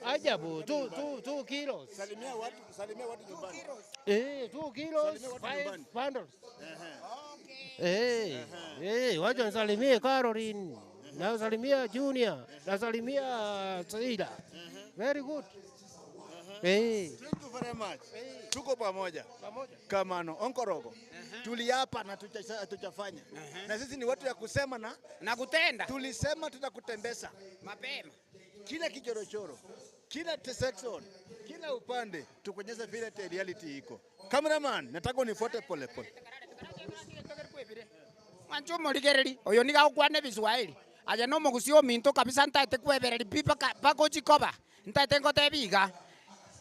ajabu, 2 kilos. Salimia watu nyumbani. 2 kilos, 5 bundles. Wacha nisalimie Caroline, nasalimia Junior, nasalimia Saida. Very good. Thank you very much. Tuko pamoja. Kamano, Onkorogo. Tuliapa na tutafanya. Na sisi ni watu ya kusema na kutenda. Tulisema tutakutembeza mapema. Kila kichorochoro, kila section, kila upande tukonyesha vile reality iko. Cameraman, nataka unifuate pole pole. Mwancho moligereri, oyo ni gakwane Biswahili. Aja no mogusio minto kabisa ntaite kwebereri pipa pako chikoba. Ntaite ngote biga.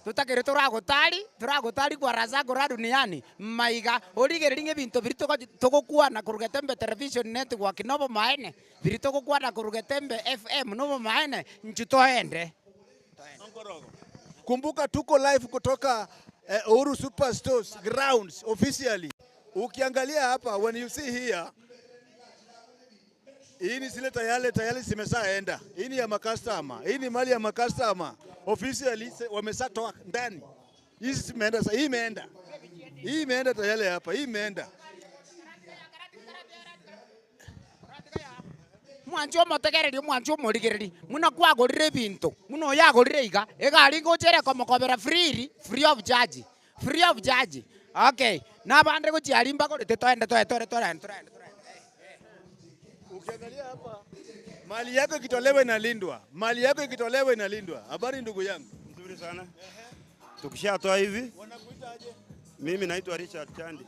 Tutakere turagotari kwa raza gora duniani maiga origereri ngebinto birito togokwana kurugetembe television network nobo maene birito gokwana kurugetembe FM nobo maene nchitoende. Kumbuka tuko live kutoka Uhuru Superstores grounds officially. Ukiangalia hapa, when you see here, hii ni zile tayari zimeshaenda. Hii ni ya makastama. Hii ni mali ya makastama. Officially wameshatoa ndani. Hii imeenda sasa, hii imeenda tayari hapa, hii imeenda. Mwancho motegereri mwancho moligereri. Muno kwagorire bintu. Muno yagorire iga. Egari ngochere komokobera free of charge. Free of charge. Okay. Na bande go chialimba ko tetoende. Ukiangalia hapa, mali yako ikitolewa inalindwa. Habari ndugu yangu? Nzuri sana. Tukishatoa hivi. Wanakuita aje? Mimi naitwa Richard Chandi.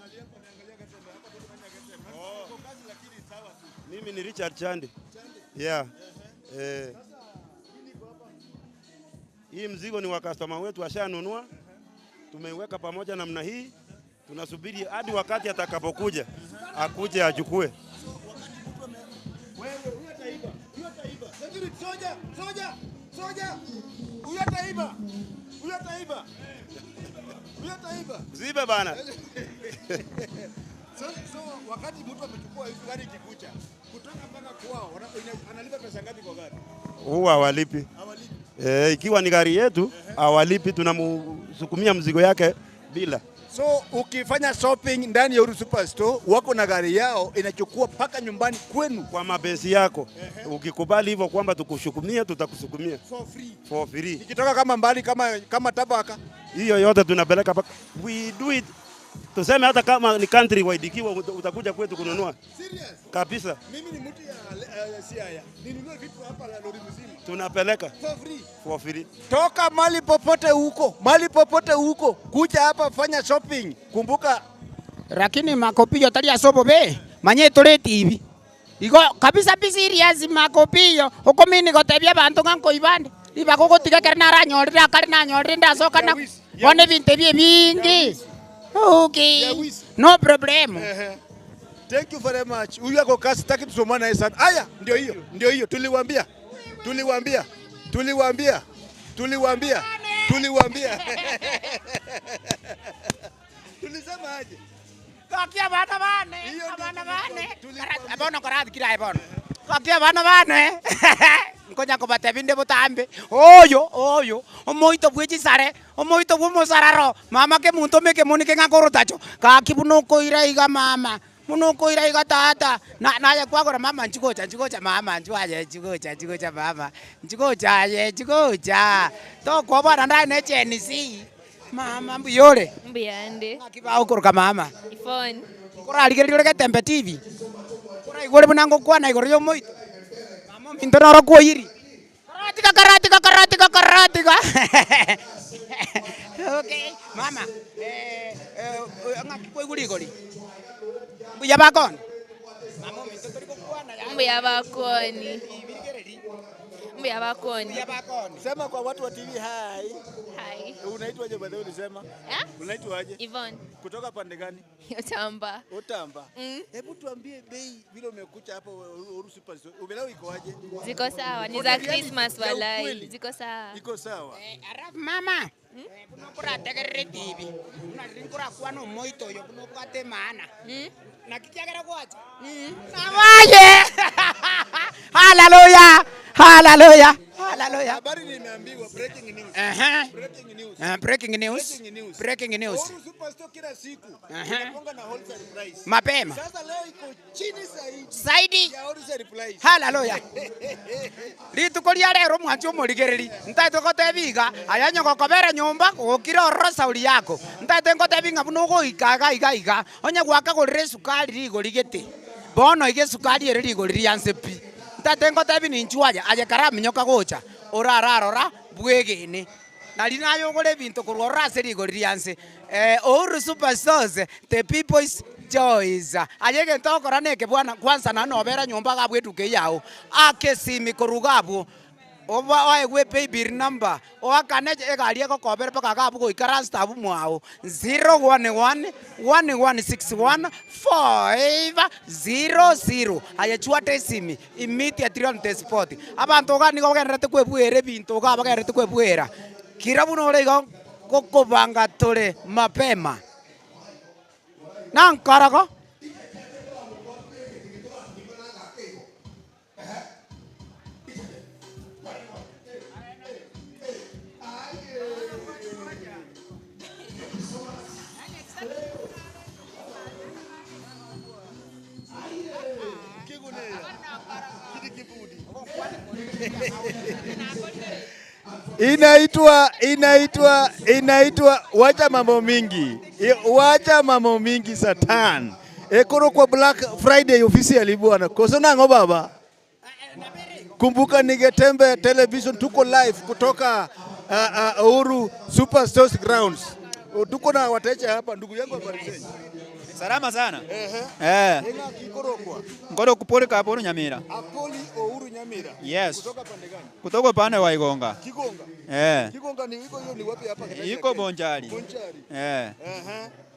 Mimi ni Richard Chandi. Yeah. Hii mzigo ni wa customer wetu ashanunua. Tumeiweka pamoja namna hii. Tunasubiri hadi wakati atakapokuja. Akuje achukue. Soja. Huyo ataiba. Zibe bana. So wakati mtu amechukua hizo gari kikucha kutoka mpaka kwao analipa pesa ngapi kwa gari? Huwa hawalipi. Ikiwa ni gari yetu hawalipi, tunamsukumia mzigo yake bila. So ukifanya shopping ndani ya Uhuru Superstore wako na gari yao inachukua paka nyumbani kwenu kwa mapesi yako. Ukikubali hivyo kwamba tukushukumia, tutakusukumia for free. Ikitoka kama mbali kama Tabaka, hiyo yote tunapeleka paka. We do it. Tuseme hata kama ni country wide, ikiwa utakuja kwetu kununua. Serious? Kabisa. Mimi ni mtu ya Siaya. Ninunue vitu hapa la lori mzima. Tunapeleka for free. Toka mali popote huko, kuja hapa fanya shopping. Kumbuka lakini makopio tali asobo be manye toreti hivi. Iko kabisa serious makopio. Uko mini gotebia bantu nganko ibande. Iba koko tiga kerna ranyorira karina nyorinda soka na one binte bie mingi. Okay. No problem. Thank you very much. Huyu yako kasi taki tusomana naye sana. Aya, ndio hiyo. Tuliwaambia. Tulisema aje? Kakia bana bane. Abono karadi kila abono. Kakia bana bane. Ngoja kubate binde butambe. Oyo. Omoito bweji sare. Omoito bumo sararo. Mama ke muntu meke monike ngakoro tacho. Kaki bunoko ira iga mama. Munoko ira iga tata. Na ya kwagora mama nchikocha mama nchwaje nchikocha mama. Nchikocha. To kwa bana ndai ne chenisi. Mama mbiyore. Mbiyande. Akiba okoroka mama. Ifon. Kora aligerire Getembe TV. Kora igore bunango kwana igore yo moito. Mama mintonoro ko yiri. Karatika. Okay, mama. Ngaki ko iguri. Buya bakon. Mama mintonoro ko kwana ya. Buya bakoni. Sema kwa watu wa TV hi. Unaitwaje baadhi ulisema? Unaitwaje? Yvonne. Kutoka pande gani? Utamba. Hebu tuambie bei vile umekucha hapo Uhuru Superstore. Ubelao iko aje? Ziko sawa, ni za Christmas walai. Ziko sawa. Iko sawa. Araf mama. Bunokura tegerere TV. Unalikura kwa no moito yo bunokate maana. Na kikiagera kwaje? Nawaje. Hallelujah. Hallelujah. Habari nimeambiwa breaking news. Breaking news. Breaking news. Breaking news. Breaking news. Uhuru Superstore kila siku inakonga na wholesale price. Mapema. Sasa leo iko chini Zaidi. ya wholesale price. Hallelujah. Ritukoria rero mwancho murigereri. Ntaito kotebiga ayanyo kokobera nyumba gukira ororo sauri yako. Ntaito ngotebinga bunugo ikaga iga. Onye gwaka gorire sukari rigo rigete. Bono ige sukari ere rigo riansepi. Ntaito ngotebi ninchuaja aje karaminyoka gocha. Orararora bwegene. Na linayo gore bintu kurora serigo rianse. Uhuru Superstores the people's choice. Ayege ntokora neke bwana kwanza na nobera nyumba gabwetuke yao. Akesimi kurugabo. Oba oegwe pay bill number. Oakane egari ekokobera paka gabu goikara stabu mwao. 011 1161 500. Ayechua tesimi immediately on the spot. Abantu gani gogerete kwebwere bintu gabagerete kwebwera. Kirabuno ole kokobanga tole mapema. Nankarago. Inaitwa wacha mambo mingi. Wacha mambo mingi Satan. Ekoro kwa Black Friday officially bwana. Kosona ngo baba. Kumbuka Nigetembe Television tuko live kutoka Uhuru Superstores grounds. Tuko na wateja hapa ndugu yangu habari. Salama sana. Ina kikorokwa. Ngoro kupoleka hapo Nyamira. Apoli Uhuru Nyamira. Yes. Kutoka pande gani? Kutoka pande wa Igonga. Kigonga. Kigonga ni iko hiyo ni wapi hapa? Iko Bonjari. Bonjari.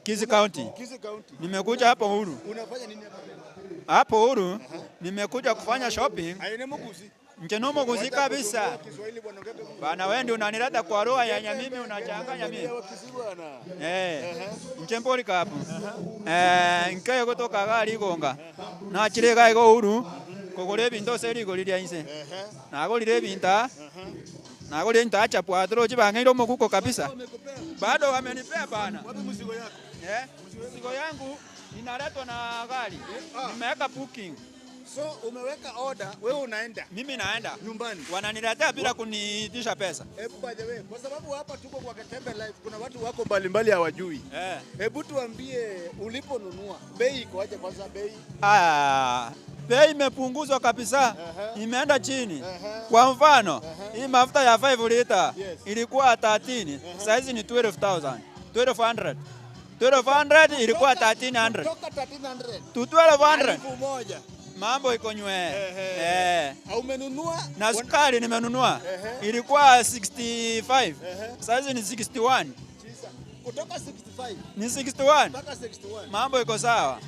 Kisii County. Kisii County. Nimekuja hapo Uhuru. Unafanya nini hapa? Hapo Uhuru nimekuja kufanya shopping. Aine muguzi. Mchenomo kuzi kabisa. Kiswahili bwana ngeke. Bana wewe ndio unanileta kwa roho ya nyamimi unachanganya mimi. Mchempori kapo. Nkayo kutoka gari Igonga. Na chirega iko Uhuru. Kogole binto seri goliria inse. Na golire binta. Na golire nta acha pwadro jibangairo mokuko kabisa. Bado wamenipea bana. Wapi mzigo yako? Mzigo yangu inaletwa na gari. Nimeweka booking. So umeweka order, wewe unaenda? Mimi naenda nyumbani. Wananiletea bila kuniitisha pesa. Hebu by the way, kwa sababu hapa tuko kwa Getembe live, kuna watu wako mbalimbali hawajui. Hebu tuambie uliponunua, bei iko aje kwanza bei? Bei imepunguzwa kabisa. Imeenda chini. Kwa mfano, hii mafuta ya 5 liter ilikuwa 13, sasa hizi ni 12,000. 1200. 1200 ilikuwa 1300. Kutoka 1300 to 1200. Elfu moja. Mambo iko nywe. Umenunua? Na sukari nimenunua. Ilikuwa 65. Sasa hizi ni 61. Kutoka 65 ni 61. mpaka 61. Mambo iko sawa.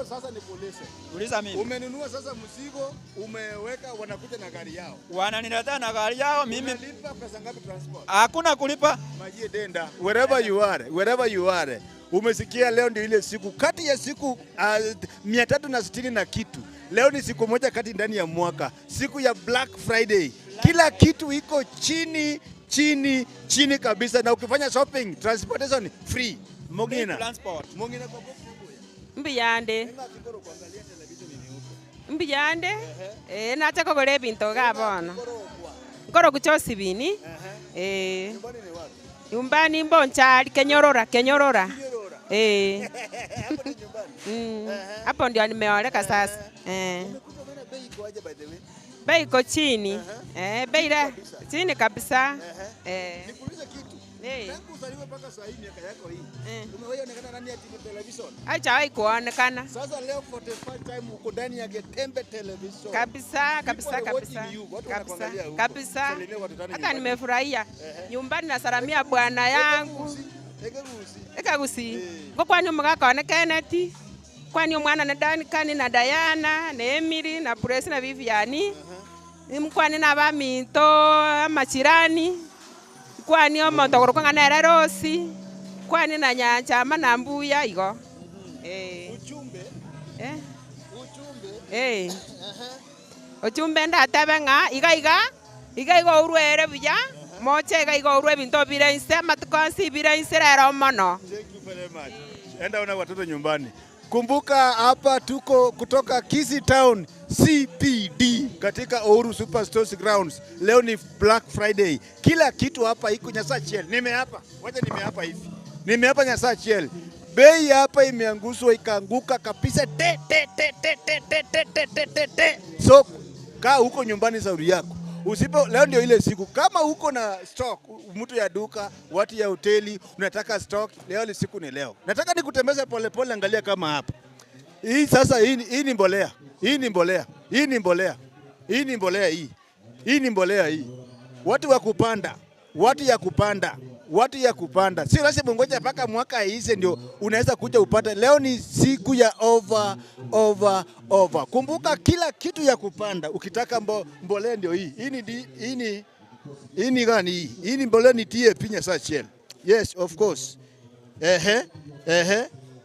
Sasa nikuulize. Uliza mimi. Umenunua sasa mzigo, umeweka, wanakuja na gari yao. Wananiletea na gari yao, mimi unalipa pesa ngapi transport? Hakuna kulipa. Majie denda. Wherever you are. Umesikia leo ndio ile siku kati ya siku 360 na kitu. Leo ni siku moja kati ndani ya mwaka. Siku ya Black Friday. Kila kitu iko chini kabisa, na ukifanya shopping transportation free. Mongina. Transport. Mongina kwa Mbiyande. Mbiyande. Nataka kugura bintu gabona. Ngoro kuchosi bini. Nyumbani Bonchari, Kenyorora. Hapo ndio nimeoleka sasa. Bei iko chini. Bei chini kabisa. Nikuulize kitu. Tangu uzaliwe mpaka saa hii miaka yako hii. Umewahi onekana ndani ya television? Haijawahi kuonekana. Sasa leo for the first time uko ndani ya Getembe Television. Kabisa. Hata nimefurahia. Nyumbani nasalamia bwana yangu. Ekagusi. Kwani mugakaonekana ti? Kwani mwana na Danikani na Diana na Emily na Presi na Viviani. Mkwani na baminto amachirani. Kwani omonto kwa ngana Rosi. Kwani na Nyanja na Mbuya igo. Uchumbe. Uchumbe ndatebe nga iga iga igo urwere buya moche iga igo urwe binto bire inse matukonsi bire inse rero mono. Thank you very much. Enda una watoto nyumbani. Kumbuka hapa tuko kutoka Kisii Town CPD katika Uhuru Superstores Grounds. Leo ni Black Friday. Kila kitu hapa iko Nyasachiel. Nimeapa. Wacha nimeapa hivi. Nimeapa Nyasachiel. Bei hapa imeanguswa ikaanguka kabisa So kaa huko nyumbani sauri yako. Leo ndio ile siku. Kama uko na stock, mtu ya duka, watu ya hoteli, unataka stock, leo ni siku ni leo. Nataka nikutembeze pole pole, angalia kama hapa. Hii sasa hii ni mbolea. Hii ni mbolea. Hii ni mbolea. Hii ni mbolea hii. Hii ni mbolea hii. Watu wa kupanda. Watu ya kupanda. Watu ya kupanda. Si lazima ngoja mpaka mwaka iishe ndio unaweza kuja upate. Leo ni siku ya over. Kumbuka kila kitu ya kupanda. Ukitaka mbolea ndio hii. Hii ni gani hii? Hii ni mbolea ni TAP Nyasachiel. Yes, of course.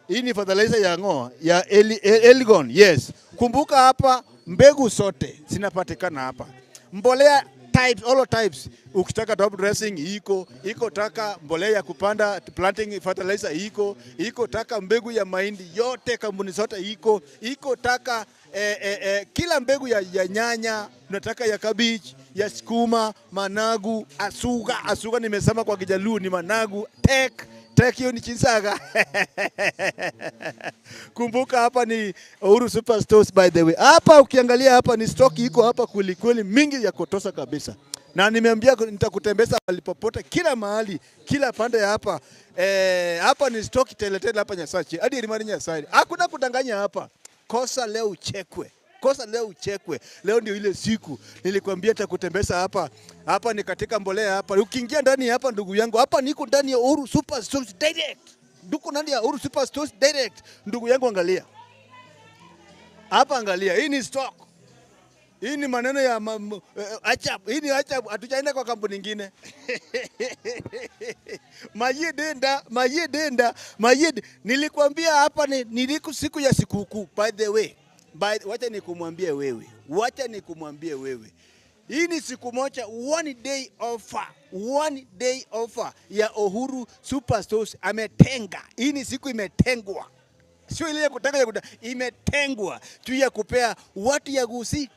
Hii ni fertilizer ya ng'oa ya Elgon. Yes. Kumbuka hapa mbegu zote zinapatikana hapa. Mbolea types, all types. Ukitaka top dressing iko taka mbolea ya kupanda planting fertilizer iko taka mbegu ya mahindi yote kampuni zote iko taka kila mbegu ya nyanya, unataka ya cabbage, ya sukuma, managu, asuga nimesema kwa Kijaluo ni managu, tek hiyo ni chinsaga. Kumbuka hapa ni Uhuru Superstores by the way. Hapa ukiangalia hapa ni stock iko hapa kweli mingi ya kutosha kabisa. Na nimeambia nitakutembeza popote kila mahali, kila pande ya hapa. Hapa ni stock teletele hapa Nyasachi. Hadi Rimani Nyasachi. Hakuna kudanganya hapa. Kosa leo uchekwe. Leo ndio ile siku. Nilikwambia nitakutembeza hapa. Hapa ni katika mbolea hapa. Ukiingia ndani hapa ndugu yangu, hapa niko ndani ya Uhuru Superstores Direct. Nduko ndani ya Uhuru Superstores Direct. Ndugu yangu angalia. Hapa angalia. Hii ni stock. Hii ni maneno ya achap. Hii ni achap. Hatujaenda kwa kampuni nyingine. Mayedenda. Nilikwambia hapa niliku siku ya sikukuu. By the way. Wacha nikumwambie wewe. Hii ni siku moja one day offer ya Uhuru Superstores ametenga. Hii ni siku imetengwa. Sio ile ya kutaka imetengwa juu ya kupea watu ya Gusii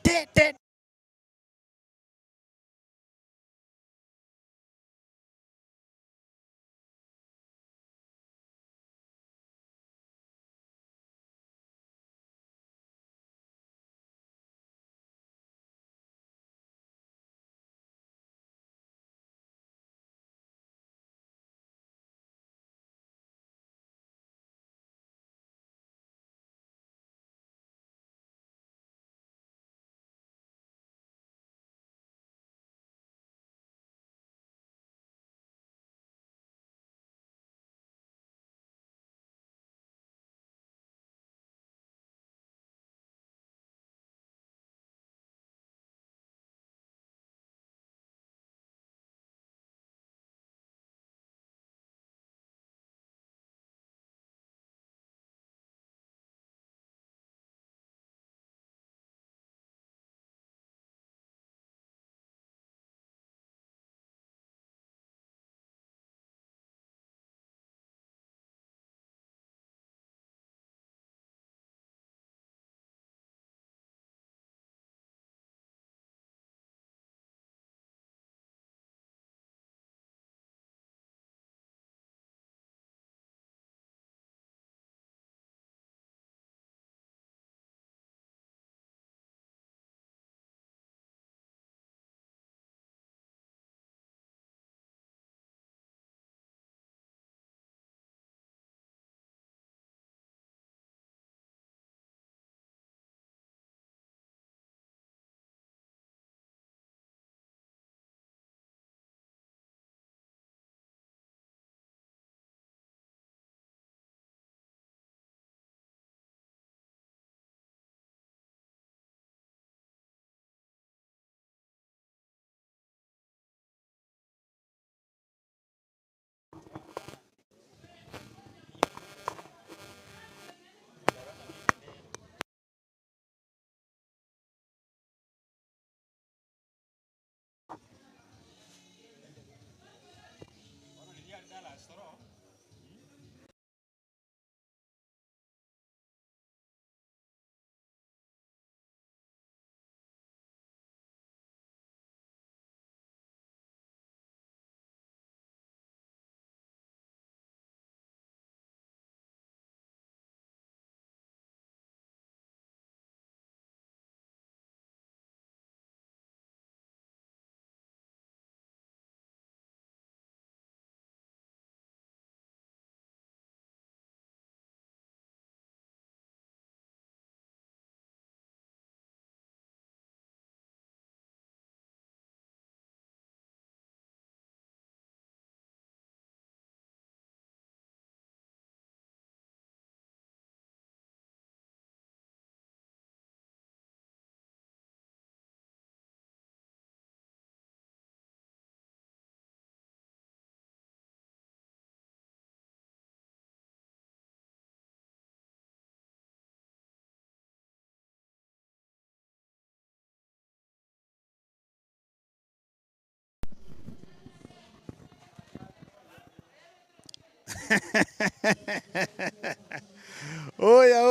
Oya,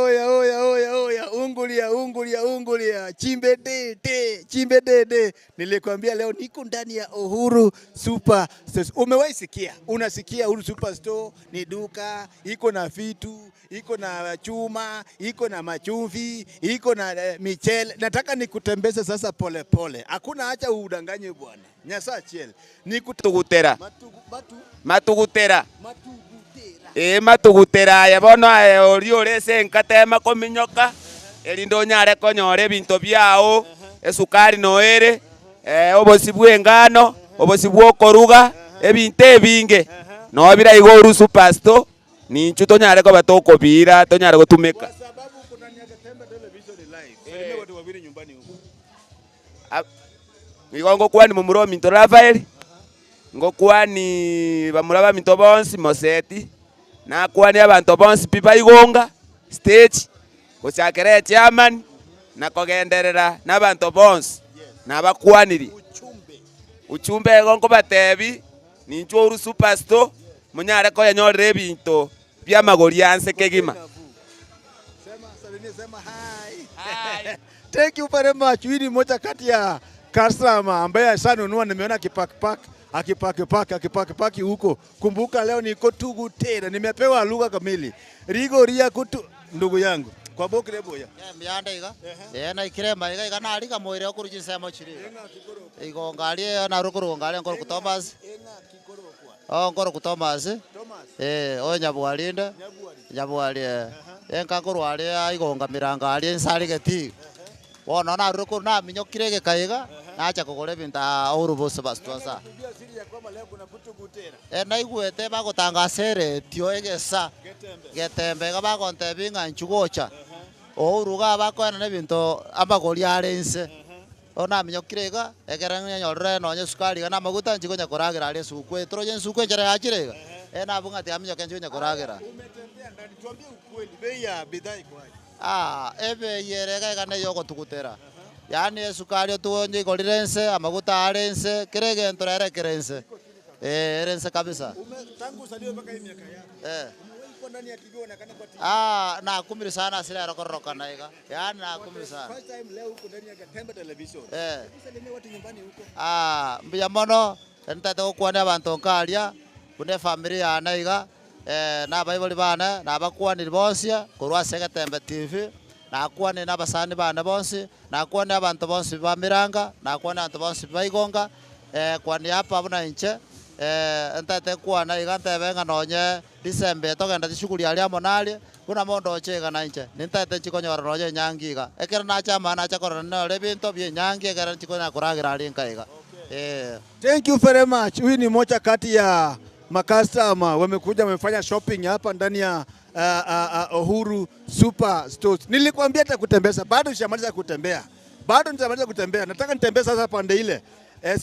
ungulia, chimbe dede. Nilikwambia leo niko ndani ya Uhuru Superstore. Umewahi sikia? Unasikia Uhuru Superstore ni duka, iko na vitu, iko na chuma, iko na machumvi, iko na michele. Nataka nikutembeze sasa pole pole. Hakuna acha udanganye bwana. Nyasa chiel. Matugutera. Matugutera. Matugutera ya bono orio rese nkatema kominyoka elindo nyare konyore binto byao esukari no ere obosibu engano obosibu okoruga ebintu ebinge no bira Uhuru Superstore ni nchuto nyare ko batokobira to nyare gotumeka kwa sababu kuna Nyagatembe television live. Salimia watu wawili nyumbani huko. Ngongo kwani mumuro minto Rafael ngokwani bamuraba minto bonsi Moseti na kwani abantu bonsi pipa igonga stage kuchakere chairman na kogenderera n'abantu bonsi n'abakwaniri uchumbe gongo batebi nincho Uhuru Superstore munyare ko yanyorere ebinto byamagori yanse kegima. Sema hi. Thank you very much. Hii ni moja kati ya customer ambaye ashanunua, nimeona akipaki huko. Kumbuka leo niko Tugutera, nimepewa lugha kamili. Rigo ria kutu ndugu yangu. Kwa bokire boya. Mianda iga. Na ikirema iga na alika moire okuruji sema chiri. Igo ngali na rukuru ngali ngoro ku Thomas. Ngoro ku Thomas. O Nyabwalinda. Nyabwali. Enka ngoro ali igonga miranga ali nsari geti. Wona na rukuru na minyokire gekaiga. Acha kugore binta Uhuru Superstore sa. Na iguete bagotangasere tio egesa. Getembe gabagonte binga nchugocha. Uhuru gabakwana ne binto amagori arense. Ona minyokirega egeranya nyorre nonye sukari na maguta nchiko nyakoragira ali sukwe troje sukwe njara yachirega. Na bunga ti aminyoke nchiko nyakoragira. Umetembea ndani, tuambie ukweli, bei ya bidhaa iko aje? Ebe yerega kana yoko Tugutera. Yani sukari tuonje igorirense amaguta arense kirege ntorere kirense erense kabisa. Tangu usaliwe mpaka hii miaka yako uko ndani ya TV unaonekana kwa TV. Na kumiri sana sila rokoroka na iga yani na kumiri sana first time leo uko ndani ya Nyagatembe television. Usalimie watu nyumbani huko. Mbiya mono ntate okwane abantu nkalia kune familia na iga na baibuli bana na bakwaniri bonsia kurwa Nyagatembe TV na kwane n'abasani bana bonsi na kwane abantu bonsi bamiranga na kwane abantu bonsi baigonga kwani hapa abuna inche ntate kwana igante benga nonye December togenda tishuguli ali amonali kuna mondo chega na inche ntate chikonyora nonye nyangiga ekera na chama na chakora no lebinto bye nyangi ekera chikona kuragira ali nkaiga. Thank you very much. Huyu ni moja kati ya makastama wamekuja wamefanya shopping hapa ndani ya Uhuru Superstore. Nilikwambia hata kutembeza, bado sijamaliza kutembea. Nataka nitembee sasa pande ile.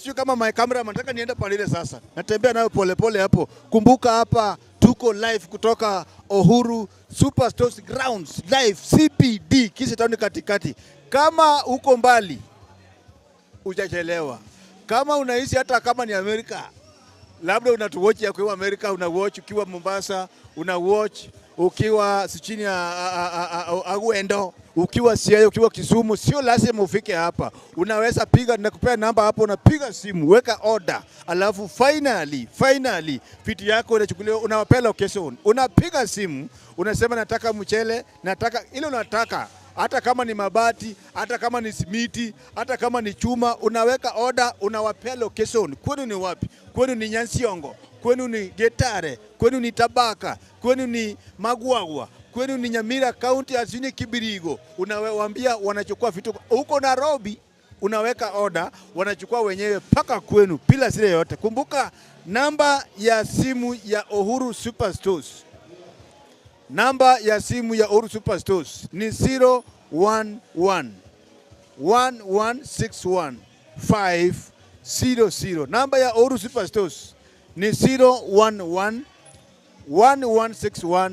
Sio kama my camera, nataka niende pande ile sasa. Natembea nayo pole pole hapo. Kumbuka hapa tuko live kutoka Uhuru Superstore grounds live CPD Kisii Town katikati. Kama uko mbali hujachelewa. Kama unaishi hata kama ni Amerika, labda unatuwatch ya kwa Amerika, unawatch ukiwa Mombasa, unawatch ukiwa chini ya Agwendo, ukiwa Siaya, ukiwa Kisumu, sio lazima ufike hapa. Unaweza piga, nakupea namba hapo, unapiga simu, weka order, alafu finally vitu yako inachukuliwa, unawapea location. Unapiga simu, unasema nataka mchele, nataka ile unataka. Hata kama ni mabati, hata kama ni simiti, hata kama ni chuma, unaweka order, unawapea location. Kwenu ni wapi? Kwenu ni Nyansiongo, kwenu ni Getare, kwenu ni Tabaka, kwenu ni Magwagwa, kwenu ni Nyamira County asini Kibirigo. Unawaambia wanachukua vitu huko Nairobi, unaweka order, wanachukua wenyewe paka kwenu bila sile yote. Kumbuka namba ya simu ya Uhuru Superstore. Namba ya simu ya Uhuru Superstore ni 011 1161 500. Namba ya Uhuru Superstore ni 011 1161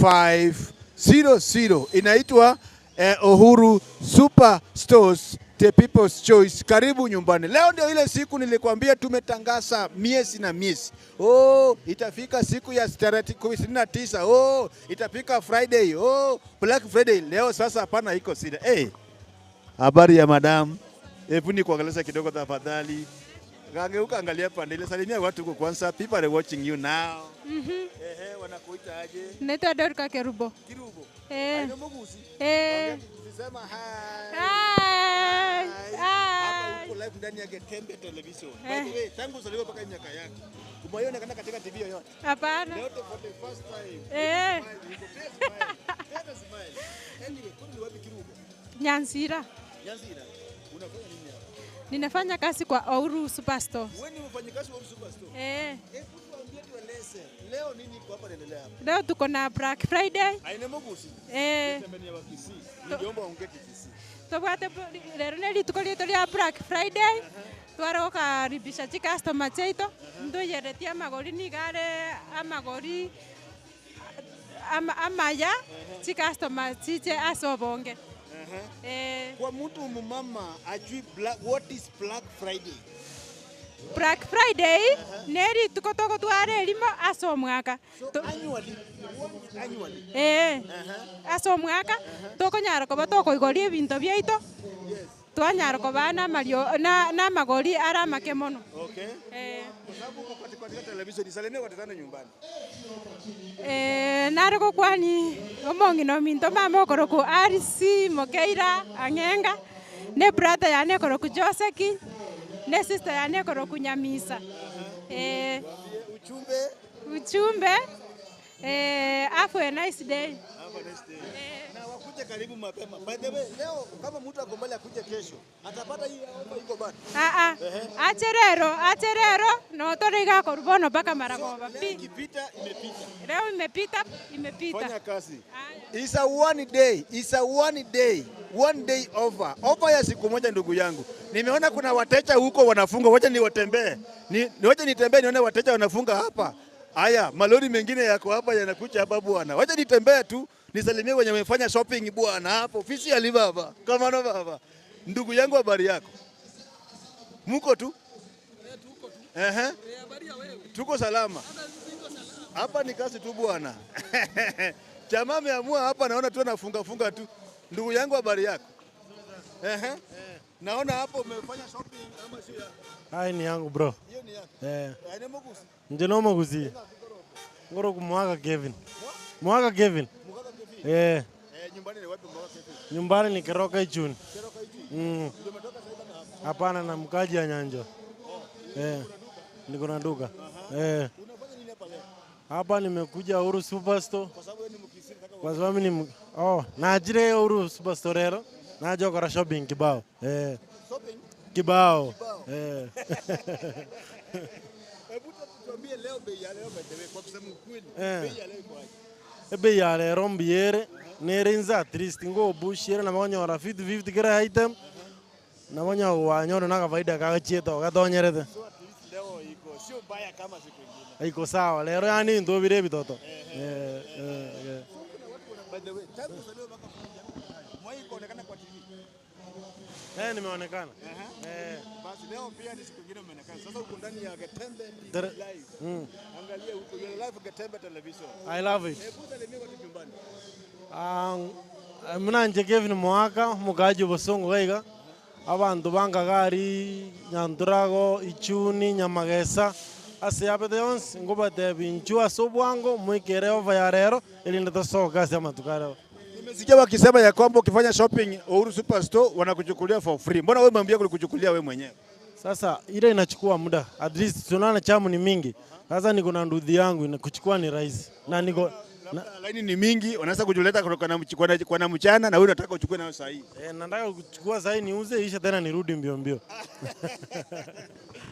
500. Inaitwa Uhuru Superstore The People's Choice. Karibu nyumbani. Leo ndio ile siku nilikwambia tumetangaza miezi na miezi. Oh, itafika siku ya 29. Oh, itafika Friday. Oh, Black Friday. Leo sasa hapana iko sida. Habari ya madam. Hebu ni kuangalia kidogo tafadhali. Gangeuka angalia pande ile, salimia watu kwa kwanza. People are watching you now. Wanakuita aje? Naitwa Dorka Kerubo. Kirubo. Aina Mugusi. Sema hi. Hapa uko live ndani ya Getembe Television. By the way, tangu uzaliwa mpaka miaka yako. Umeona kana katika TV yoyote? Hapana. Leo for the first time. Smile. Anyway, ni wapi Kirubo? Nyansira. Nyansira. Unafanya nini hapa? Ninafanya kazi kwa Ouru Superstore. Wewe ni mfanyakazi wa Ouru Superstore? Tuambie tueleze. Leo nini kwa hapa inaendelea hapa? Leo tuko na Black Friday. Aina Mugusi. Tembeni wa Kisii. Ningeomba ongeke Kisii. Tobwate lero neli tukolitoria Black Friday. Twarokaribisha customer cheito. Ndoyeretia magori nigare amagori amaya customer chiche asobonge. Kwa mtu mumama ajui what is Black Friday? Black Friday neri tukotoko tware limo asomwaka. Annually. Asomwaka tokonyara koba tokoigoria ebinto byaito. Twanyara koba na mario na magori ara makemono. Okay. Kwa sababu katika television isalemea kwa tazana nyumbani. Nariko kwani omongi no minto mama okoroku Arisi Mokeira Ang'enga ne brother yane koroku Joseki ne sister yane koroku Nyamisa. Uchumbe have a nice day. Have a nice day. Na wakuje karibu mapema. By the way, leo kama mtu akombali akuje kesho, atapata hii hapa iko bado. Acherero no toriga korubono mpaka Maragoba. Leo ikipita imepita. Leo imepita. Fanya kazi. It's a one day. One day over. Over ya siku moja ndugu yangu. Nimeona kuna wateja huko wanafunga, wacha niwatembee. Wacha nitembee nione wateja wanafunga hapa. Haya, malori mengine yako hapa yanakuja hapa bwana. Wacha nitembee tu, nisalimie wenye wamefanya shopping bwana hapo. Ofisi ya Alibaba. Kama na baba. Ndugu yangu habari yako? Muko tu? Tuko tu. Habari ya wewe? Tuko salama. Hapa ni kazi tu bwana. Jamaa ameamua hapa, naona tu anafunga tu. Ndugu yangu habari yako? Naona hapo umefanya shopping ama sio yako? Hai ni yangu bro. Hiyo ni yako. Aina Mugusi. Njeno Mugusi. Ngoro kumwaga Kevin. Mwaga Kevin. Nyumbani ni wapi mwaga Kevin? Nyumbani ni Keroka Ichuni. Keroka Ichuni. Ndio umetoka sasa hapa? Hapana, na mkaji ya Nyanjo. Niko na duka. Unafanya nini hapa leo? Hapa nimekuja Ouru Superstore. Kwa sababu ni Mkisii nataka. Kwa sababu ni najire Ouru Superstore leo. Najo kwa shopping kibao. Shopping? Kibao. Hebu tuambie leo bei ya leo kwa kusema ukweli. Bei ya leo iko aje? Bei ya leo rombiere nerinza at least ngo bushire na manyora 50 kira item. Na manya wanyoro na kawaida kagachieto gatonyerete. So at least leo iko sio baya kama siku nyingine. Iko sawa leo yani ndo bire bitoto. By the way, tangu uzaliwe mpaka mwai kuonekana kwa TV. Nimeonekana. Basi leo pia ni siku nyingine umeonekana. Sasa uko ndani ya Getembe live. Angalia huko live Getembe Television. I love it. Hebu salimia watu nyumbani. Mnanje Kevin Mwaka mukaji bosongo gaiga. Abantu bangagari Nyanturago Ichuni Nyamagesa ase apete yonse ngobate binchua sobwango mwikere over ya rero ili ndatosoka sema tukare. Nimesikia wakisema ya kwamba ukifanya shopping Ouru Superstore wanakuchukulia for free. Mbona wewe mwambie kulikuchukulia wewe mwenyewe? Sasa ile inachukua muda. At least tunaona chamu ni mingi. Sasa niko na ndudhi yangu kuchukua ni rahisi. Na niko laini ni mingi, wanaweza kujuleta kwa na mchana na wewe unataka uchukue nayo saa hii. Nataka kuchukua saa hii niuze isha tena nirudi mbio.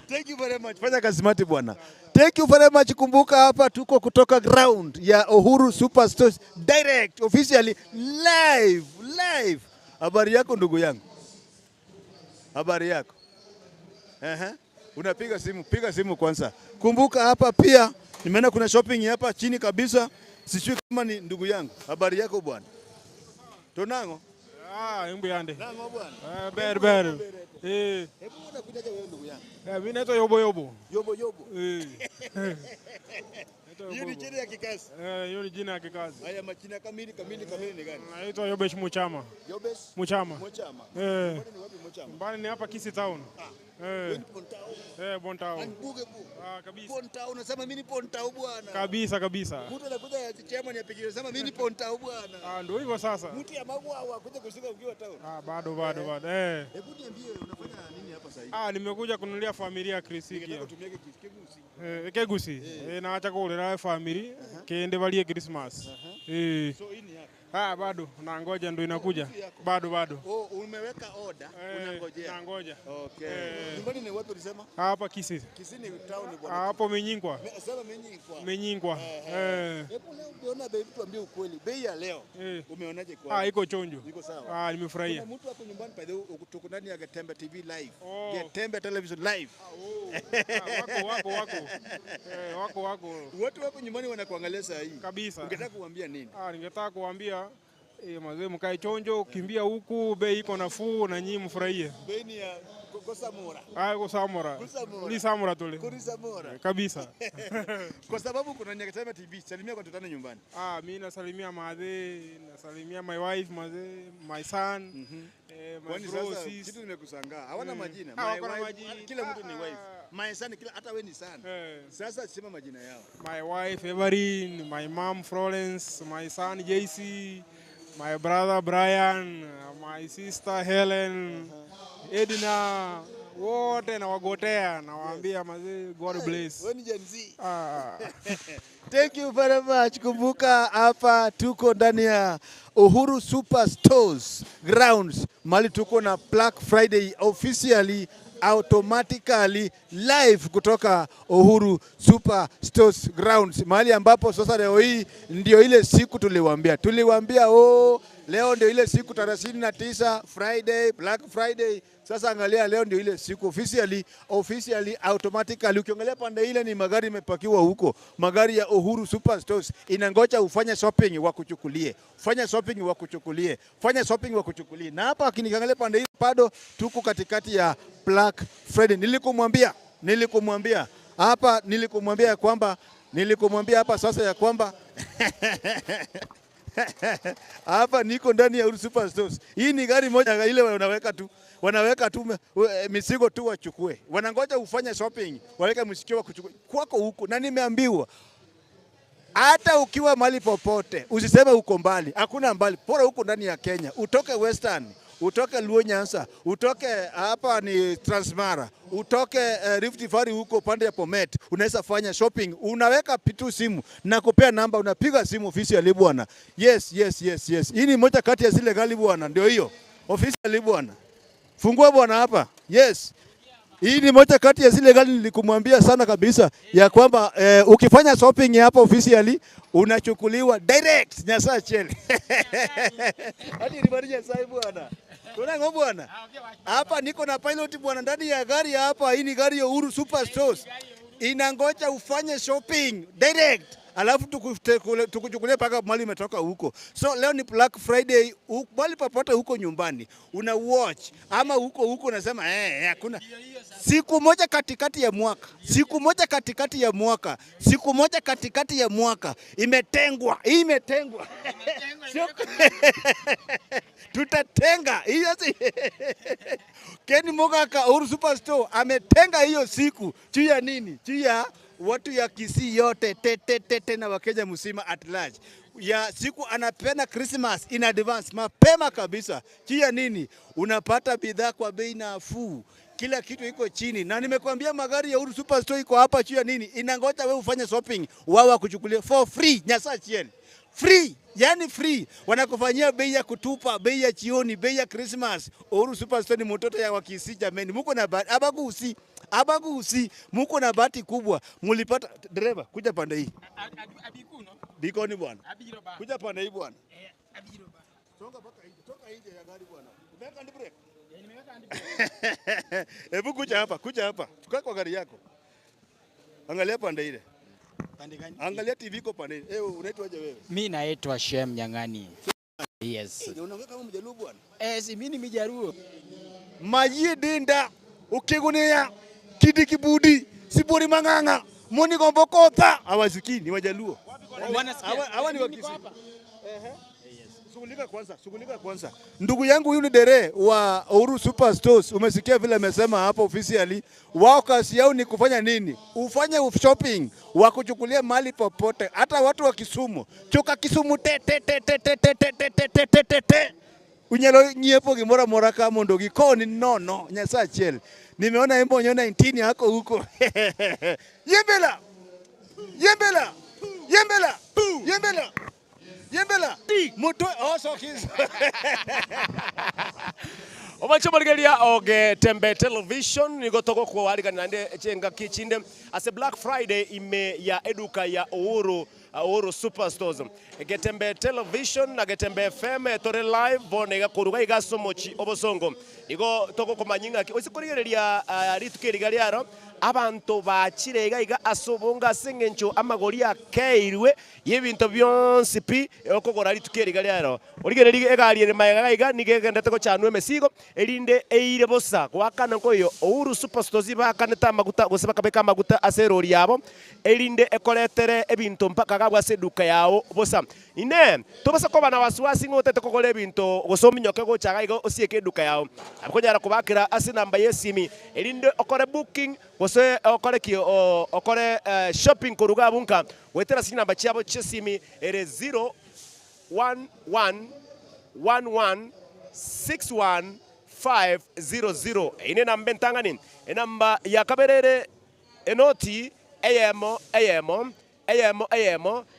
Thank you very much. Fanya kazi smart bwana. Thank you very much. Kumbuka hapa tuko kutoka ground ya Ouru Superstore direct officially live. Habari yako ndugu yangu? Habari yako? Unapiga simu, piga simu kwanza. Kumbuka hapa pia nimeona kuna shopping hapa chini kabisa. Sijui kama ni ndugu yangu. Habari yako bwana? Tonango? Embu yande. Nango bwana. Ber. Hebu unakujaje wewe ndugu yangu? Mimi naitwa Yobo. Yobo. Hiyo ni jina ya kikazi. Hiyo ni jina ya kikazi. Haya majina kamili ni gani? Naitwa Yobesh Muchama. Yobesh Muchama. Mbona ni wapi Muchama? Mbali ni hapa Kisii town. Bontao. Anbuge bu. Kabisa. Bontao unasema mimi ni Bontao bwana. Kabisa. Mtu anakuja chairman apigie sema mimi ni Bontao bwana. Ndio hivyo sasa. Mtu ya magwa kuja kushika ukiwa town. Bado. Hebu niambie unafanya nini hapa sasa hivi? Nimekuja kununulia familia Krisiki. Nataka tumieke Kegusi. Kegusi. Naacha kulera family kende balie Christmas. So hii ni hapa. Bado nangoja ndo inakuja. Bado. Umeweka order unangojea. Nangoja. Okay. Nyumbani ni wapi ulisema? Hapa Kisii. Kisii ni town bwana. Hapo Menyingwa. Sema Menyingwa. Hebu leo umeona bei, tuambie ukweli. Bei ya leo umeonaje kwa? Iko chonjo. Iko sawa. Nimefurahia. Kuna mtu hapo nyumbani pale tuko ndani ya Getembe TV live. Getembe television live. Wako. Watu wako nyumbani wanakuangalia saa hii. Kabisa. Ungetaka kuambia nini? Ningetaka kuambia mazee mkae chonjo, kimbia huku, bei iko nafuu na nyinyi mfurahie. Bei ni ya Kosamora. Kosamora. Ni Samora tole. Kosamora. Kabisa. Kwa sababu kuna Getembe TV, salimia kwa tutane nyumbani. Mimi nasalimia mazee, nasalimia my wife mazee, my son. My bro, kitu nimekushangaa. Hawana majina. My wife, kila mtu ni wife. My son, hata wewe ni son. Sasa sema majina yao. My wife Everine, my mom Florence, my son JC, my brother Brian, my sister Helen, Edna, wote nawagotea, nawaambia mazee God bless. Wewe ni Gen Z. Thank you very much. Kumbuka hapa tuko ndani ya Uhuru Superstores grounds. Mali tuko na Black Friday officially automatically live kutoka Uhuru Superstores grounds. Mahali ambapo sasa leo hii ndio ile siku tuliwaambia leo ndio ile siku 39 Friday, Black Friday. Sasa angalia leo ndio ile siku officially automatically. Ukiangalia pande ile ni magari imepakiwa huko. Magari ya Uhuru Superstores inangoja ufanye shopping wakuchukulie. Fanya shopping wakuchukulie. Na hapa akiniangalia pande ile bado tuko katikati ya Black Friday. Nilikumwambia hapa sasa ya kwamba hapa niko ndani ya Uhuru Superstores. Hii ni gari moja ile wanaweka tu mizigo tu wachukue. Wanangoja ufanye shopping, waweke msikio kuchukua kwako huko. Na nimeambiwa hata ukiwa mahali popote usiseme uko mbali. Hakuna mbali. Bora huko ndani ya Kenya. Utoke Western, utoke Luo Nyanza, utoke hapa ni Transmara, utoke Rift Valley huko pande ya Bomet, unaweza fanya shopping. Unaweka pitu simu na kupea namba, unapiga simu officially bwana. Yes. Hii ni moja kati ya zile gari bwana, ndio hiyo. Officially bwana. Fungua bwana hapa. Yes. Hii ni moja kati ya zile gari nilikumwambia sana kabisa ya kwamba ukifanya shopping hapa officially unachukuliwa direct Nyasaa chele. Hadi nibarije sasa bwana. Tunango bwana. Hapa niko na pilot bwana ndani ya gari hapa. Hii ni gari ya Uhuru Superstores. Inangoja ufanye shopping direct. Alafu tukuchukulie paka mali umetoka huko. So leo ni Black Friday, bali papote huko nyumbani una watch ama huko unasema hakuna. Siku moja katikati ya mwaka imetengwa. Tutatenga hiyo. Ken Mogaka Uhuru Superstore ametenga hiyo siku. Juu ya nini? Juu ya watu ya Kisii yote na Wakenya mzima at large. Ya siku anapenda Christmas in advance mapema kabisa. Kia nini? Unapata bidhaa kwa bei nafuu. Kila kitu iko chini. Na nimekwambia magari ya Uhuru Superstore iko hapa chia nini? Inangoja wewe ufanye shopping, wao wakuchukulie for free. Nyasaa chieni. Free. Yani free. Wanakufanyia bei ya kutupa, bei ya chioni, bei ya Christmas. Uhuru Superstore ni mtoto ya Wakisii jameni. Muko na abagusi. Muko na bahati kubwa. Mulipata dereva kuja pande hii. Bikoni bwana. Kuja pande hii bwana. Songa mpaka nje. Toka nje ya gari bwana. Umeweka hand brake? Nimeweka hand brake. Hebu kuja hapa. Tukaa kwa gari yako. Angalia pande ile. Pande gani? Angalia TV iko pande ile. Unaitwaje wewe? Mimi naitwa Shem Nyang'ani. Yes. Unaongea kama Mjaluo bwana. Si mimi ni Mjaluo. Maji dinda ukigunia kidi kibudi siburi manganga moni gombokota hawaziki ni Wajaluo. Hawa ni Wakisii. Shughulika kwanza. Ndugu yangu huyu ni dere wa Uhuru Superstores. Umesikia vile amesema hapa officially. Wao kazi yao ni kufanya nini? Ufanye shopping, wakuchukulia mali popote. Hata watu wa Kisumu. Choka Kisumu te. Unyalo nyiepo gimora mora kama ndogi koni nono nyasa achiel. Nimeona embo nyo 19 yako huko. Yembela. Moto osokis. Omancho Margeria oge tembe television nigotoko kwa wali kanande chenga kichinde ase Black Friday ime ya eduka ya Uhuru Superstores. Getembe television na getembe FM tore live bonega kuruga igasomochi obosongo. Igo toko komanyinga osikorigereria ritukeriga riaro abantu bachirega iga asobonga sengencho amagori akeirwe yebinto byonsi pi okogora ritukeriga riaro. Origereri egari maega iga nigegendete ko chanwe mesigo erinde eire bosa gwakana koyo Uhuru Superstores bakaneta maguta gose bakabeka maguta aserori yabo erinde ekoretere ebinto mpaka gabwa seduka yao bosa ine tobasa ko bana wasiwasi ngotete kokole ebinto gosominyoke gochaga igo osieke eduka yao abakonyara kubakira ase namba yesimi erinde okore booking gose okore ki okore shopping koruga bunka wetera sina namba chiabo chesimi ere 01161 ine namba ntangani enamba ya kaberere enoti ayemo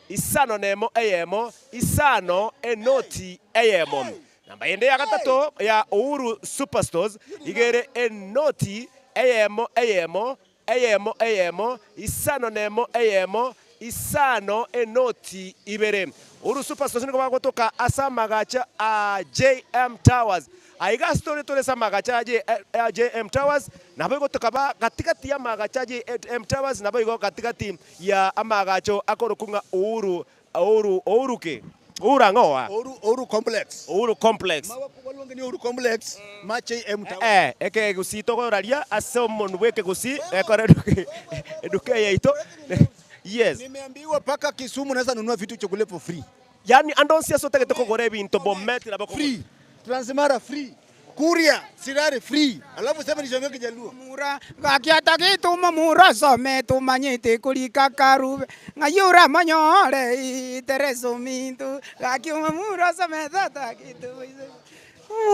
isano nemo ayemo isano enoti ayemo namba yende ya gatatu ya Uhuru Superstores igere enoti ayemo isano nemo ayemo isano enoti ibere. Uhuru Superstores niko bagotoka asama gacha a JM Towers aiga story tole sama gacha JM Towers nabo gotoka ba katikati ya magacha JM Towers nabo igo katikati ya amagacho akorokunga Uhuru ke Urangoa Uhuru Complex Mawakubalonge ni Uhuru Complex ma JM Towers eke gusito goraria asomo weke gusi ekore eduke yaito. Yes. Nimeambiwa paka Kisumu naweza nunua vitu chokole for free. Yani andonsia sote ketoko gore binto bometi na bako free. Transmara free. Kuria sirare free. Alafu sema nishongee Kijaluo. Mura gakiata gitu mura some tumanyite kulika karube. Ngayura manyore tereso mintu gakiuma mura some tata gitu.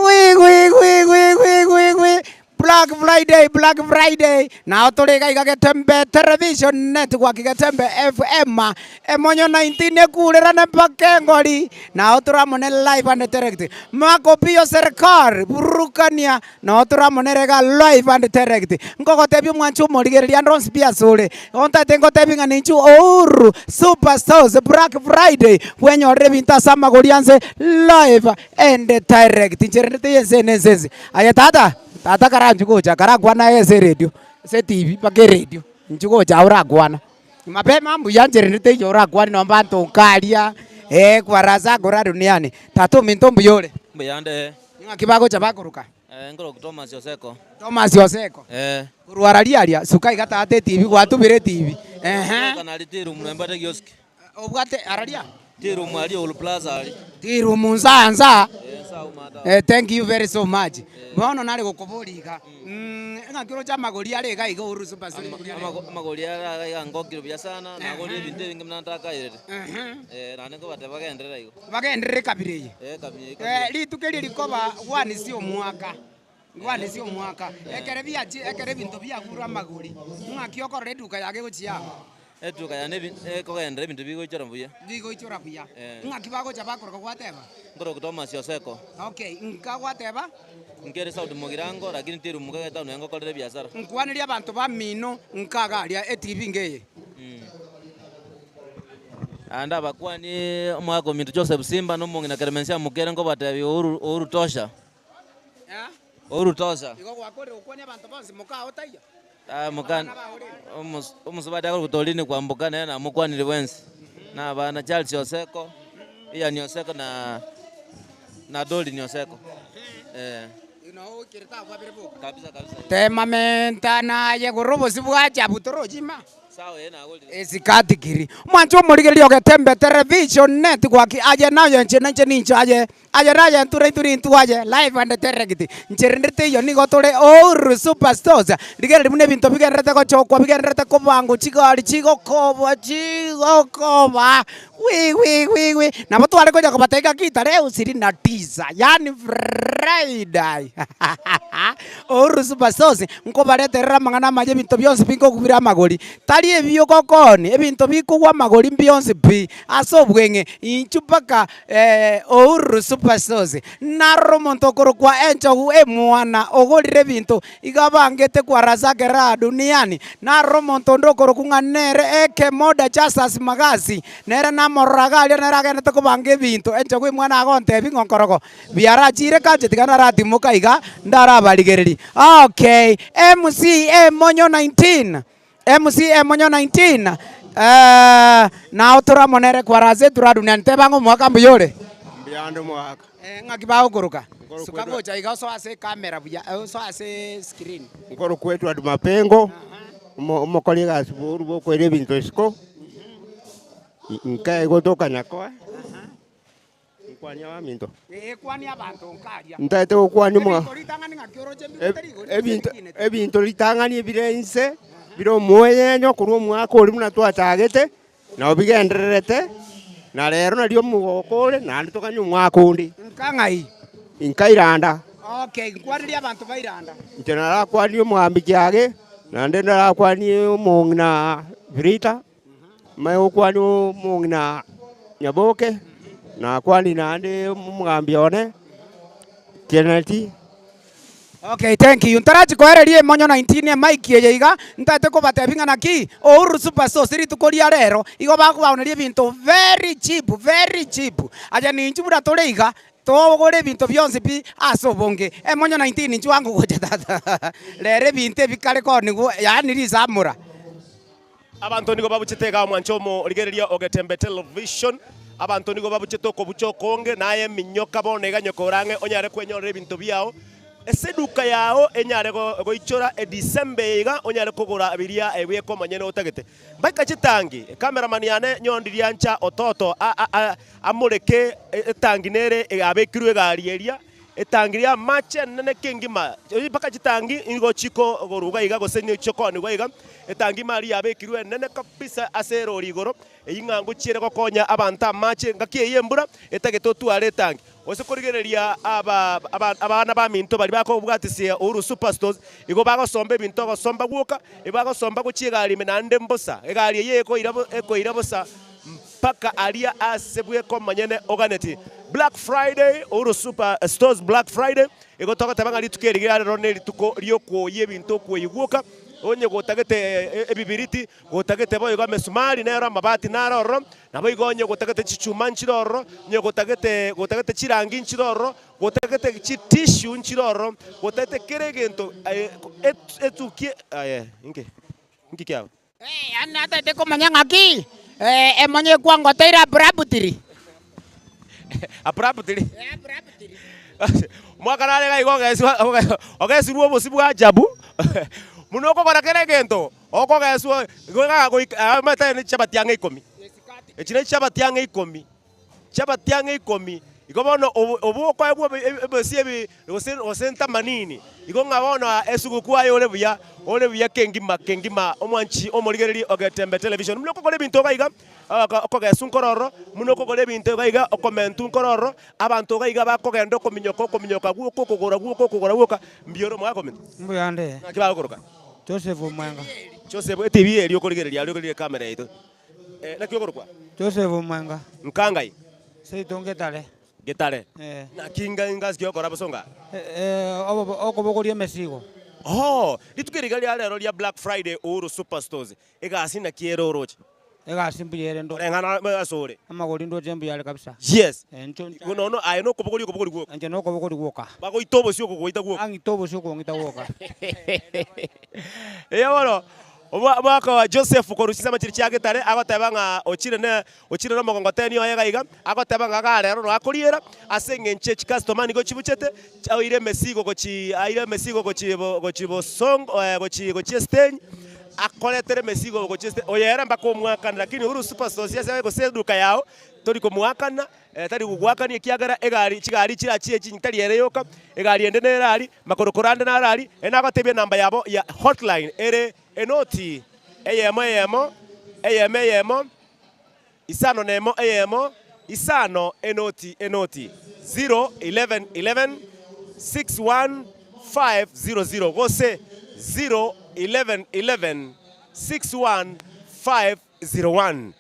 We Black Friday na otorega igagetembe television network igagetembe FM emonyo 19 ekurera ne pakengori na oturamone live and direct makopio serikali burukania na oturamonerega live and direct ngogotebi mwanchu morigeria ndons pia sore onta tengo tebi nganinchu Uhuru Superstores Black Friday wenyorre binta sama gorianse live and direct njerete yense ayatata tata karanjugoja karagwana ese radio se TV pake radio njugoja uragwana mapema mbuya njerete yoragwana nomba ntonkaria kwaraza gora duniani tatu minto mbuyole mbuyande ngakibago chabakuruka ngoro Thomas Yoseko kurwararia sukai gatate TV gwatubire TV kana litiru mnembate kioski obwate araria tiru mwali ulu plaza ali tiru munzanza thank you very so much bono nari gukuburiga ngakiro cha magori ari ga igo Uhuru Superstores magori ari ga ngokiro bya sana na gori binte bingi mnataka ire na neko bate bagenderera kabireye litukeri likoba gwani sio mwaka ekere bintu bya gura magori ngakiokora eduka yake guchia eduka ya nebi kogendera bintu bigoichora mbuya ngakibago chabakora gwateba ngoro Thomas Yoseko okay ngagwateba ngere Saudi Mogirango lakini tiru mugaga tano yango kolere biashara nkwaniria abantu ba mino nkagaria TV ngeye anda bakwani mwako mintu Joseph Simba no mungi na Clemencia mukere ngo batebi Uhuru tosha Uhuru tosha igo gwakore ukwani abantu bonse mukao taiya mukana umusubada ko kutolini kwa mbukana na mukwani wensi na bana Charles Yoseko iya ni Yoseko na na Doli Nyoseko. Kabisa. Tema mentana ye gorobo sibwacha butorojima. Sawa na goli. Esikatikiri. Mwanzo murigerio Getembe Television net kwaki aje nayo nche nincho aje nayo turi aje live and teregiti. Ncherendete yo nigo tore Ouru Superstores. Rigere mune binto bigerete ko chokwa bigerete ko bango chigari chigo koba. Wi. Na watu wale koja kubateka kita leo 29. Yani Friday. Ouru Superstores nko barete ramangana maje binto byonse binko kubira magoli. Tali ebyo kokoni ebinto bikugwa magoli byonse bi asobwenge inchupaka Ouru Superstores na romonto korokwa encho emwana ogolire binto igabangete kwa razake ra duniani na romonto ndokoro kunganere eke moda chasas magazi nere na moragali nere gane to kubange binto encho kwe mwana agonte bingonkoroko biara chire kaje tigana rati mukaiga ndara baligereri. Okay, MCM Monyo 19 na otora monere kwa raze turaduni antebango mwaka mbiyore mbiyando mwaka ngakibao kuruka sukabocha igaso ase kamera buya so ase screen ngoro kwetu adu mapengo umokoliga asiburu boko ere binto isko nkae gotoka nyakoa kwani abaminto kwani abantu nkaria ntate okwani mwa ebinto litangani ebirense biro moyenyo kurwo mwaka uri muna twatagete na obigendererete na rero na rio mugokore na nditoka nyu mwaka undi nkangai inkairanda. Okay, kwani abantu bairanda ntena kwani omwambi kyage na ndenda kwani omongna Vrita mai kwani omongna Nyaboke na kwani nande omwambi one Kennedy. Okay, thank you. Ntarachi koererie Monyo 19 Mike yeiga ntate ko batebinga naki Ouru Superstores iri tukoria rero igo bakubaonerie binto very cheap aja ninchi bura toreiga togore binto byonse bi asobonge Monyo 19 nchi wangu goja tata rere binte bikare ko nigo yani rizamura abantu nigo babuchitega mwanchomo rigereria Ogetembe Television abantu nigo babuchitoko buchokonge naye minyoka bonega nyokorange onyare kwenyorera binto byao eseduka yao enyare goichora December iga onyare kugura biria ebweko manyene otagete mbaka chitangi cameraman yane nyondiria ncha ototo amureke etangi nere abekirwe gari eria etangiria mache nene kingima mbaka chitangi ingo chiko goruga iga gosenyo chokoni goiga etangi mari abekirwe nene kabisa asero rigoro eyingangu chire gokonya abanta mache ngakie yembura etagete tuare etangi ose korigereria abana ba minto bari bako bwatisia Ouru Superstores igo bagosomba binto gosomba guoka ibagosomba guchiegari menande mbosa egari yeko irabosa mpaka aria asebwe ko manyene oganeti Black Friday Ouru Superstores Black Friday igo toka tabanga litukerigira roneli tuko rioko yebinto kuiguoka onye gotagete ebibiriti gotagete boyo ga mesumari nero mabati naroro nabo igonye gotagete chichuma nchiroro nye gotagete chirangi nchiroro gotagete tissue nchiroro gotagete keregento etukie inki kyao ana tate ko manyanga ki emonye kwango teira brabutiri abrabutiri mwaka nale ga igogesi ruo bosibu ajabu munoko kora keregento oko geswo goga mata ni chabatianga 10 echine chabatianga 10 igobono obuko ebosiebi osenta manini igonga bona esuguku ayo ole buya kengima omwanchi omorigereri Ogetembe Television munoko kore binto gaiga okogesu nkororo munoko kore binto gaiga okomentu nkororo abantu gaiga bakogenda kominyoka guko kugura guko mbioro mwakomenta mbuyande nakibalo koroka Joseph Mwenga. Joseph TV eri okorigereria kamera yitu nakio korokwa Joseph Mwenga. Nkangai Seito Getare na kinga ingas okora basonga okobogoria mesigo litukerigaria rero ria Black Friday Ouru Superstores egasi na kiero roche egasi mbuyere ndo ngana asore amagori ndo jembu yale kabisa yes no ayo no kobogori guoka anje no kobogori guoka bago itobo sio kugoita guoka ang itobo sio kugoita guoka eya bono Mwaka wa Joseph korusiza machiri chia Gitare agoteba nga ochire no mogongoteni oyega iga agoteba nga garero no akoriera ase ng'enche customer nigo chibuchete aire mesigo gochi bosong gochi stage akoletere mesigo gochi stage oyera mbaka omwakana lakini Uhuru Superstores yase goseduka yao tori komwakana tari gugwakania kiagara chigari chirachie chinyitari ereyoka egari ende nerari makorokorande narari enagotebia namba yabo ya hotline ere enoti eyemo isano nemo eyemo isano enoti 01111 61500 gose 01111 61501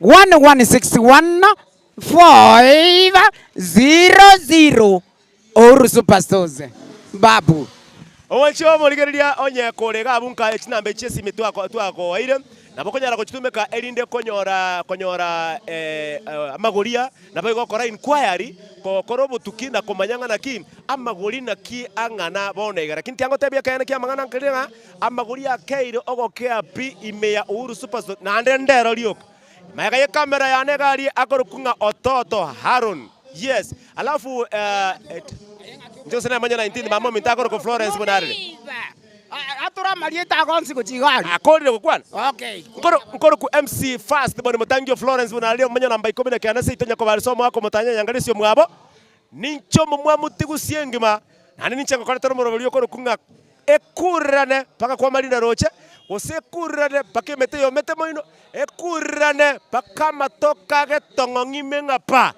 01161 Uhuru Superstores babu owancho morigereria onye korega abunka chinambe chesimi twako waire nabokonyara gochitumeka erinde konyora amagoria nabo igokora inquiry kokoro butuki na komanyanga na kim amagori na ki angana bonega lakini tiango tebia kana kia mangana nkirenga amagoria keire ogokea pi imeya Uhuru Superstores na ndendero lioka mayaga ye kamera ya negari akorokunga ototo Harun yes alafu ndio sana manya 19 mama mitako ko Florence Bonarire atura marieta gonsi ko chigari akori ko kwana okay nkoro ku MC Fast bone mutangio Florence Bonarire manya namba 10 kana se itonya ko barisomo ako mutanya nyangalesio mwabo nincho mumwa mutigusie ngima nani nichengo kale toro morobio ko kunga ekurane paka kwa malinda roche osekurane paka meteyo mete moino ekurane paka matoka getongongi mengapa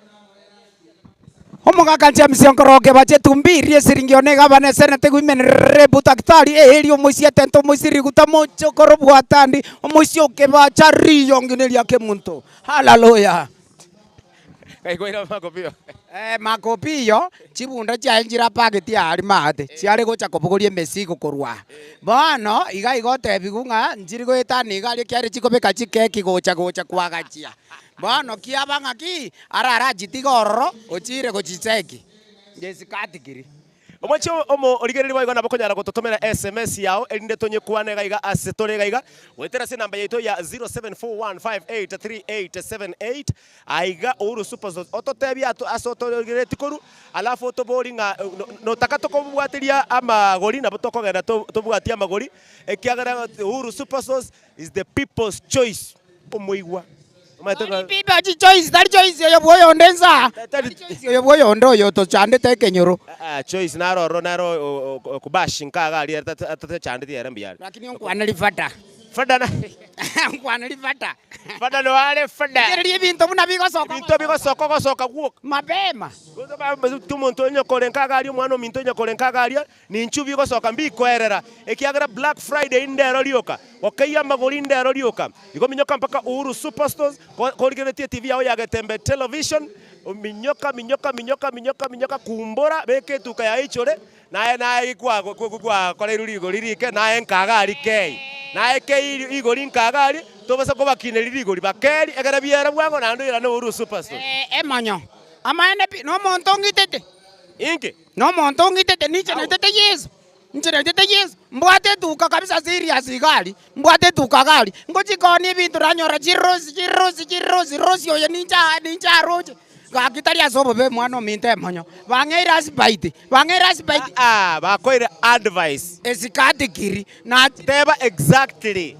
Omugaka James Onkoroge bache tumbirie siringi onega bane senate guimenere butakitari eri omuisia tento muisiri gutamocho korobwa tandi omuisio ke bacha riyo ngineria ke muntu haleluya kaikoira makopio makopio chibunda cha njira pageti ari mate ciare gocha kobugorie mesigo korwa bono iga igote bigunga njiri goetani igari kiare chikobeka chikeki gocha kwagachia bono kiabanga ki arara jitigoro ochire gochicheki jesikati omwacho omo origereri waigo nabokonyara gototomera SMS yao erinde tonye kwane gaiga asetore gaiga wetera se namba yeto ya 0741583878 aiga Uhuru Superstores ototebia asotorigereti koru alafu toboringa no takatoko bwatiria amagori nabo tokogenda tobwatia amagori ekiagara Uhuru Superstores is the people's choice omoigwa People choice, that choice yo boyo ndenza. Yo boyo ndo yo to chande te kenyoro. Choice naro kubashinka gali atata chande ti erambia. Lakini onkwana lifata. Fada na onkwana lifata. Fada no wale fada. Kiri binto buna bigo soko. Binto bigo soko guok. Mapema. Tumonto nyokolenka gali mwana minto nyokolenka gali ni nchu bigo soka mbiko erera. Ekiagara Black Friday ndero lioka. Wakaya magori ndero lioka. Igo minyoka mpaka Uhuru Superstores korigeretie TV yao ya Getembe Television minyoka kumbora beke tukaya ichore nae kwa rurigo ririke nae nkagari kei nae kei igori nkagari tobasa ko bakine ririgo bakeri egara biera bwango nando ira no Uhuru Superstores emanyo amaene no montongitete inke no montongitete niche na tete yesu Yesu mbwate tuka kabisa serious gali mbwate tuka gali ngochikoni bintu ranyora chirosi oyo ninja roje gakitaria sobo be mwana minte manyo bangeira spite bakoira advice esikati kiri na teba exactly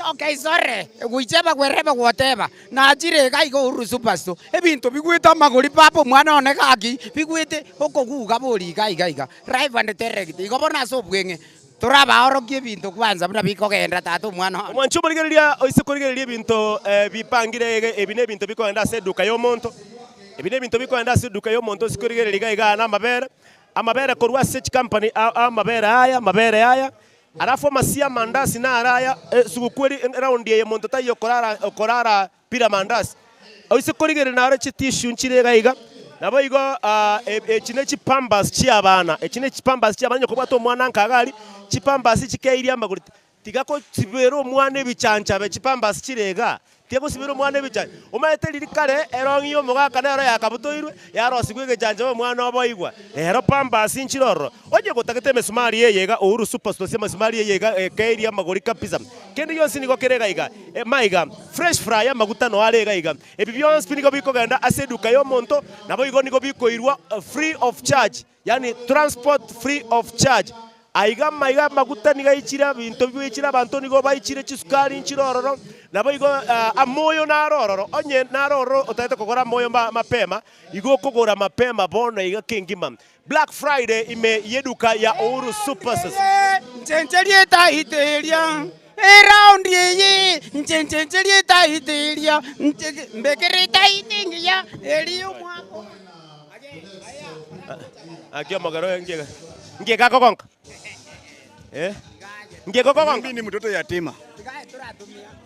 okay sorry guicheba gwerebe whatever na jire gaigo Uhuru Superstores ebintu bigwita magori papo mwana one gaki bigwite okoguga bori gaiga drive and direct igobona so bwenge turaba orokie bintu kwanza buna bikogenda tatu mwana mwancho borigereria oisekorigereria bintu bipangire ebine bintu bikogenda seduka yo monto ebine bintu bikogenda seduka yo monto sikorigereria gaiga na amabere korwa search company amabere haya alafu masia mandasi na araya sugukweli round ye monto tayo korara pira mandasi oise korigere na ara chitishu nchire gaiga nabo igo echine chipambas chiabana nyoko bato mwana nkagari chipambas chikeiria magurite tiga ko sibero mwana bichancha be chipambas chirega tiego sibero mwana bichancha umaete lirikare erongiyo mugaka nero yakabutoirwe yarosigwe gechanja mwana oboigwa ero pambas inchiroro oje gotagete mesumari yega Uhuru Superstore sia mesumari yega kairia magori kapisa kende yonsi niko kerega iga maiga fresh fry amaguta no arega iga ebibyons piniko biko ganda aseduka yo monto nabo igo niko biko irwa free of charge yani transport free of charge aiga maiga maguta niga ichira binto bichira bantu nigo baichire chisukari inchirororo nabo igo amoyo narororo onye narororo otaite kogora moyo mapema igo kogora mapema bono iga kingima Black Friday ime yeduka ya Uhuru Superstore Nchenchelita iteria around ye nchenchelita iteria mbekerita itingia elio mwako akio magaro ngeka kokonka ngeko kokonka mimi ni mtoto yatima.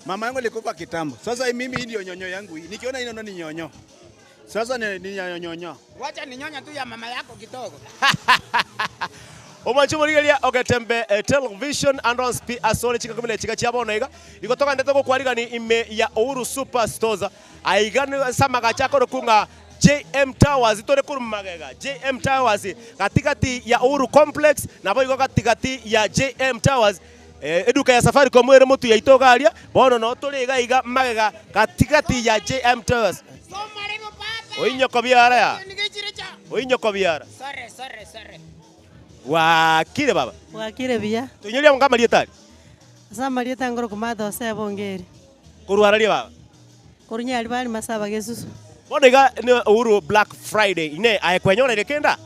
Mama yangu alikufa kitambo. Sasa mimi hii ndio nyonyo yangu hii. Nikiona ino ni nyonyo. Sasa ni nyonyo. Wacha ni nyonya tu ya mama yako kidogo. Omachumurigelia ogetembe television and sp asone chika kumile chika chiabona iga ikotoka ndetoko kwariga ni ime ya Uhuru Superstore aiga samaga chako rokunga JM Towers itore kurumagega JM Towers katikati ya Uhuru Complex nabo iko katikati ya JM Towers eduka ya Safaricom ere mutu ya itogaria bono no turiga iga magega katikati ya JM Towers oinyoko biara ya oinyoko biara Sorry. Wakire baba. Wakire bia. Tunyelia ngama lietari. Asa marieta ngoro kumado se bongeri. Kuruharalia baba. Kurunya alibani masaba gesusu. Bona iga ni Uhuru Black Friday ine ayekwenyona lekenda.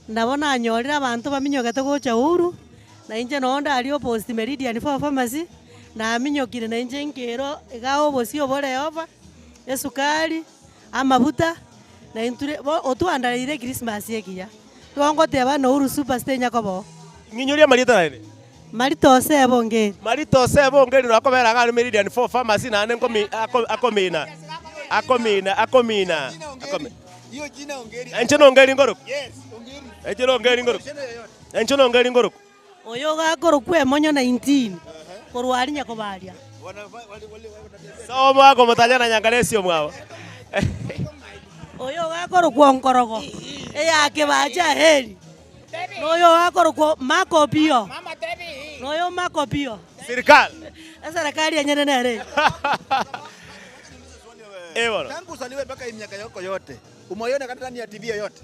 Ndabona anyorira abantu baminyogete gocha Uhuru. Na inje nonda ali opposite Meridian for pharmacy. Na aminyokire na inje nkero igao bosi obore oba. Esukari amabuta na inture otuandarire Christmas yekiya. Tuongo teba no Uhuru Superstore nyakobo. Nginyoria marieta nene. Marito se bongeri. Marito se bongeri no akobera ngani Meridian for pharmacy na ane akomina. Hiyo jina ongeri. Enchono ongeri ngoro. Yes, ongeri. Enchono ongeri ngoro. Enchono ongeri ngoro. Oyo gakoro kwe monyo 19. Korwari nyakobaria. Somo ako mutanyana nyangalesio mwao. Oyo gakoro kwa nkorogo. Eya kebaja heri. Noyo gakoro kwa makopio. Noyo makopio. Serikali. Serikali ya nyenenere. Tangu usaliwe mpaka miaka yako yote. Umeona katika ndani ya TV yote.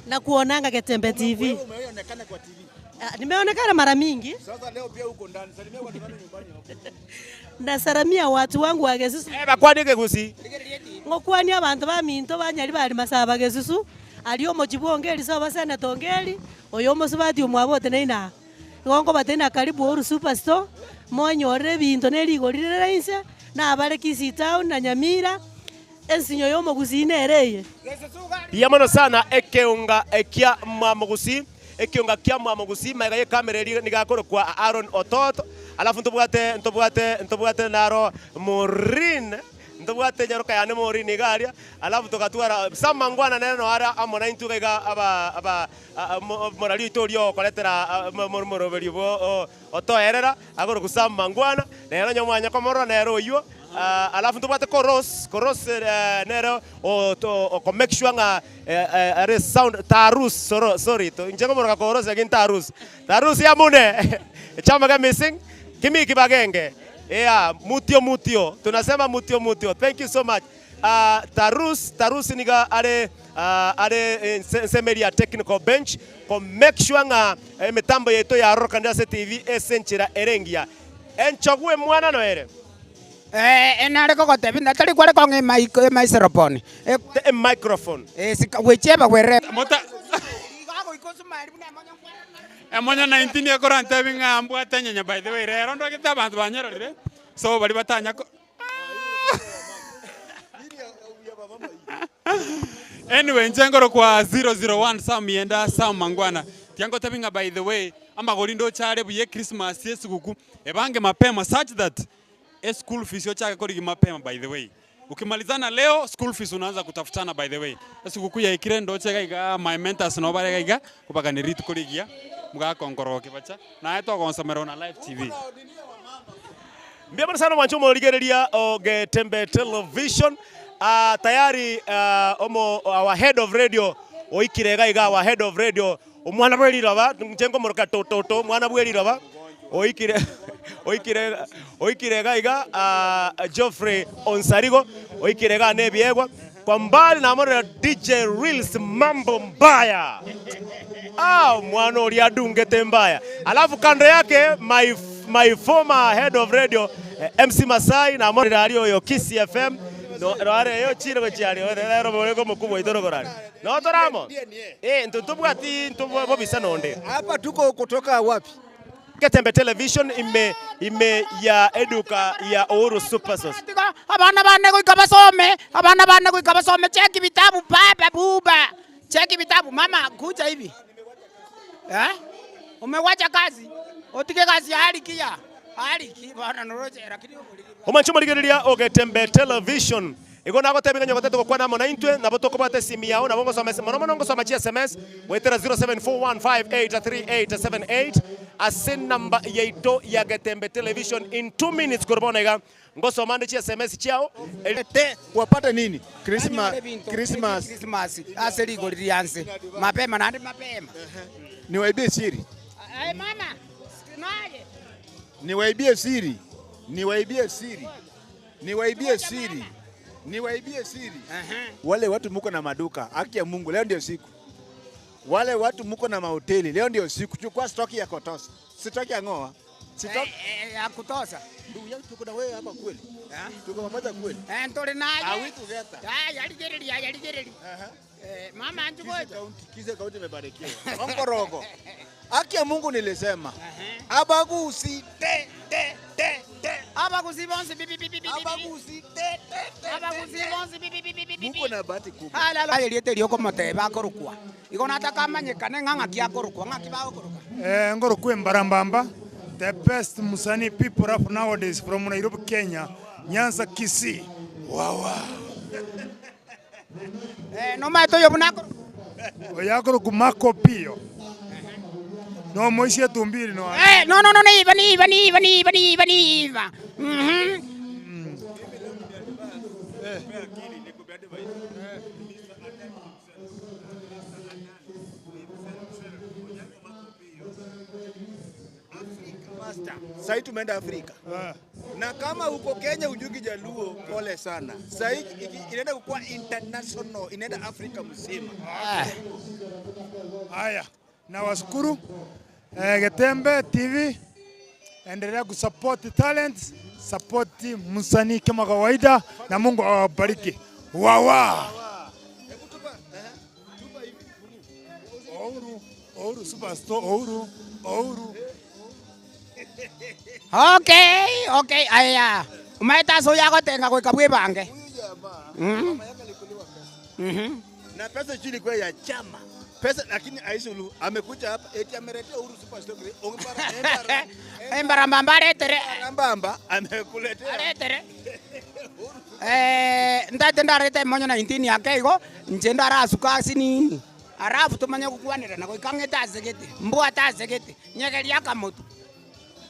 Na kuonanga Getembe TV. Wewe umeonekana kwa TV. Nimeonekana mara mingi. Sasa leo pia uko ndani. Salimia watu wangu nyumbani hapo. Ndasaramia watu wangu wa Gesusu. Bakwanike gusi. Ngokwani abantu baminto banyali bali masaba Gesusu. Aliyo mochibongeri saba sana tongeri. Oyo mosubati umwabote neina. Ngongo batena karibu Uhuru Superstore. Monyorere binto nerigorire rainse. Na abare Kisii Town na Nyamira. Ensinyo yomo gusine ereye. Yamano sana ekeunga ekia mamugusi. Ekionga kia mamugusi maiga ye kamera eri nigakoro kwa Aaron Ototo. Alafu ntobwate naro Morin. Ntobwate nyaruka yane Morin igaria. Alafu tokatwara samangwana neno ara amona intuga aba morali itorio koletera moroberi bo otoerera agoro kusamangwana nero nyomanya komoro nero yo. Alafu ntobwate koros nero o make sure nga are sound tarus sorry to injengo moroka koros again tarus ya mune chama ga missing kimi kibagenge mutio tunasema mutio thank you so much tarus niga are semeria technical bench ko make sure nga mitambo yeto ya Rokandase TV esenchira erengia enchogue mwana noere enare ko gotebi natari kware ko nge microphone microphone wecheba were mota Emonyo 19 ekora ntebi ngambwa tanyanya by the way rero ndo kita abantu banyerorire so bali batanya ko anyway njengoro kwa 001 samienda samangwana tiango tebinga by the way amagori ndo chare buye Christmas yesuguku ebange mapema such that school fees yo chake kori mapema by the way Ukimalizana leo school fees unaanza kutafutana by the way. Sikukuu ya ikirendo chega iga my mentors no barega iga kupaka ni ritu kurigia mga konkoroke bacha na eto konsomero na live TV. Mbona sana mwanchomo ligereria Getembe Television tayari our head of radio oikirega iga our head of radio omwana bweli raba mchengo moroka toto mwana bweli raba oikirega iga Geoffrey Onsarigo oikirega nebiegwa kwa mbali na mwana DJ Reels mambo mbaya mwana uli adungete mbaya alafu kando yake my former head of radio MC Masai na mwana radio yo Kiss FM no are yo chiro chiari ero boleko mkubwa itorogorani no toramo ntubwati ntubobisa nonde hapa tuko kutoka wapi? Getembe Television ime ya eduka ya Uhuru Superstars. Abana bana kuikabasome cheki vitabu baba buba. Cheki vitabu mama kuja hivi. Umewacha kazi? Otike kazi halikia. Haliki bana noroje lakini Omanchuma ligereria Getembe Television. Iko nako tebinga nyokoteto kwa namo na intwe na botoko bate simu yao na bongo soma SMS mono soma SMS wetera 0741583878 asin number yeito ya Getembe Television in 2 minutes kurbonega ngoso mande chi SMS chao te wapata nini Christmas aseli golianse mapema na mapema niwaibie siri mama sinaje niwaibie siri wale watu muko na maduka haki ya Mungu leo ndio siku wale watu muko na mahoteli leo ndio siku chukua stock ya Kotosa stock ya Ngoa stock ya Kotosa ndugu yangu tuko na wewe hapa kweli tuko pamoja kweli ntole naye awi tugeta yaligereri mama anjugoja kize kaunti imebarikiwa ongorogo haki ya Mungu nilisema abagusi abagusi bonse bibi abagusi bonse bibi muko na bahati kubwa ala yete lioko moteba korukwa iko nataka manyekane nganga kia korukwa ngaki ba koruka ngorukwe mbarambamba the best musani people rap nowadays from Nairobi Kenya Nyanza Kisii wawa no mato yobunako oyakoro kumako pio no moishia tumbiri no no iva Sasa tumeenda Afrika. Na kama uko Kenya ujugi Jaluo pole sana. Sasa inaenda kuwa international, inaenda Afrika mzima. Haya, na washukuru Getembe TV endelea kusupport talents, support msanii kama kawaida na Mungu awabariki. Wawa. Uhuru Superstore, Uhuru. Okay, aya. Umaita so yako tenga kwa bwebange. Na pesa chini kwa ya chama. Pesa lakini Aisulu amekuja hapa eti ameleta Uhuru Superstore. Embaramba letere. Embaramba amekuletea. Letere. Ndate rete monyo 19 yake iko njenda rasuka sinini. Arafu tumanya kukwanira na koikangeta zegete. Mbwa ta zegete. Nyegeria kamoto.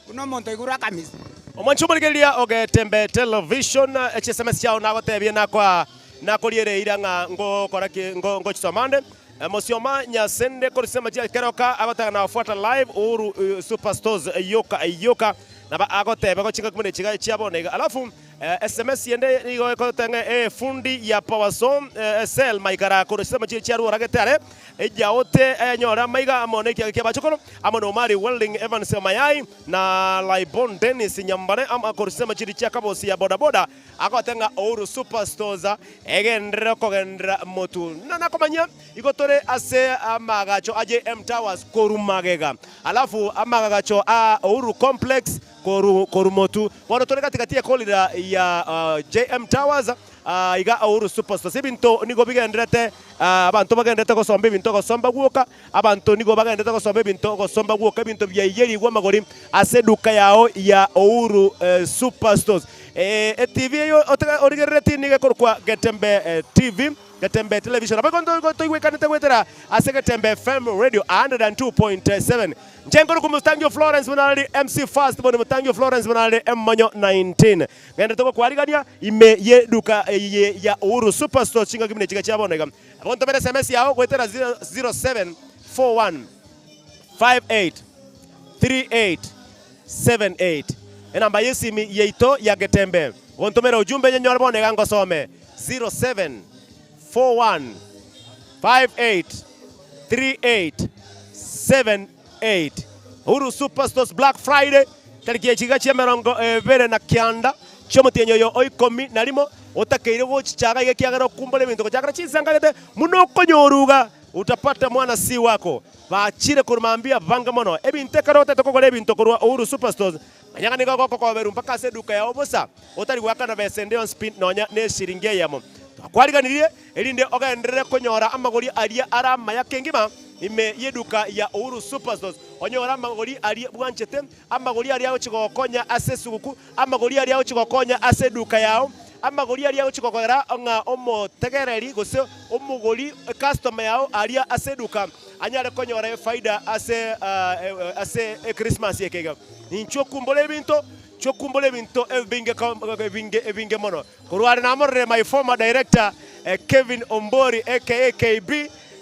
Kuno monto igura kamisa. Omanchuma ligereria Getembe Television SMS chao na gotebie na kwa na koliere iranga ngo koraki ngo chisomande Mosioma Nyasende korisema jia keroka agotaka na wafuata live Uhuru Superstores yoka na agotebe ko chinga kumene chiga chiabonega alafu SMS yende nigo ko tenge fundi ya Powerson sell maikara korisema jia ruora getare ejaote nyora maiga amoneki akebachokolo amono mari welding Evans Mayai na Laibon Dennis Nyambane korisema jia kabosi ya bodaboda agotenga Uhuru Superstores egendra kogendra motu na komanya igotore ase amagacho AJM Towers korumagega alafu amagacho Uhuru Complex korumotu wanotore katikati ya kolira ya JM Towers iga Uhuru Superstores ibinto nigo bigendrete abantu bagendrete gosomba ibinto gosomba guoka abantu nigo bagendrete gosomba ibinto gosomba guoka ibinto byayeri gwa magori ase duka yao ya Uhuru Superstores TV yo origereti ni kwa Getembe TV Getembe television abago toigwekanite gwetera ase Getembe FM radio 102.7 njengo kumustangio Florence munali MC Fast bono mustangio Florence munali Mmonyo 19 ngende toko kwarigania ime ye duka ya Uhuru Superstore chinga kimine chiga chabonega abonto bere SMS yao gwetera 0741 58 3878 enamba yesimi yeito ya Getembe wontomera ujumbe nyenyo bonega ngosome 0741 58 3878 Uhuru Superstores Black Friday tariki ya chiga chia merongo bere na kianda chomutenyo yo oikomi narimo otakeire gochichaga igekiagera kumbole bintu gochagera chisangagete muno konyoruga utapata mwana si wako bachire kurumambia vanga mono ebinte karote tokogore ebintu kurwa Uhuru Superstores manyaga niga goko koberu mpaka se duka ya obosa otari gwakana besende on spin nonya ne shiringi yamo kwariganirie elinde ogenderere konyora amagori aria arama ya kengima ime yeduka ya Uhuru Superstores onyora amagori aria bwanchete amagori aria ochigokonya ase suguku amagori aria ochigokonya ase duka yao amagori aria ochikogera nga omotegereri gose omugori customer yao aria ase duka anyare konyora faida ase Christmas yekega incho kumbole binto chokumbole binto ebinge mono kurwari namorre my former director Kevin Ombori aka KB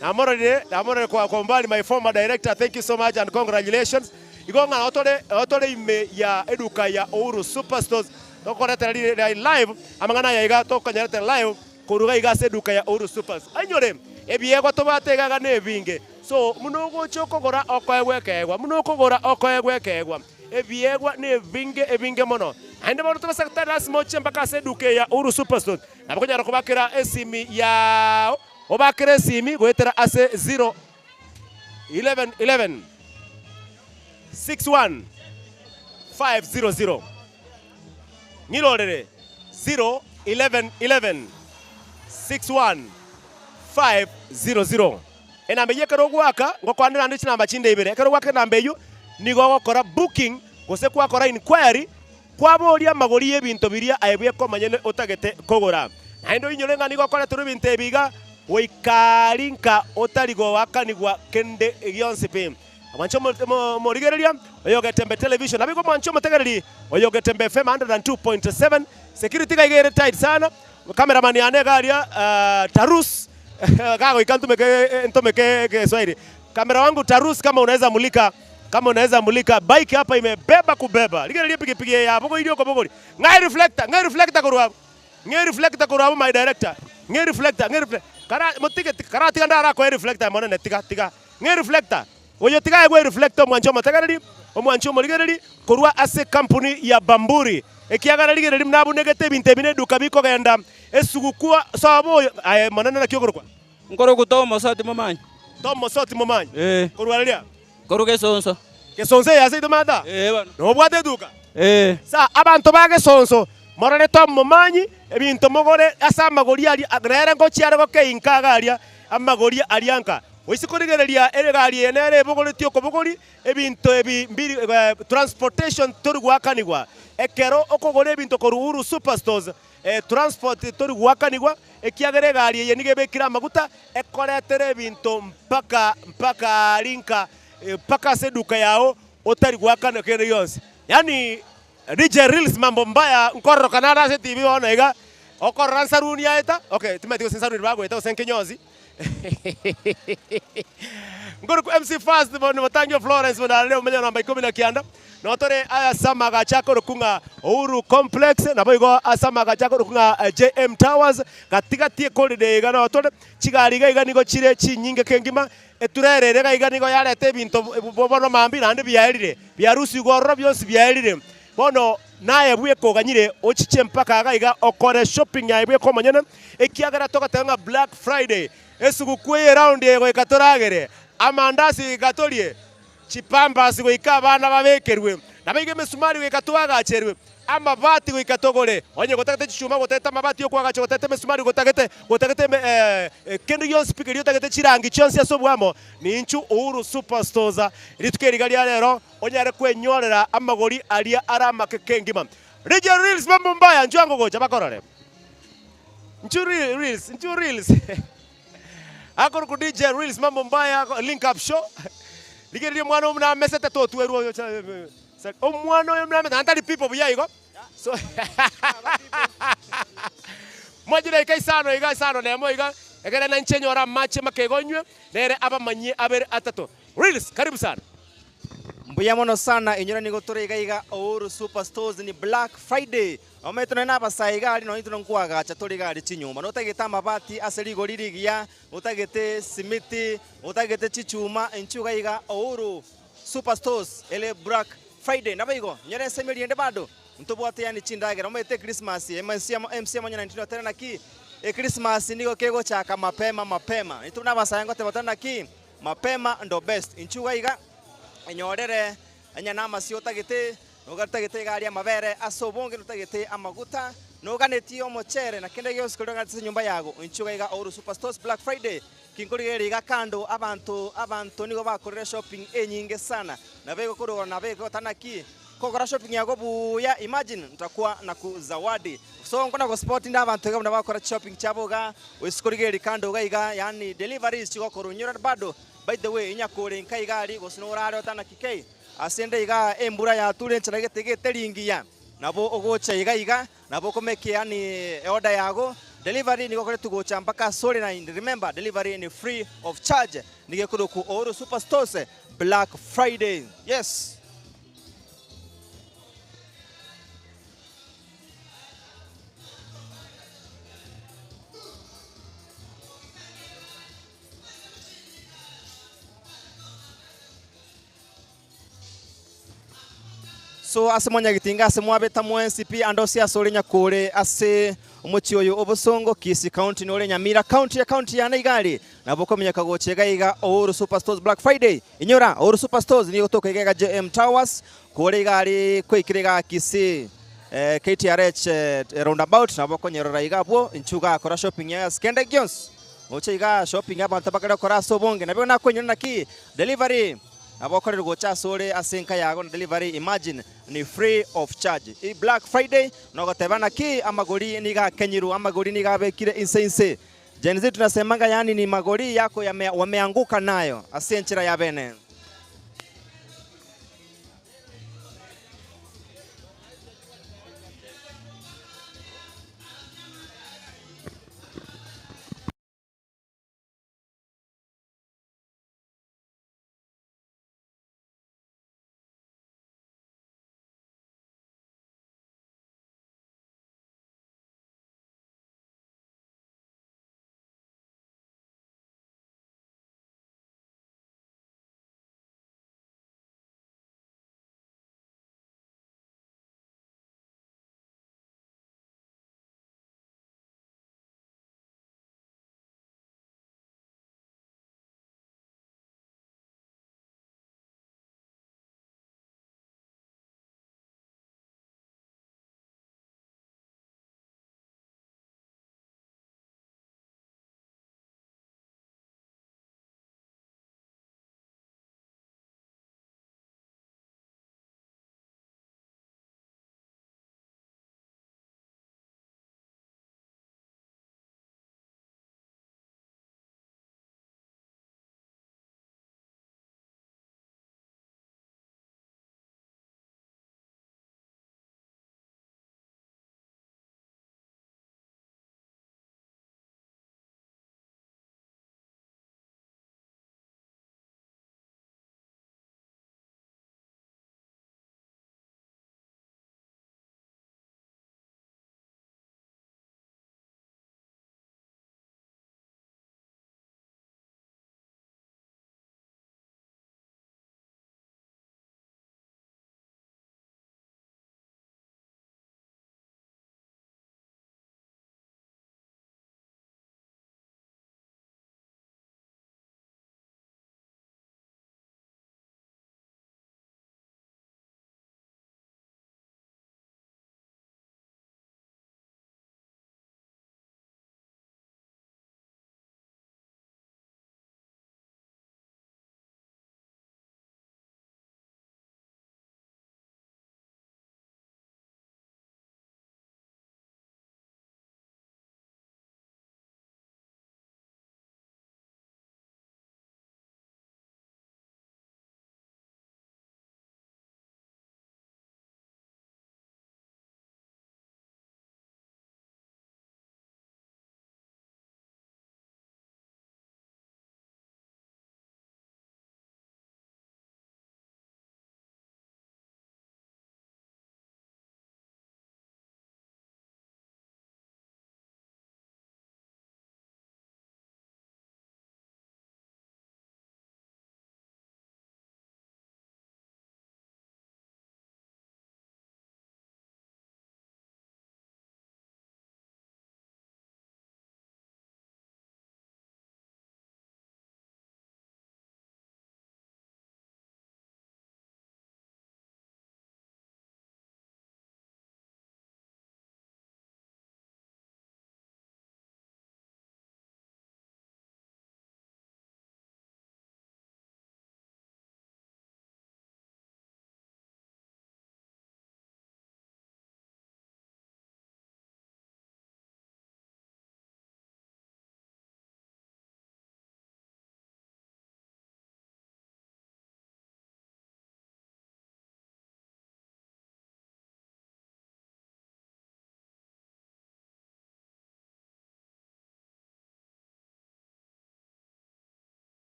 namorre kwa kombali my former director, thank you so much and congratulations igonga otole ime ya eduka ya Uhuru Superstores tokoreta live amangana ya iga tokanyareta live kuruga iga seduka ya Uhuru Supers anyore ebiego tobategaga nebinge so munogo chokogora okoegwekegwa munokogora okoegwekegwa ebiegwa nebinge mono ande bono tobasakta asmoche mpaka seduka ya Uhuru Superstores nabakonyara kubakira esimi ya obakira esimi gwetera ase 0 11 61 500 Nilorere 0 11 11 61 500 enambe yekero gwaka ngokwanira ndichi namba chinde ibere ekero gwaka nambe yu nigo gokora booking gose kwa kora inquiry kwaboria magori ebinto biria aebwe komanyene otagete kogora naindo inyolenga nigo kora turu binte biga weikarinka otarigo wakanigwa kende egionse pe Mancho morigereria oyo Getembe television abigo mancho motegereri oyo Getembe FM 102.7 security gaigere tight sana cameraman yane garia Tarus gago ikantumeke ntomeke Kiswahili kamera wangu Tarus kama unaweza mulika bike hapa imebeba kubeba ligereria pikipiki ya bogo ilio kobogori ngai reflector kurwa my director ngai reflector kara motike kara tiganda ko reflector monene tiga ngai reflector oyo tiga egwe reflector mwancho matagarari omwancho morigereri kurwa ase company ya Bamburi ekiagara ligereri mnabu negete binte bine duka biko genda esugukua sabo manana nakyokorwa nkoro gutomo soti momanyi kurwa lia koruge sonso kesonse yase tomada bana no bwate duka sa abantu bage sonso morane tom momanyi ebinto mogore asa magori ali agrere ngo chiare go keinkagaria amagori alianka oisikorigereria eregari enere bogori tioko bogori ebinto ebimbiri transportation tori gwakanigwa ekero okogore ebinto koru Uhuru Superstores transport tori gwakanigwa ekiagere gari yenige bekira maguta ekoretere ebinto mpaka linka mpaka seduka yao otari gwakana kere yonse yani DJ Reels mambo mbaya nkorro kanara se TV ona iga okorran saruni yaeta okay timetigo saruni bago eta senkenyozi ngoro ku MC Fast bono matangio Florence bono leo menya namba 10 na kianda notore asama gachako rukunga Uhuru Complex na boigo asama gachako rukunga JM Towers katika tie corridor iga notore chigari iga nigo chire chinyinge kengima eturerere ga iga nigo yarete binto bono mambi nande byarire byarusi gorro byose byarire bono naye bwe koganyire ochiche mpaka aga iga okore shopping ya bwe komanyana ekiagara toka tanga Black Friday esugukwe round yego ikatoragere amandasi ikatorie chipamba sigo ikabana babekerwe nabige mesumari ikatwagacherwe amabati ikatogore onye gotakete chuma goteta mabati yo kwagacho gotete mesumari gotagete kendi yon speaker yo tagete chirangi chonse asobwamo ni inchu Uhuru Superstores ritukeri gali rero onye are kwenyorera amagori aria arama kengima DJ Reels mambo mbaya njwango gocha bakorore. Nchu Reels. Akor ku DJ Reels mambo mbaya link up show. Ligerio mwana umna mesete to tueru yo. Omwana yo mna antali people buya igo. So Mwajira ikai sano nemo iga. Egere na nchenyora mache makegonywe nere aba manye abere atato. Reels karibu sana. Mbuya mono sana inyora nigo turiga Uhuru Superstores ni Black Friday. Ometone na basaiga ali no ituno nkwaga cha turiga ali chinyuma. No tageta mabati aserigo lirigia, utagete simiti, utagete chichuma enchuga iga Uhuru Superstores ele Black Friday. Nabaigo nyere semeli ende bado. Mtobwate yani chindagera omete Christmas MC manya 19 tena naki Christmas niko kego chaka mapema. Ituna basayango tebatana ki mapema ndo best. Enchuga iga enyorere enyanama si otagete ugatagete gari amabere asobonge utagete amaguta nuganeti omochere na kende gyose kuronga tse nyumba yago inchuga iga Uhuru Superstores Black Friday kinkurigeri iga kando abantu nigo bakorera shopping enyinge sana na bego kurora na bego tanaki kokora shopping yago buya imagine ntakuwa na kuzawadi so ngona go sport nda abantu ga bakora shopping chaboga usikurigeri kando ga iga yani deliveries chiko korunyura bado. By the way, inyakore nkai gari gosinora otana kikei asende iga embura ya ture nchagete ringia nabo ogocha iga nabo komeke yani order yago delivery niko kore tugocha mpaka sore na remember delivery ni free of charge nigekuru ku Uhuru Superstores Black Friday. Yes. So ase mwanya gitinga ase mwabeta mu NCP andosi asore nyakore ase umuchioyo obosongo Kisi County nore Nyamira County ya Naigali naboko menyaka gochega iga Uhuru Superstores Black Friday inyora Uhuru Superstores ni gotoka iga JM Towers kore igali kwikirega Kisi KTRH roundabout naboko nyerora iga bwo inchuga akora shopping ya skende gyons oche iga shopping aba tabakara kora sobonge nabyo nakwenyona ki delivery abokorera gocha sore asenka yago na delivery imagine ni free of charge. I Black Friday nogotebana ki amagori niga kenyiru amagori niga bekire insense. Gen Z tunasemanga yani ni magori yako wameanguka nayo asenchira ya bene.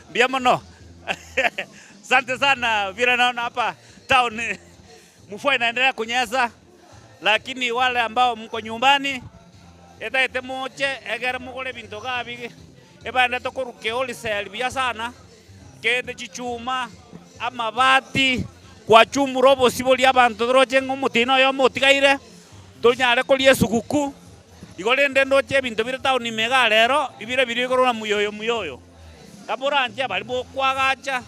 Mbia mno. Asante sana, vile naona hapa town mvua inaendelea kunyesha, lakini wale ambao mko nyumbani etaite moche egere mugole bintu gabi ebanda tokoruke olisel bia sana kende chichuma amabati kwa chumu robo siboli abantu roche ngomutino yo mutigaire tonyare kolie suguku igolende ndoche bintu bire town mega lero ibire biri korona muyoyo kaboranje bali bo kwagacha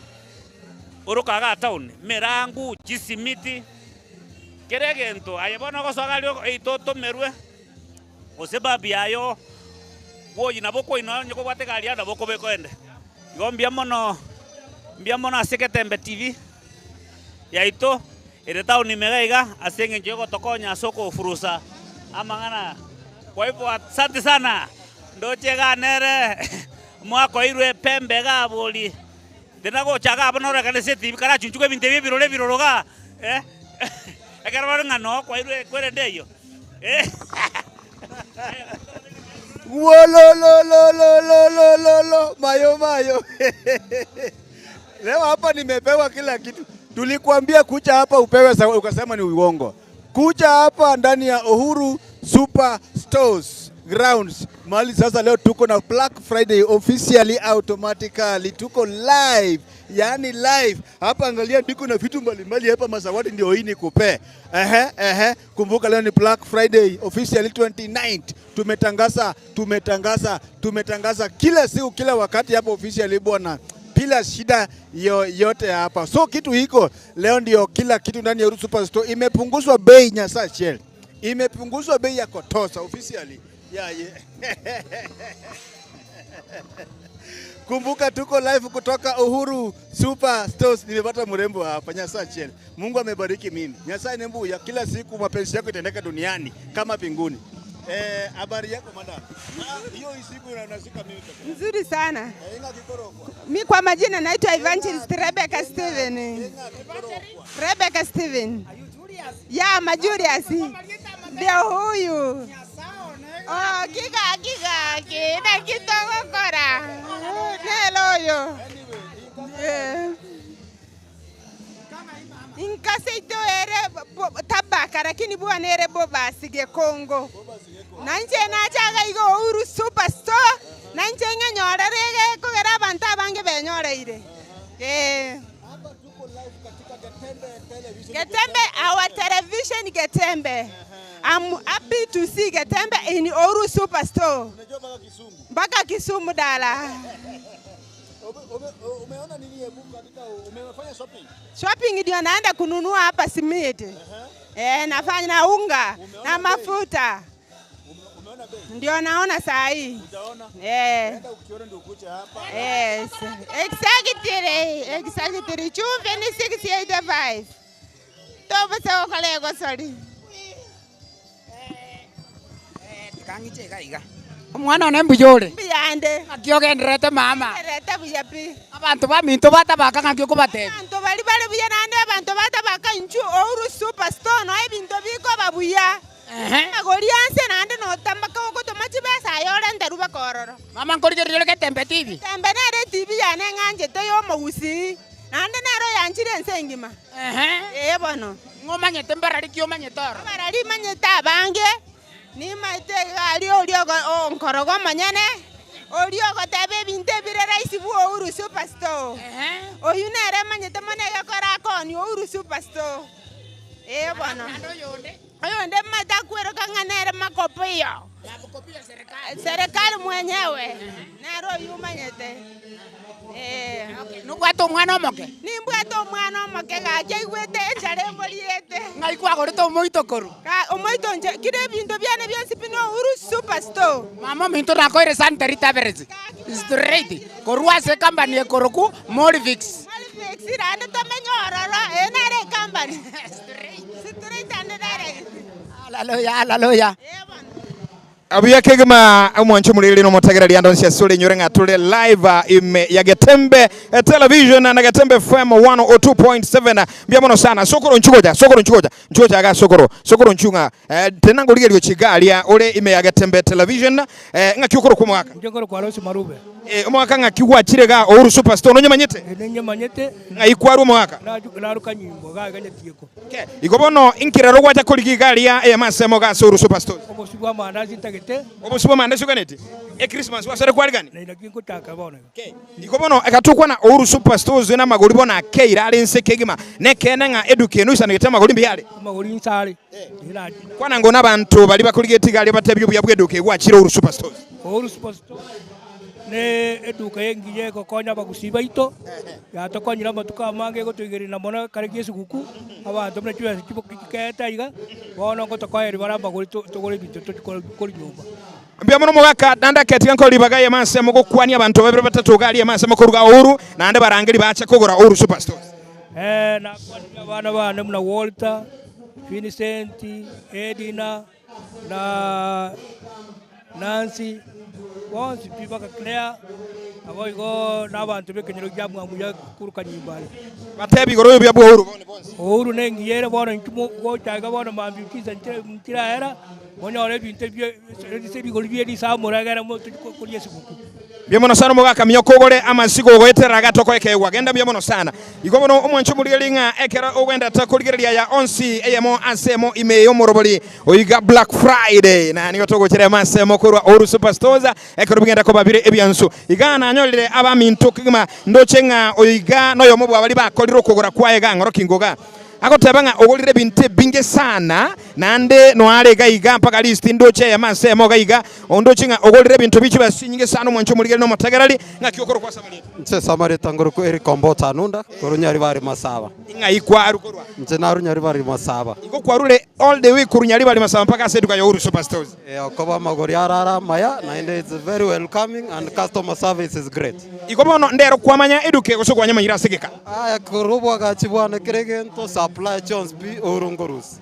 orokaga town merangu chisimiti keregento ayebona gosogalio eitoto merwe osebabi ayo woyi naboko ino nyoko bategalia naboko bekoende igombia mono aseketembe TV yaito ere town mega asenge njego tokonya soko furusa amangana kwa hivyo asante sana ndoche ganere mwako irwe pembe gaboli denago chaga abonora kana seti kana chunchuke binte biroroga akarwa ngano kwa irwe kwerende iyo Wolololololololo mayo. Leo hapa nimepewa kila kitu. Tulikuambia kucha hapa upewe ukasema ni uongo. Kucha hapa ndani ya Uhuru Super Stores grounds. Mali sasa leo tuko na Black Friday officially automatically tuko live. Yani live. Hapa angalia ndiko na vitu mbalimbali hapa masawati ndio hii nikupe. Kumbuka leo ni Black Friday officially 29th. Tumetangaza kila siku kila wakati hapa officially bwana. Bila shida yote hapa. So kitu hiko leo ndio kila kitu ndani ya Uhuru Super Store imepunguzwa bei nyasa shell. Imepunguzwa bei ya kotosa officially. Yeah. Kumbuka tuko live kutoka Uhuru Super Stores. Nimepata mrembo hapa nyasa shell. Mungu amebariki mimi. Nyasa ni mbuya kila siku mapenzi yako itendeka duniani kama pinguni. Habari yako madam? Hiyo siku unasika mimi. Nzuri sana. Mimi kwa majina naitwa Evangelist Rebecca Steven. Rebecca Steven. Ya Majurius. Ndio huyu. Oh, giga kina kitongo kora. Neloyo. Inkaseito ere tabaka lakini bwana ere boba sige Kongo. Nanje nachaga igo Uhuru Super Store. Nanje nyorerege kugera abantu abange benyoreire. Hapa tuko live katika Getembe Television. Getembe, our television Getembe. I'm happy to see Getembe in Uhuru Super Store. Mpaka Kisumu dala. Umeona nini hebu katika umefanya shopping? Shopping ndio naenda kununua hapa simiti. Nafanya na unga na mafuta. Umeona bei? Ndio naona saa hii. Utaona? Nenda ukiona ndio ukuja hapa. Yes. Exactly. Chumvi ni 685. Toba sawa kale go sorry. Kangiche kaiga. Omwana ne mbujole. Biyande. Akyogenderete mama. Rete buyapi. Abantu baminto batabaka ngakyo kubatebe. Abantu bali buya nande abantu batabaka inchu Uhuru Super Store no ebinto biko babuya. Agorianse nande no tambaka ko tomachi besa yore nderuba kororo. Mama nkorigere Getembe TV. Tembe nere TV yane nganje to yo mawusi. Nande nero yanchire nsengima. Bono. Ngomanye tembera rikyo manye toro. Barari manye tabange. Ni maite gali oliogo onkorogo manyane. Oliogo tebe binte bire raisi bu Uhuru Super Store. Oyunere manye temone yakora koni Uhuru Super Store. Bono. Ayo nde mata kwero kanganere makopio. Makopio serikali. Serikali mwenyewe. Nero yumanyete. Nubwato mwana omoke. Nimbwato mwana omoke gaje igwete chare mboliete. Ngai kwagorito moito koru. Ka omoito nje kire bintu byane byonse bino Uhuru Super Store. Mama minto nakoire sanitary tablets. Straight. Korwase company ekoroku Molfix. Molfix rande tomenyororo enare company. Straight ande dare. Hallelujah. Abuya kegema amwancho mulele no motegera liando nsya sole nyorenga tule live ya Getembe television na Getembe FM 102.7 byamono sana sokoro nchugoja ga sokoro nchunga tenango ligelio chigalia ole ime ya Getembe television ngakyukoro ku mwaka njongoro kwa Losi Marube Omwaka ng'akigwa chirega Uhuru Superstore no nyamanyete. Nenyamanyete. Ng'aikwaru omwaka. Naruka nyimbo gaganyetieko. Igobono inkirero gwacha kuligi gari ya Masemo ga Uhuru Superstore. Obosibwa mandazi ntagete. Obosibwa mandazi uganete. Christmas wasere kwali gani? Na inakingo taka bona. Igobono akatukwa na Uhuru Superstore na magori bona keira ali nsekegima nekene nga edukenu isa negete magori mbyale. Magori nsale. Kwana ngo nabantu bali bakuligeti gali batebyo byabugeduke gwachira Uhuru Superstore. Uhuru Superstore ne eduka yengiye ko konya bagusiba ito yatokonyira matuka mange go tuigirina mona karigi suguku abantu mna cyuya kibo kiketa iga bono ngo tokoyeri baramba guri tugore bintu tukori nyumba mbya muno mugaka danda ketika nko libagaye Masemo go kwani abantu babiri batatu gali Masemo ko ruga Uhuru nande barangiri bacha kugura Uhuru Superstore na kwani bana mna Walter Vincent Edina na Nancy bonsi pibaka Claire aboigo nabantu bekenyero gyamwa muya kuruka nyimbale batebi goro bya Uhuru bone bonsi Uhuru nengiyere bona ntimo go chaga bona mambi kiza ntira era bona ore binte bye sebi goli bye disamura gara mo kuri yesuku byemono sana mugaka myokogole amasigo gwetera gatoko ekegwa genda byemono sana igobono omwanchu mulilinga ekera ogwenda takuligeria ya onsi eyemo asemo imeyo moroboli oyiga Black Friday na niyo togochera Masemo kurwa Uhuru Superstore ekero bigenda ko babire ebyansu igana anyolire abamintu kigima ndochenga oyiga noyo mobwa abali bakoliro kugura kwaye gangoro kingoga akotebanga ogolire binte binge sana nande no alega iga mpaka list ndoche ya Masemo gaiga ondochinga ogolire bintu bichi basinyinge sana mwancho muligere no matagarali ngakiokoro kwa Samaria nse Samaria tangoro ko eri kombota nunda korunyari bari masaba inga ikwaru korwa nse narunyari bari masaba iko kwarule all the way kurunyari bari masaba mpaka seduka ya Uhuru Superstore okoba magori arara maya na it's very welcoming and customer service is great iko bono ndero kwamanya eduke gusoko nyama nyira segeka aya korobwa gachibwana kiregento supply Jones P Urungurus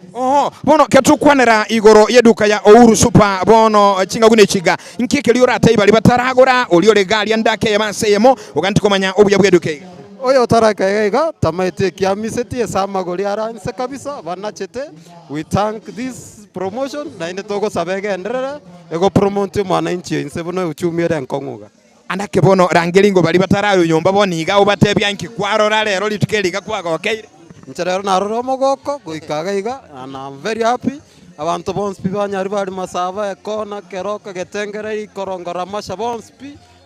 bono ketukwanera igoro yeduka ya Uhuru Super bono chinga gune chiga nkike liora ataiba libataragora oliyo legali andake ya Masemo ugantikomanya obuya bweduke oyo taraka ega tamaite kiamiseti esama goli aranse kabisa banachete we thank this promotion na ine togo sabege endrere ego promote mwananchi inse bono uchumire nkonguga andake bono rangelingo bali batarayo nyomba boniga ubatebya nkikwarora lero litukeliga kwaga okay ncherero naroro mogoko goikaga iga and I'm very happy abantu bonsi banyari bari masaba ekona keroka getengere ikorongora masha bonsi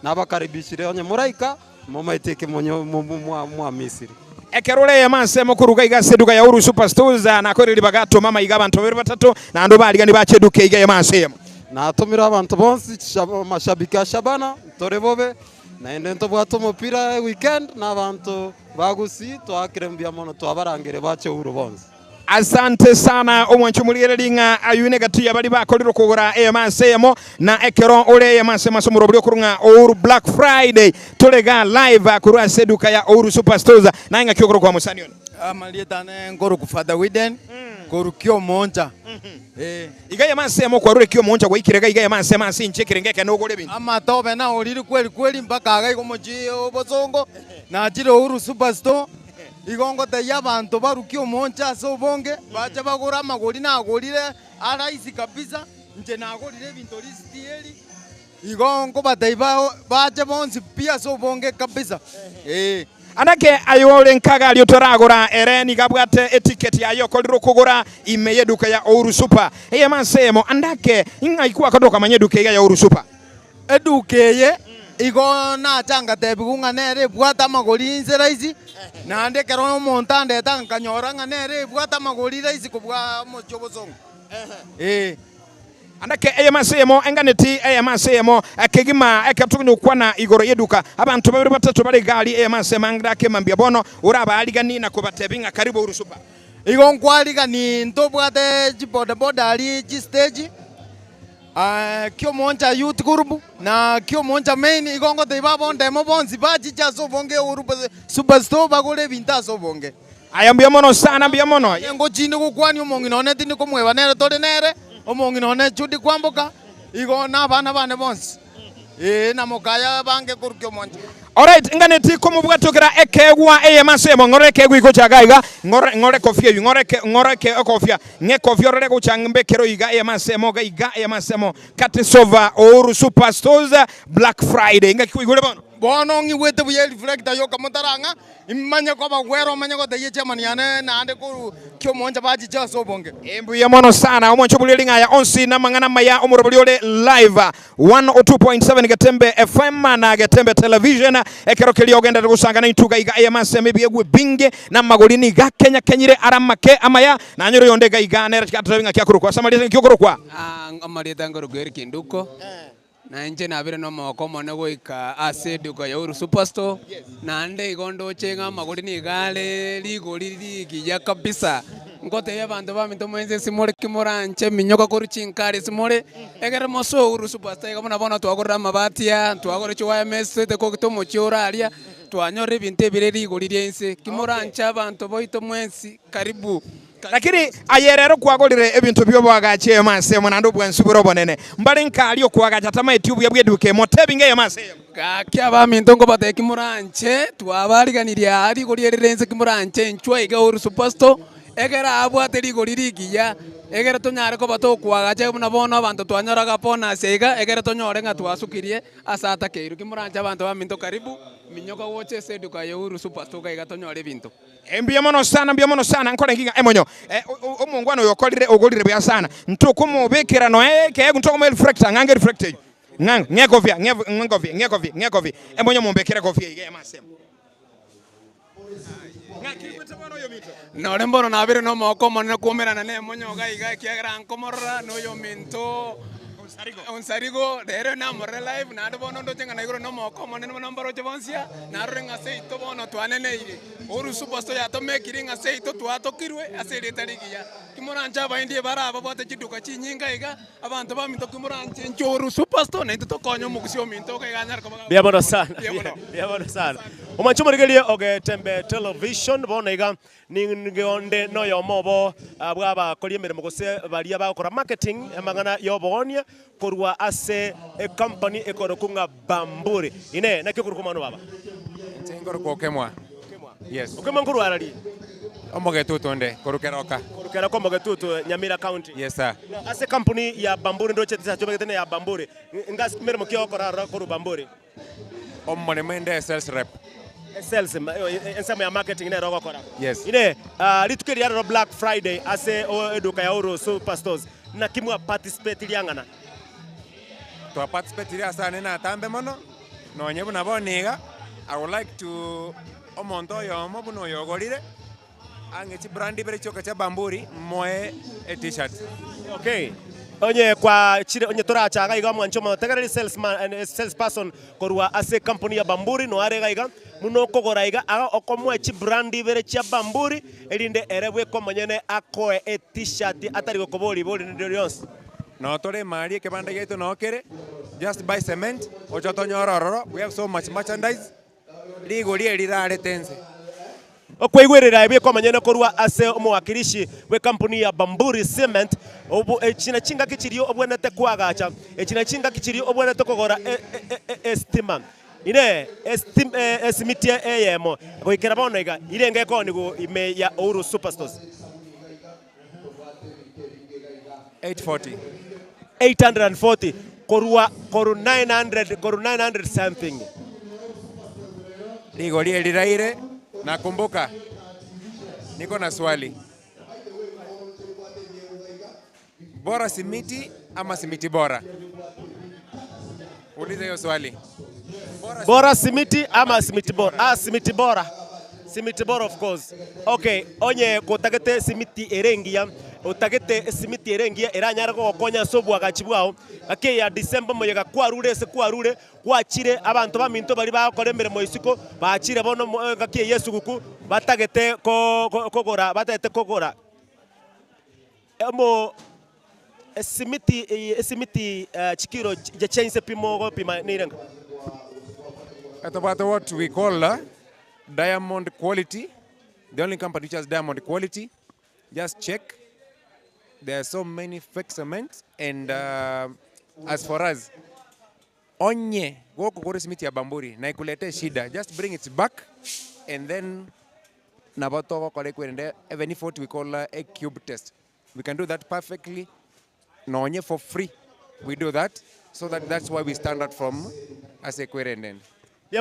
nabakaribishire onye muraika momaiteke monyo mwa Misiri ekerole ya Masemo kuruga iga seduka ya Uhuru Superstore na koriri bagato mama iga abantu babiri batatu na ndo bali gani bacheduke iga ya Masemo natumira abantu bonsi mashabiki Shabana torebobe na ndento bwato mupira weekend n'abantu bagusi twakirembya mono twabarangire bache Uhuru bonsi asante sana omwanchu muligerelinga ayune gati abali bakoliro kugura Masemo na ekero ole Masemo somurobyo kurunga Uhuru Black Friday tolega live kurwa seduka ya Uhuru Superstore na inga kyokoro kwa musanion amalieta ne ngoro kufada widen koru kyo monja iga ya Masemo kwa rure kyo monja gwikirega iga ya Masemo asinchekirengeke no gole bintu ama tobe na oliri kweli mpaka agai komoji obosongo na jiro Uhuru Superstore igongo te yabantu barukio monja so bonge baje bagura magori na agorire araisi kabisa nje na agorire bintu listieli igongo bataiba baje bonsi pia so bonge kabisa anake ayole nkaga aliotoragora ereni gabwate etiket yayo koliro kugura imeyeduka ya Uhuru Super Masemo andake inga ikuwa kadoka manyeduka ya Uhuru Super edukeye igo na changa tebi kunganere bwata magori inzeraisi na ande kero montande tankanyora nganere bwata magori raisi kubwa mochobosongo andake Masemo enganeti Masemo akegima akatugino kwana igoro yeduka abantu babiri batatu bali gali Masemo angdake mambia bono uraba aligani na kubatebinga karibu Uhuru Super igo nkwaliga ni ntobwate jiboda boda ali ji stage kyo monja youth group na kyo monja main igongo te babo ndemo bonzi baji jaso bonge Uhuru Superstore bagole binta so bonge ayambia mono sana mbia mono ngo jinde kukwani omongi none tindi komweba nere tole nere omongi none chudi kwamboka igo na bana bane bonzi na mukaya bange kurukio monje. Alright, nganeti kumubwatukira ekegwa eyemasemo ngore kegwa iko chagaiga ngore kofia yu ngore ke kofia nge kofia rore kuchangbe kero iga eyemasemo ga iga eyemasemo katisova Uhuru Superstores Black Friday ngakigule bono bono ngiwete buye reflector yo kamutaranga imanya kwa bagwero manya kwa daye chamani ane na ande ku kyo monja baji cha sobonge embu ya mono sana omoncho bulili ngaya onsi na mangana maya omurobuli ole live 102.7 Gatembe FM na Gatembe Television ekero keli ogenda gusanga na ituga iga eyemasemo ebiegwe binge na magolini ga Kenya kenyire aramake amaya na nyoro yonde ga iga nera kikatabinga kyakurukwa samalisa kyokurukwa amalita ngoro gweri kinduko na nje na bire no moko mone goika ase duka ya Uhuru Superstore na nde igondo chenga magori ni gale ligori ligija kabisa ngote ya bantu ba minto mwenze simore kimuranche minyoka koruchinkari simore egere moso Uhuru Superstore kama nabona twagorra mabatia twagore chwa mese te ko kitomo chioraria twanyore binte bire ligori ryense kimurancha abantu boito mwensi karibu lakini ayerero kwagorire ebintu byo bwagache mase mwanando bwansubiro bonene mbali nkali okwagacha tama YouTube yabweduke motebinge yamase kakya ba mintongo bateki muranche twabariganiria ari gorierense kimuranche nchwa iga Uhuru Superstore egera abwate ligoririgiya egera tonyare ko batokwagacha buna bona abantu twanyoraga pona sega egera tonyore nga twasukirie asata keiru kimuranche abantu ba minto karibu minyoka woche seduka ya Uhuru Superstore iga tonyore bintu mbia mono sana nkole nginga emonyo omungwana yokolire ogolire bya sana ntukumubikira no ke ntoko reflector ngange reflector ngekovia emonyo mumbekere kofia ige masema no lembono na bire no moko monne kumerana ne emonyo ga iga kiagra nkomorra no yo minto unsarigo dere na more live na bono ndo tenga na igro no moko monne no nambaro jebonsia na renga seito bono twanene ire Uhuru Superstore ya to mekiringa seito twatokirwe asere tarigiya kimurancha baindie bara babote chiduka chinyinga iga abantu ba minto kimurancha ncho Uhuru Superstore na ito konyo mugusio minto ka ganyar ko biabono sana omanchumo rigelie Gatembe Television bona iga ningonde no yo mobo bwaba kolie mirimo gose baria bakora marketing emangana yo bogonia korwa ase company ekorokunga Bamburi ine nakyo kurukumano baba ngoro kokemwa yes okema nguru arali omogetutu nde korukeroka ko mogetutu Nyamira County yes sir ase company ya Bamburi ndo chetisa chobegete ya Bamburi ngas mirimo kyo kora koru Bamburi omone mende sales rep sales ensema ya marketing ne rogo kora yes ine litukeri ya Black Friday ase eduka ya Uhuru Superstores na kimwa participate liangana to participate ya sana na tambe mono no nyebu na boniga I would like to omonto yo mobuno yogorire angechi brandi bere choka cha Bamburi moe a t-shirt okay onye kwa chire onye torachaga iga mwanchoma tegereri salesman and salesperson korwa ase company ya Bamburi no arega iga muno kogora iga aga okomwe chi brandi bere cha Bamburi elinde erebwe komonyene akoe a t-shirt atari gokobori bori ndirions no tore mari ke banda geto no kere just buy cement ocho tonyororo we have so much merchandise ligori elirare tense okweigwerera ebye komanyene korwa ase omwakirishi we company ya Bamburi Cement obu echina chinga kichirio obwenete kwagacha echina chinga kichirio obwenete kogora estima ine esimitie eyemo goikera bono iga irenge koni go ime ya Uhuru Superstores 840 korwa koru 900 something ligori eliraire. Nakumbuka, niko na swali. Bora simiti ama simiti bora? Uliza hiyo swali. Bora simiti ama simiti bora? Simiti bora. Simiti bora of course. Okay, onye kotagete simiti erengia. Utagete simiti erengia eranyara ko konya sobu agachibwao ake ya December moyega kwarure kwachire abantu baminto bari bakore mbere moyisiko bachire bono gakie Yesu guku batagete kogora batagete kogora emo simiti chikiro je change pimo go pima nirenga at about what we call diamond quality. The only company which has diamond quality. Just check. There are so many fake cements, and as for us, onye goko kore simiti ya Bamburi na ikulete shida, just bring it back and then nabato kore kwende even if what we call a cube test, we can do that perfectly na onye for free. We do that, so that's why we stand out from ase kwerenden.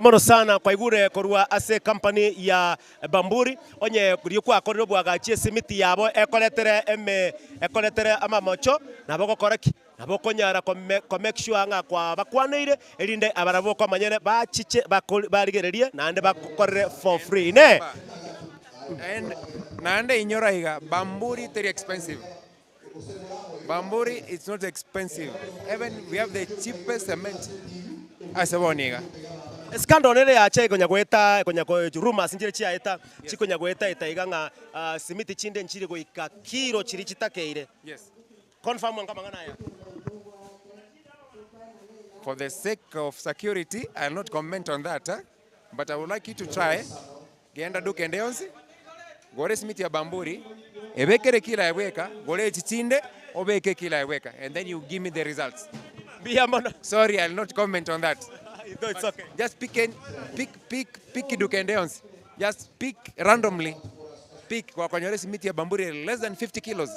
Mono sana kwa igure korwa ase company ya Bamburi onye kurikwa akorero bwagachie simiti yabo ekoletere ama mocho nabo koreki nabo konyara ko make sure nga kwa bakwaneire erinde abarabo kwa manyene bachiche barigererie nande bakorere for free ne. And nande inyora higa Bamburi very expensive. Bamburi, it's not expensive. Even we have the cheapest cement as a boniga. Skando nere ya chai konya kweta konya ko rumors njire chia eta chikonya kweta itaiga nga simiti chinde nchiri go ikakiro chiri chitakeire. Yes. Confirm ngama ngana ya. For the sake of security, I'll not comment on that, but I would like you to try. Genda duke ndeonsi. Gore simiti ya Bamburi. Ebekere kila eweka, gore chichinde, obeke kila eweka, and then you give me the results. Sorry, I'll not comment on that. No, it's okay. Just pick dukendeons. Just pick randomly. Pick kwa konyore simiti ya Bamburi less than 50 kilos.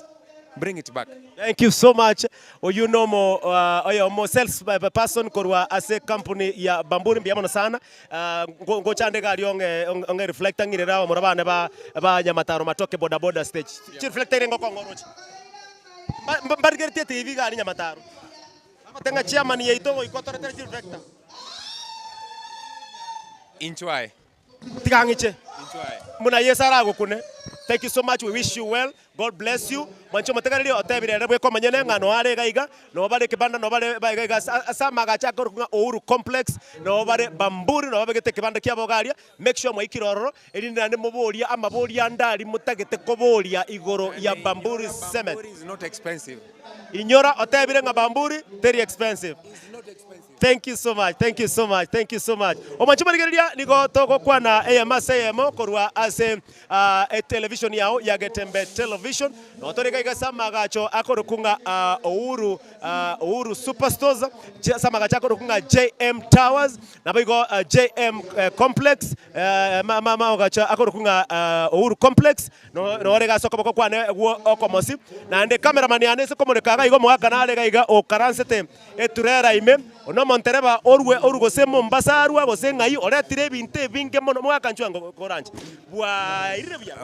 Bring it back. Thank you so much. You know mo sales person korwa ase company ya Bamburi mbiyamana sana. Ngo chande gari onge reflector ngire rawo murabane ba Nyamataro matoke boda stage. Chi reflector ngo kongorochi. Mbarigerte TV gari Nyamataro. Abatenga chairman yeito ikotore tere reflector. Inchwai. Tigangiche. Inchwai. Muna yesara gukune. Thank you so much. We wish you well. God bless you. Mancho matagali otebire rebwe ko manyene ngano are gaiga no bare kibanda no bare gaiga asama gacha ko Uhuru complex no bare Bamburi no bare gete kibanda kia bogaria. Make sure mwikirororo erinde ande muboria amaboria ndari mutagete koboria igoro ya Bamburi cement. Bamburi is not expensive. Inyora otebire nga Bamburi very expensive. Thank you so much. Thank you so much. Thank you so much. Omancho marigeria nigo toko kwa na AMSAM korwa ase television yao ya Getembe Television. No torega igasama gacho akorokunga Uhuru Superstores. Sama gacho akorokunga JM Towers. Nabigo JM Complex. Mama gacho akorokunga Uhuru Complex. No orega soko kwa ne okomosi. Na ande cameraman yane se komorekaga igo mwaka na alega iga okaransete eturera ime. Ono montereba orugo se Mombasa arwa go se ngai oretire binte binge mono mwaka nchwango koranche bwa irebya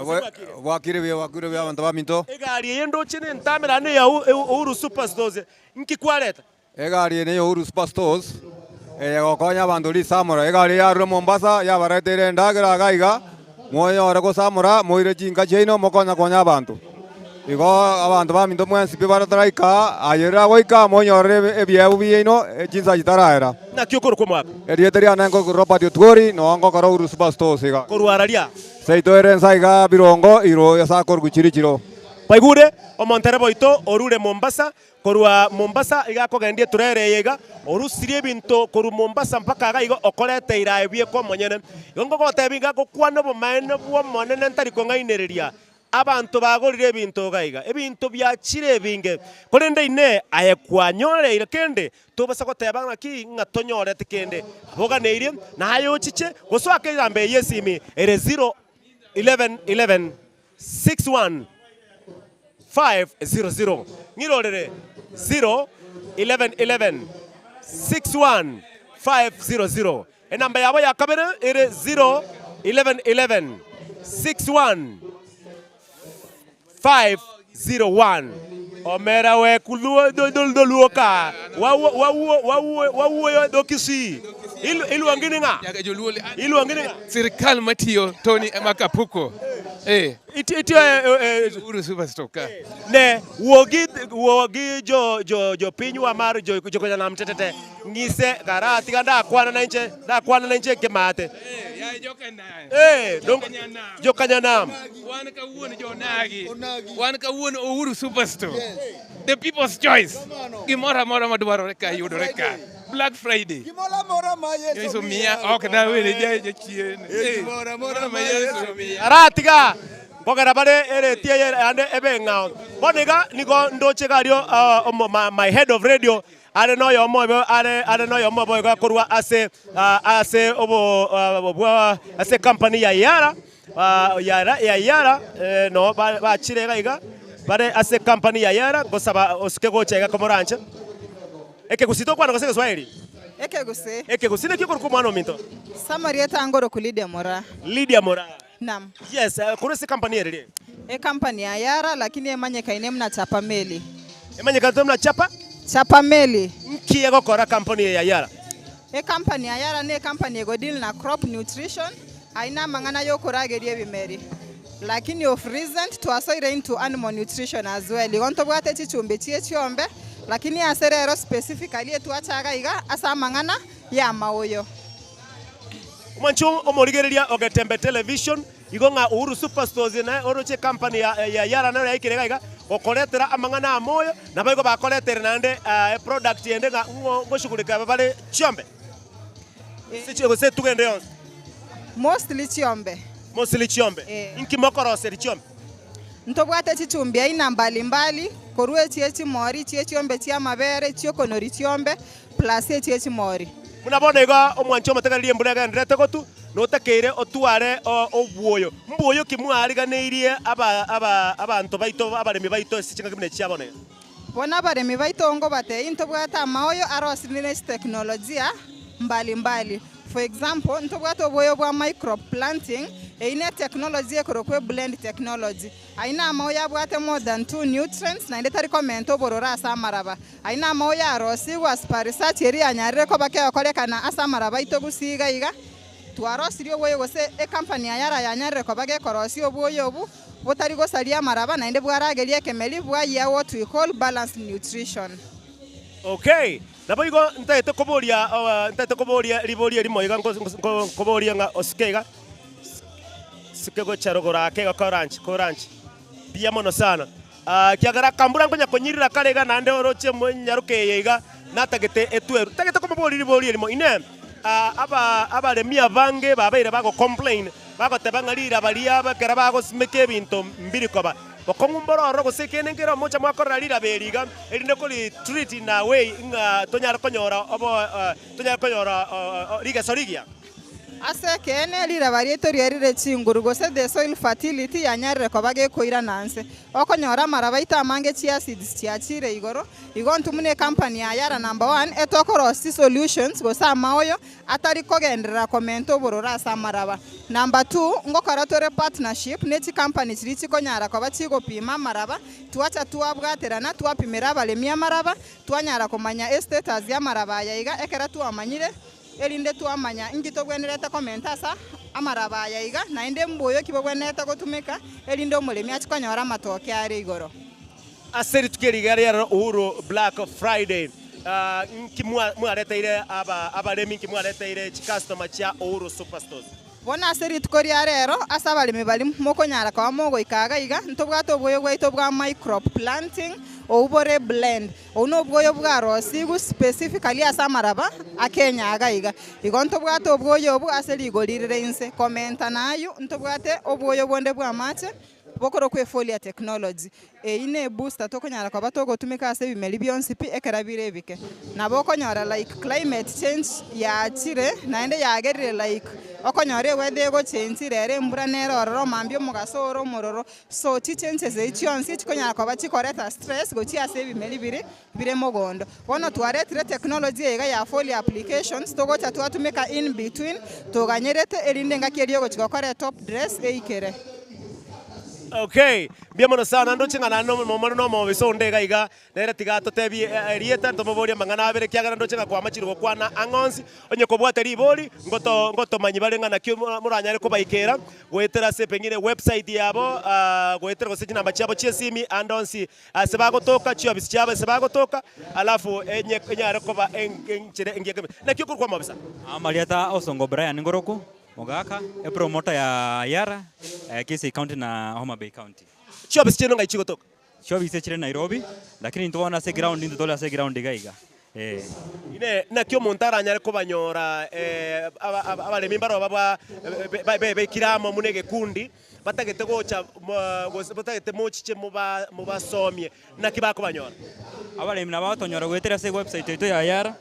wakirebya abantu baminto egari yendo chine ntamera ne ya Uhuru Superstores nkikwareta egari ne Uhuru Superstores gokonya abantu li samura egari ya Mombasa ya baretere ndagira gaiga moyo orego samura moire jinga jeino mokonya konya abantu igo abantu baminto mwensi baratraika ayera goika monyorre ebyebu biino jinza gitaraera na kyokoro kwa mwaka erieteria nango ropa diotgori no ngo karo Uhuru Superstores iga korwararia seito erensa iga birongo iro yasa korguchirichiro paigure omonterebo ito orure Mombasa korwa Mombasa iga kogendie turere yega orusirie binto koru Mombasa mpaka ga igo okorete irae bie ko monyene ngo gotebinga ko kwana bo maene bwo monene ntari ko ngainereria abantu bagorire ebinto gaiga ebinto byachire binge korende ine ayekwanyore irekende tobasa goteba ngaki ngatonyore tikende aboganeire na ayo chiche goswake irambe yesimi ere 01111 61 500 ngirorere 01111 61 500 enamba yabo ya kabere ere 01111 61 501 omera we kuluo doluoka wawo dokisi ilu angini nga serikali matio Tony Makapuko itio Uhuru Superstore ne wogi jo pinywa mar jo konya nam tetete ngise garati ganda kwana na nche kemate donc jo kanya nam wan ka wuon jonagi wan ka wuon Uhuru Superstore the people's choice gimora mora madwaro ka yudore ka Black Friday Yesu mia ok na wele je chien mora ma Yesu mia aratiga bogera bare ere tie ande ebe ngao boniga nigo ndoche gario my head of radio are no yo moyo gakorwa ase ase company ya Yara no bachire gaiga bare ase company ya Yara gosaba osike gochega komoranche ekegusito kwana gosege Swahili ekegusine kiko kwa mwana minto Samarieta angoro ku Lydia Mora. Lydia Mora. Naam. Yes, kuna si company ya company ya Yara lakini emanyeka ine mna chapa meli. Emanyeka mna chapa meli. Nkiye gokora company ya Yara. Company ya Yara ne company go deal na crop nutrition. Aina mangana yokoragerie bimeri. Lakini of recent twasoire into animal nutrition as well. Igonto bwate chichumbe chiombe lakini aserero specifically etwachaga iga asa mangana ya maoyo. Mwancho omorigereria Ogetembe Television igonga Uhuru Superstores na oroche company ya Yara na yaikirega iga okoretera amangana amoyo na baiko bakoretera nande product yende nga ngoshugulika bale chiombe. Sichego se tugende yonse. Mostly chiombe. Inki mokorose chiombe. Ntobwate chichumbi aina mbalimbali korwe chiechi mori chiombe chia mabere chiokonori chiombe plus chiechi mori. Munabona iga omwancho matagali mburaga ndrete gotu no takere otware obwoyo mboyo kimwariganeirie abantu baito abaremi baito sichinga kimene chiabone bona baremi baito ngo bate into bwata maoyo arosinile teknolojia mbalimbali. For example, ntobwata obwoyo bwa microplanting ine technology ekorokwe blend technology aina maoya bwate more than 2 nutrients na ndeta recommend oborora asamaraba aina maoya arosi was research eri anyarire ko bake okorekana asamaraba itogusiga iga twarosirio obwoyo gose company ya Yara yanyarire ko bage korosi obwoyo obu botari gosaria maraba na inde bwaragerie kemeli bwa ya what we call balanced nutrition. Okay. Nabo igo ntaete koboria riboria rimo iga koboria nga oskega sikego charogora kega koranch pia mono sana kiagara kambura ngonya konyirira karega nande oroche monyaruke iga natagete etweru tagete komobori riboria rimo ine abaremia bange babaire bago complain bagotebangarira baria bakera bago simeke binto mbiri koba bokongumboro gosekene ngero mocha mwakorra rira beriga erinde kuri treat na way nga tonyara konyora riga sorigia ase kene rira barieto rierire chinguru gose the soil fertility yanyarire ko bage koira nanse okonyora marabaita amange chia seeds chiachire igoro igontu mune company ya Yara number 1 etokorosi solutions gosa maoyo atari kogendera komento borora samaraba. Number 2 ngokoratore partnership neti company chirichi konyara ko bachigo pima maraba tuacha tuabwaterana tuapimira balemia maraba twanyara komanya status ya maraba yaiga ekera tuamanyire erinde tuamanya ingito gwenereta komentasa amaraba yaiga na inde mboyo kibogweneta gotumika erinde omulemi achikonyora matoke ari igoro aseri tukerigarera Uhuru Black Friday kimwareteire abaremi kimwareteire customer cha Uhuru Superstores bona aseri tukoria rero asa balemi bali mokonyara kwa mogo ikaga iga ntobwato boyo gwaito bwa microplanting obore blend ono bwoyo bwa rosigu specifically asa maraba akenya agaiga igonto bwato bwoyo obu aseri igolirire inse komenta nayo ntobwate obwoyo bonde bwa mache bokoro kwe folia technology ine booster tokonyara kwa bato gotumika ase bimeli byonsi pi ekera birebike na bokonyara like climate change ya chire na ende yagerire like okonyore weather go change rere mbura nero roro mambio mugasoro mororo so chi changes ekyonsi chikonyara kwa bachikoreta stress go chi ase bimeli bire mogondo bono twaretire technology ega ya folia applications togocha twatumika in between toganyerete erinde ngakerio go chikokore top dress eikere. Okay, biamono sana ndo chingana no mo bisonde gaiga nere tigato tebi rieta tomoboria mangana abere kiagara ndo chinga kwa machiro kwana angonsi onye kobwate ribori ngoto manyi barenga na kyo muranyare ko bayikera gwetera se pengine website yabo gwetera gose namba chabo chiesimi andonsi sebago toka chyo bisichaba sebago toka alafu enye nyare ko ba enchere engeke na kyo kwa mabisa Amaliata Osongo Brian Ngoroku Mogaka promoter ya Yara Kisii County na Homa Bay County. Chobis chino ngai chigo toka. Chobis chire Nairobi lakini ntwana se ground ndo tola se ground gaiga. Ine na kyo montara nyare ko banyora abale mimbaro baba be kiramo munege kundi batagete gocha batagete mochiche muba somye na kibako banyora. abalimi nabo tonyora gwetera se website yetu ya Yara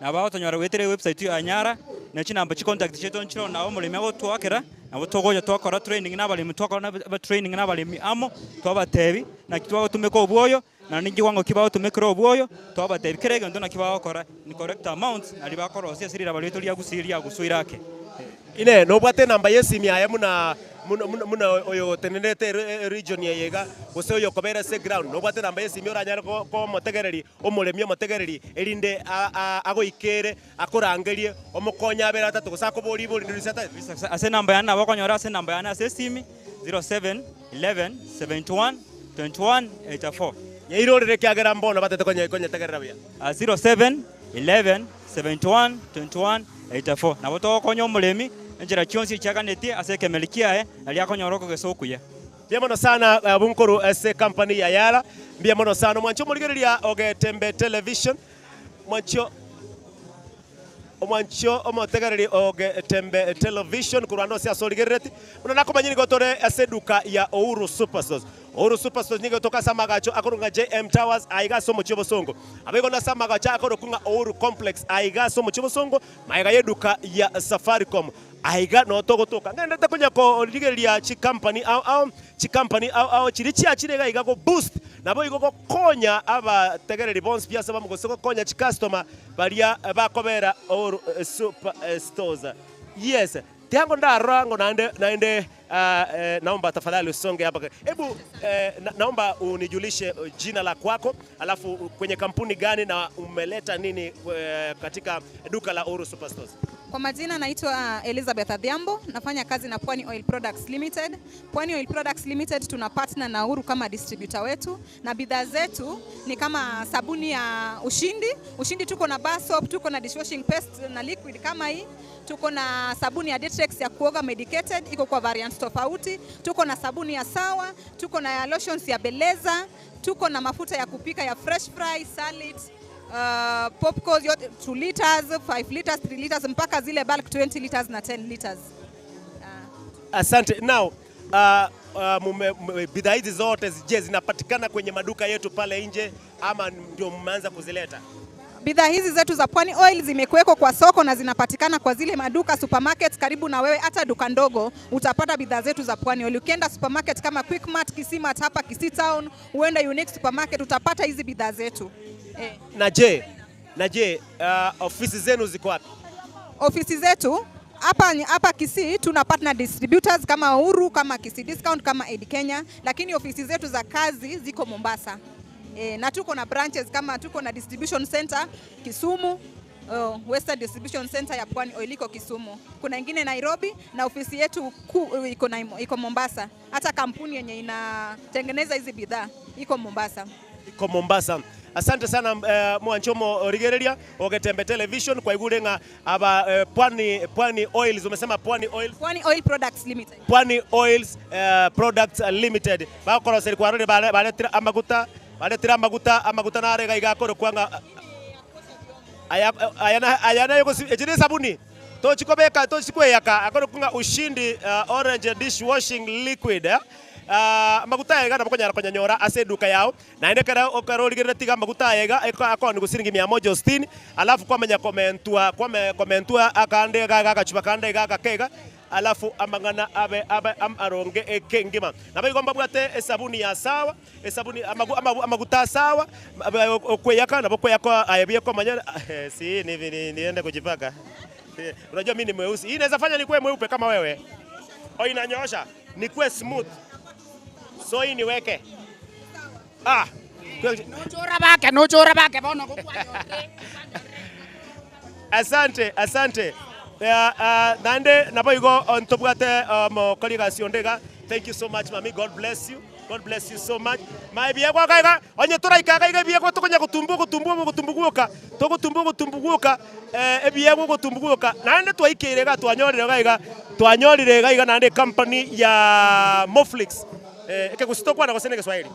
nabo tonyora gwetera website ya Nyara nachi namba chi contact chetu nchiro nabo mulimi abo twakera nabo togoja twakora training n'abalimi twakora na training n'abalimi amo twabatebi na kitwa tumeka obwoyo na ningi wango kibao tumekera obwoyo twabatebi kerege ndo na kibao kora ni correct amount ali bakora osia sirira baleto lya gusiria gusuirake ine no bwate namba yesimi aya muna oyo tenenete region yega gose oyo kobera se ground no bwate namba yesimi oranyara ko motegereri omulemi omotegereri erinde agoikere akorangerie omukonya abera atatu gusako boli ndisata ase namba yana bakonyora ase namba yana ase simi 07 11 71 21 84 yairorere kyagera mbono batete konye tegerera bya 07 11 71 21 84 nabo tokonya omulemi njira kyonsi kyaganete ase kemelikiae ali akonyoroko gesokuya Biamono sana bunkuru ese company ya Yara biamono sana mwancho muligereria Ogetembe television mwancho omotegereri Ogetembe television kurano sia soligereti muna nakomanyini gotore ase duka ya Ouru Superstores. Ouru Superstores nigo toka samagacho akorunga JM Towers aiga somo chibo songo abigo na samagacho akorukunga Ouru Complex aiga somo chibo songo maiga yeduka ya Safaricom aiga no togotoka ngende kunya ko ligeria chi company au chirichi achirega iga go boost nabo igo konya aba tegereri bonds pia sababu go konya chi customer baria bakobera Ouru Superstores. Yes tiango ndarango naende naomba tafadhali usonge hapa. Hebu naomba unijulishe jina la kwako, alafu kwenye kampuni gani na umeleta nini katika duka la Ouru Superstores. Kwa majina naitwa Elizabeth Adhiambo, nafanya kazi na Pwani Oil Products Limited. Pwani Oil Products Limited tuna partner na Ouru kama distributor wetu na bidhaa zetu ni kama sabuni ya Ushindi tuko na bar soap, tuko na dishwashing paste na liquid kama hii. Tuko na sabuni ya Dettrex ya kuoga medicated, iko kwa variants tofauti. Tuko na sabuni ya Sawa, tuko na lotions ya Beleza, tuko na mafuta ya kupika ya Fresh Fry, Salad, popcorn yote 2 liters, 5 liters, 3 liters mpaka zile bulk 20 liters na 10 liters. Asante. Now bidhaa hizi zote je zinapatikana kwenye maduka yetu pale nje ama ndio mmeanza kuzileta? Bidhaa hizi zetu za Pwani Oil zimekuwekwa kwa soko na zinapatikana kwa zile maduka supermarket karibu na wewe, hata duka ndogo utapata bidhaa zetu za Pwani Oil. Ukienda supermarket kama Quickmart, Kisima hapa Kisii Town, uenda Unique supermarket utapata hizi bidhaa zetu. Na je, ofisi zenu ziko wapi? Ofisi zetu hapa Kisii tuna partner distributors kama Ouru, kama Kisii Discount, kama Aid Kenya, lakini ofisi zetu za kazi ziko Mombasa. Na tuko na branches kama tuko na distribution center Kisumu, Western Distribution Center ya Pwani Oil iko Kisumu. Kuna ingine Nairobi na ofisi yetu iko Mombasa. Hata kampuni yenye inatengeneza hizi bidhaa iko Mombasa. Iko Mombasa. Asante sana mwanchomo rigereria Ogetembe television kwa igurenga aba Pwani Oils umesema Pwani Oil Products Limited. Pwani Oils Products Limited. Bakora seri kwa rode baletira amaguta na rega igakoro kwanga ayana yoko ejire sabuni to chikobeka to chikweyaka akoro kunga Ushindi orange dishwashing liquid maguta yega nabakonya nyora ase duka yao na ende kara okaroligerera tiga maguta yega akoni gusiringi 160 alafu kwamenya komentua akande gachupa kande gakega alafu amangana abe aronge ekengima nabayigomba bwate sabuni ya Sawa sabuni amaguta Sawa okweyaka nabokweyako ayebye ko manyana si niende kujipaka. Unajua mimi ni mweusi, hii inaweza fanya nikuwe mweupe kama wewe. Inanyosha nikuwe smooth, so hii niweke Nuchora bake bono asante nande naboigo ontobwate mo colleagues ondega. Thank you so much mami, God bless you so much. My biego kaiga onye turaikaga iga biego tokonya gutumbuguka ebiego gutumbuguka nande twaikirega twanyorire gaiga nande company ya Moflix ekegusitokwana gosene Kiswahili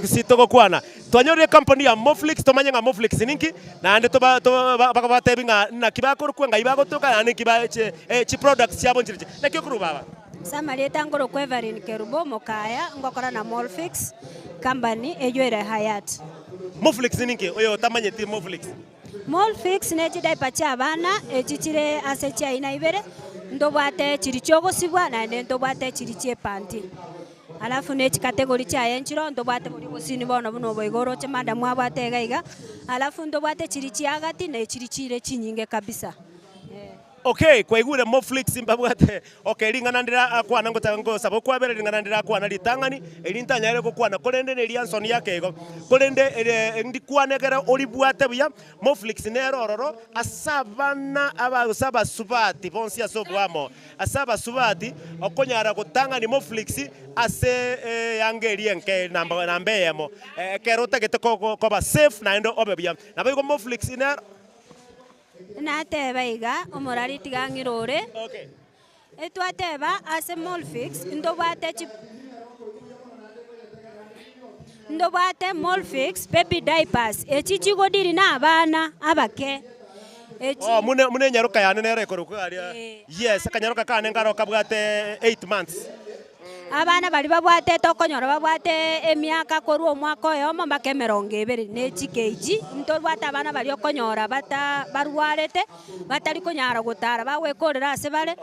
gusitokwana twanyorire company ya Moflix tomanyanga Moflix ninki nande bakabatebinga na kibakoro kwenga ibagotoka nande kibache chi products yabo njirije nakyo kuru baba Samarieta ngoro kwa Evelyn Kerubo mokaya ngokora na Molfix company ejwere Hayat. Molfix ninki oyo tamanyeti Molfix. Molfix ne chidaipa cha bana echichire ase cha ina ibere ndobwate chiri chogosibwa na ndobwate chiri chepanti. Alafu ne kategori cha yenchiro ndobwate buri gosini bono buno boigoro che madam abwate gaiga. Alafu ndobwate chiri chiagati na chiri chire chinyinge kabisa. Okay, kwa igure Molfix mbabwate. Okay, ringanandira kwana ngotango sabo kwa bere ringanandira kwana litangani elintanyare ko kwana kolende ne Lianson yakego. Kolende ndi kwanegera olibwate buya Molfix ne rororo asabana abasaba subati bonsi asobwamo. Asaba subati okonyara gutangani Molfix ase yangeri enke nambeyemo. Kerota getoko ko ba safe na endo obebya. Nabigo Molfix ne Nateba iga omorari tigangirore. Okay. Etwateba ase Molfix ndobwate Molfix baby diapers echichigodiri na abana abake. Oh mune nyaruka yane nere koruka aria. Yes akanyaruka kane ngaro kabwate 8 months. Abana bali babwate tokonyora babwate emiaka koru omwaka oyo mbake 20 ne chikeji ntobwata abana bali okonyora bata barwarete batari konyara gutara bagwekorera ase bare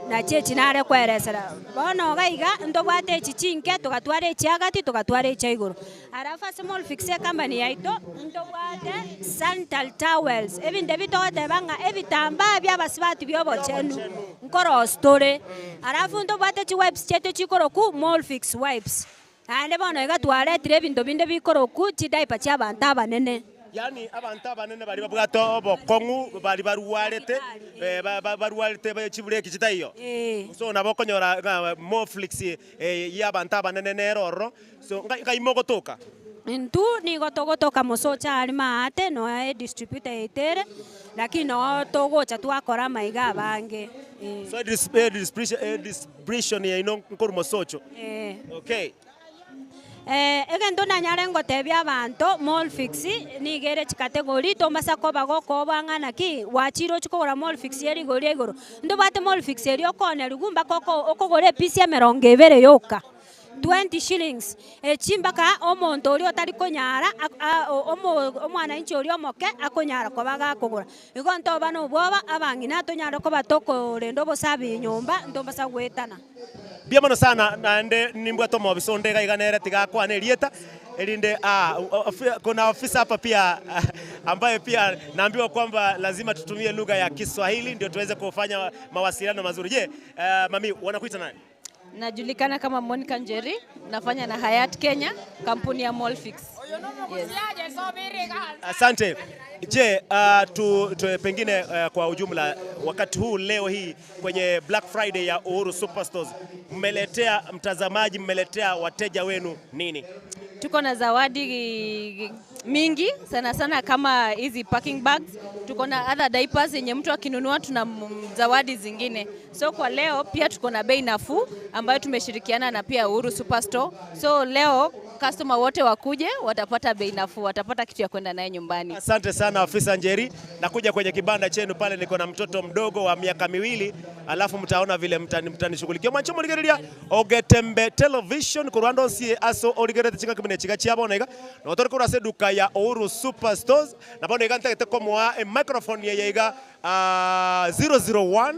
na chechi nare kweresera bono gaiga ndobwate chichinke tugatware chiagati tugatware chaigoro arafa small fixe company yaito ndobwate santal towels ebinde bitote banga ebitamba byabasibati byobochenu nkoro story arafu ndobwate chi wipes cheto chikoroku Molfix wipes ande bono igatware tire bindo binde bikoroku chidaipa cha banta banene. Yani abantu abanene bari babwato bokongu bari baruwarete baruwarete bachibureki chitaiyo so nabokonyora Molfix y'abantu abanene neroro so ngaimogotoka ntu ni gotogotoka mosocha alima ate no distributor itere lakini no togocha twakora maiga abange so distribution ya ino nkuru mosocho okay. Egento nanyare ngotebia abantu Molfix nigere chikategori tombasa koba gokobangana ki wachiro chikogora Molfix yeri gori igoro ndobate Molfix yeri okone rugumba koko okogore piece ya 20 yoka 20 shillings chimbaka omonto ori otari konyara omwana inchi ori omoke akonyara kobaga kogora igo ntoba no bwoba abangina tonyara koba toko rendo bosabi nyomba ndombasa gwetana. Biamono sana nande nimbwato mobisonde gaiganere tigakwa ne rieta elinde kuna ofisa hapa pia ambaye pia naambiwa kwamba lazima tutumie lugha ya Kiswahili ndio tuweze kufanya mawasiliano mazuri. Je, mami wanakuita nani? Najulikana kama Monica Njeri, nafanya na Hayat Kenya, kampuni ya Molfix. Yes. Asante. Je, pengine kwa ujumla wakati huu leo hii kwenye Black Friday ya Uhuru Superstores mmeletea mtazamaji, mmeletea wateja wenu nini? Tuko na zawadi mingi sana sana kama hizi packing bags. Tuko na other diapers yenye mtu akinunua tuna zawadi zingine. So kwa leo pia tuko na bei nafuu ambayo tumeshirikiana na pia Uhuru Superstore. So leo customer wote wakuje watapata bei nafuu, watapata kitu ya kwenda naye nyumbani. Asante sana afisa Njeri. Nakuja kwenye kibanda chenu pale niko na mtoto mdogo wa miaka 2 alafu mtaona vile mtanishughulikia. Mwancho murigereria Ogetembe Television kurwando sie aso origerete chika kimene chika chiabonega. No tori kurase duka ya Uhuru Superstores na bono igante komwa microphone yega 001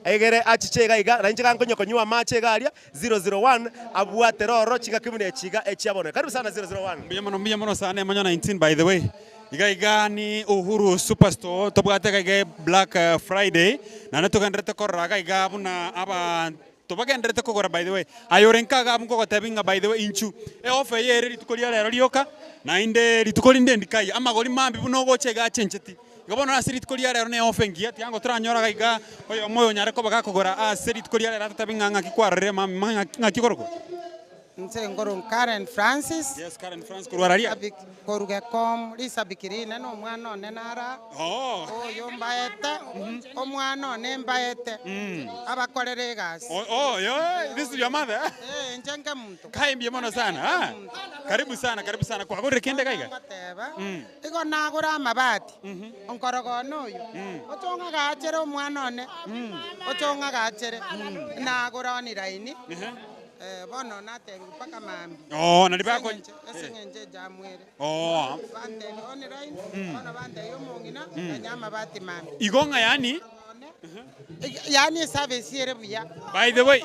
egere achichega iga na nchika nkonyo konywa machega aria 001 abwate roro chika kimene chika echiabonega. Karibu sana 001. Mbiyamono sana emanyo 19 by the way. Iga ni Uhuru Superstore tobwate ga Black Friday na natugendrete korraga iga buna aba tobagendrete kogora by the way ayorenka ga mko gotebinga by the way inchu offer yeri ritukoria lero rioka na inde ritukolinde ndikai amagori mambi buno goche ga chencheti gabona asiri ritukoria lero ne offer ngia tiango turanyora iga oyo moyo nyare kobaga kogora asiri ritukoria lero tabinga ngaki kwarere ngaki koroko Nse ngoro Karen Francis. Yes, Karen Francis kurwararia. Koruge kom Lisa Bikirine no mwana one nara. Oh. Oyo mbaete. Omwana one mbaete. Abakorere gasi. Oh, yo, this is your mother. Njenge mtu. Kaimbie mono sana. Karibu sana. Kwa gore kende kaiga. Iko nagura amabati. Onkorogo noyo. Otonga gachere omwana one. Otonga gachere. Nagura oni raini. Bono nate mpaka mambi. Oh, nalipa kwa. Esengenje jamwere. Oh. Bande oni raini. Bono bande yomongina nyama bati mambi. Igonga yani? Yani service yere buya. By the way.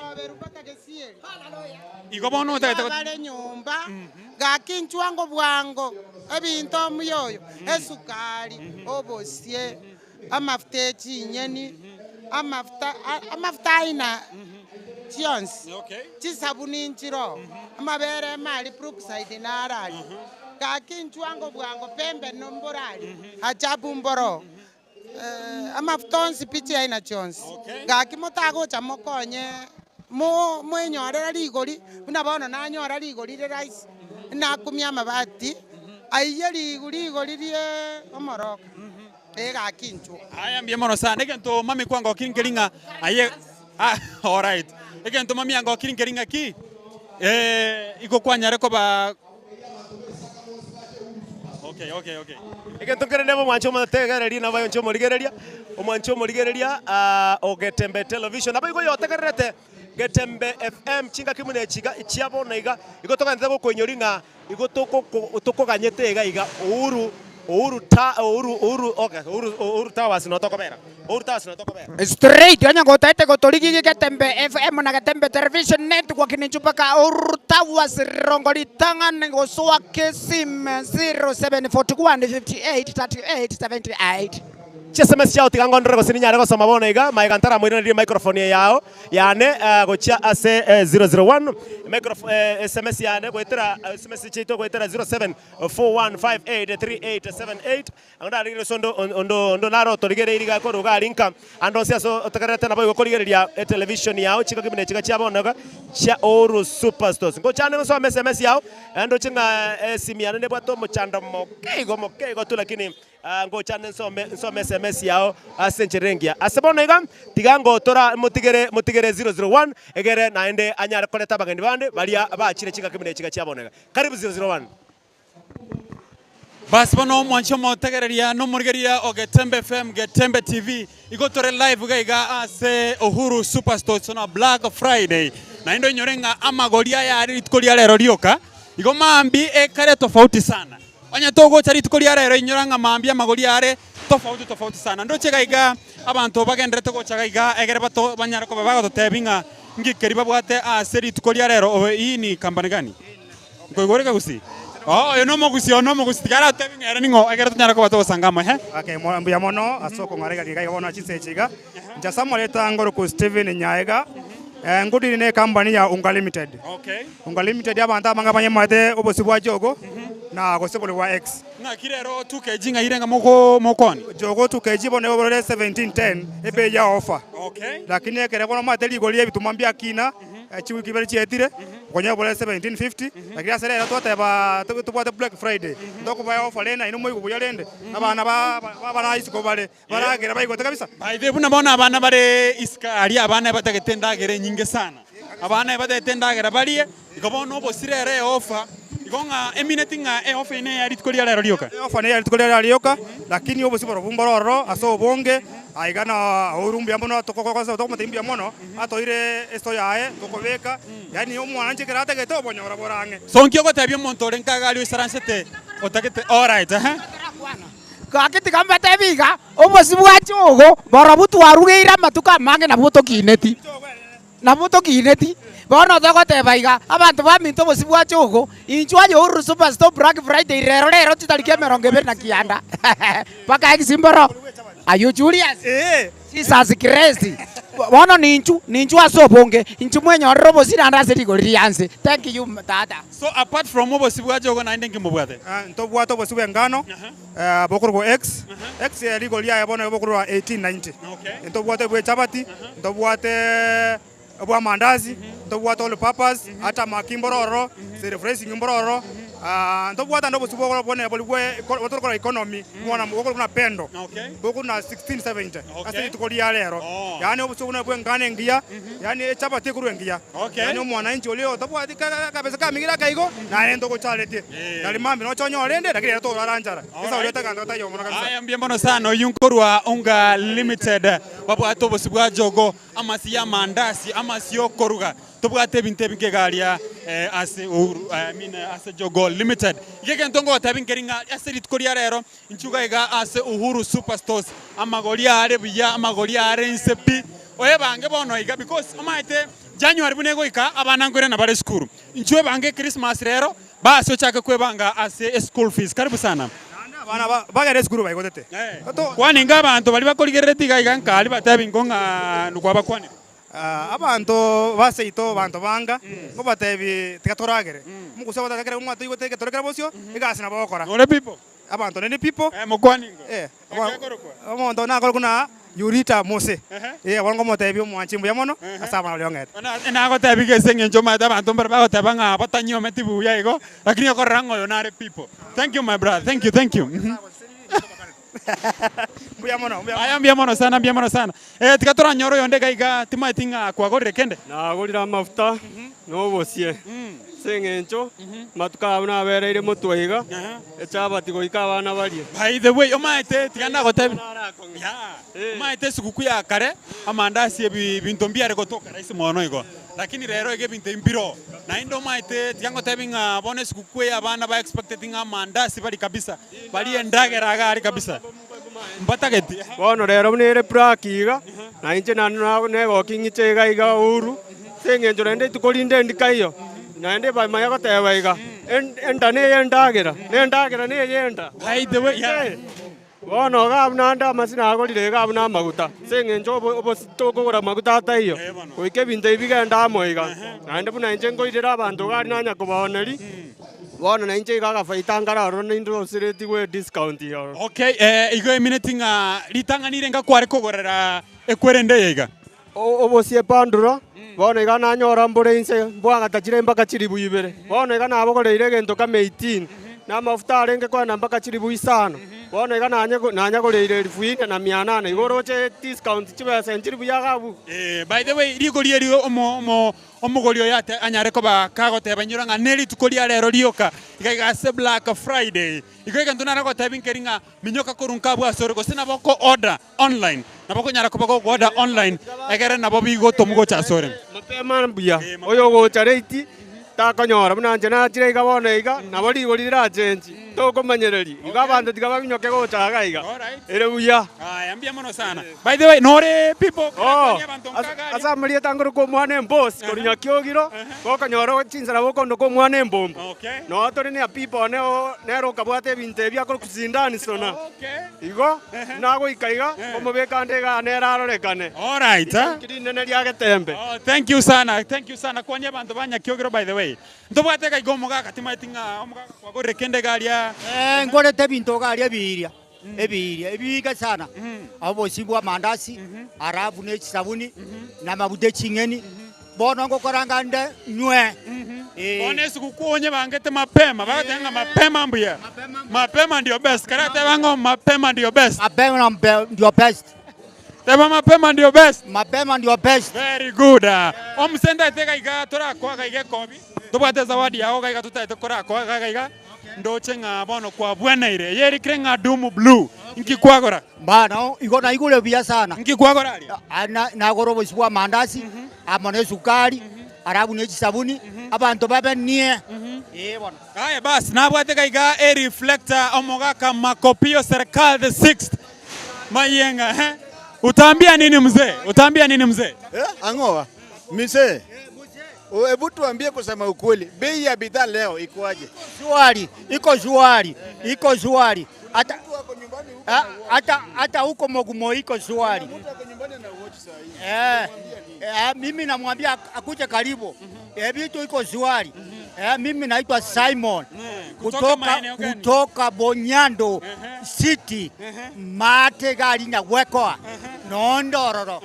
Igobono utakata. Bale nyumba. Gakinchwango bwango. Ebinto muyoyo. Esukali. Obosie. Amafuta ekinyeni. Amafuta ina. Tions. Chisabuni nchiro. Amabere mali Brookside narali. Gakinchwango bwango pembe nomborali. Hajabu mboro. Amafutonsi pichi aina chonsi. Gakimotago chamokonye. Mwenyorera ligori. Unabono nanyorera ligori rice. Nakumya amabati. Aiye ligori rie omoroka. Ega kinchu. Aya mbie mono sana. Egento mami kwanga okiringelinga. Aye. All right. Egento mami anga okiringelinga ki. Iko kwanyare ko ba. Okay. Egento kerendemo mwancho mategereria na bayoncho morigereria. Omwancho morigereria Getembe Television. Aba igo yotegerete Getembe FM chinga kimune chiga ichiabo naiga igotoka nze gukwenyoringa igotoko ganyete iga Uhuru Towers no tokobera. Uhuru Towers no tokobera. Straight onye gotaite gotorigi Getembe FM na Getembe Television Network kinchupaka Uhuru Towers rongoritanga ngoswa kesim 0741583878. SMS yao tigangondre gosininyare gosoma bona iga maigantara mwirana microphone yao yane gocha ase 001 microphone SMS yane goetera SMS chito goetera 0741583878 anga ri sondo ondo naro torigere iriga ko ruga linka ando siaso otakarete na boy gokorigereria television yao chiko kimene chika cha bona cha Uhuru Superstores gocha ne so SMS yao ando chinga simu yane ne bwato mochanda mokego tu lakini ngocha nsome SMS yao asencherengia asebona iga tigango tora mutigere 001 egere naende anyara koleta bagandi bande balia bachire chika kimene chika cyabonega karibu 001 bas bano mwancho motegereria no murigeria Getembe FM Getembe TV igotore live gaiga ase Uhuru Superstores na Black Friday na indo nyorenga amagoria ya ritukoria lero rioka igo mambi ekare tofauti sana Onya togo chari tukoria rero inyoranga mambia magori are tofauti sana ndoche gaiga abantu bagendrete go chagaiga egere bato banyara ko babago totebinga ngikeri babwate seri tukoria rero ini company gani ngogoreka gusi yo no mogusi tigara tebinga ere ningo egere tunyara ko bato sangama okay mbia mono asoko ngarega gaiga bona chisechiga njasamoleta ngoro ku Steven Nyaega ngudi ne company ya Unga Limited. Okay. Unga Limited abantu amangabanye mate obosibwa jogo na gosebole wa X. Na kirero 2kg nga irenga mokoni. Jogo 2kg bone obole 1710 ebe ya offer. Okay. Lakini ekere bono mate ligolie bitumambia kina chiwi kibere chietire gonya obole 1750 lakini asere twateba tubwate Black Friday. Ndoko ba offer lena ino moyo kubuya lende abana bana isiko bale baragera bayigote kabisa. Baide buna bona abana bare iska ali abana batagetenda gere nyinge sana. Abana batagetenda gere bali ikobono bosirere offer igonga eminetinga offer ine ya ritkolia lero rioka. Offer ne ya ritkolia lero rioka lakini obosiboro bumbororo aso bonge aigana urumbi ambono tokokoza tokomatimbi amono atoire esto yae tokobeka yani omwana nchekera ategete obonyora borange. Sonkyo gotabye montore nkagali isaransete otagete all right Kakiti kambate biga obosibwa chogo borobutu warugeira matuka mange na buto kineti bono togoteba iga abantu baminto obosibwa chogo inchwa yo Uhuru Superstore Black Friday rero titariki 20 na kianda paka ekisimboro ayo Julius Jesus Christ bono ninchu asobonge inchu mwenyorero bosiranda serigorianse. Thank you tata. So apart from obosibwa chogo na ndenge mubwate ntobwate obosibwa ngano bokorgo X rigolia bono bokorwa 1890. Okay. Ntobwate bwe chabati ntobwate bwa mandazi tobwata all purpose hata makimbororo refreshing mbororo tobwata ndo busubo bone bolwe otokora economy mwana mugoko kuna pendo boko na 1670 asa tukolia lero yani obusubo na bwengane ngia yani chapati kuru ngia yani mwana inchi olio tobwati kabeza kamigira kaigo na nendo ko charity nali mambi no chonyo lende lakini to aranjara isa olio taka tayo mwana kabisa aya mbiembono sana yunkorwa unga limited babwata obusubo jogo ama siya mandasi ama sio koruga tobwate binte binkegalia as jogo limited yeke ntongo tabinkeringa aserit koria rero inchuga iga as Uhuru Superstores amagoria are buya amagoria are nsepi oye bange bono iga because amaite January bunego ika abana ngore na bare school inchwe bange Christmas rero basi ochake kwebanga as school fees karibu sana bana bagere school bayigotete kwani ngabantu bali bakoligereti iga nkali batabingonga nukwaba kwani abantu baseito bantu banga ngo batebi tikatoragere mukusa batakere umwatu igoteke torekera bosyo igasina bakora ole people abantu ne people mukwaningo omonto nakora kuna Yurita Mose wango motebi omwanchimbu yamono asaba lyongete na gotebi gesenge njoma abantu baraba tabanga batanyo metibu yaigo lakini okorango yo nare people. Thank you my brother, thank you Mbiamono sana. Tikatora nyoro yonde gaiga timaitinga kwagorire kende. Na gorira mafuta no bosie. Sengencho matuka abana bereire mutweiga. Echabati goika abana bari. By the way, omaite tiganda gotebi. Omaite sukuku ya kare amandasi ebintu mbiare gotoka raisi mono igo. Lakini rero ege binte impiro. Na indo maite tiango tebinga bone sukuku ya abana ba expecting amandasi bari kabisa. Bari endagera gari kabisa. Mbatageti bono rero nere prakiga na inche nanu ne walking chega iga uru sengenjo rende tukolinde ndikayo na ndé ba maya goteba iga enda ne endagera ne yenda by the way bono gabna nda masina agorire gabna maguta sengenjo obo tokogora maguta ataiyo oike binte ibigenda moiga na ndé buna inche ngoirira abantu gari nanya kuboneri Wana na inche gaga faita ngara ro nindo sireti we discount yo. Okay, igo eminatinga litanga nirenga kware kogorera ekwerende yega. Obo sie pandura. Wana iga na nyora mbore inse bwaga tachire mpaka chiribu ibere. Wana iga na abogoreire gento ka 18. Na mafuta arenge kwa mpaka chiribu isano. Wana iga na nyagoreire 1800 igoro che discount chiba senchiribu yagabu. By the way, rigori rio omugorio yate anyare ko bakagoteba nyuranga neri tukoria rero rioka igaiga se Black Friday igaiga nduna ko tabinkeringa minyoka korunka bwa sorgo sina boko order online na boko nyara ko boko order online egere na bobi go tomugo cha sore mapema mbuya oyo go charity ta konyora buna njana chire iga bona iga na bori gorira chenji to komanyereri iga bantu tiga binyoke go chaga iga ere buya ambia mono sana by the way nore people asa maria tangoro ko mwane boss korinya kyogiro ko kanyoro chinzara boko ndo ko mwane mbombo no tori ne people ne ro kabwate binte bya ko kuzindani sona igo nago ikaiga komo bekande ga ne rarorekane all right kidine ne lya getembe thank you sana kwanya bantu banya kyogiro by the way ndobwate ga igomo ga katimaitinga omuga kwagore kende galia ngorete bintu galia biria ebiga sana abo sibwa mandasi arabu ne sabuni na mabude chingeni bono ngokoranga nde nywe one sikukuonye bangete mapema bagatanga mapema mbuya mapema ndio best karate bango mapema ndio best ndio best tema mapema ndio best very good omsenda teka iga tora kwa ga kobi tobate zawadi yao ga tutaite kora kwa ga ndochenga bono kwa bwenaire yeri krenga dumu blue nkikwagora bana igona igule bia sana nkikwagora ali na gorobo sibwa mandasi amone sukari arabu ne sabuni abantu babenie bona haya basi nabwate kaiga a reflector omoga kama kopio serikali the 6th mayenga utaambia nini mzee angoa mzee hebu tuambie kusema ukweli, bei ya bidhaa leo ikoaje? Iko shwari. Hata huko Mogumo iko shwari. Mimi namwambia akuje karibu. Vitu iko shwari. Mimi naitwa Simon kutoka Bonyando City. Mate gari na wekoa. nondororo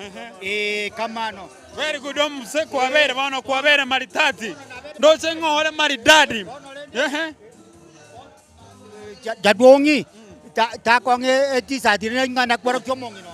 kamano very good omse kwabere bano kwabere maritati ndoche ngore maridadi jadwongi ta konge t-shirt ne ngana kwaro kyomongi no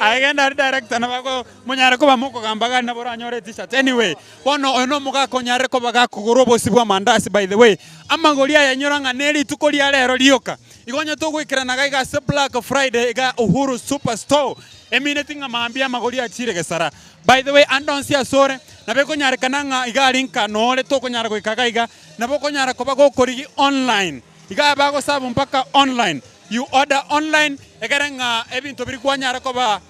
agenda director na bako munyare ko bamoko gambaga na bora nyore t-shirt anyway bono ono muga konyare ko baga kugoro bosibwa mandasi by the way amagoria yanyoranga neri tukoria rero lioka igonyo tugwikiranaga iga Black Friday iga Uhuru Superstore eminetinga mambia magoria chire gesara by the way andonsia sore na beko nyare kananga iga linka nore tokonyara goikaga iga na boko nyara ko bago korigi online iga bago sabu mpaka online you order online egerenga ebintu biri kwanyara ko ba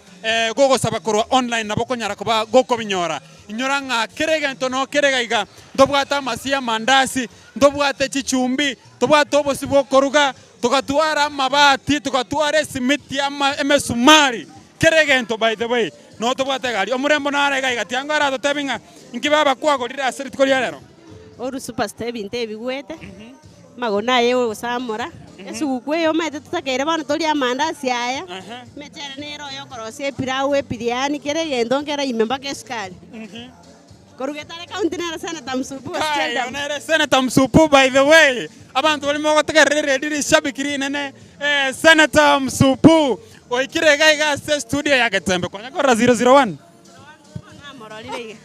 gogo saba korwa online na boko nyara ko ba goko binyora inyoranga kerega ntono kerega iga ndobwata masia mandasi ndobwate chichumbi ndobwata obosibo koruga tukatwara amabati tukatwara simiti ama emesumari keregento by the way no tubwate gari omurembo narega igatianga ara totebinga inkibaba kwagorira asiri tikoria rero Uhuru Superstore binte bigwete magona yewe samora esugukwe yo mete tutakere bana tolia mandasi aya mechere nero yo korose pirau epiriani keregento ngera imemba keskali Korugetare county nera Senator Msupu Australia. Nera Senator Msupu by the way. Abantu bali mo goteka redi shabikiri nene Senator Msupu. Oikire gaiga studio ya Getembe kwa nyakora 001. Amororire.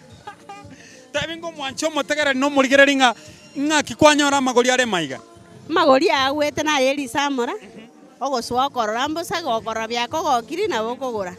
Tabingo mwancho motegera no murigere ringa ngaki kwanyora magori are maiga. Magori agwete na yeri samora. Ogoswa korora mbosa gokora byako gokiri na bokogora.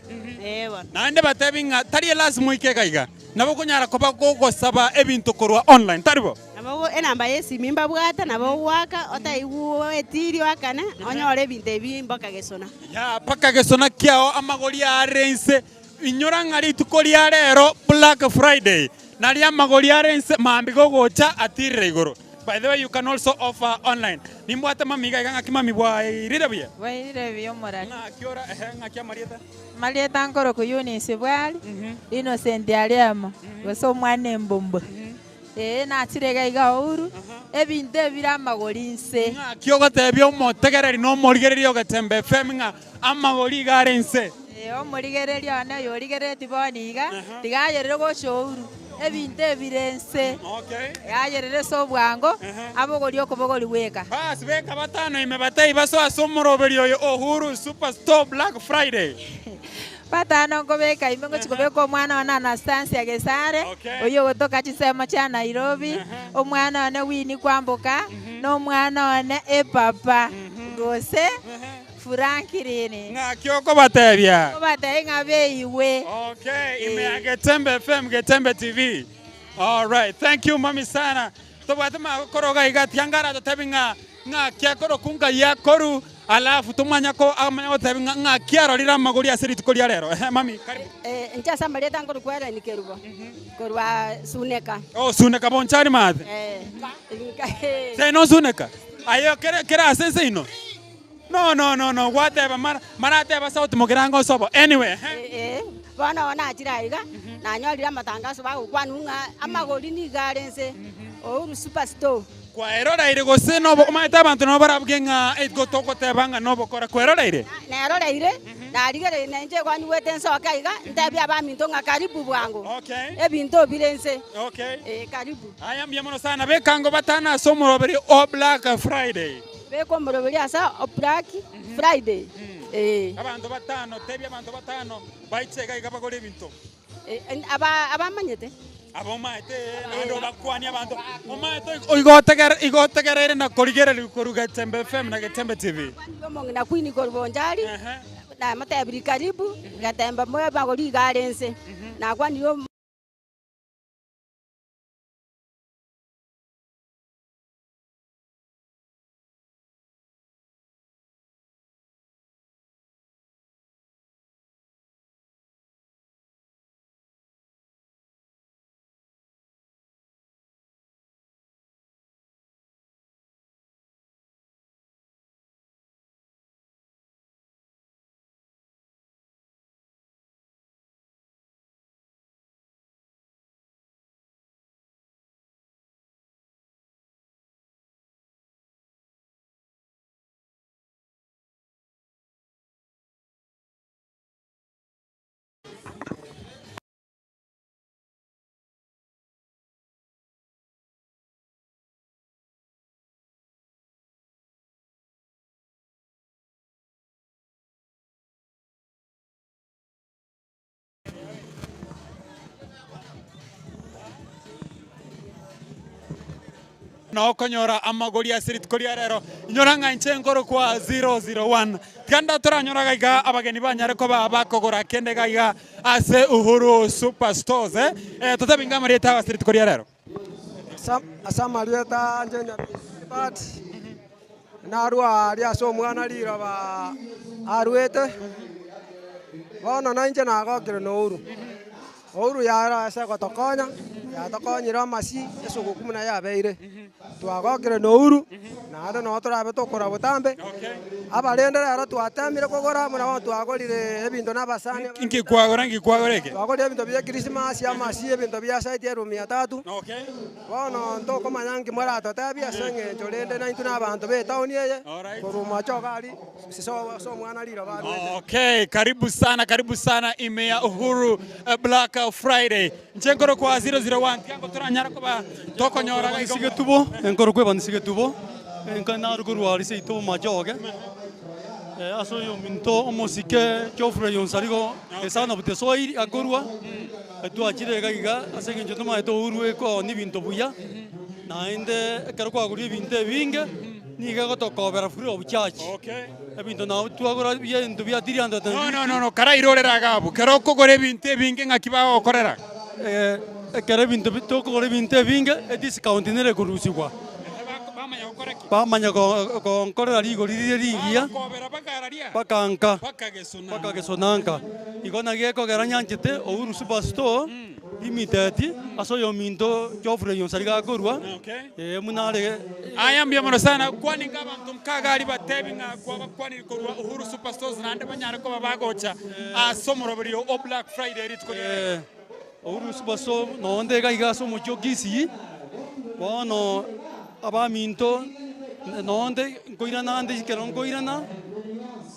Bona. Nande batebinga tari lazima ikegaiga. Nabo kunyara koba gogo saba ebintu korwa online taribo. Nabo enamba yesi mimba bwata nabo waka otaigu etiri wakane onyore binte bimboka gesona. Ya paka gesona kiao amagori arense inyora ngari tukoria rero Black Friday. Nari amagori arense mambigo gocha atire igoro. By the way, you can also offer online. Nimbwata mamiga iganga kimami bwa irire bia. Bwa irire bia morali. Na kiora ngakia Marieta. Marieta ngoro ku Eunice bwali. Innocent aliama. Goso mwane mbombo. Na tirega iga uru. Ebinte bira magori nse. Kiogo tebyo motegereri no morigererio Getembe feminga amagori garense. Omorigererio ana yorigereti boniga. Tigayerero go shouru. Ebinte birense. Okay. Yayerere so bwango abogori okobogori weka. Bas weka batano imebatei baso asomoroberio yo Uhuru Superstore Black Friday. Batano ngobeka imengo chikobeka omwana wana Anastasia Gesare oyo gotoka chisema cha Nairobi omwana wane Winnie Kwamboka no mwana wane Epapa gose Frankirini. Nga kioko batebya. Batei ngabe iwe. Okay, ime Getembe FM, Getembe TV. All right, thank you mami sana. To batema koroga igati angara to tebinga nga kiakoro kunga ya koru alafu tumanya ko amanya tebinga nga kiaro lira magori asiri tukolia lero. Mami, karibu. Ncha sambale tango kwera ni keruba. Korwa suneka. Oh, suneka bonchari madhe. Say no suneka. Ayo kera asense ino. No. Whatever. Marateba sauti mogirango sobo. Anyway. Bana wana atiraiga. Na nyolira matangazo ba kwanunga amagori ni garense. Uhuru Superstore. Kwa erora ire gose no bo maita abantu no barabwenga gotoko tebanga no bokora kwa erora ire. Na erora ire. Na rigere nje kwani wetenso kaiga. Ntabia ba minto nga karibu bwangu. Okay. Ebinto birense. Okay. Karibu. Aya mbiamono sana bekango batana somoroberi o Black Friday. Beko moroberi asa o Black Friday. Abantu batano tebia abantu batano baichega igabagore binto. Aba manyete. Abo maite ando bakwani abantu. O maite igotegerere na korigere koruga Getembe FM na Getembe TV. Ngomongi na kwini korbonjari. Na matebiri karibu Getembe moyo bagori garense. Na kwani yo na okonyora amagori ya Street Korea rero inyora nganche ngoro kwa 001 kanda turanyora gaiga abageni banyare ko bakogora kende gaiga ase Uhuru Superstores tutabinga marita wa Street Korea rero asama rieta njenya but narua ria so mwana lira ba arwete bona nanje nagokire no Uhuru yara asa gotokonya yatokonyira masi esugukumuna yabeire twagokire no Uhuru na ndo no turabe tokora butambe abarende rero twatamire kogora muna wantu twagorire ebintu nabasane ngikwagoreke twagorire ebintu bya Christmas ya masi ebintu bya site ya 300 bono ntoko manyangi mwara totabia senge njolende na intuna abantu be town yeye kuruma chogari so mwana lira bado karibu sana imea Uhuru Black Friday nchengoro kwa 001 tiango turanyara ko ba tokonyora gaigo tubo enkoro kwe banisige tubo enkana ruguru ari se ito majoge aso yo minto musike chofre yon sarigo esana bute soiri akorwa tu achire gaiga asenge njotoma eto Uhuru ko ni binto buya na inde karo kwa guri binte binge ni ga to cover free of charge ebinto na tu agora bia ndo bia diriando no kara irorera gabu karo ko gore binte binge ngakiba okorera kare binto to gore binte binge e discount nere kurusigwa manya ko korera ligo liria pakanka pakgesonanka igona geko garanyanchete Uhuru Superstore limited aso yo minto chofre yo sariga korwa munare ayambia mono sana kwani ngaba mtumkaga ali batebinga kwani korwa Uhuru Superstores nande banyara ko bagocha asomoro brio o Black Friday rit ko Uhuru Superstore no onde gaiga so mucho gisi bono aba minto no onde koirana ande keron koirana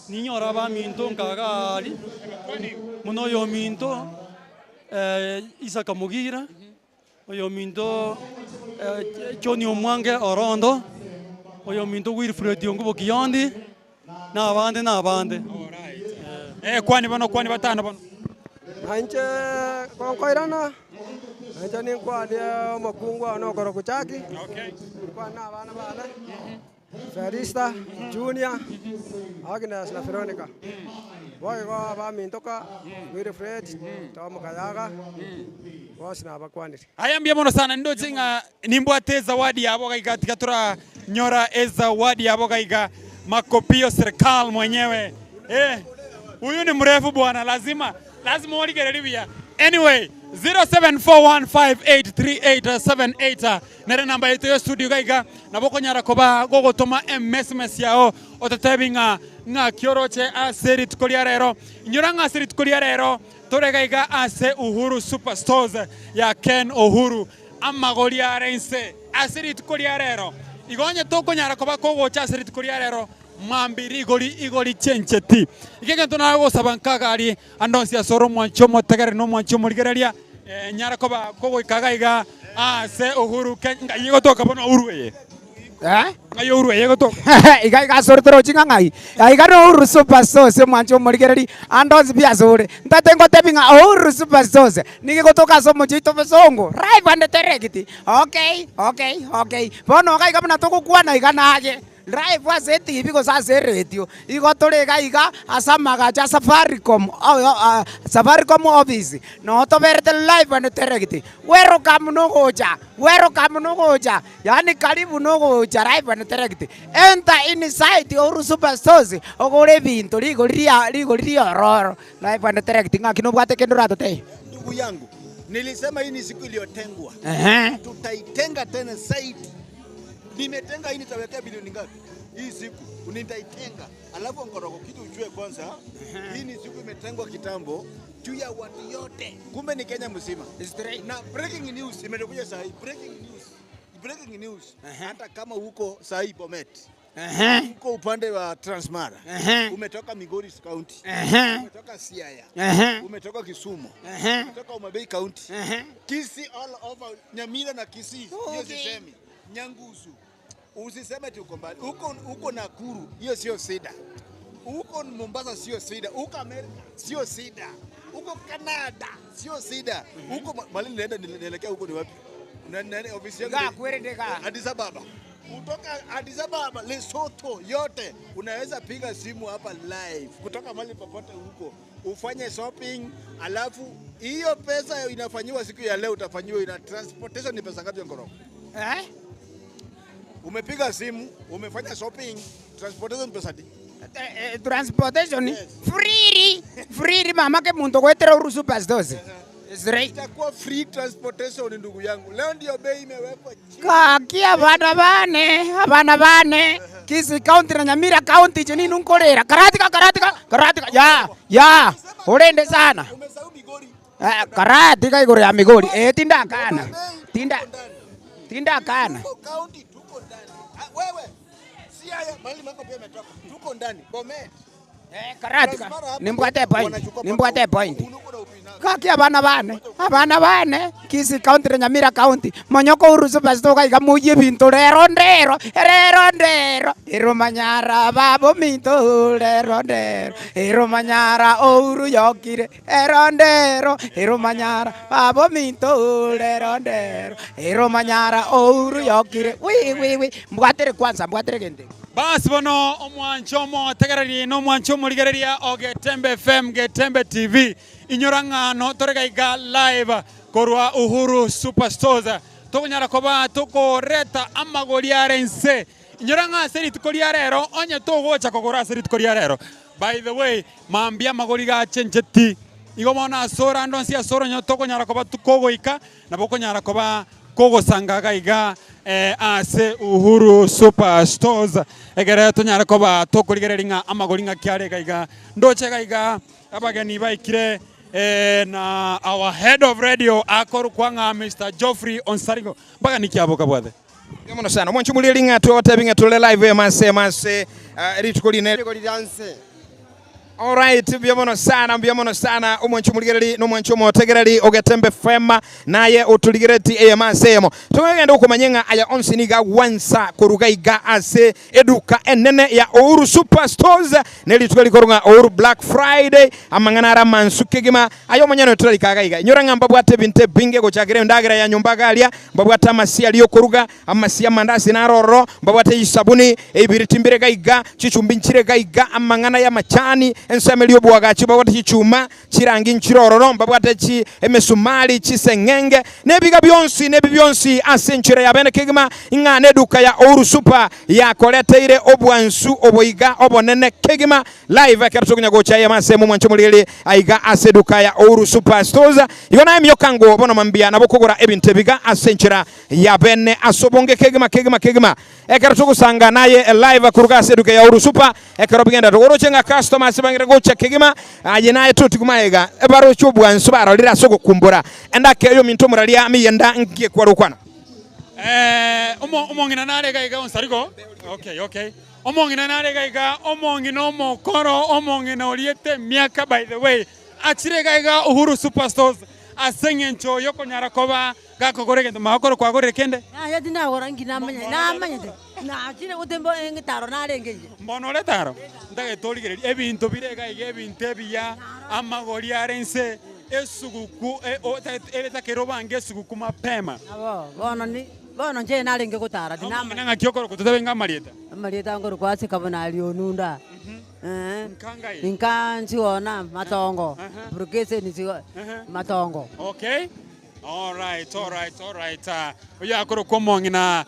niño aba minto kaga ali muno yo minto Isaka Mugira oyo minto Johnny Omwange Orondo oyo minto Wilfred Yongubo Kiyandi na abande kwani batano bano anje konkoirana anje ni kwani makungwa no koro kuchaki kwa na bana Ferista Junior Agnes na Veronica Wai wa ba mintoka Wilfred Tom Kayaga wasina abakwani ayambia mono sana ndo jinga nimbwate zawadi yabo gaiga tikatura nyora zawadi yabo gaiga makopio serikali mwenyewe huyu ni mrefu bwana lazima waligerelibia anyway 0741583878 nere namba yetu yo studio gaiga naboko nyara koba gogotoma msms yao otatebinga nga kioroche aserit kolia rero nyuranga aserit kolia rero tore gaiga ase Uhuru Superstores ya Ken Uhuru amagolia rense aserit kolia rero igonye toko nyara koba kogocha aserit kolia rero mambiri igoli chencheti ikenge tunago sabankaga ali andonsia soro mwanchomo tagare no mwanchomo ligerelia nyara koba kogo ikagaiga ase Uhuru Ken yigo toka bono Uhuru ye ayo Uhuru ye goto igaiga sortero chingangai aiga no Uhuru Superstores mwanchomo ligereli andonsi bia sore ntatengo tebinga Uhuru Superstores nige gotoka somo chito besongo right bande terekiti okay bono gaiga bana toko kwana iganaje Live was it because I said radio. You got to lega asamaga just Safaricom office. No to ver the live and the terregiti. Where come no goja? Yani karibu no goja live and the terregiti. Enter inside the Uhuru Superstores. Ogore vinto ligo ria roro live and the terregiti. Ngakino bwate kendora tote. Ndugu yangu, nilisema hii ni siku iliyotengwa. Tutaitenga tena zaidi. Nimetenga hii nitawekea bilioni ngapi? Hii siku nitaitenga. Alafu ngoroko kitu ujue kwanza, hii ni siku imetengwa kitambo juu ya watu yote. Kumbe ni Kenya mzima. Na breaking news imekuja saa hii. Breaking news. Hata kama huko saa hii Bomet. Huko upande wa Transmara. Umetoka Migori County. Umetoka Siaya. Umetoka Kisumu. Umetoka Homabay County. Kisii all over Nyamira na Kisii. Hiyo sisemi. Nyangusu. Usiseme tu uko mbali. Uko Nakuru, hiyo sio shida. Uko Mombasa sio shida. Uko Amerika sio shida. Uko Canada sio shida. Uko mali nielekea huko ni wapi? Nani ofisi yangu? Addis Ababa. Kutoka Addis Ababa, Lesotho yote unaweza piga simu hapa live kutoka mahali popote huko ufanye shopping, alafu hiyo pesa inafanyiwa siku ya leo utafanyiwa. Ina transportation ni pesa ngapi Ngoro? Umepiga simu, umefanya shopping, transportation pesa di? Transportation free mama ke muntu kwetera Uhuru Superstores. Itakuwa free transportation ndugu yangu. Leo ndio bei imewekwa chini. Kakia abana bane Kisii County na Nyamira County chini nunkorera karatika ya urende sana. Umesahau Migori. Karatika igoro ya Migori tinda kana County tuko ndani. Wewe si haya mali mako pia umetoka. Tuko ndani. Bomet. Karatika nimbwate point kaki abana bane Kisii County na Nyamira County monyoko Uhuru Superstore kaiga muye bintu rero ndero manyara babo minto rero manyara Uhuru yokire rero manyara babo minto rero manyara Uhuru yokire wi mbwatere gende basi bono omwancho motegererie no mwancho murigereria o Getembe FM Getembe TV inyorangano toregaiga live korwa Uhuru Superstores tokonyara koba tokoreta amagori arense inyoranga seri tukoria rero onye togocha kogora seri tukoria rero. By the way mambia magori ga chenjeti igomona asora ndonsi asoro nyo tokonyara koba tukogoika na bokonyara koba kogo sangaga iga ase Uhuru Superstores egere tonyara koba tokurigereria amagoringa kiarega iga ndochega iga abageni baikire na our head of radio akoru kwanga Mr. Geoffrey Onsarigo baga nikiaboka bwathe yamono sana mwanchu muliringa to tabinga tole live mase ritukoline Alright, biamono sana umwanchu muligereri no mwanchu motegereri Getembe FM naye utuligereti emasemo tumegenda ukumanyenga aya onsiniga wansa kurugaiga ase eduka enene ya Uhuru Superstores neli tukalikorunga Uhuru Black Friday amanganara mansukegima ayo manyano tulikagaiga nyoranga mbabwate binte binge gochagire ndagira ya nyumba galia mbabwata masi aliyo kuruga amasi amandasi naroro mbabwate isabuni ebiritimbire gaiga chichumbinchire gaiga amangana ya machani ensemeliyo bwaga chibawata chichuma chirangi nchirororo mbabwate chi emesumali chisengenge nebiga byonsi asenchire yabene kegima ingane duka ya Uhuru Super ya koleteire obwansu oboiga obonene kegima live akaratokunya gocha ya masemo mwancho mulili aiga aseduka ya Uhuru Superstores yona emyokango bono mambia nabokogora ebintebiga asenchira yabene asobonge kegima ekaratokusanga naye live kuruga aseduka ya Uhuru Super ekarobigenda togorochenga customers bangire gocha kegima aje naye tutikumaega ebaro chobwansu barolira soko kumbura endake yo minto muralia miyenda ngiye kwarukwana omongina narega iga Onsarigo okay omongina narega iga omongina omokoro omongina oliete miaka by the way achirega iga Uhuru Superstores asengencho yokonyara koba gakogorege makoro kwagorere kende ya dina gorangi namanya na chire utembo ngitaro narengeje mbono letaro ndage toligere ebintu birega iga ebinte biya amagori arense esuguku eleta kerobange esuguku mapema bono nje narenge gutara dinama nanga kyokoro kututabenga marieta ngoro kwase kabona alionunda nkanzi ona matongo burgese ni matongo okay all right oya akoro komongina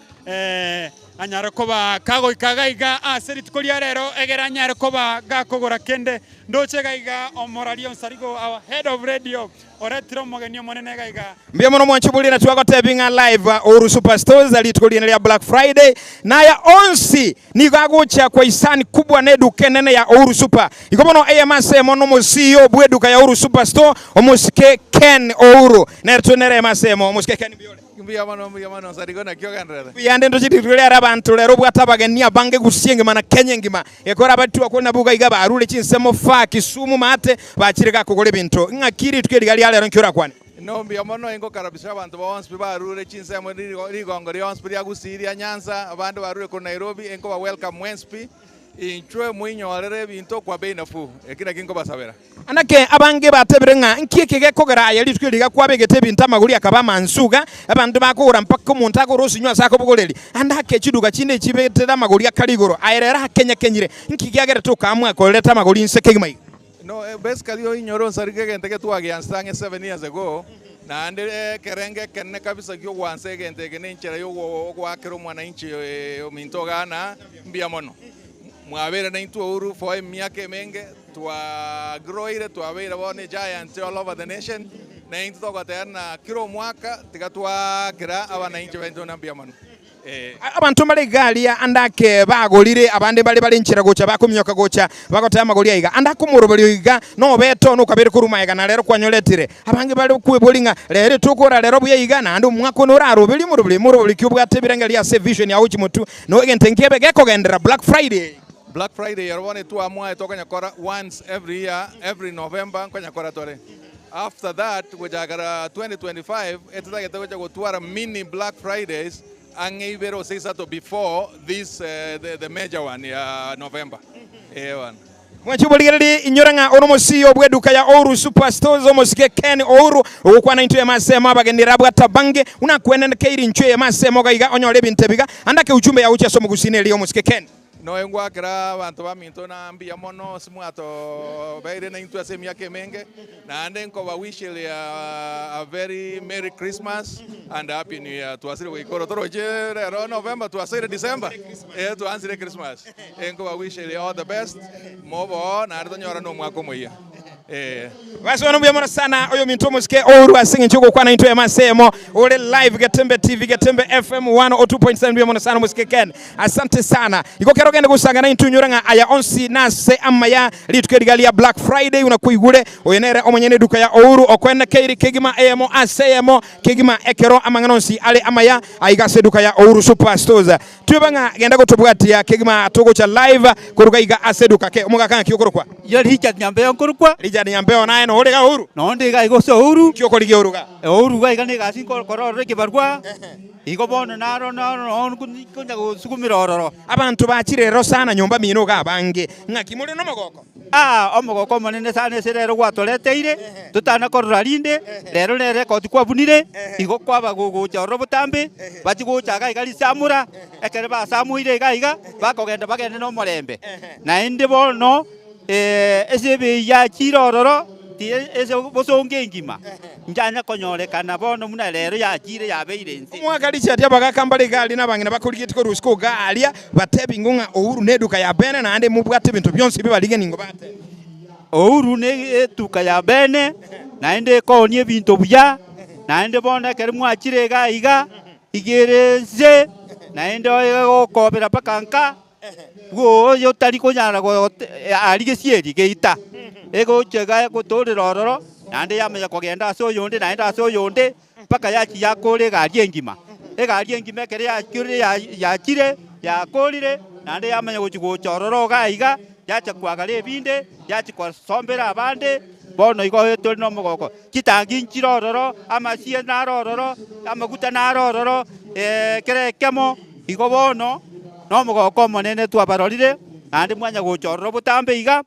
anyara koba kago ikagaiga aseri tukoria rero egera anyara koba gakogora kende ndochega iga omorali Onsarigo our head of radio oretiro mogeni monene gaiga mbia mono mwanchu bulira twako tebinga live Uhuru Superstores alitukolia ya Black Friday na ya onsi ni gagocha kwa isani kubwa nedu kenene ya Uhuru Super ikomono AMS mono musio bweduka ya Uhuru Superstore omusike Ken Uhuru nertonere masemo omusike Ken biole mbia mano Onsarigo na kyoganrera yande ndochititulera abantu lero bwatabagenia bange gusienge mana Kenya ngima ekora abatu akona buga iga barule chinsemo fa Kisumu mate bachirika kugole bintu ngakiri tukeligali ale ronkyora kwane no mbia mano ingo karabisha abantu bawonspi barule chinsemo rigongo ryonspi ya Gusiri ya Nyanza abantu barule ko Nairobi enko ba welcome Wenspi inchwe mwinyorere bintu kwa bei nafuu ekina kingo basabera anake abange batebere nga nkieke gekogera yali twiriga kwa begete bintu amaguri akaba mansuga abantu bakura mpaka umuntu akorosi sako bugoreri andake chiduka chinde chibetera amaguri akaligoro ayerera hakenya kenyire nkiki agere tukamwa koleta amaguri nseke mai. No, basically yo inyoro nsarige gente ke tuagianstange 7 years ago na ande kerenge kenne kabisa kyo wanse gente ke nenchera yo gwakero mwananchi ominto gana mbia mono mwabere na intu uru foi miake menge twa groire twa beira bone giant all over the nation na intu to gaterna kiro mwaka tigatwa kira abana inchi bento na mbia mono abantu bali galia andake bagolire abande bali nchira gocha bakumyoka gocha bakotaya magoli aiga andako murobali iga no beto no kabere kuruma iga na lero kwanyoletire abange bali kuebolinga lero tukora lero buya iga na ndo mwako no raro bili murobali kyubwa tebiranga ya vision ya uchi mutu no gente nkebe geko gendera Black Friday. Black Friday yarwane tu amua etoka nyakora once every year, every November kwa nyakora tore. After that, kujagara 2025, etutake toka kutuara mini Black Fridays, angeibero seisato before this the major one ya November. Ewan. Mwachibuligiriri inyoranga onomosi obweduka ya Ouru Superstores omosike Ken Ouru okwana into ya masema bagendera bwata bange unakwenda keiri nchwe ya masema gaiga onyole bintebiga andake uchumbe ya ucha somo gusine li omosike Ken. No engwa kira bantu baminto na mbia mono simu ato baire na intu asemi yake menge na ande nko ba wish a very merry Christmas and happy new year to asire we koro toro jere ro November to asire December to answer Christmas enko ba wish all the best mobo na ndo nyora no mwako moya basi wanambia mwana sana oyo minto musike Ouru asingi nchuko kwa na into ya masemo ule live Gatembe TV Gatembe FM 102.7 bia mwana sana musike Ken asante sana iko kero gende gusanga na into nyoranga aya onsi nase amaya litukerigali ya Black Friday unakuigule oyenere omanyene duka ya Ouru okwenda keiri kegima emo asemo kegima ekero amanganonsi ale amaya aigase duka ya Ouru Superstores tubanga genda gutubwatia kegima togo cha live kuruka iga aseduka ke omuga kan kiyokorokwa yo Richard Nyambe onkorokwa Richard Nyambe naye no hurega Ouru no ndiga igoso Ouru kyoko ligi Ouru ga Ouru ga igane gasin kororo kibarwa igo bono naro no kunya gusukumira ororo abantu bakirero sana nyumba mino ga bange ngaki muri no mogoko omogoko monene sana serero gwatoreteire tutana korora rinde rero nere koti kwabunire igo kwaba gugucha robotambe batigucha ga igali samura ekere ba samuire ga iga bakogenda bagende no morembe na inde bono esebe ya chirororo ese bosonge ngima njanya konyorekana bono muna rero ya chire ya beirense mwaka Richard yabaga kambale gali nabangina bakuligitiko rusko galia batebi ngunga Ouru neduka ya bene na ande mubwate bintu byonse bibalige ningo bate Ouru ne tuka ya bene na ende konye bintu buya na ende bona kere mwachire ga iga igereze na ende okobera pakanka go yo tari konyara go alige sieri geita ego chega ko tore rororo nande yamenya kugenda aso yonde naenda aso yonde paka yachi yakore garie ngima egarie ngima kere ya chire ya kolire nande yamenya go chororo gaiga yacha kwagale binde yachi kwa sombera abande bono igo hetoli no mogoko kitangi nchirororo amasie na rororo amaguta na rororo kere kemo igo bono no mogoko monene twabarorire ande mwanya gochororo butambe iga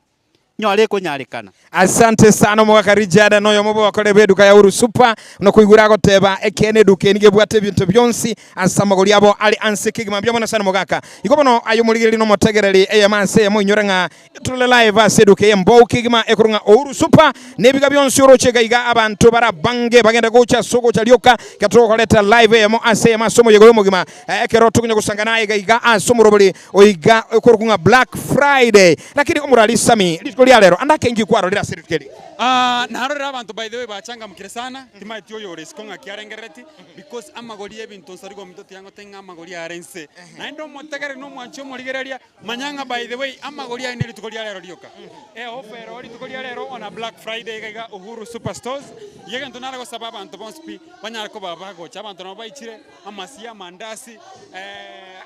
nyole kunyarekana. Asante sana mwaka Richard noyo mubo wakole beduka ya Ouru Super unakuigura goteba ekene duke nige bwate bintu byonsi asamagoli yabo ali ansiki gimambya mwana sana mogaka ikobono ayo muligiri no motegereri eyamanse mo inyoranga tule live aseduke yembo kigima ekurunga Ouru Super nebiga byonsi orochega iga abantu bara bange bagenda gocha sogo chalioka katoko koleta live yemo ase masomo yego mugima ekero tukunya kusangana iga asomo robuli oiga ekurunga Black Friday lakini omurali sami ya lero andake ingi kwaro lira certificate narorera abantu by the way bachanga mukire sana timaitio yore sikonga kiarengereti because amagoli ebintu nsarigo mitoto yango tenga amagoli arense na ndo motegere no mwancho murigereria manyanga by the way amagoli ya neli tukoli lero lioka offer ori tukoli lero on a Black Friday gaiga Ouru Superstores yega ntonara go sababa anto bonspi banyara ko baba go chabanto no baichire amasia mandasi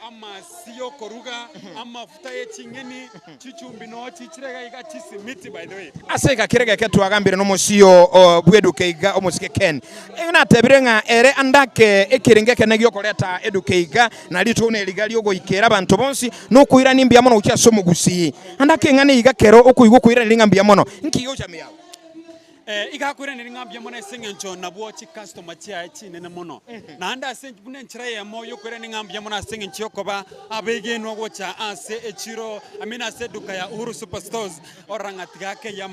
amasiyo koruga amafuta ye chingeni chichumbi no chichire gaiga miti by the way. Aseka kirege ketu agambire no musio bwedukeiga omusike Ken. Ina tebirenga ere andake ekirengeke negyo koleta edukeiga na litu ne ligali ogo ikera bantu bonsi no kuira nimbia mono ukia somo gusi. Andake ngane iga kero okuigo kuira ningambia mono. Nkiyo jamia. Igakwira ningambia mono esengencho na bwochi customer chia chinene mono. Na anda asenje bune nchira ya moyo kwira ningambia mono asengencho yokoba abege no gocha ase echiro amina ase duka ya Uhuru Superstores orangati gake ya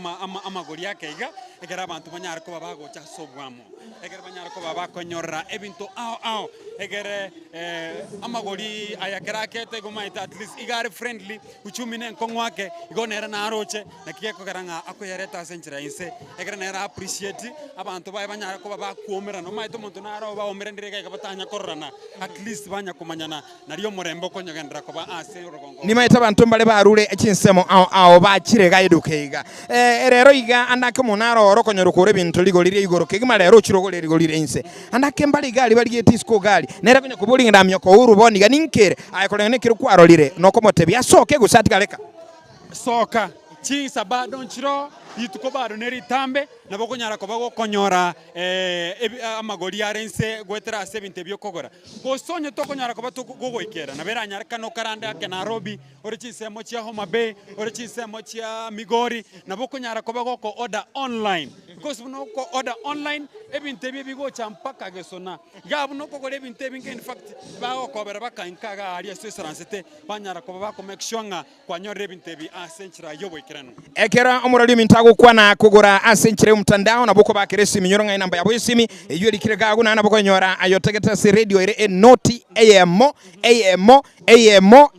amagori yake iga egera abantu banyara ko bagocha sobwamo egera banyara ko bakonyorra ebintu ao egere amagori ayakera kete gomaita at least igare friendly uchumine nkongwake igonera na aroche na kiyeko garanga akoyereta asenjira inse egera na appreciate abantu baye banyara ko bakuomera no maito muntu naro baomera ndirega kabatanya korana at least banya kumanyana nariyo murembo konyogendera ko ba ase rugongo ni maita abantu mbale barure echinsemo ao bachirega edukeiga rero iga andake munaro orokonyo rukure bintu ligolire igoro kigima rero chirogole ligolire inse andake mbali gali bali getisco gali nera kunyo kubulingira myoko uru boniga ninkere ayikolene kiru kwarolire nokomote byasoke gusati galeka soka chinsa bado nchiro yituko bado neri tambe naboko nyara ko bago konyora amagori yarense gwetera ase binte byokogora gosonye to konyara ko batugo ikera nabera nyara kano karanda ke Nairobi ore chisemo chia Homa Bay ore chisemo chia Migori naboko nyara ko bago ko order online because no ko order online ebinte bigo champaka gesona gabu no ko gore ebinte binge in fact bago ko bera baka inkaga ari Switzerland banyara ko bako make sure nga kwanyore ebinte bi asenchira yobo ikirano ekera omurali mintago kwana kugura asenchire mtandao na boko bakeresi minyoronga inamba ya bwisimi eyo likirega guna na boko nyora ayotegeta si radio ere noti AMO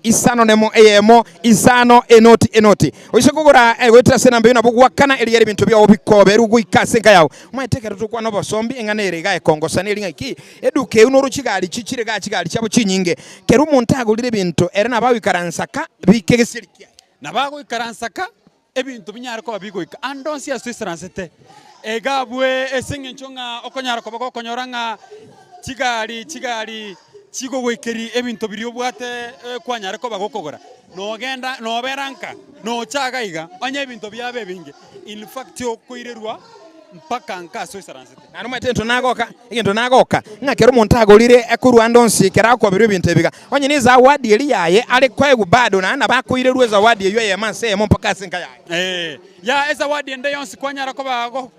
isano nemo AMO isano enoti oyise kugura weta sena mbe na boko wakana eri yeri bintu bya obikobe rugu ikasenga yawo mwetekera tukwa no bosombi engane erega ekongo sanelinga iki eduke uno ruchigali chichirega chigali chabo chinyinge keru muntago lire bintu ere na bawi karansaka bikegesirikia na bago ikaransaka ebintu binyara ko bigoika andonsi ya Switzerland egabwe esengenchonga okonyara ko bako konyoranga chigali chigo wekeri ebintu biri obwate kwanyara ko bagokogora no genda no beranka no chaga iga onye ebintu byabe binge in fact okoirerwa mpaka nka Switzerland nanu matento nagoka ngakero montago lire ekuru andonsi kerako biro bintu ebiga onye ni zawadi eli yaye ale kwegu bado na bakoirerwa zawadi eyo ya manse mo mpaka sinka yaye ya zawadi ende yonsi kwanyara ko bago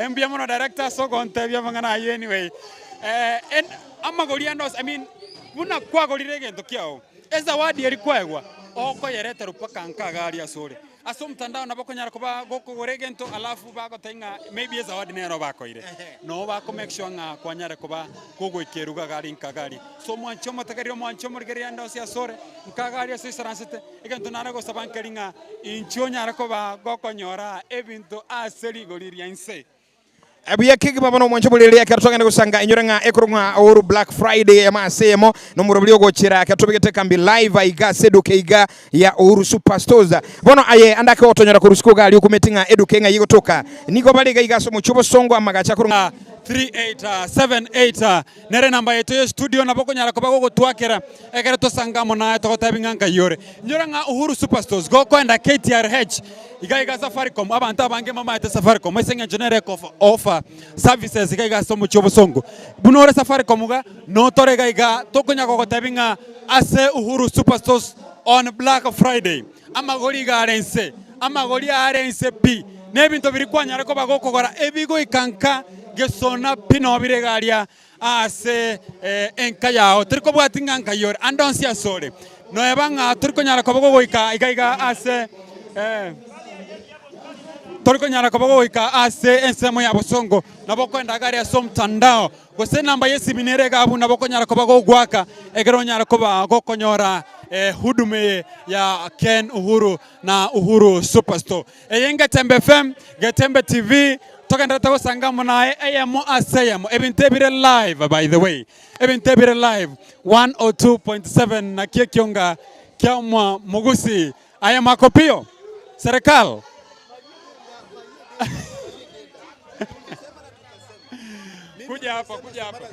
mbia mono director so konte bya mangana anyway en amagori andos I mean buna kwagorire gento kiao zawadi eli kwegwa oko yereta rupaka nkaga ali asore aso mtandao naboko nyara ko bagoko goregento alafu bako tenga maybe zawadi nero bako ire no bako make sure nga kwanyara ko ba gogo ikeruga gali nkagari so mwancho matagario mwancho murgeri ando sia sore nkagari aso saransete egento nara go sabankeringa incho nyara ko ba goko nyora ebintu aseri goliria inse abuya kigi babano mwancho bulele yakatogenda kusanga inyorenga ekurunga oru Black Friday ya masemo no murobulio gochira katobegete kambi live aiga seduke iga ya Uhuru Superstores bono aye andake otonyora kurusiko gali ukumetinga edukenga yigotoka niko baliga iga so muchubo songo amagacha kurunga 3878 nere namba yetu ya studio naboko nyara ko bago twakera egere to sangamo na to tabinganga yore nyoranga Uhuru Superstores go kwenda KTRH iga Safaricom abantu abange mama ete Safaricom esenga generic offer services iga so muchubo songo bunore Safaricom ga no torega iga to kunya ko tabinga ase Uhuru Superstores on Black Friday amagori ga arense p nebinto biri kwanyara ko bago kogora ebigo ikanka gesona pino biregalia ase enka yao turiko bwatinga nka yore andonsi asore no ebanga turiko nyara ko bago iga ase turiko nyara ko bago ase ensemo ya bosongo naboko endagari aso mtandao gose namba yesi minere gabu naboko nyara ko bago gwaka egero nyara ko bago konyora hudume ya Ken Uhuru na Uhuru Superstore eyenga Tembe FM Getembe TV tokenda tago sangamo na AMO asayamo ebintebire live by the way ebintebire live 102.7 na kionga kiamwa mugusi ayama kopio serikali kuja hapa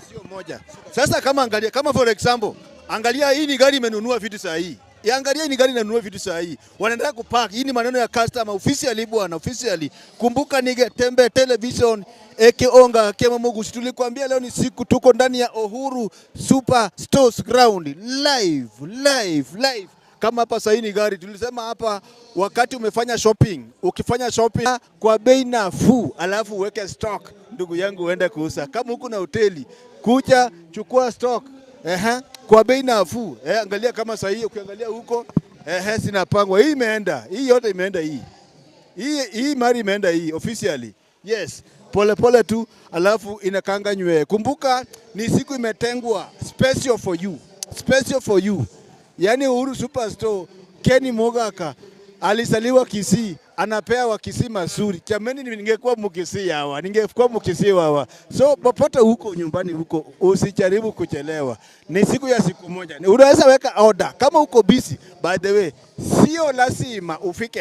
sio moja sasa kama angalia kama for example angalia hii ni gari imenunua vitu saa hii Yaangalia ni gari nanunua vitu saa hii. Wanaendelea kupark. Hii ni maneno ya customer officially bwana, officially. Kumbuka ni Getembe Television Onga Kemo Mogusi. Tulikwambia leo ni siku tuko ndani ya Uhuru Superstores Ground live. Kama hapa sasa ni gari tulisema hapa wakati umefanya shopping, ukifanya shopping kwa bei nafuu alafu uweke stock, ndugu yangu uende kuuza. Kama huko na hoteli, kuja chukua stock. Kwa bei nafuu. Angalia kama sasa hii ukiangalia huko sinapangwa. Hii imeenda. Hii yote imeenda hii. Hii mari imeenda hii officially. Yes. Pole tu alafu inakanganywe. Kumbuka ni siku imetengwa special for you. Yaani Uhuru Superstore Kenny Mogaka alisaliwa Kisii, anapea wa Kisii mazuri. Jamani ningekuwa Mkisii hawa, ningekuwa Mkisii hawa. So popote huko nyumbani huko usijaribu kuchelewa. Ni siku ya siku moja. Unaweza weka order kama uko busy. By the way, sio lazima ufike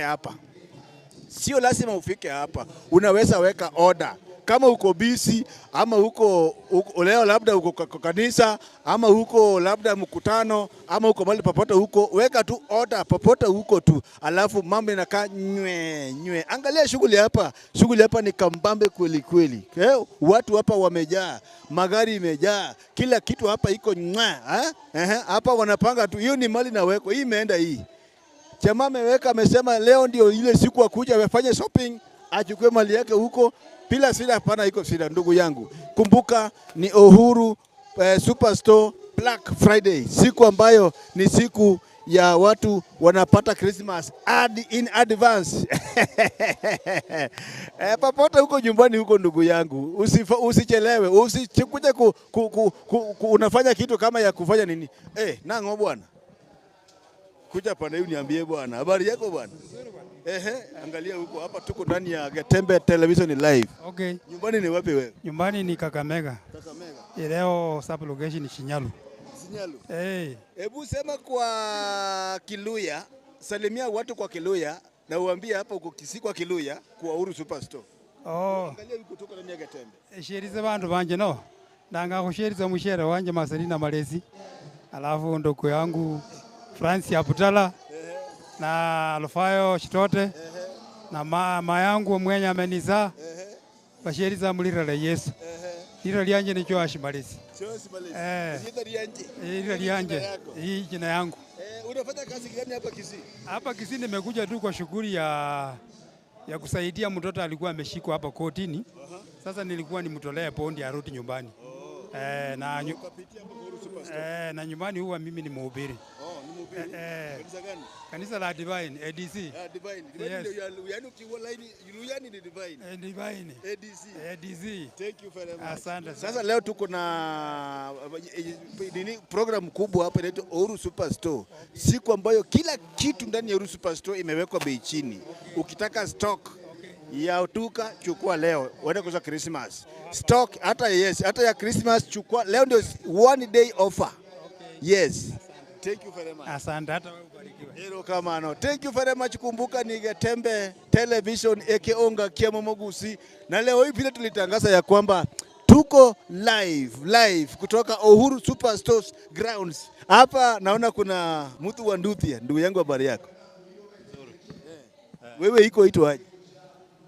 hapa. Unaweza weka order. Kama uko busy ama uko leo labda uko kanisa ama uko labda mkutano ama uko mahali popote huko, weka tu order popote huko tu, alafu mambo inakaa nywe. Angalia shughuli hapa ni kambambe kweli. Watu hapa wamejaa, magari imejaa, kila kitu hapa iko hapa wanapanga tu. Hiyo ni mali na weko. Hii imeenda hii. Jamaa ameweka, amesema leo ndio ile siku akuja afanye shopping, achukue mali yake huko. Bila sida, hapana, iko sida ndugu yangu. Kumbuka ni Uhuru Superstore Black Friday, siku ambayo ni siku ya watu wanapata Christmas in advance. Papote huko nyumbani huko ndugu yangu, usichelewe, usikuje unafanya kitu kama ya kufanya nini. Nango bwana. Kuja pande hii niambie bwana. Habari yako bwana? Angalia huko hapa tuko ndani ya Getembe Television live. Okay. Nyumbani ni wapi wewe? Nyumbani ni Kakamega. Leo sub location ni Shinyalu. Hebu sema kwa Kiluya, salimia watu kwa Kiluya na uambie hapa uko Kisii kwa Kiluya kwa Uhuru Superstore. Angalia huko tuko ndani ya Getembe. Sherize bantu banje no. Ndanga kusheriza mushere wanje Maselina Malezi. Alafu ndoko yangu Francis Abutala na Alfayo Shitote na mama yangu mwenye amenizaa basheriza mulira la Yesu. Lira lianje ni Joash Malezi. Lira lianje hii jina yangu. Unafanya kazi gani hapa Kisii? Hapa Kisii nimekuja tu kwa shughuli ya kusaidia mtoto alikuwa ameshikwa hapa kotini. Sasa nilikuwa nimtolee bondi arudi nyumbani. Na nyumbani huwa mimi ni mhubiri. Kanisa gani? Kanisa la Divine, ADC. Divine. Yes. Yaani ukiwa line Yuluyani ni Divine. Divine. ADC. Thank you very much. Asante. Sasa leo tuko na program kubwa hapa inaitwa Uhuru Superstore. Siku ambayo kila kitu ndani ya Uhuru Superstore imewekwa bei chini. Ukitaka stock ya utuka chukua leo, uende kuuza Christmas. Stock hata ya Christmas chukua leo, ndio one day offer. Yes. Thank you very much. Asante, hata wewe ubarikiwe. Hero kama no. Thank you very much. Kumbuka ni Getembe Television Onga Kemo Mogusi, na leo hii vile tulitangaza ya kwamba tuko live kutoka Uhuru Superstores Grounds. Hapa naona kuna mtu wa Nduthia. Ndugu yangu, habari yako? Nzuri. Wewe iko aje?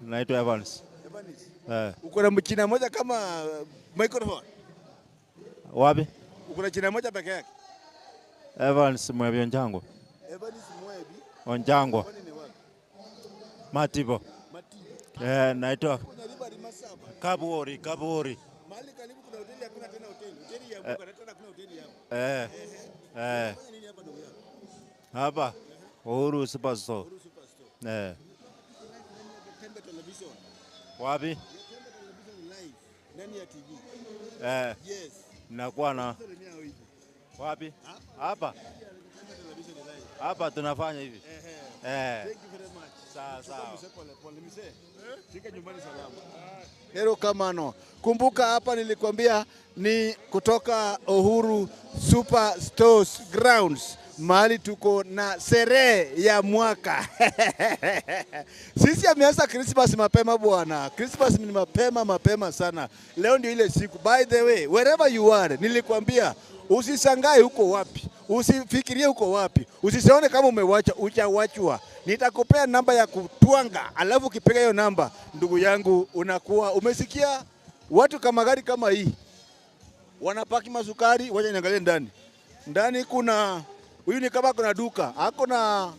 Naitwa Evans. Uko na mchina moja kama microphone? Wapi? Uko na china moja peke yake? Evans Mwebi Onjango. Evans Mwebi? Onjango. Matibo. Naitwa Kabuori. Mahali karibu kuna hoteli, hakuna tena hoteli. Hoteli ya Mungu, tena kuna hoteli hapo. Nini hapa ndugu yangu? Hapa Uhuru Superstore. Getembe Television. Wapi? Getembe Television live ndani ya TV. Yes. Nakuwa na wapi? Hapa. Hapa tunafanya hivi. Thank you very much. Sawa. Fika nyumbani salama. Hero Kamano. Kumbuka hapa nilikwambia ni kutoka Uhuru Superstores Grounds. Mahali tuko na sherehe ya mwaka. Sisi ameanza Christmas mapema bwana. Christmas ni mapema sana. Leo ndio ile siku. By the way, wherever you are, nilikwambia usishangae huko wapi. Usifikirie uko wapi, usisione kama umewacha, uchawachwa. Nitakupea namba ya kutwanga, alafu ukipiga hiyo namba, ndugu yangu, unakuwa umesikia. Watu kama gari kama hii wanapaki masukari, wacha niangalie ndani. Ndani kuna huyu ni kama kuna duka, ako na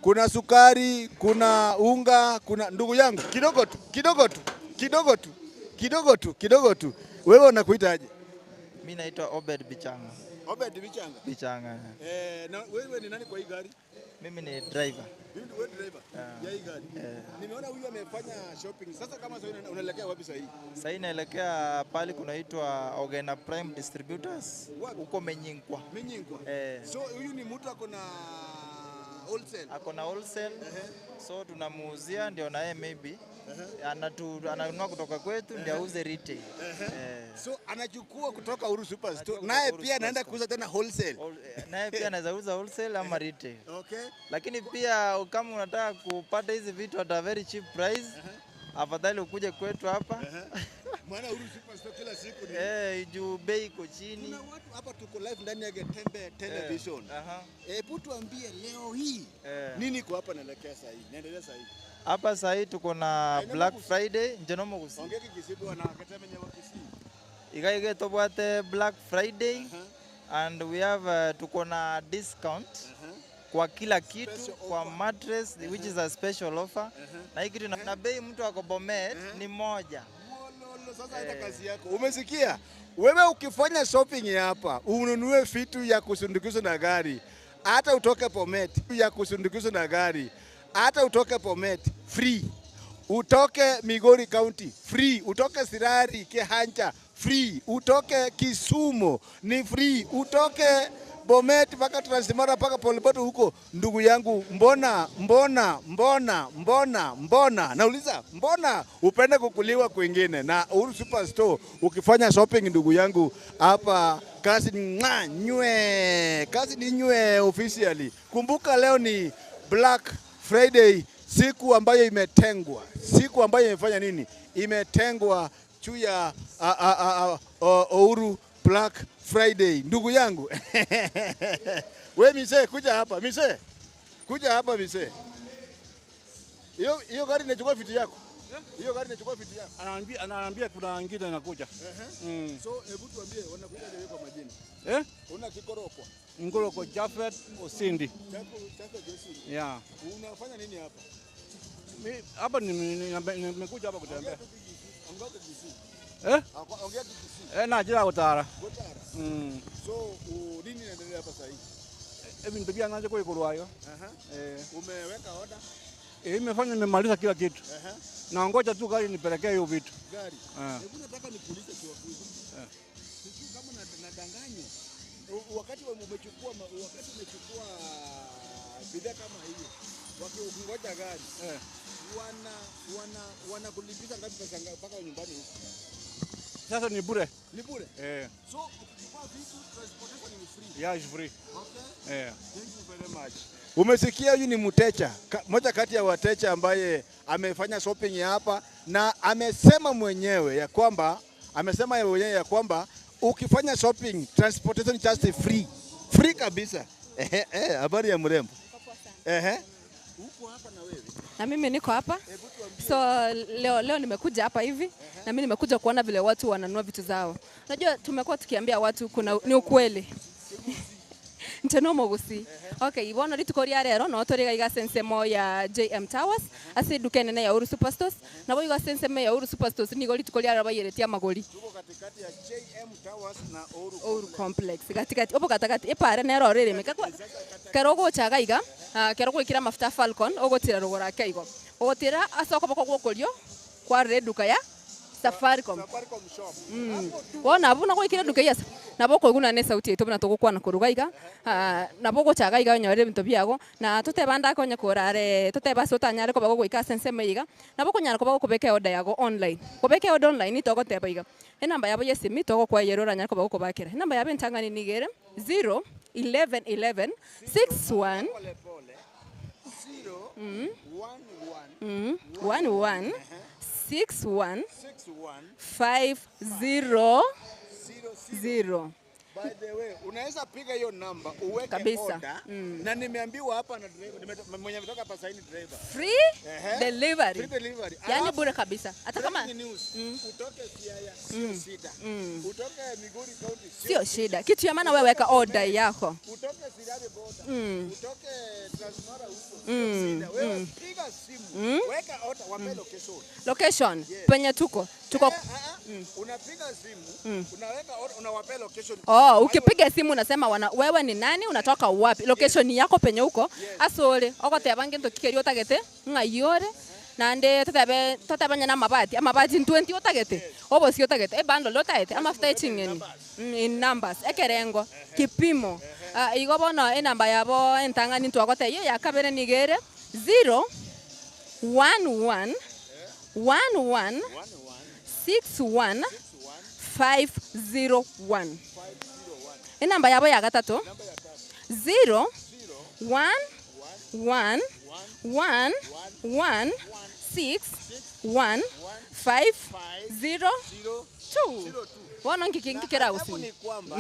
kuna sukari, kuna unga, kuna ndugu yangu, kidogo tu. Wewe unakuitaje? Mimi naitwa Obed Bichanga. Obed Bichanga? Bichanga. Na wewe ni nani kwa hii gari? Mimi ni driver. Wewe driver ya hii gari? Nimeona huyu amefanya shopping. Sasa kama sasa unaelekea wapi sasa hii? Sasa naelekea pale kunaitwa Ogena Prime Distributors huko Menyinkwa. Menyinkwa. So huyu ni mtu ako na wholesale. Ako na wholesale. So tunamuuzia ndio na yeye maybe ananunua kutoka kwetu ndio auze retail. So anachukua kutoka Uhuru Superstore. Naye pia anaenda kuuza tena wholesale. Naye pia anaweza uza wholesale ama retail. Okay. Lakini pia kama unataka kupata hizi vitu at a very cheap price, afadhali ukuje kwetu hapa. Maana Uhuru Superstore kila siku ni juu bei iko chini. Kuna watu hapa tuko live ndani ya Getembe Television. Hebu tuambie leo hii nini kwa hapa naelekea sasa hivi? Naendelea sasa hivi. Hapa sasa hivi tuko na Black Friday njenomo gusi. Ongea kikisibu na Getembe nyawa kisi. Igaige tobwate Black Friday and we have tuko na discount kwa kila kitu, kwa mattress which is a special offer. Na hii kitu na bei mtu ako Bomet ni moja. Sasa ita kazi yako. Umesikia? Wewe ukifanya shopping hapa, ununue vitu ya kusindikizwa na gari. Hata utoke Bomet ya kusindikizwa na gari. Hata utoke Bomet free. Utoke Migori County free. Utoke Sirari Kehancha free. Utoke Kisumu ni free. Utoke Bomet mpaka Transmara mpaka Polipoto huko, ndugu yangu, mbona nauliza, mbona upende kukuliwa kwingine? Na Uhuru Superstore ukifanya shopping, ndugu yangu, hapa kazi ni nywe officially. Kumbuka leo ni Black Friday, siku ambayo imetengwa, siku ambayo imefanya nini, imetengwa juu ya Uhuru Black Friday, ndugu yangu. We mise, kuja hapa mise. Hiyo gari inachukua vitu yako. Hiyo gari inachukua vitu yako. Anaambia kuna ngine inakuja. So hebu tuambie wanakuja kwa majina. Una kikorokwa. Ngoroko Jafet Osindi. Jafet Osindi. Yeah. Unafanya nini hapa? Mimi hapa nimekuja hapa kutembea. Ongea kisi. Ongea kisi. Na jira Gotara. So nini inaendelea hapa sasa hivi? Hivi ndio anaanza kwa ikurwayo. Umeweka order? Nimemaliza kila kitu. Na ngoja tu gari nipelekee hiyo vitu. Gari. Hebu nataka nikuulize kiwakuzi. Sijui kama nadanganya. Wakati umechukua bidhaa kama hiyo, wakingoja gari, wanakulipiza ngapi pesa mpaka nyumbani huko? Sasa ni bure. Ni bure? So ukichukua vitu transportation ni free? Yeah, it's free. Okay. Thank you very much. Umesikia, huyu ni mteja, moja kati ya wateja ambaye amefanya shopping hapa, na amesema mwenyewe ya kwamba ukifanya shopping transportation just free kabisa. Habari ya mrembo? Uko hapa na wewe? Na mimi niko hapa. So leo nimekuja hapa hivi na mimi nimekuja kuona vile watu wananunua vitu zao. Unajua tumekuwa tukiambia watu ni ukweli. Ntenomo gusi. Okay, ibono ritukoria rero no toriga iga sensemo ya JM Towers ase dukene ya Uhuru Superstores na bo iga sensemo ya Uhuru Superstores ni goli tukoria raba yeretia magori. Tuko katikati ya JM Towers na Uhuru Complex. Katikati opo katikati epare nero rere mekakwa. Karogo chaga iga karogo ikira mafuta Falcon ogotira rugora kaigo. Ogotira asoko bako gokorio kwa reduka ya Safaricom shop. Wona abuna ko ikira duka yasa naboko iguna ne sauti eto bana togokwana kurugaiga naboko chaga iga nyore bintu byago na tutebanda ko nyakorare tuteba sotanyare ko bago ika sense meiga naboko nyara ko bago kubeke order yago online kubeke order online to goteba iga enamba yabo yesimi to kwa yerora nyara ko bago kubakira enamba yabo ntangani nigere 0 11 11 61 11 61 50 0. By the way, unaweza piga hiyo namba uweke Kabisa. order na nimeambiwa hapa na driver mwenye ametoka hapa saini driver. Free delivery. Free delivery. Yaani bure kabisa. Hata kama utoke Siaya sio shida. Utoke Migori County sio shida. Kitu ya maana wewe weka order yako. Utoke Sirari Border. Utoke Transmara huko. Wewe piga simu. Weka order wape location. Location penye tuko. Unapiga simu, unaweka order, unawape location. Ukipiga simu unasema wewe ni nani, unatoka wapi? Location yako penye huko. Asole, okoteba ngento kikerio tagete, ngayore. Nande totabanya na mabati 20 otagete. Obo si otagete. Bando lotaete ama stitching in numbers. Ekerengo kipimo. Igo bono namba yabo entangani twagote yo yakabere nigere 0 11 11 61 501. Namba yabo ya gatatu 0 1 1 1 1 6 1 5 0 2. Wana ngikira usimu. Ni kwamba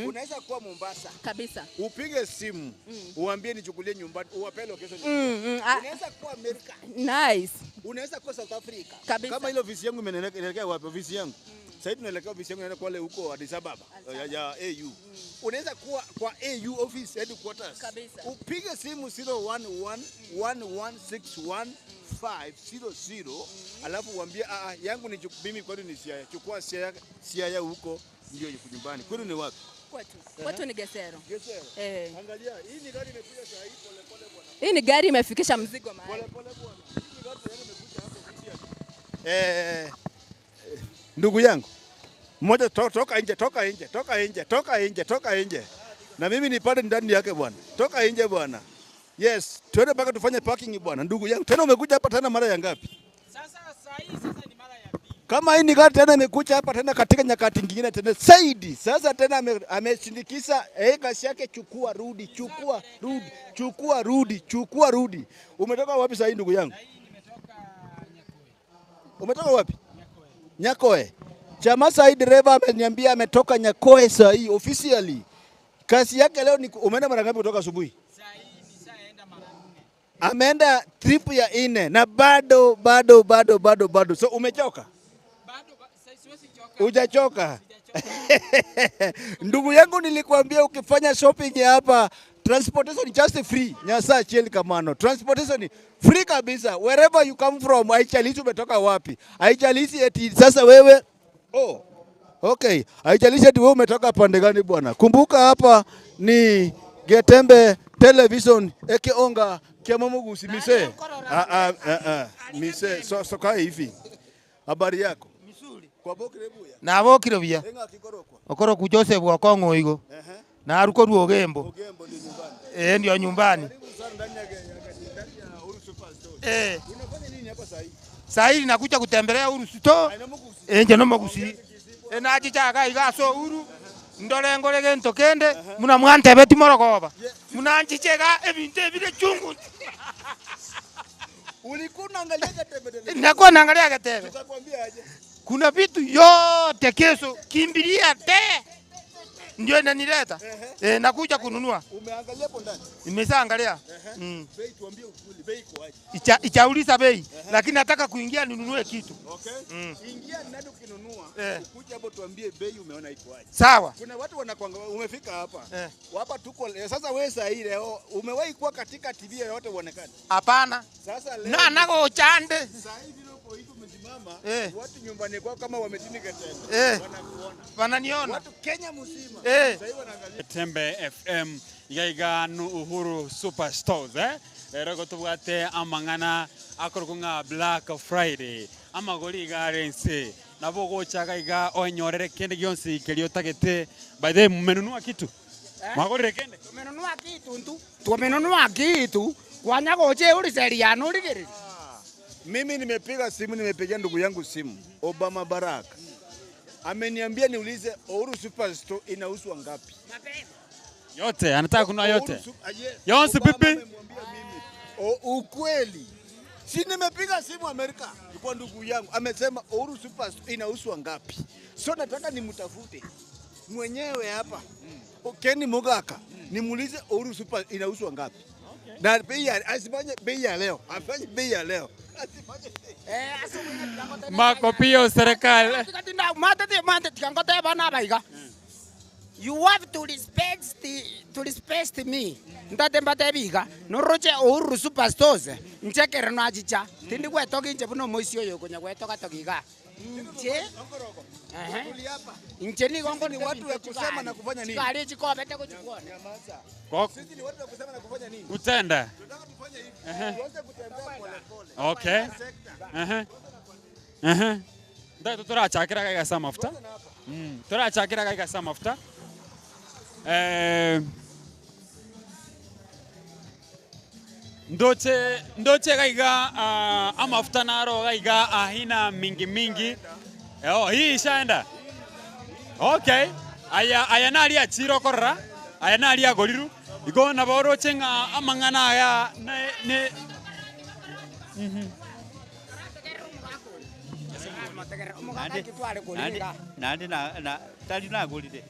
unaweza kuwa Mombasa kabisa. Upige simu, uambie nichukulie nyumbani, uwape location. Unaweza kuwa Amerika. Nice. Unaweza kuwa South Africa. Kabisa. Kama ile ofisi yangu imeelekea wapi ofisi yangu? Sasa tunaelekea ofisi yangu inaenda kule huko Addis Ababa ya AU. Unaweza kuwa kwa AU office headquarters. Kabisa. Upige simu 011 1161 alafu uambie yangu ni mimi kwani ni Siaya. Chukua Siaya huko ndio yuko nyumbani. Kwani ni wapi? Kwetu ni Gesero. Gesero. Angalia, hii ni gari imekuja saa hii pole pole bwana. Hii ni gari imefikisha mzigo mahali. Pole pole bwana. Hii ni gari tayari imekuja hapo. Ndugu yangu. Mmoja toka nje. Na mimi nipande ndani yake bwana. Toka nje bwana. Yes, twende mpaka tufanye parking bwana. Ndugu yangu, tena umekuja hapa tena mara ya ngapi? Sasa ni mara ya pili. Kama hii ni gari tena imekuja hapa tena katika nyakati nyingine tena zaidi. Sasa tena ameshindikisa kasi yake, chukua rudi. Umetoka wapi sasa ndugu yangu? Umetoka wapi? Nyakoe. Chama sasa driver ameniambia ametoka Nyakoe sasa hii officially. Kasi yake leo ni umeenda mara ngapi kutoka asubuhi? Ameenda trip ya 4 na bado. So umechoka? Hujachoka? Ndugu yangu nilikwambia ukifanya shopping hapa transportation just free. Nyasa chieli kamano. Transportation free kabisa. Wherever you come from, haijalishi umetoka wapi. Haijalishi eti sasa wewe okay. Haijalishi eti wewe umetoka pande gani bwana. Kumbuka hapa ni Getembe Television Ekeonga Kiamamugusi mise. Mise so kai hivi. Habari yako? Misuri. Kwa bokire buya. Na bokire buya. Okoro ku Joseph wa Kongo igo. Na aruko ruo Gembo. Ogembo ni nyumbani. Ndio nyumbani. Unafanya nini hapa sasa hivi? Sasa hivi nakuja kutembelea Uru Store. Nje no Magusi. Na chichaga igaso Uru. Ndole ngole gento kende muna mwantebe timorogoba. Munanchichega ebintu ebile chungu. Ulikuwa unaangalia Getembe? Nakuwa naangalia Getembe. Tukakwambia aje? Kuna vitu yote kesho kimbilia te. Ndio inanileta. Nakuja kununua. Umeangalia hapo ndani? Nimeshaangalia. Bei tuambie ukweli, bei iko aje? Ichauliza bei, lakini nataka kuingia ninunue kitu. Okay. Ingia ndani ukinunua, kuja hapo tuambie bei umeona iko aje. Sawa. Kuna watu wanakwanga umefika hapa. Hapa tuko sasa wewe sasa hii leo umewahi kuwa katika TV yote uonekane? Hapana. Sasa leo nago chande. Sasa hivi uko hivi umesimama, watu nyumbani kwao kama wametini Getembe. Wanakuona. Wananiona. Watu Kenya mzima. Sasa hivi wanaangalia Getembe FM igaiga nu Uhuru Superstores rego tubwate amang'ana akorunga Black Friday amagori garense nabo gochaga iga onyorere kende gionsi kelio tagete by the mmenunua kitu magorire kende tumenunua kitu kwanya goje uri seriano uri mimi nimepiga simu, nimepigia ndugu yangu simu Obama Baraka ameniambia niulize Uhuru Superstore inauzwa ngapi? Yote anataka kununua yote. Yonsi pipi. Ukweli. Si nimepiga simu Amerika kwa ndugu yangu amesema Uhuru Superstore inauzwa ngapi? So nataka nimtafute. mwenyewe hapa. Kenny Mogaka. Nimuulize Uhuru Super inauzwa ngapi? Na bei asifanye bei ya leo. Afanye bei ya leo. Makopio serikali. You have to respect me. Ndate mbate biga. Noroche Uhuru Superstores. Nchekere no achicha. Tindi kwe toki nche buno moisio yo kunya kwe toka tokiga. Nche. Nche ni gongo ni watu wa kusema na kufanya nini? Kali chiko bete kuchukua. Sisi ni watu wa kusema na kufanya nini? Kutenda. Tuanze kutembea pole pole. Okay. Ndio turachakira kaiga sa mafuta. Turachakira kaiga sa mafuta. Ndoche kaiga amafuta naro kaiga ahina mingi. Hii ishaenda. Okay. Aya nali achiro korra. Aya nali agoriru. Igo na boro chenga amangana ya ne Nandi na tali na golide.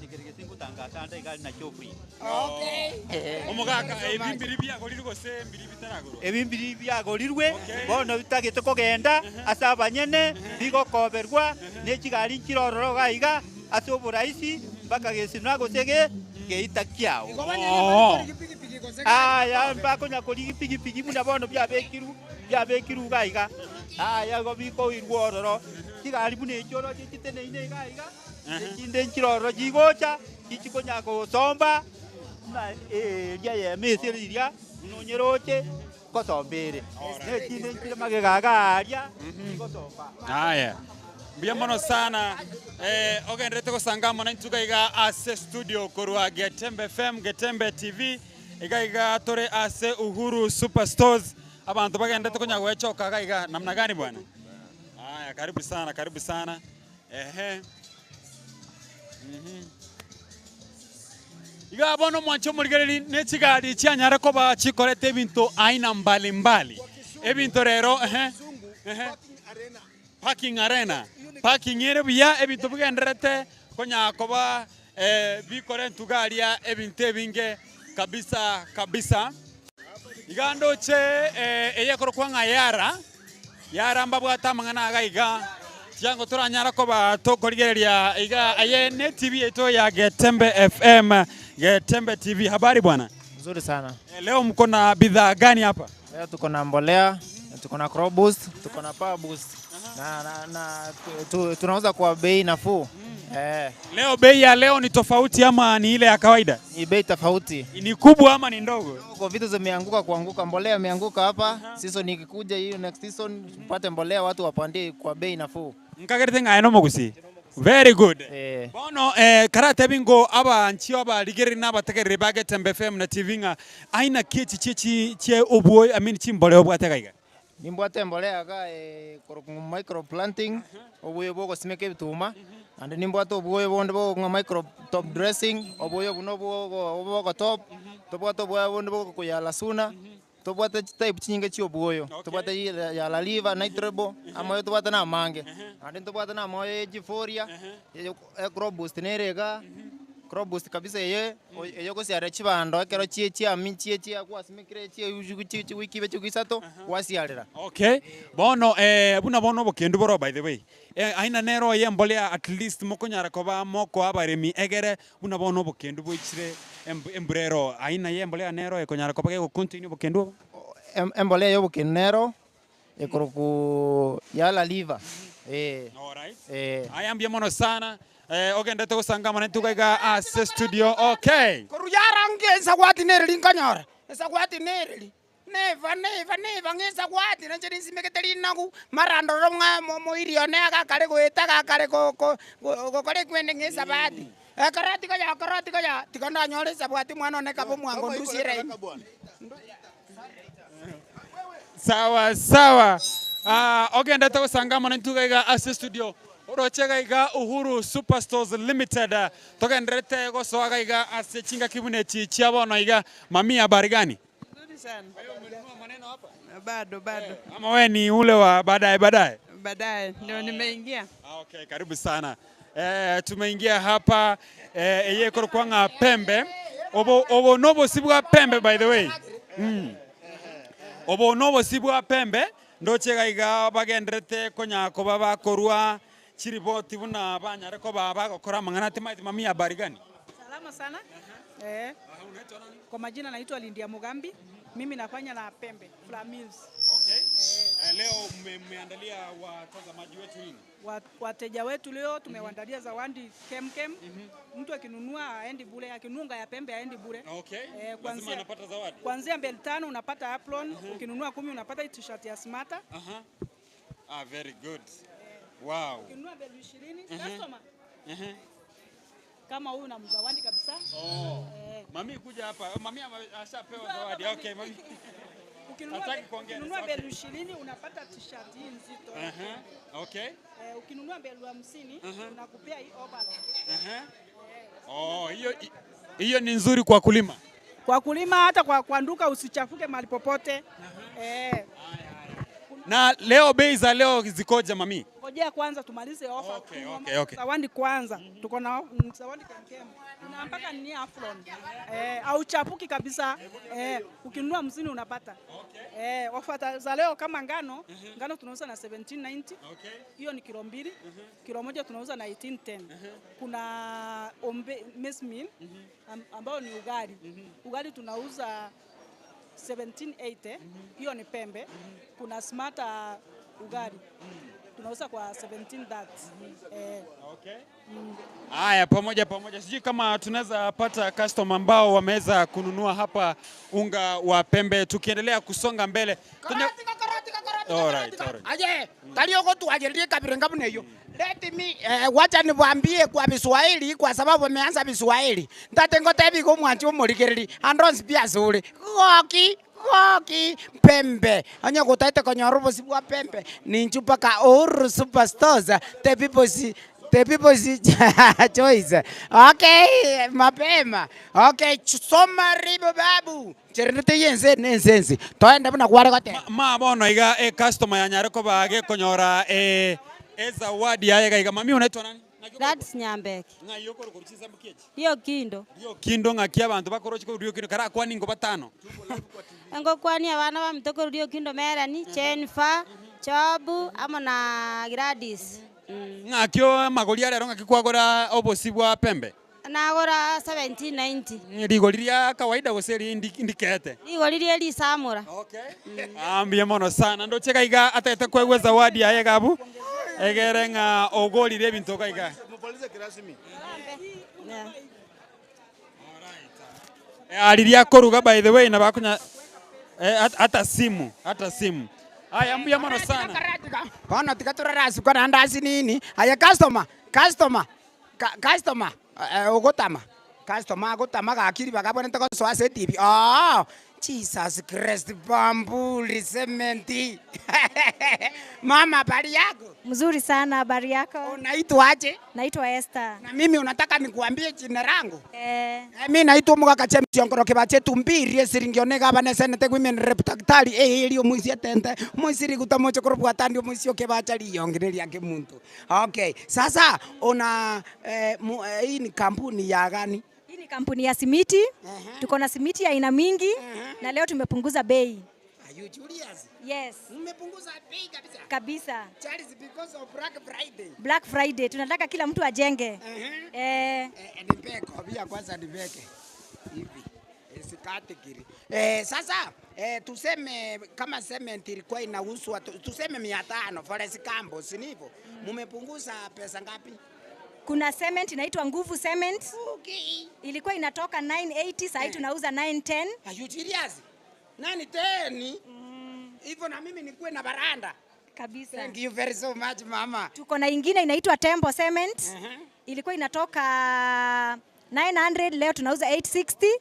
Nikirike singu tangata anda igali na chofri. Okay. Omugaka ebimbiri bya goliru gose mbiri bitaragoro. Ebimbiri bya golirwe bono bitagite kogenda asabanyene bigokoberwa nekigali nkirororo gaiga asoburaisi bakagesinwa gosege geita kiao. Ya mbako nyakoli pigi muna bono bya bekiru gaiga. Ya go biko irwororo kigali bune choro kitene ine gaiga. Kinde nkirororo gigocha kikikonya ko somba na ya mesiriria nonyeroche kosombere. Kinde nkire magegagaria kosomba. Haya. Mbia mono sana. Ogendrete kusanga mona ntukaiga ase studio korwa Getembe FM, Getembe TV. Igaiga tore ase Uhuru Superstores. Abantu bagendete kunya gwechoka gaiga namna gani bwana? Haya, karibu sana, karibu sana. Iga bono mwancho murigereri nechigari cyanyara ko bachikorete ibintu aina mbalimbali. Ebintu rero parking arena. Parking ere bya ebintu bigenderete konya koba bikore ntugaria ebintu ebinge kabisa. Igando che eyakoro kwanga yara mbabwata mangana gaiga yango turanyara ko batokorigeria iga ayene TV eto ya Getembe FM, Getembe TV. Habari bwana? Nzuri sana. Leo mko na bidhaa gani hapa? Leo tuko na mbolea, tuko na Crop Boost, tuko na Power Boost. Tunauza kwa bei nafuu. Leo bei ya leo ni tofauti ama ni ile ya kawaida? Ni bei tofauti. Ni kubwa ama ni ndogo? Kwa vitu zimeanguka kuanguka, mbolea imeanguka hapa. Season ikikuja hiyo next season tupate mbolea watu wapandie kwa bei nafuu. Nkagerete ngaeno mogusi. Very good. Bono karate bingo aba nchio aba ligeri na bategere ba Getembe FM na TV nga aina kichi che obuo amini chimbole obwatega. Nimbwate mbolea ga micro planting obuyo bogo simeke bituma and nimbwate obuyo bonde bogo micro top dressing obuyo buno bogo top tobwate obuyo bonde bogo kuyala suna tobwate type chinyinge chi obuyo tobwate ya la liver nitrebo amoyo tobwate na mange and tobwate na moyo G4 Crop Boost nerega Crop Boost kabisa ye yoko si arechibando kero chie aminchie kwa simikire chie ujuguchi wiki becho gisato wasialera. Okay. Bono buna bono bokendu boro by the way. Aina nero ye mbolea at least mokonyara koba moko abaremi egere buna bono bokendu boichire embrero aina ye mbolea nero ekonyara koba ke continue bokendu. Mbolea yo bokenero ekoroku yala liver. Alright. Ayambia mono sana. Ogendete kusangama ntukaiga ase studio. Okay. Koruyarange sagwati nereli nkanyara. Sagwati nereli. Neva ngesa gwati na chiri simeketeli naku marando romga mo irione aga kare goeta aga kare ko kore kwende ngesa bati. Karati kaya tikanda nyore sabwati mwana ne kapo mwango ndusire. Sawa. Ogendete kusangama ntukaiga ase studio. Orochega iga Uhuru Superstores Limited togendrete gosoaga iga ase chinga kibune chiabono iga mami habari gani? Nzuri sana. Maneno hapa? Bado. Ama wewe ni ule wa baadaye? Baadaye ndio nimeingia. Okay, karibu sana. tumeingia hapa eye korkwanga pembe obo nobo sibwa pembe by the way obo nobo sibwa pembe ndochega iga bagendrete konya ko baba korwa chiriboti buna banyare ko baba gokora mangana timaiti mami habari gani? Salama sana. Kwa majina naitwa Lindia Mugambi. Mimi nafanya na pembe Flamils. Okay. Leo mmeandalia watazamaji wetu nini? Wateja wetu leo tumewaandalia zawadi kemkem. Mtu akinunua aendi bure, akinunga ya pembe aendi bure. Okay. Lazima anapata zawadi. Kuanzia mbele 5 unapata apron, ukinunua 10 unapata t-shirt ya Smarta. Very good. Wow. Ukinunua mbele 20 customer. Kama huyu na mzawadi kabisa. Mami kuja hapa. Mami ashapewa zawadi. Okay, mami. Ukinunua belu 20 unapata t-shirt hii nzito. Okay. Ukinunua belu 50 unakupea hii overall. Hiyo ni nzuri kwa kulima. Kwa kulima hata kwa nduka usichafuke mahali popote. Na leo bei za leo zikoje mami? Ngojea kwanza tumalize offer. Okay. Zawadi kwanza. Tuko na zawadi kemkem. Kuna mpaka ni afron. Au chapuki kabisa. Ukinunua 50 unapata. Offer za leo kama ngano tunauza na 1790. Hiyo ni kilo 2. Kilo moja tunauza na 1810. Kuna maize meal ambao ni ugali. Ugali tunauza 1780. Hiyo ni pembe. Kuna Smarta ugali tunauza kwa 17 that. Haya, pamoja. Sijui kama tunaweza pata customer ambao wameweza kununua hapa unga wa pembe tukiendelea kusonga mbele. Alright. Aje, kalioko tu ajelie kabirenga buneyo. Let me wacha niwaambie kwa Kiswahili kwa sababu wameanza Kiswahili. Ndatengo tebi ko mwanchi umurigereri. Andons pia zuri. Goki pembe anya kutaita konyorubo sibwa pembe ni nchupa ka Uhuru Superstores the people's choice. Okay, mapema. Okay, soma ribo babu cherete yense toenda buna kware kote ma bono iga customer yanyare ko bage konyora zawadi yaega iga mami unaitwa nani? Gladys Nyambeke. Ngayo koro kuruchiza mukiechi. Rio Kindo ngakia abantu bakorochiko Rio Kindo kara kwani ngo batano. Ngo kwani abana ba mitoko Rio Kindo Merani, Jennifer, Chobu amona Gladys. Ngakio magori rero ngakikwagora obosibwa pembe. Nagora 1790. Rigoriria kawaida goseri indikete. Rigoriria lisamura. Okay. Ambie mono sana ndocheka iga atete kwegwe zawadi yaye gabu. Egerenga ogolire ebintu kaiga. Mupalize kirasimi. Aliria koruga by the way na bakunya hata simu. Haya mbia mono sana. Bana tikatura rasu kwa ndazi nini? Haya customer. Ogotama. Customer agotama gakiri bagabone ntako swase TV. Jesus Christ bambuli sementi. Mama habari yako? Mzuri sana, habari yako? Unaitwaje? Naitwa Esther. Na mimi unataka nikuambie jina langu? Mimi naitwa Muga Chemchongoro kibache tumbirie siringioneka bana senete women rep daktari elio mwisi atende mwisi kutamocho korobwa tandio mwisi okebacha liongereria yake muntu. Okay. Sasa una hii ni kampuni ya gani? Kampuni ya simiti. Tuko na simiti ya aina mingi na leo tumepunguza bei. Are you serious? Yes. Umepunguza bei kabisa? Kabisa. Charles because of Black Friday. Black Friday tunataka kila mtu ajenge. Nipeko pia kwanza nipeke. Hivi. Sikatikiri. Sasa tuseme kama cement ilikuwa inauzwa tuseme 500 Forest Campo, si ndivyo? Mumepunguza pesa ngapi? Kuna cement inaitwa Nguvu Cement. Okay. Ilikuwa inatoka 980, sasa tunauza 910. Are you serious? 910? Hivyo na mimi nikuwe na baranda. Kabisa. Thank you very so much mama. Tuko na ingine inaitwa Tembo Cement. Ilikuwa inatoka 900, leo tunauza 860.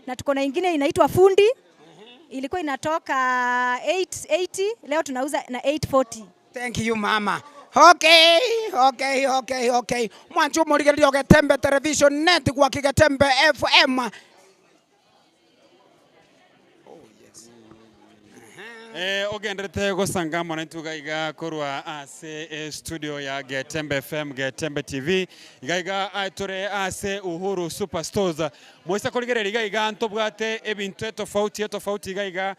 Na tuko na ingine inaitwa Fundi. Ilikuwa inatoka 880, leo tunauza na 840. Thank you mama. Okay. Mwancho murigerio Getembe Television Net kwa Getembe FM. Ogendrete gusangama na tugaiga korwa ase studio ya Getembe FM, Getembe TV. Igaiga atore ase Uhuru Superstores. Moisa kuligerera igaiga ntobwate ebintu tofauti igaiga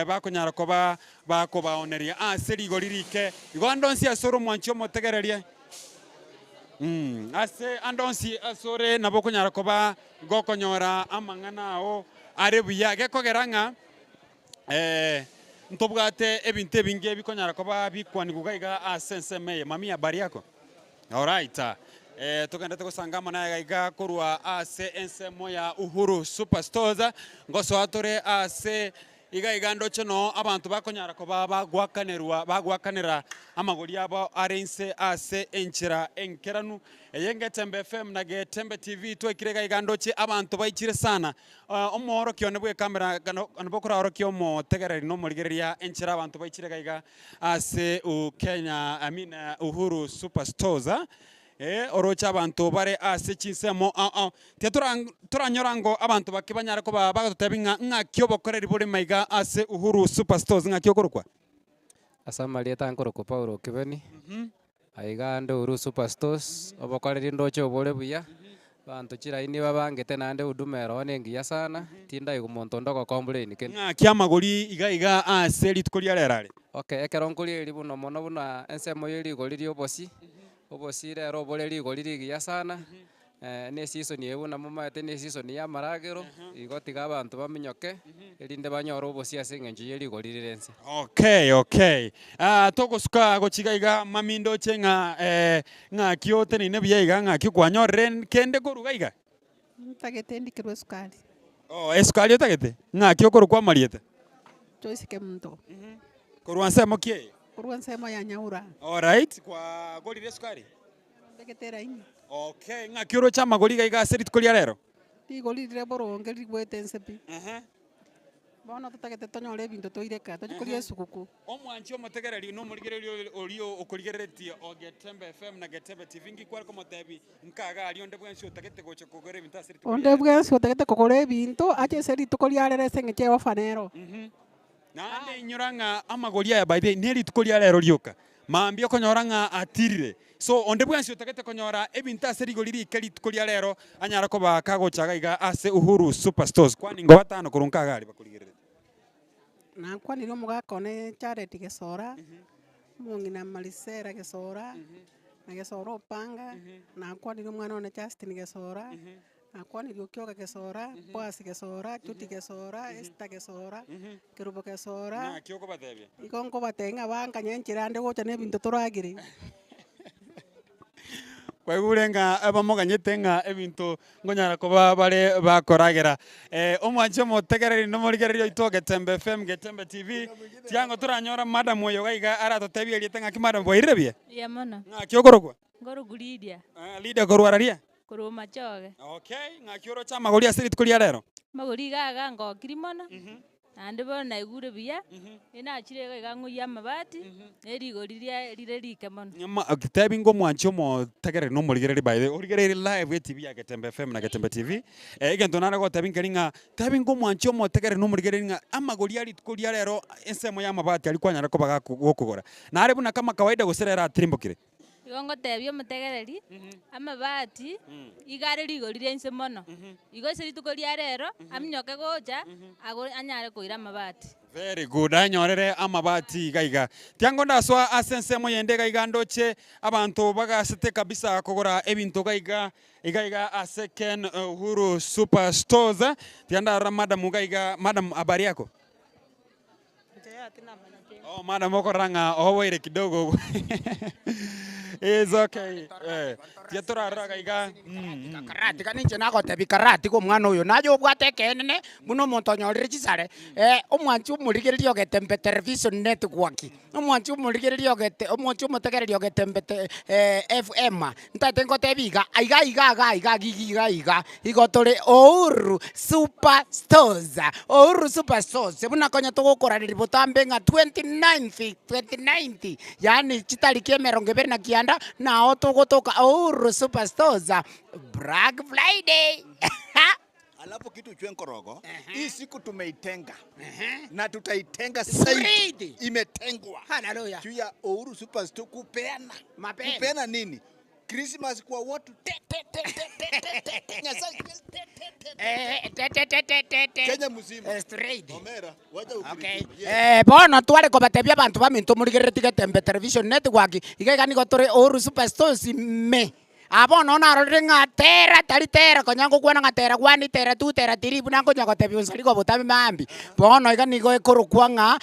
bakonyara koba bakobaoneria ase ligolirike. Igondonsi asoro mwancho motegereria. Ase andonsi asore nabokonyara koba gokonyora amangana o arebuya gekogeranga ntobwate ebintu ebinge bikonyara koba bikwani gugaiga asenseme mami habari yako. Alright. Tugenda gusangama na gaiga korwa ase ensemo ya Uhuru Superstores ngoso atore ase igaiga ndoche no abantu bakonyara koba bagwakanira amagori abo arense ase enchira enkeranu Getembe FM na Getembe TV twekire gaiga ndoche abantu baichire sana omoro kione bwe kamera anbokora orokio mo tegereri no murigeria enchira abantu baichire gaiga ase Kenya Uhuru Superstores orocha abantu bare ase chinsemo turanyorango abantu bakibanyara ko bagatotebinga ngakyo bokoreri buri maiga ase Uhuru Superstores ngakyo korokwa Asamalia tankoroko Paulo Kibeni aiga ndo Uhuru Superstores obokoreri ndoche obore buya bantu chiraini babangete nande udumero nengiya sana tinda igumonto ndoko complain ken ngakya magori igaiga ase litukoria lerare okay ekeronkuri elibuno mono buna ensemo yeli goliri obosi obosi rero bore ligolirigiya sana ne season yebu na mama ate ne season ya maragero igotiga abantu baminyoke elinde banyoro obosi ase ngenji yeli golirirense. Okay. Togosuka gochigaiga mamindo chenga ngakyo tene biyiga ngakyo kwanyorren kende gorugaiga tagete ndikirwe sukari. Esukari tagete ngakyo korukwa mariete Joyce Kemunto korwa nsemo kie korwa nsemo ya Nyaura. Alright, kwa golire sukari Ndeketera inyi. Okay, ngakyo cha magori gaiga ase litukoria rero Igolire boronge rigwete nsepi. Bono tutagete tonyore ebintu toireka tujikurie sukuku. Omwanchi omotegereri no murigereri olio okurigeretie Getembe FM na Getembe TV ngikwara ko motebi nkaga ali onde bwensi otagete goche kugore ebintu ase onde bwensi otagete kugore ebintu ache seri tukoria rere sengeke ofanero. Nande inyoranga amagoria ya by the neri tukoria rero rioka maambia konyoranga atirire so onde bwansi otagete konyora ebintu ase rigoriri keri tukoria rero anyara ko bakagochaga iga ase Uhuru Superstores kwani ngo batano kurunkaga ali bakurigerera na kwani ro mugakone charity gesora mungina malisera gesora na gesora opanga na kwani ro mwana one Justin gesora na kwani ro kyoga gesora Boas gesora Chuti gesora Esta gesora Kerubo gesora na kyoko batebye ikonko batenga banga nyenchira ande gocha ne bintu toragire Kwaigurenga abamoganyete nga ebintu ngonyara koba bare bakoragera omwanche motegereri no murigererio ito Getembe FM Getembe TV tiango turanyora madam oyo gaiga aratotebia liete ngaki madam boirebie yamana ngaki okorogwa ngoruguridia leader korwararia kuruma choge okay ngaki oro chama gori asiri tukoria rero magori gaga ngokirimona ande bona igure biya ina chire gaiga nguya mabati erigoriria rirerike mono nyama akitebi ngo mwancho mo tegere no murigereri by the origereri live TV ya Getembe FM na Getembe TV egento nana go tebi ngeringa tebi ngo mwancho mo tegere no murigereri nga amagori ari tukoria rero ensemo ya mabati ali kwanyara ko baga gukugora na ari buna kama kawaida guserera atirimbukire Igongo tebio mutegereri amabati igare rigorire ense mono igo seri tukoria rero amnyoke gocha anyare koira amabati. Very good. Anyorere amabati gaiga tiango ndaswa asensemo yende gaiga ndoche abantu bagasete kabisa kugora ebintu gaiga igaiga aseken Uhuru Superstores tianda madam gaiga madam habari yako madam okoranga owoire kidogo It's okay. Tietora raga iga. Karati kaninje nagotebi karati ko mwana uyo najo bwate kenene muno montonyorire chisare omwanchi umurigererio Getembe television network omwanchi umurigererio omwanchi umutegererio Getembe FM ntate ngotebiga aiga gigiga igotore Uhuru Superstores buna konya tugukorarira botambe nga 2090 yani chitariki 20 na kianda nao tugutuka Uhuru Superstores Black Friday Alafu kitu chwe Nkorogo, hii siku tumeitenga. Na tutaitenga zaidi. Imetengwa. Hallelujah. Juu ya Uhuru Superstore kupeana. Mapema. Kupeana nini? Christmas kwa watu Kenya mzima. Straight. Omera, wacha Okay. ukiribu. Bono tware ko batebia bantu baminto muri gereti Gatembe television network igega ni gotore Uhuru Superstore me abono na rore ngatera tari tera konyango kwana ngatera kwani tera tu tera tiri buna ko nyago tebi unsari ko botami mambi bono iga ni go ekoro kwanga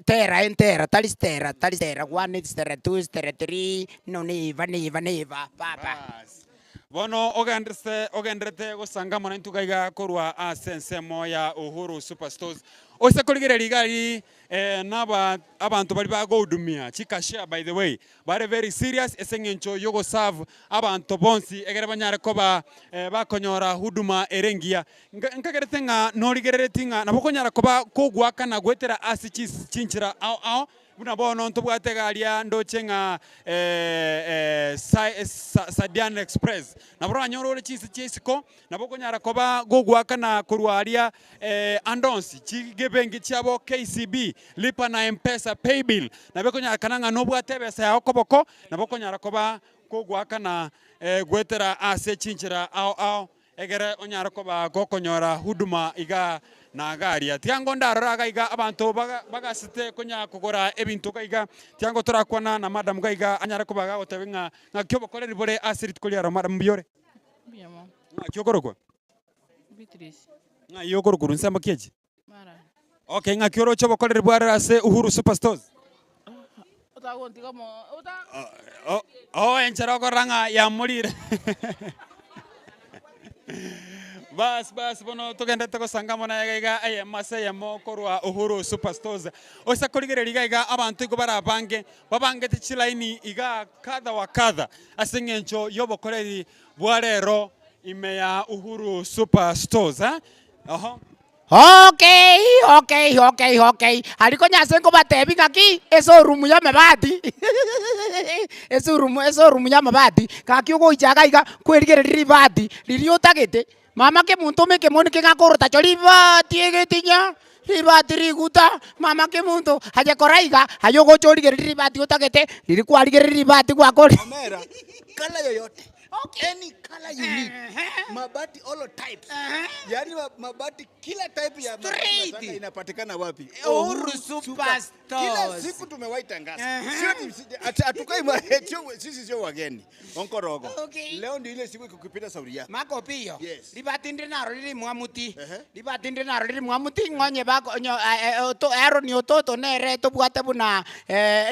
tera entera tari tera kwani tera tu tera tiri no neva papa bono ogendrete gusanga mona ntugaiga korwa asensemo ya Uhuru Superstores ose kurigereria igari naba abantu bari bagoudumia chikashare by the way bare very serious esengencho yogo serve abantu bonsi egere banyare ko bakonyora huduma erengia nkagerete nga norigerete nga nabokonyara ko kogwaka na gwetera asichis chinchira ao buna bono ntubwategaria ndochenga Sadian Express naboro anyorore chisi chisiko nabokonyara koba gogwaka na kurwaria andonsi chigebengi chabo KCB lipa na M-Pesa paybill nabokonyara kananga nobwatebesa ya okoboko nabokonyara koba gogwaka na gwetera ase chinchira ao egere onyara koba gokonyora huduma iga na garia tiango ndarora gaiga abantu bagasite konya kugora ebintu gaiga tiango turakwana na madam gaiga anyara kubaga otebenga ngakyo bokore ribore asirit kuliara madam biore Biamo. ngakyo goroko Beatrice. ngayo goroko nsamba keji Mara. okay ngakyo rocho bokore ribore ase Uhuru Superstores Utago ntigamo. enchara goranga ya mulire bas bono tugenda tugosanga mona gaiga mase yamo korwa Uhuru Superstores osa kurigereria gaiga abantu igo barabange babangete chilaini iga kadha wa kadha asengencho yobokoreri bwarero ime ya Uhuru Superstores aha Okay. Aliko nyase ko batebi ngaki eso rumu ya mabati. Eso rumu ya mabati. Kaki ugo ijaga iga kwerigereri ribati. Lirio tagete. Mama ke muntu me ke moni ke ngakoro tacho ribati egetinya. Ribati riguta. Mama ke muntu haje koraiga hayo go chorigereri ribati utagete. Liri kwarigereri ribati kwa kori. Omera, kala yoyote. Okay. Any color you need. Mabati all types. Yani mabati kila type ya mabati inapatikana wapi? Uhuru Superstores. Kila siku tumewaitangaza. Atukai sisi sio wageni. Onkorogo. Leo ndio ile siku ikupita sauria. Mako pio. Libati ndire naro liri mwamuti. Libati ndire naro liri mwamuti ngonye bako to Aaron yototo nere to bwate buna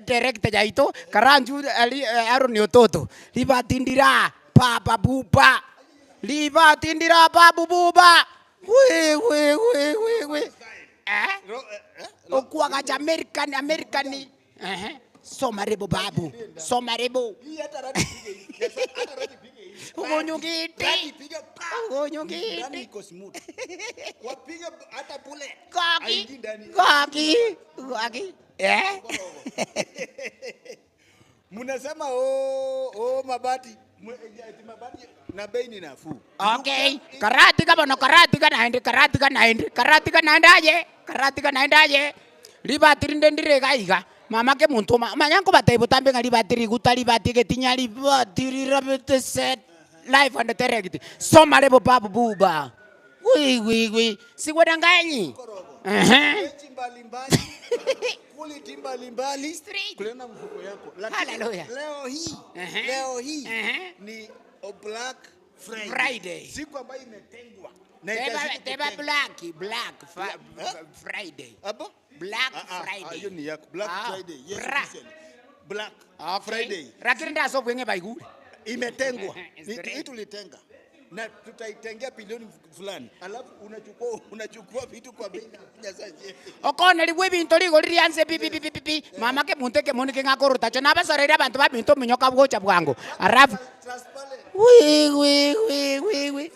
direct jaito karanju Aaron yototo. Libati ndira Papa Buba. Libati ndira Papa Buba. We. Okuwa cha American. Somarebo babu. Somarebo. Ugonyugiti. Ndani iko smooth. Wapiga hata bullet. Kaki. Munasema mabati na bei ni nafuu. Okay. Karati naendaje. Libati ndendire gaiga. Mama ke muntu manyanko bataibo tambe ngali batiri gutali batike tinyali batiri rabete set live and direct. Somarebo babu buba. We. Siwedanganyi. Quality mbalimbali kulena mfuko yako. Hallelujah. Leo hii ni Black Friday. Siku ambayo imetengwa. Teba Black Friday. Aba? Black Friday. Hiyo ni yako. Black Friday. Yes, Black Friday. Rakiri ndaso bwenge baigule. Imetengwa. Hii tulitenga. Na tutaitengea bilioni fulani. Alafu unachukua vitu kwa bei nyasaje. Okone liwe bintu ligo lirianze pipi. Mama ke munteke moni ke ngakoro tacho nabasorera abantu babintu minyoka bwocha bwangu. Arafu. We.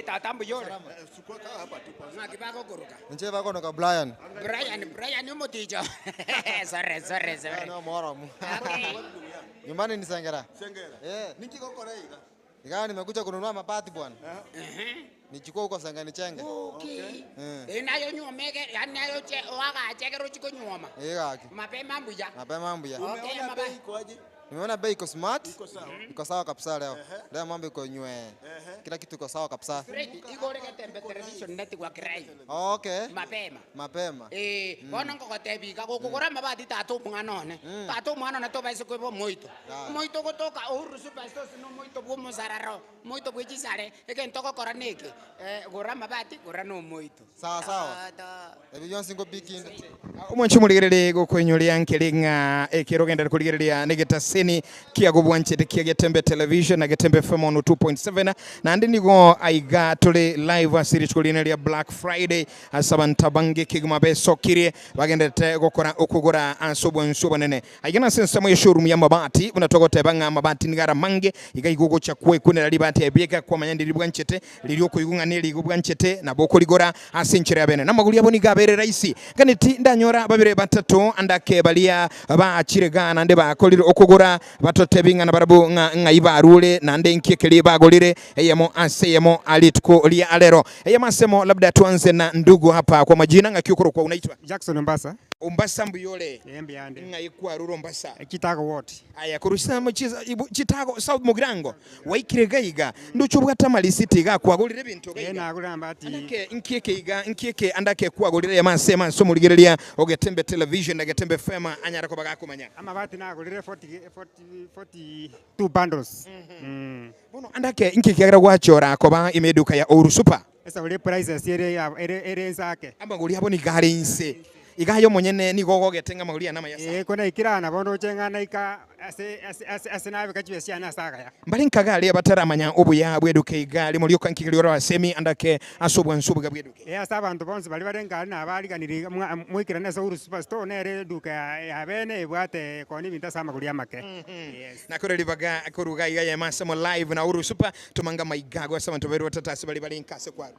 Tata mbuyole. Ngakibako kuruka. Nje bako no Brian. Brian umuticho. Sorry. No moro. Nyumbani ni Sengera. Niki koko reiga. Ikawa nimekuja kununua mabati bwana. Nichukua huko Sengani Chenge. Okay. Nayo nyomeke, yani nayo waga chekero chiko nyoma. Kaki. Mapema mbuja. Okay, bei ikoje? Nimeona bei iko smart. Iko sawa kabisa leo. Leo mambo iko nywe. Kila kitu iko sawa kabisa. Iko reke tembe television net kwa kirai. Okay. Mapema. Bona ngokotebika kokora mabati tatu mwanone. Tatu mwanone to baise ko moito. Moito gotoka Uhuru Superstore no moito bwo muzararo. Moito bwichisare eke ntoko koraneke. Gora mabati gora no moito. Sawa. Ebiyo singo bikinde. Umwanchi muligerere gukwenyulia nkelinga ekirogenda kuligereria negetaseni kia gubwanchete kia Getembe Television na Getembe FM 2.7 na ndi nigo aiga tuli live series kulineria Black Friday asabanta bange kiguma beso kirie bagendete gukora ukugura ansobwa nene aigana sensa mu showroom ya mabati unatogote banga mabati ngara mange igayigugo chakwe kunera libati ebieka kwa manyandi libwanchete lilio kuigunga nili gubwanchete na boko ligora asinchire abene namaguli aboni gabere raisi ganiti ndanyora babire batatu andake balia ba chirega nde bakolire okugura batotebinga na barabu ngaibarule nande nkekeli bagolire eyemo aseyemo alitko lia alero eyamasemo labda tuanze na ndugu hapa kwa majina ngakiukuru kwa unaitwa Jackson Mbasa mbuyole Yembiande ngaikwa ruro Mbasa Kitago wote aya kurusha muchiza Kitago South Mugirango waikiregaiga nduchubwa tamalisiti ga kwagolire bintu gaiga nagura ati nkeke andake kwagolire yamasema so muligereria Getembe Television na Getembe FM anyara ko bagakumanya amabati nagolire 42 bundles bono andake nkeke agira gwachora koba imeduka ya Uhuru Super esa ule prices ere zake amaguli abo ni garinse igayo monyene ni gogo getenga maguli na mayasa kona ikirana bondo chenga ika ase nabe kachibesya na saga ya mbali nkagali abataramanya obuya bweduke igali muri okankigiri ora semi andake asobwa nsubwa bweduke asa abantu bonse bali barenga na bali ganiri mwikira na Uhuru Superstore nere duka ya bene ibwate koni binta sama maguli amake yes nakore libaga kuruga ya masamo live na Uhuru Super tumanga maigago sama tobero tatasi bali nkase kwaro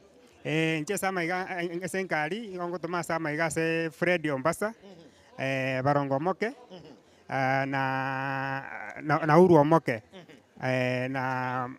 nche sama iga senkali ngongo toma sama iga se Fred Ombasa Barongo Moke na Uru Omoke na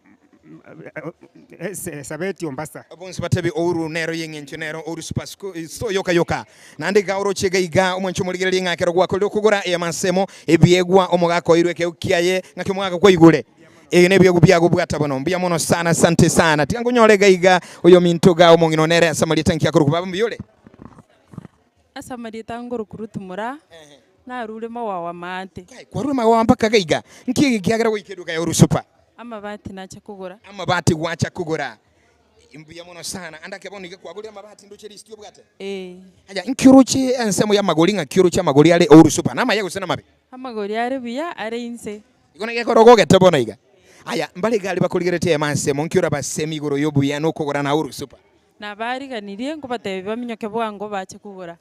Sabeti Ombasa bonse batebi Uru nero yengenche nero Uru Super so yoka nande gauro chega iga omwancho muligereri ngakero gwako kugura eyamasemo ebiegwa omugako irweke ukiaye ngakimwaka ko igule nebyo gubyago bwatabono mbya mono sana asante sana tikango nyolega iga oyo mintoga omongino nere asamalita nkiakoro kubaba mbiyole asamalita ngoro kurutumura na rule mawawa mate kwa rule mawawa mpaka gaiga nkigi kiagara wikeduka ya Uhuru Super amabati nacha kugura amabati gwacha kugura mbya mono sana andake bonike kwagulira amabati ndo cheri stio bwate haja nkiruchi ensemo ya magoli ngakiruchi amagoli ale Uhuru Super nama yago sena mabe amagoli are biya are inse igona gekorogo getebono iga aya mbali gali bakuligerete emanse monkiura basemi goro yobu ya no kugura na Uhuru Super na bari ganirie ngo batebe baminyoke bwango bache kugura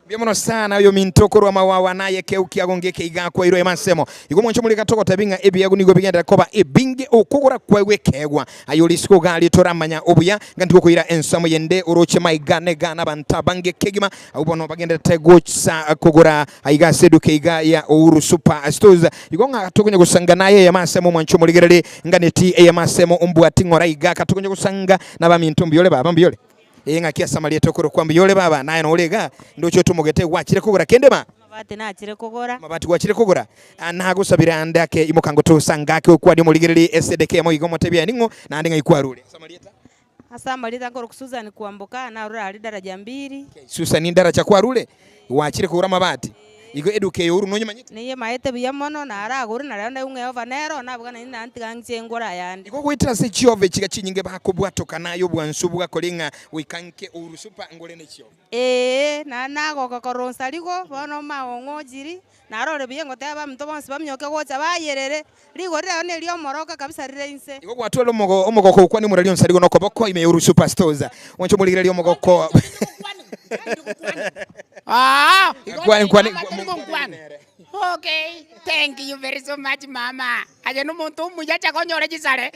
byamono sana yo mintokoro amawawa naye keukia gongeke igakwa iro emansemo igo mwancho muri gatoko tabinga ebiyago nigo bigenda koba ebinge okugura kwawe kegwa ayolisiko gali toramanya obuya ngandi koira ensamo yende oroche maigane gana bantabange kegima ubono bagenda tegocha kugura aiga seduke iga ya Uhuru Super Stores igo ngatokonye gusanga naye emansemo mwancho muri gerere nganeti eyamasemo umbwati ngora iga katokonye gusanga nabaminto mbiyole baba mbiyole inga kia samalia tokoro kwamba yole baba naye nolega ndocho tumugete wachire kugura kendema mabati nachire kugura mabati wachire kugura anagusabira andake imukango to sangake okwadi muligereri SDK mo igomo tebya ningo na andinga ikwarule asamalita ngoro kusuzani kuamboka na rura daraja 2 Susan daraja kwarule wachire kugura mabati igo eduke yoru nonye manyite niye maete biyamono na araguru na randa unge ovanero na bwana ina antigangie ngora yandi igo gwitira se chiove chiga chinyinge bakobwatoka nayo bwansu bwakolinga wikanke Uhuru Super ngole ne chio na nago kokoronsa ligo bono maongo jiri na rore biyengo teba mto bonse bamyoke gocha bayerere ligo rero ne lyo moroka kabisa rire inse igo gwatwelo omogoko kwani muralio nsaligo nokoboko ime Uhuru Super Stores wancho muligere lyo mogoko kwani Okay, thank you very so much mama. Aje no muntu muya cha konyore gisare.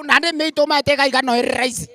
Nande meito mateka igano rice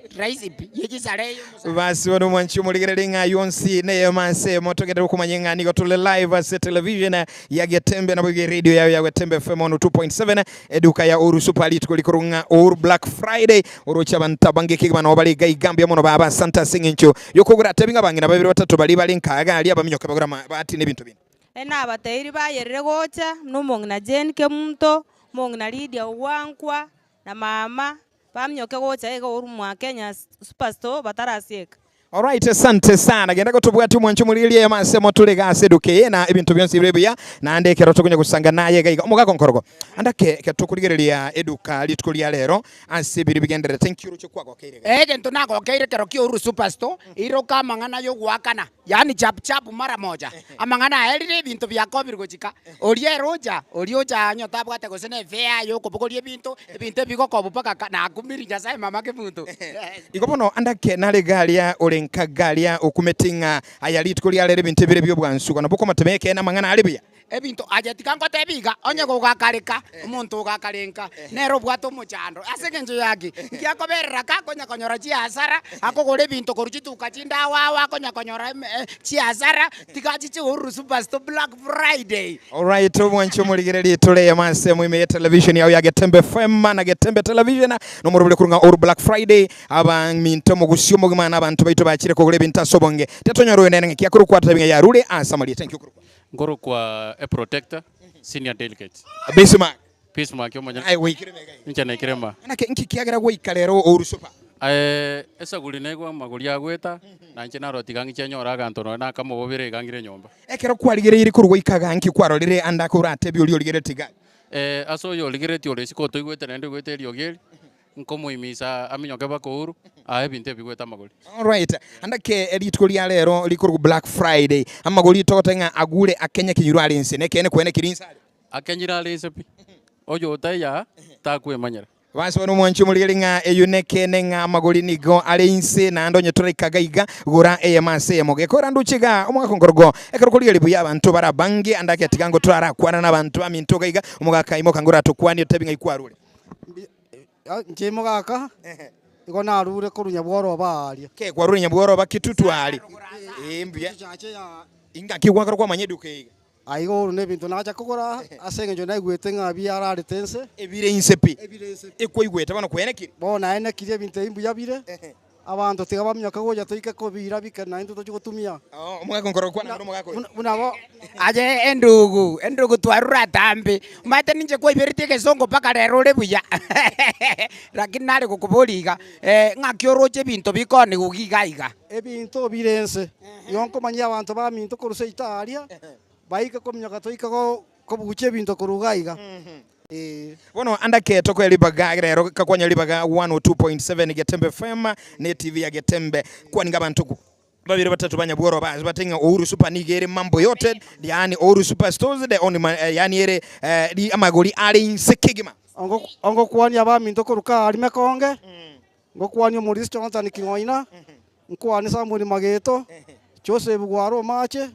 ipi. Yegisare. Basi wano mwanchu muligere nga yonsi ne yamanse motogere kumanyinga niko tule live as television ya Getembe na bwe radio ya Getembe FM 2.7 eduka ya Oru Super Elite kulikurunga Oru Black Friday Oru chabanta bange kigama no bali gambia mono baba Santa Singincho yokogura tebinga bangi na babiri batatu bali nkaga ali abaminyoka bagura bati ne bintu bino. Ena abatayiri bayerere gocha n'umuntu na Jane Kemunto umuntu na Lydia Wankwa na mama bamnyoke gocha ego uri mu Kenya Superstore batarasieka. Alright, asante sana. Genda kutubwatu mwanchu mulilie masemo tulega aseduke na ebintu byonse birebuya na ndeke rotokunya gusanga naye gaiga omugako nkorogo. Andake ketukuligerelia eduka litukulia lero ansibiri bigendere. Thank you rucho kwako keire. Gento nako keire kero ki Oru Superstore iroka mangana yo gwakana. Yani chap mara moja. Amangana elire bintu byako birgochika. Orie roja, orioja nyota bwate gosene vea yo kobokolie bintu biko kobupaka na kumiri nyasaye mama ke muntu. Ikobono andake nalegalia nkagalia okumetinga ayali tukulia lere bintu bire byo bwansuka naboko matemeke na mangana alibya ebintu ajetika tebiga onye gogakarika umuntu gakarenka nero bwato muchando asekenje yake ngiakoberera kakonya konyora chiasara akogore bintu koruchituka chinda wawa konya konyora chiasara tikachichi Oru Superstore Black Friday. Alright, mwancho muligere tole ya manse muime television ya Getembe FM na Getembe television no murubule kurunga Oru Black Friday aba minto mugusyo mugimana abantu baito bakire kogore bintu asobonge tetonyoro enene kiakuru kwa tabinga ya rule asamali. Thank you Ngoro kwa a protector senior delegate Bismarck Bismarck yo manya ai wikirema ncha na kirema anake nkikiagera gwikalero Oru Super esa gulinegwa magulia gweta na nche naro tigangi chenyora ganto na kama bobire gangire nyomba ekero kwaligere iri kurugwa ikaga nki kwarorire anda kurate bi ligere tiga aso yo ligere ti ole siko to gweta nende gweta ri ogeli nkomo imisa aminyoke bakuru ebinte bigweta magoli. Alright, andake elitukulia lero likuru Black Friday amagoli totenga agule akenya kinyuru alinse nekene kwene kirinsa akenyira alinse pi ojo otaya takwe manyara Wansi wano mwanchu mulilinga eyuneke nenga magoli nigo alinse na ando nyetora ikagaiga gura eyamase yamoge kora nduchiga omwaka kongorogo ekero kuliga libuya abantu barabange andake atigango twara kwana nabantu aminto gaiga omuga kaimo kangura tokwani otebinga ikwarule njemo gaka iko narure kurunya bworo bali ke kwarunya bworo bakitutu ali mbya inga kiwakaro kwa manyeduke aigo ne bintu nacha kugora asenge njo naigwete ngabi arari tense ebire insepi eko igwete bano kwenekire bona ene kire bintu imbu yabire abantu tiga bamyoka goja toike ko bira bikana into to gutumia omugako nkoro kwa na omugako bunabo aje endugu twarura tambe mate ninje ko iberite ke songo paka rero lebuya lakini nale kukuboliga ngakioroche bintu bikone gugigaiga ebintu birense yonko manya abantu ba minto kuruse Italia baika ko myoka toike ko buche bintu kurugaiga Wono andake toko elibaga rero kakwanya libaga 102.7 Getembe FM ne TV ya Getembe kwa ninga bantu babiri batatu banya bworo bazi batenga Oru Super nigere mambo yote yani Oru Superstores the only yani ere di amagoli ali insekigima ongo kwani abami ntokoruka alime konge ngo kwani Maurice Jonathan Kingoina nkwani Samuel Mageto Joseph Gwaro Mache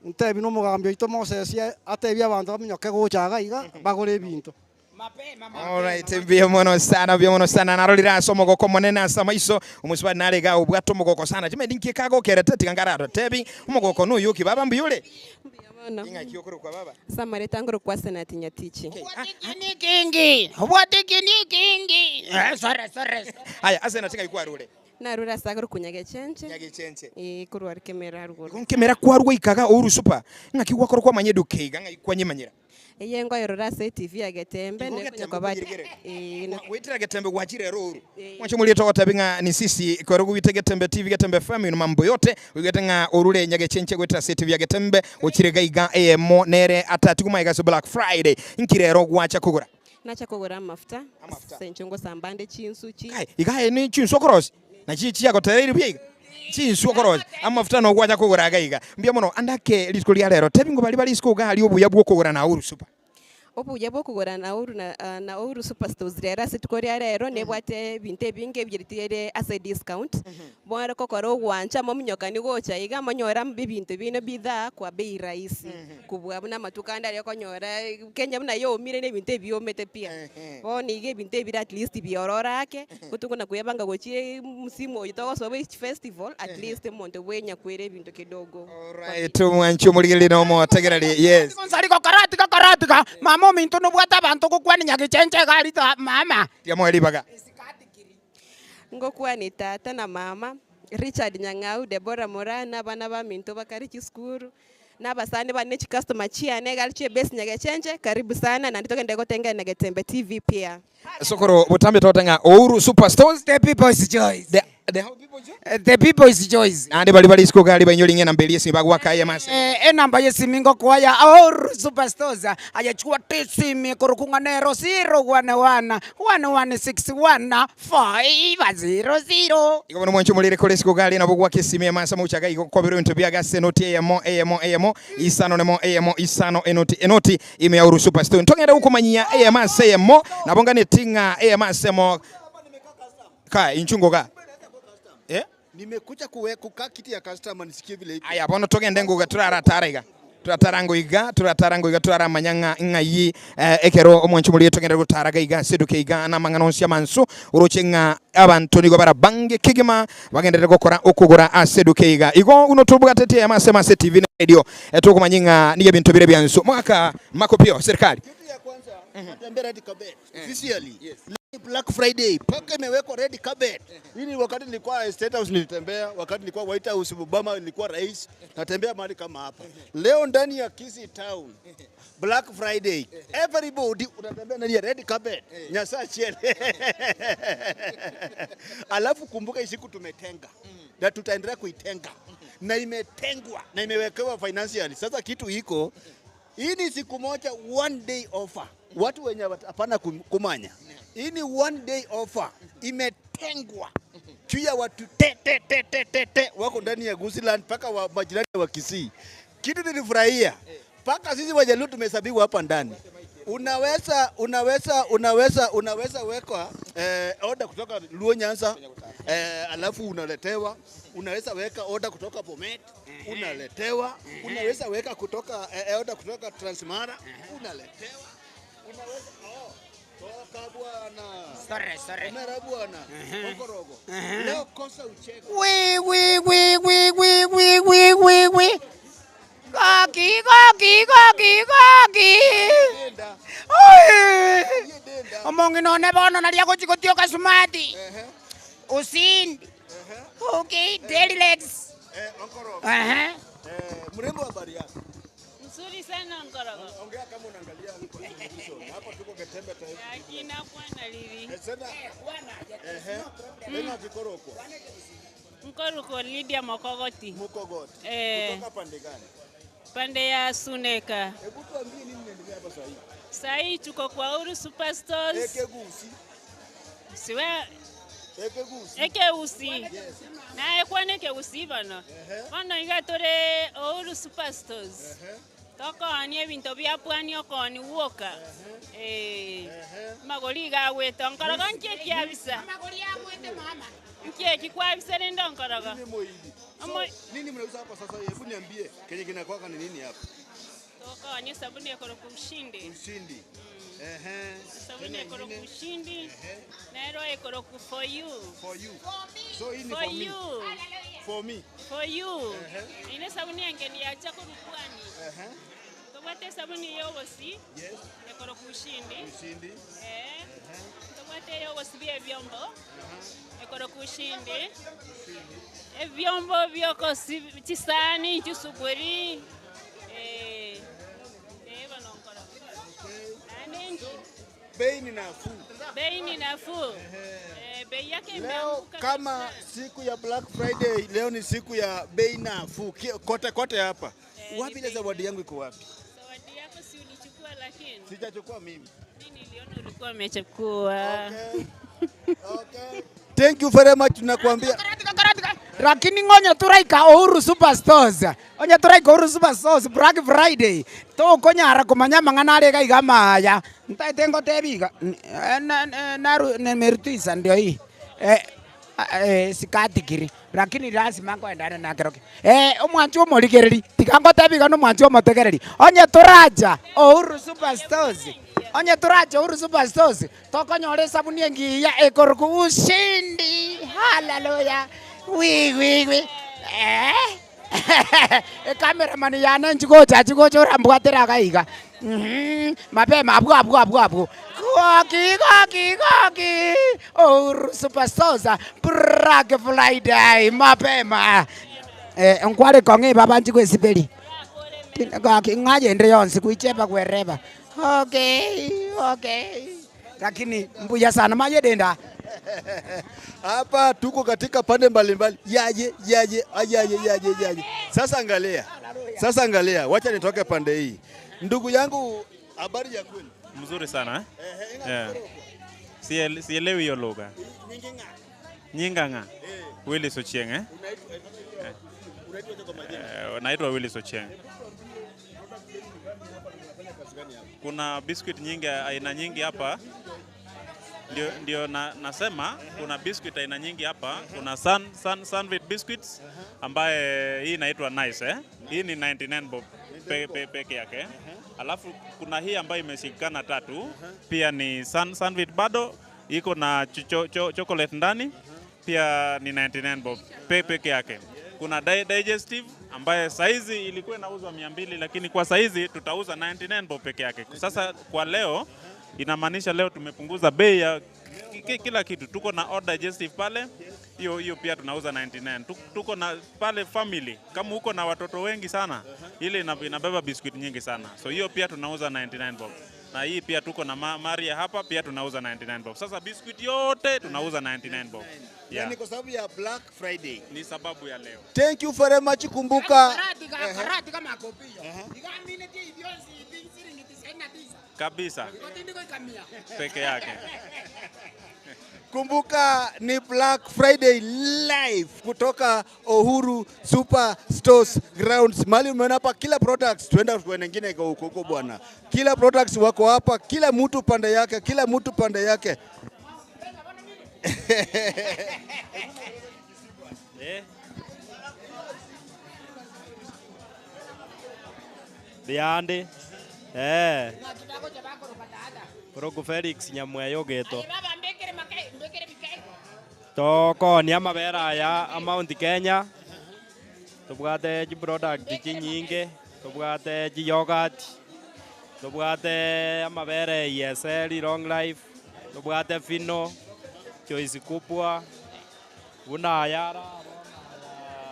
ntebi no mugambyo ito Moses atebi abantu bamnyoke gochaga iga bagore bintu. Alright, byomono sana narolira somo goko monene asama iso umusiba nalega ubwato mugoko sana time dinki kago kerete tingangara tebi umugoko no yuki baba mbiyule inga kiyokoro kwa baba samare tangoro kwa senati nyatichi What kingi sorry haya asena tinga ikwarule narura sagoro kunyage chenche kurwa kemera rugo kunkemera kwarwe ikaga Oru Super ngakigwa koro kwa manyeduke iga kwanye manyira yengo yorora se TV ya Getembe ne kunyakobati wetira Getembe wachire Oru mwacho mulieto otabinga ni sisi koro kuwite Getembe TV Getembe FM no mambo yote wigetenga orule nyage chenche wetira se TV ya Getembe ochirega iga emo nere atatu kuma iga so Black Friday nkirero gwacha kugura nacha kugura mafuta senchongo sambande chinsuchi iga ni chinsu cross na chichi yako tereri byiga chinsu cross amafuta no gwacha kugura gaiga mbya mono andake litiko lya lero tebingo bali siko gali obuya bwo kugura na Oru Super obuya bwokugura na Uhuru Superstores rero ase tukoria rero nebwate ebinto ebinge byeritiere ase discount bware kokora ogwancha momunyokani gocha iga monyora ebinto bino bidhaa kwa bei rahisi kubwa buna matukanda ryo konyora Kenya buna yomire nebinto ebiomete pia boni iga ebinto ebire at least biororake gutunguna kuyabanga gochie msimu oyo togosoba festival at least monto bwenya kwere ebinto kidogo. Alright, mwancho muligili no motegereri yes. Gonzali karatika mama minto no bwata abantu kukwani nyagichenche gari ta mama. Ya mweli baga. Ngokuwa ni tata na mama Richard Nyang'au, Deborah Morana, bana ba minto bakari kiskuru. Nabasane bane customer chiane galche best nyagechenche karibu sana na nditoke ndego tenga na Getembe TV pia. Sokoro butambe totenga Uhuru Superstores the people's choice. The people's choice. Ande bali siko gali banyoli ngena mbeli yesi bagwa kaya masa. Namba yesi mingo kwa ya Uhuru Superstores ayachukua tisimi kurukunga nero 011611500. Iko bono mwancho mulire kole siko gali nabo gwa kesimi masa muchaga iko kwa biro into byaga senoti emo isano nemo isano enoti ime ya Uhuru Superstores. Ntongera uko manyia emo nabonga netinga emo ka inchungo ka nimekuja kukaa kiti ya customer nisikie vile ipo. Aya bono togende nguga turatarango iga turara manyanga ngai ekero omwanchu muri togende gutaraga iga seduke iga na manganonsia mansu urochenga abantu nigo barabange kigima bagendere gukora okugura aseduke iga igo uno tubuga tete ya mase TV na radio etoko manyinga niye bintu bire byansu mwaka makopio serikali kitu ya kwanza natembea red carpet officially Black Friday paka imewekwa red carpet. Hii ni wakati nilikuwa State House nilitembea, wakati nilikuwa White House Obama nilikuwa rais, natembea mahali kama hapa. Leo ndani ya Kisii town Black Friday everybody unatembea ndani ya red carpet. Nyasa chele. Alafu kumbuka siku tumetenga na tutaendelea kuitenga. Na imetengwa na imewekewa financially. Sasa kitu iko hii ni siku moja one day offer. Watu wenye hapana kumanya. Hii ni one day offer. Imetengwa. Kia watu te wako ndani ya Gusiland paka wa majirani wa Kisii. Kitu nilifurahia. Paka sisi Wajaluo tumehesabiwa hapa ndani. Unaweza weka order kutoka Luo Nyanza alafu unaletewa. Unaweza weka order kutoka Bomet unaletewa. Unaweza weka kutoka order kutoka Transmara unaletewa. Unaweza toka bwana. Sorry. Mera bwana. Okorogo. Leo kosa ucheke. We. Kaki. Omongi no ne bono na lia gochigotio kasumati. Usindi. Okay, daily legs. Okorogo. Mrembo habari yako? Nzuri sana Nkorogo. Ongea kama unaangalia television. Hapa tuko Getembe TV. Akina kwana lili. Ena Kikoroko. Nkoruko Lydia Mokogoti. Mokogoti. Kutoka pande gani? Pande ya Suneka. Hebu tuambie nini inaendelea hapa sasa hivi? Sasa hivi tuko kwa Uhuru Superstores. Ekegusi. Siwe Ekegusi. Ekeusi. Na ekwane ekeusi bano. Bano igatore Uhuru Superstores. Toko ani ebinto byapwani okoni woka. Magoli gawete Nkorogo ncheki abisa. Magoli amwete mama. Ncheki kwa abisa nendo Nkorogo. Nini mnauza hapa sasa? Hebu niambie kenye kinakuwa ni nini hapa? Toko ani sabuni ekoro kushindi. Ushindi. Sabuni ekoro kushindi. Nairo ekoro ku for you. For you. So hii ni for you. For me. For you. Ine sabuni ngeni ya chako rukwani. Tobate sabuni yobosi. Yes. Ekoro kushindi. Kushindi. Tobate yobosi bya vyombo. Ekoro kushindi. Evyombo byoko chisani chisuguri. Bei ni nafuu. Bei ni nafuu. Bei yake leo kama siku ya Black Friday, leo ni siku ya bei nafuu kote hapa. Wapi ile zawadi yangu iko wapi? Zawadi yako si ulichukua lakini. Sijachukua mimi. Mimi niliona ulikuwa umechukua. Okay. Thank you very much tunakuambia. lakini ngonye turaika Uhuru Superstores onye turaika Uhuru Superstores Black Friday to konyara kumanya mang'ana arega igamaya ntaite ngotebiga na mertisa ndio hii sikatikiri lakini lazima kwendana na keroke omwanchi omorigereri tikangotebiga no mwanchi omotegereri onye turaja Uhuru Superstores onye turaja Uhuru Superstores tokonyora sabuni engiya ekoruku ushindi haleluya wi cameraman yana nchikocha chikochora mbwatera kaiga mapema abwo koki Uhuru Superstores Black Friday mapema nkware konge babanji kwesibeli koki ngajende yonsi kuichepa kwereba okay lakini mbuya sana majedenda hapa tuko katika pande mbalimbali yaje. Sasa angalia, wacha nitoke pande hii. Ndugu yangu, habari ya kweli? Mzuri sana sielewi hiyo lugha. Nyinganga. Willis Ochieng naitwa Willis Ochieng. Kuna biscuit nyingi, aina nyingi hapa. Ndio nasema kuna biscuit aina nyingi hapa. Kuna Sunwheat biscuits ambaye hii inaitwa nice Hii ni 99 bob peke yake. Alafu kuna hii ambayo imeshikana tatu. Pia ni Sunwheat bado iko na chocolate ndani. Pia ni 99 bob peke yake. Kuna digestive ambaye saizi ilikuwa inauzwa 200 lakini kwa saizi tutauza 99 bob peke yake. Sasa kwa leo inamaanisha leo tumepunguza bei ya kila kitu. Tuko na all digestive pale, hiyo pia tunauza 99. Tuko na pale family, kama uko na watoto wengi sana, ile inabeba biscuit nyingi sana. So hiyo pia tunauza 99 bob. Na hii pia tuko na Maria hapa pia tunauza 99 bob. Sasa biscuit yote tunauza 99 bob. Yani kwa sababu ya Black Friday. Ni sababu ya leo. Thank you very much. Kumbuka karati kama kopio igamine hivyo shilingi 99 kabisa peke yake. Kumbuka ni Black Friday live kutoka Uhuru Superstores grounds. Mali umeona hapa kila products, tuenda kwa nyingine iko huko bwana. Kila products wako hapa, kila mtu pande yake. Diande Korogo Felix Nyamweyo geto toko ni amabera ya Mount Kenya tubwate ji product nyingi tubwate ji yogurt tubwate amabera ESL long life tubwate Fino choice kubwa buna yara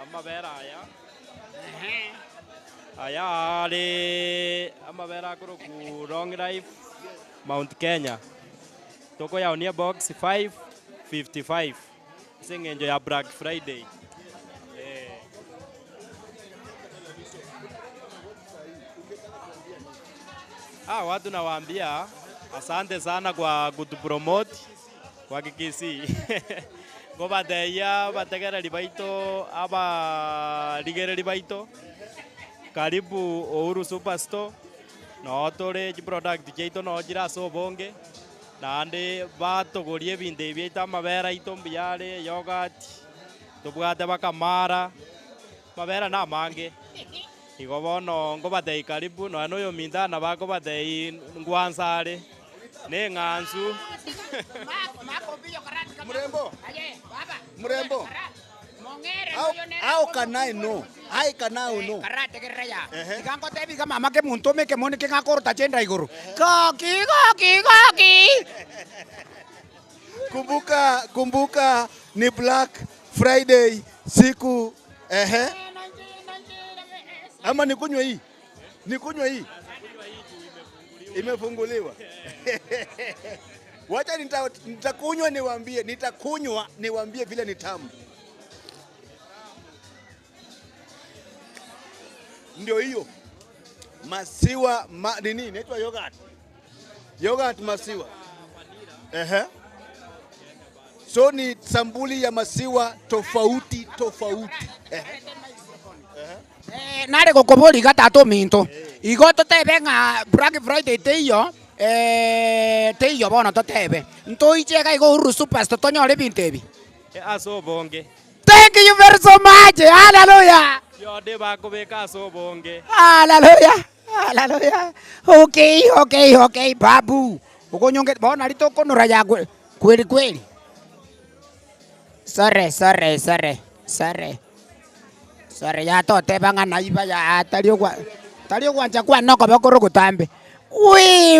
amabera aya ale amabera ku long life Mount Kenya toko ya unia box 555 singenjo ya Black Friday. Watu nawaambia asante sana kwa kutupromote kwa kikisi ngobateya bategereri baito aba ligereri baito karibu Uhuru Superstore no tore product jaito no jira so bonge nande batogorie binde bieta mabera ito mbiare yogurt tubwate bakamara mabera na mange igobono ngobate karibu no anoyo minda na bako bate ngwansare ne ngansu mrembo au kanai no ai kanai no karate geraya ikango tebi kama make muntu meke moni ke ngakorta chenda iguru koki kumbuka ni Black Friday siku ama nikunywe hii imefunguliwa. Wacha nitakunywa niwaambie vile ni tamu. Ndio hiyo masiwa nini inaitwa yogurt masiwa So ni sambuli ya masiwa tofauti. Nare kokobori gatatu minto. Igo totebe nga Black Friday teiyo teiyo bono totebe. Ntoichega igo Uhuru Superstore tonyore bintebi. Asobonge. Thank you very so much. Hallelujah. Yode bakobeka asobonge. Hallelujah. Hallelujah. Okay, babu. Ukonyonge bona rito konora ya kweli. Sorry. Ya tote banga naiba ya talio kwa chakwa noko bakoro kutambe. Wi.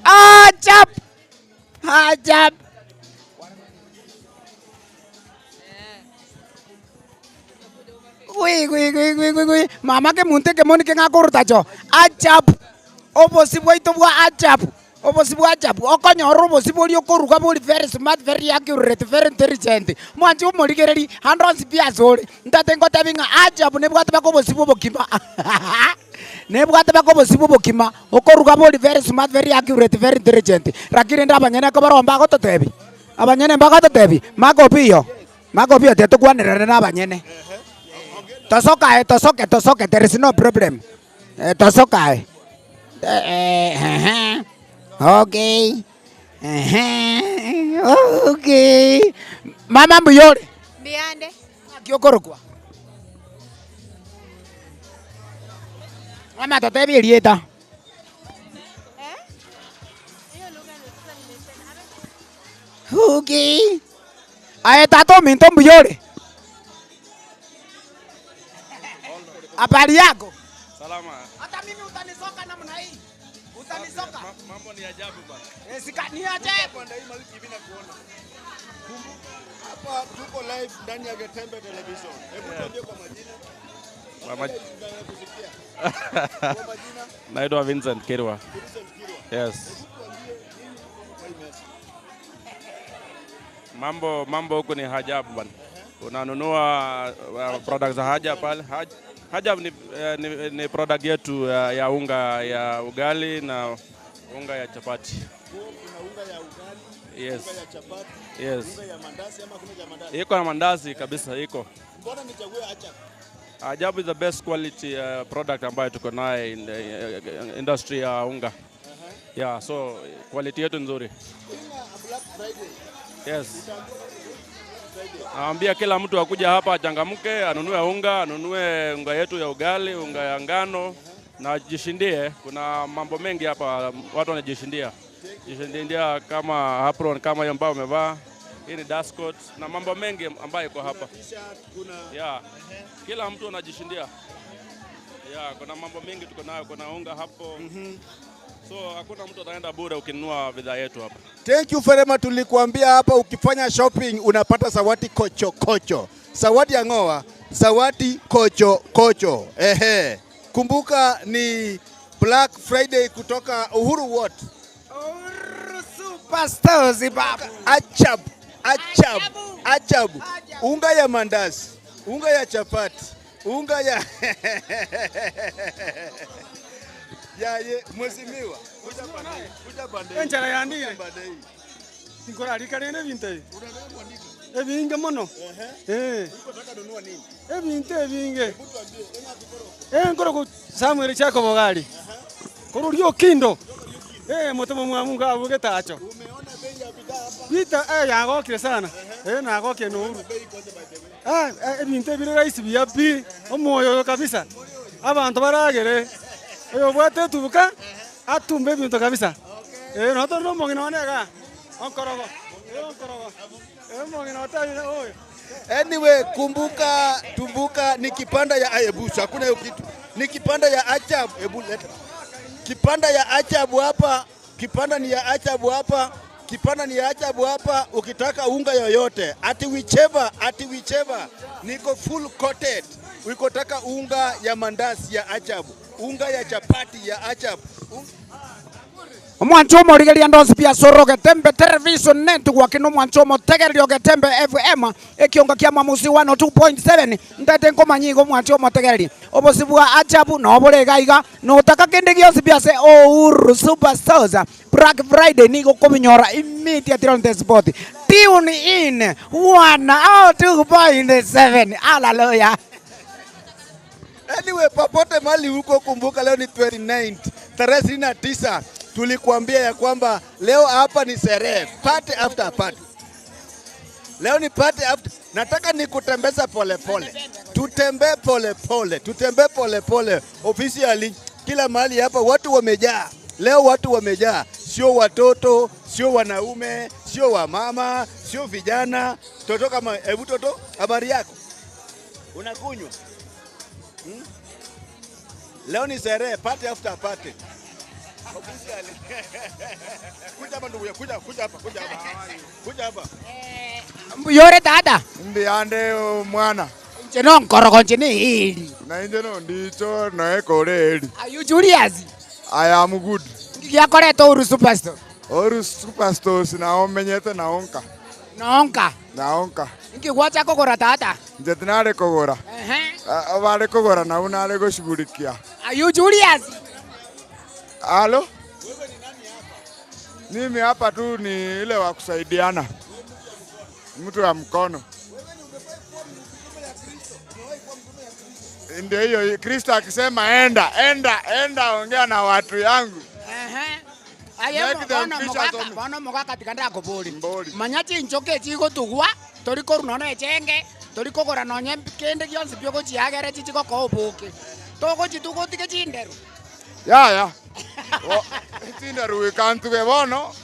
Ajab. Wi. Mama ke munte ke moni ke ngakoro tacho. Ajab. Obosibwa itobwa ajab. Okonyoro obosibwa lyokoruka boli very smart, very accurate, very intelligent. Mwanji umoligereri hundreds biazole. Ndatengo tabinga ajab nebwate bako obosibwa bokima. Nebwate bako obosibwa bokima. Okoruka boli very smart, very accurate, very intelligent. Rakiri ndabanyene ko baromba ko totebi. Abanyene mbaka totebi. Makopiyo tetukwanirana nabanyene. Tosoke, there is no problem. Tosoka. Okay. Mama mbuyore. Biande. Kyokorokwa. Mama totebi elieta. Okay. Aeta to minto mbuyore. Habari yako? Salama. Hata mimi utanisoka namna hii. Utanisoka. Mambo ni ajabu bwana. Ni ajabu. Hapa tuko live ndani ya Getembe Television. Hebu tuambie kwa majina. Naitwa Vincent Kirwa. Yes. Mambo huko ni hajabu bwana. Unanunua products za haja pale. Hajab ni product yetu ya unga ya ugali na unga ya chapati. Kuna unga ya ugali, yes. Unga ya chapati, yes. Unga ya mandazi ama kuna ya mandazi? Iko na mandazi kabisa iko. Mbona nichague Ajab? Ajab is the best quality product ambayo tuko nayo in the industry ya unga. Yeah, so quality yetu nzuri. Black Friday. Yes. Naambia kila mtu akuja hapa achangamke, anunue unga yetu ya ugali, unga ya ngano na ajishindie. Kuna mambo mengi hapa watu wanajishindia. Jishindia kama apron kama hiyo ambayo umevaa. Hii ni dust coat na mambo mengi ambayo iko hapa. Yeah. Kila mtu anajishindia. Yeah, kuna mambo mengi tuko nayo, kuna unga hapo. So hakuna mtu ataenda bure ukinunua bidhaa yetu hapa. Thank you very much. Tulikuambia hapa ukifanya shopping unapata zawadi kocho. Zawadi ya ngoa, zawadi kocho. Kumbuka ni Black Friday kutoka Uhuru what? Uhuru Superstore babu. Ajab. Unga ya mandazi, unga ya chapati, unga ya yaye mwezimiwa kuja bande enchara yandire nikora rikarene binte ebinge mono unataka nunua nini ebinte ebinge nkoro ku Samuel chako bogali korurio kindo motomo mwa Mungu avuge tacho umeona bei ya bidhaa hapa bita yagokire sana nagokire no Uhuru ebinte bire raisi biapi omoyo kabisa abantu baragere oyo bwate tubuka atumbe bintu kabisa noto no mongina onega onkorogo mongina otani oyo. Anyway, tumbuka ni kipanda ya Ayebusu, hakuna hiyo kitu. Ni kipanda ya Ajab, hebu leta. Kipanda ya Ajab hapa, kipanda ni ya Ajab hapa, ukitaka unga yoyote, ati whichever, niko full coated. Ukitaka unga ya mandazi ya Ajab, unga ya chapati ya Ajab. Mwanchomo rigeria ndosi pia soro Getembe Television Network no mwanchomo tegerio Getembe FM ekionga kia mamusi 102.7 ndete ngoma nyingo mwanchomo tegeria obosibwa Ajabu no bore gaiga no taka kende gyosi pia se Uhuru Superstore Black Friday niko kuminyora immediately on the spot. Tune in 102.7. Hallelujah. Anyway, popote mali huko, kumbuka leo ni 29th, tarehe 29. Tulikuambia ya kwamba leo hapa ni sherehe, party after party. Leo ni party after. Nataka nikutembeza pole pole. Tutembee pole pole. Tutembee pole pole. Officially kila mahali hapa watu wamejaa. Leo watu wamejaa. Sio watoto, sio wanaume, sio wamama, sio vijana. Toto kama hebu toto, habari yako? Unakunywa? Leo ni sherehe, party after party. Kuja hapa ndugu, kuja hapa. Kuja hapa. Yore dada. Mbiande mwana. Njeno nkorogo njeni hili. Na njeno ndicho na ekoreli. Are you Julius? I am good. Ngiakoreto Uru Superstore. Uru Superstore sinaomenyete naonka. Naonka. Naonka. Ngigwacha kogora dada. Njetinare kogora. Wale kogora na unale kushughulikia. Are you Julius? Halo? Mimi hapa tu ni ile wa kusaidiana. Mtu wa mkono. Ndio hiyo Kristo akisema enda ongea na watu yangu. Bono mogaka tikanda kobori. Manyachi nchoke chigo tugwa, tori korunona echenge, tori kogora nonye kende gyonse byoko chiagere chichiko koboke. Togo chitugo tike chinderu. Ya. Chinderu ikantuge bono.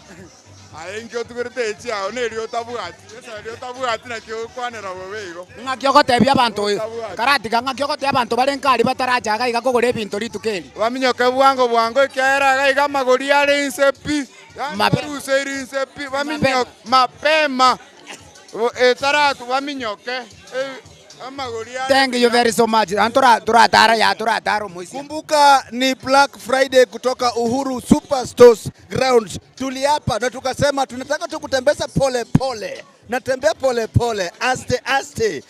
Aengio tugerte echia onerio tabuati. Esa rio tabuati na kyo kwanera bobeigo. Ngakyo tebia abantu. Karati ngakyo tebia abantu barenkari batarajaga igakogora ebintu ritukeri. Baminyoke bwango ikera gaiga magori ari insepi. Maberuse iri insepi baminyoke mapema. Etaratu baminyoke. Thank you very so much. Turatara mwisi. Kumbuka ni Black Friday kutoka Uhuru Superstores Grounds. Tuliapa na tukasema tunataka tukutembeza pole pole. Natembea pole pole, aste.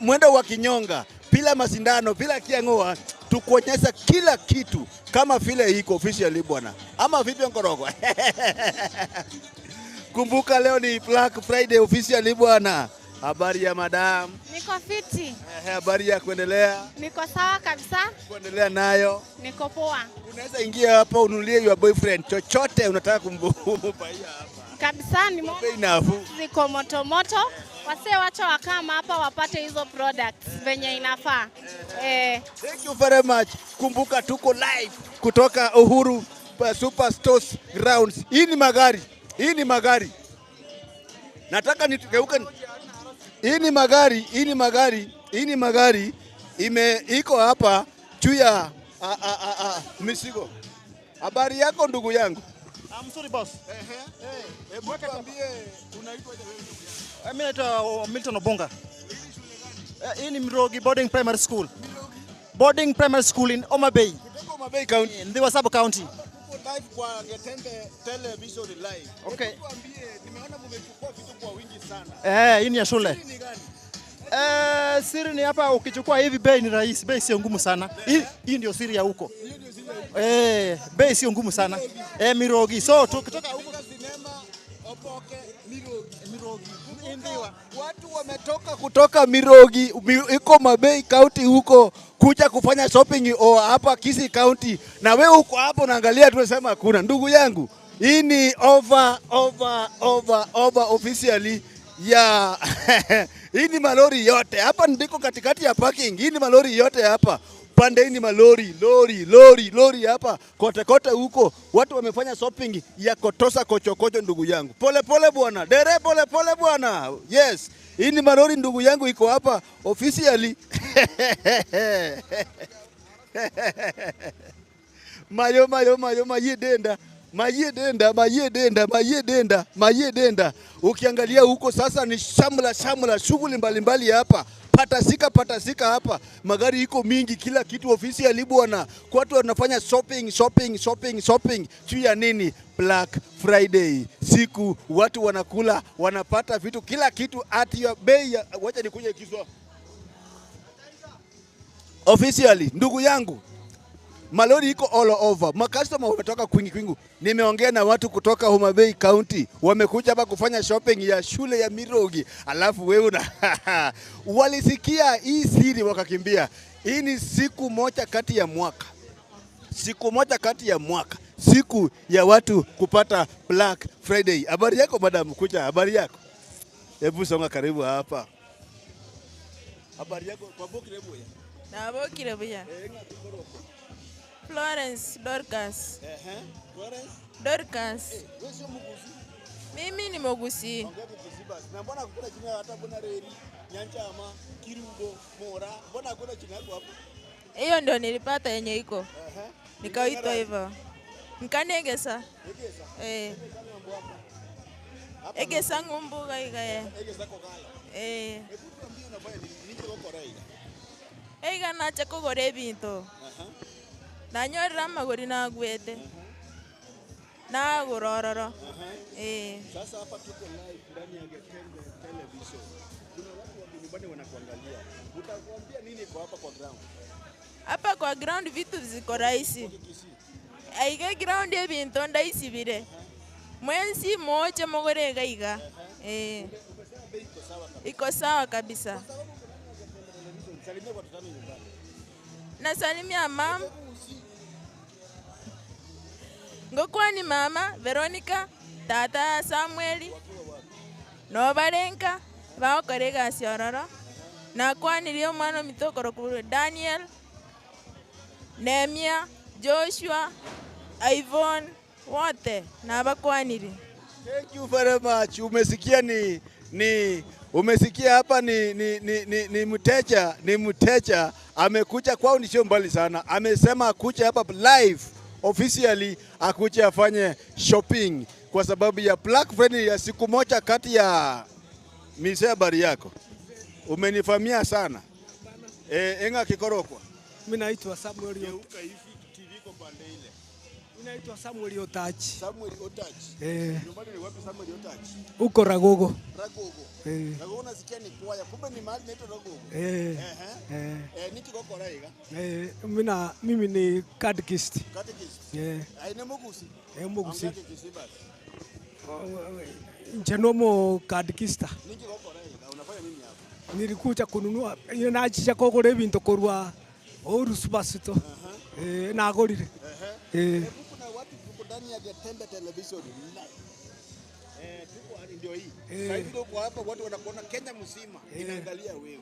Mwendo wa kinyonga, bila masindano, bila kiangoa, tukuonyesha kila kitu kama vile iko officially bwana. Ama vipi Nkorogo? Kumbuka leo ni Black Friday officially bwana. Habari ya madam? Niko fiti. Habari ya kuendelea? Niko sawa kabisa. Kuendelea nayo? Niko poa. Unaweza ingia hapa ununulie your boyfriend chochote unataka kumbupa hapa. Kabisa ni ziko moto moto. Wasee wacha wakama hapa wapate hizo products venye inafaa. Thank you very much. Kumbuka tuko live kutoka Uhuru Superstores Grounds. Hii ni magari. Nataka nitugeuke. Hii ni magari iko hapa juu ya misigo. Habari yako ndugu yangu? I'm sorry boss. Hebu tuambie unaitwa aje wewe? Mimi naitwa Milton Obonga. Hii ni Mirogi Boarding Primary School. Boarding Primary School in Homa Bay. Kutoka Homa Bay County. In Ndiwa Sub County. Live kwa Getembe Television live. Okay. Tuambie, nimeona mmechukua vitu kwa wingi sana. Hii ni ya shule. Siri ni hapa, ukichukua hivi bei ni rahisi, bei sio ngumu sana. Hii ndio siri ya huko. Bei sio ngumu sana. Mirogi. So tukitoka huko sinema Opoke Mirogi. Ndiwa. Watu wametoka kutoka Mirogi, iko Mabei County huko kuja kufanya shopping hapa Kisii County. Na wewe uko hapo unaangalia tu unasema kuna ndugu yangu. Hii ni over officially ya hii ni malori yote. Hapa ndiko katikati ya parking. Hii ni malori yote hapa. Pande hii ni malori hapa. Kote huko watu wamefanya shopping ya kotosa kochokocho ndugu yangu. Pole bwana. Dere pole bwana. Yes. Hii ni malori ndugu yangu iko hapa officially. Mayo mayedenda. Ukiangalia huko sasa ni shamla shughuli mbalimbali hapa. Patasika hapa. Magari iko mingi, kila kitu ofisi ya bwana. Watu wanafanya shopping. Juu ya nini? Black Friday. Siku watu wanakula, wanapata vitu, kila kitu at your bei. Wacha nikuje kiswa. Officially ndugu yangu. malori iko all over, makastoma wametoka kwingi. Nimeongea na watu kutoka Homa Bay County, wamekuja hapa kufanya shopping ya shule ya Mirogi, alafu wewe walisikia hii siri wakakimbia. Hii ni siku moja kati ya mwaka, siku ya watu kupata Black Friday. Habari yako madam, kuja, habari yako? Hebu songa karibu hapa. Habari yako kwa boki rebu ya? Na boki rebu ya. Florence Dorcas. Florence Dorcas. Wewe sio Mugusi? Mimi ni Mugusi. Ongea Mugusi basi. Na mbona hakuna jina hata mbona Reri, Nyanchama, Kirugo, Mora? Mbona hakuna jina yako hapo? Hiyo ndio nilipata yenye iko. Nikaitwa hivyo. Nkanegesa. Egesa ngumbuga igaye. Egesa kokala. Hebu tuambie unafanya nini gukora iga? Eiga nacha kugura ebintu. Nanyorera amaguri nagwete. Nagura ororo. Sasa hapa tuko live ndani ya Getembe Television. Kuna watu wa nyumbani wanakuangalia. Utakuambia nini kwa hapa kwa ground? Hapa kwa ground vitu ziko rahisi. Aiga ground ebintu ndaisi bire. Mwensi moja mogore gaiga. Iko sawa kabisa. Salimia watu tano nyumbani. Nasalimia mama. Ngokwani mama Veronica, tata Samueli, Nobarenka, baokorega siororo. Nakwanirie mwana mitokoro kuru Daniel, Nemia, Joshua, Ivon, wote na bakwaniri. Thank you very much. Umesikia umesikia hapa ni mteja amekuja kwao, ni sio mbali sana. Amesema akuja hapa live officially, akuja afanye shopping kwa sababu ya Black Friday ya siku moja kati ya Mise. Habari yako? Umenifamia sana. Enga Kikorokwa. Mimi naitwa Samuel Geuka hivi TV kwa pande ile. Mimi naitwa Samuel Otachi. Samuel Otachi. Nyumbani ni wapi Samuel Otachi? Uko Ragogo. Ragogo. Ragogo nasikia ni kwaya. Kumbe ni mahali inaitwa Ragogo. Niki kwa raiga? Mimi ni catechist. Catechist. Aina Mugusi. Mugusi. Njenomo catechista. Niki kwa raiga? Unafanya nini hapa? Nilikuja kununua nachicha kogora ebintu korwa Ouru Superstore. Nagorire. Kuna watu tuko ndani ya Getembe Television live. Tuko ndio hii. Sasa hivi uko hapa, watu wanakuona Kenya mzima inaangalia wewe.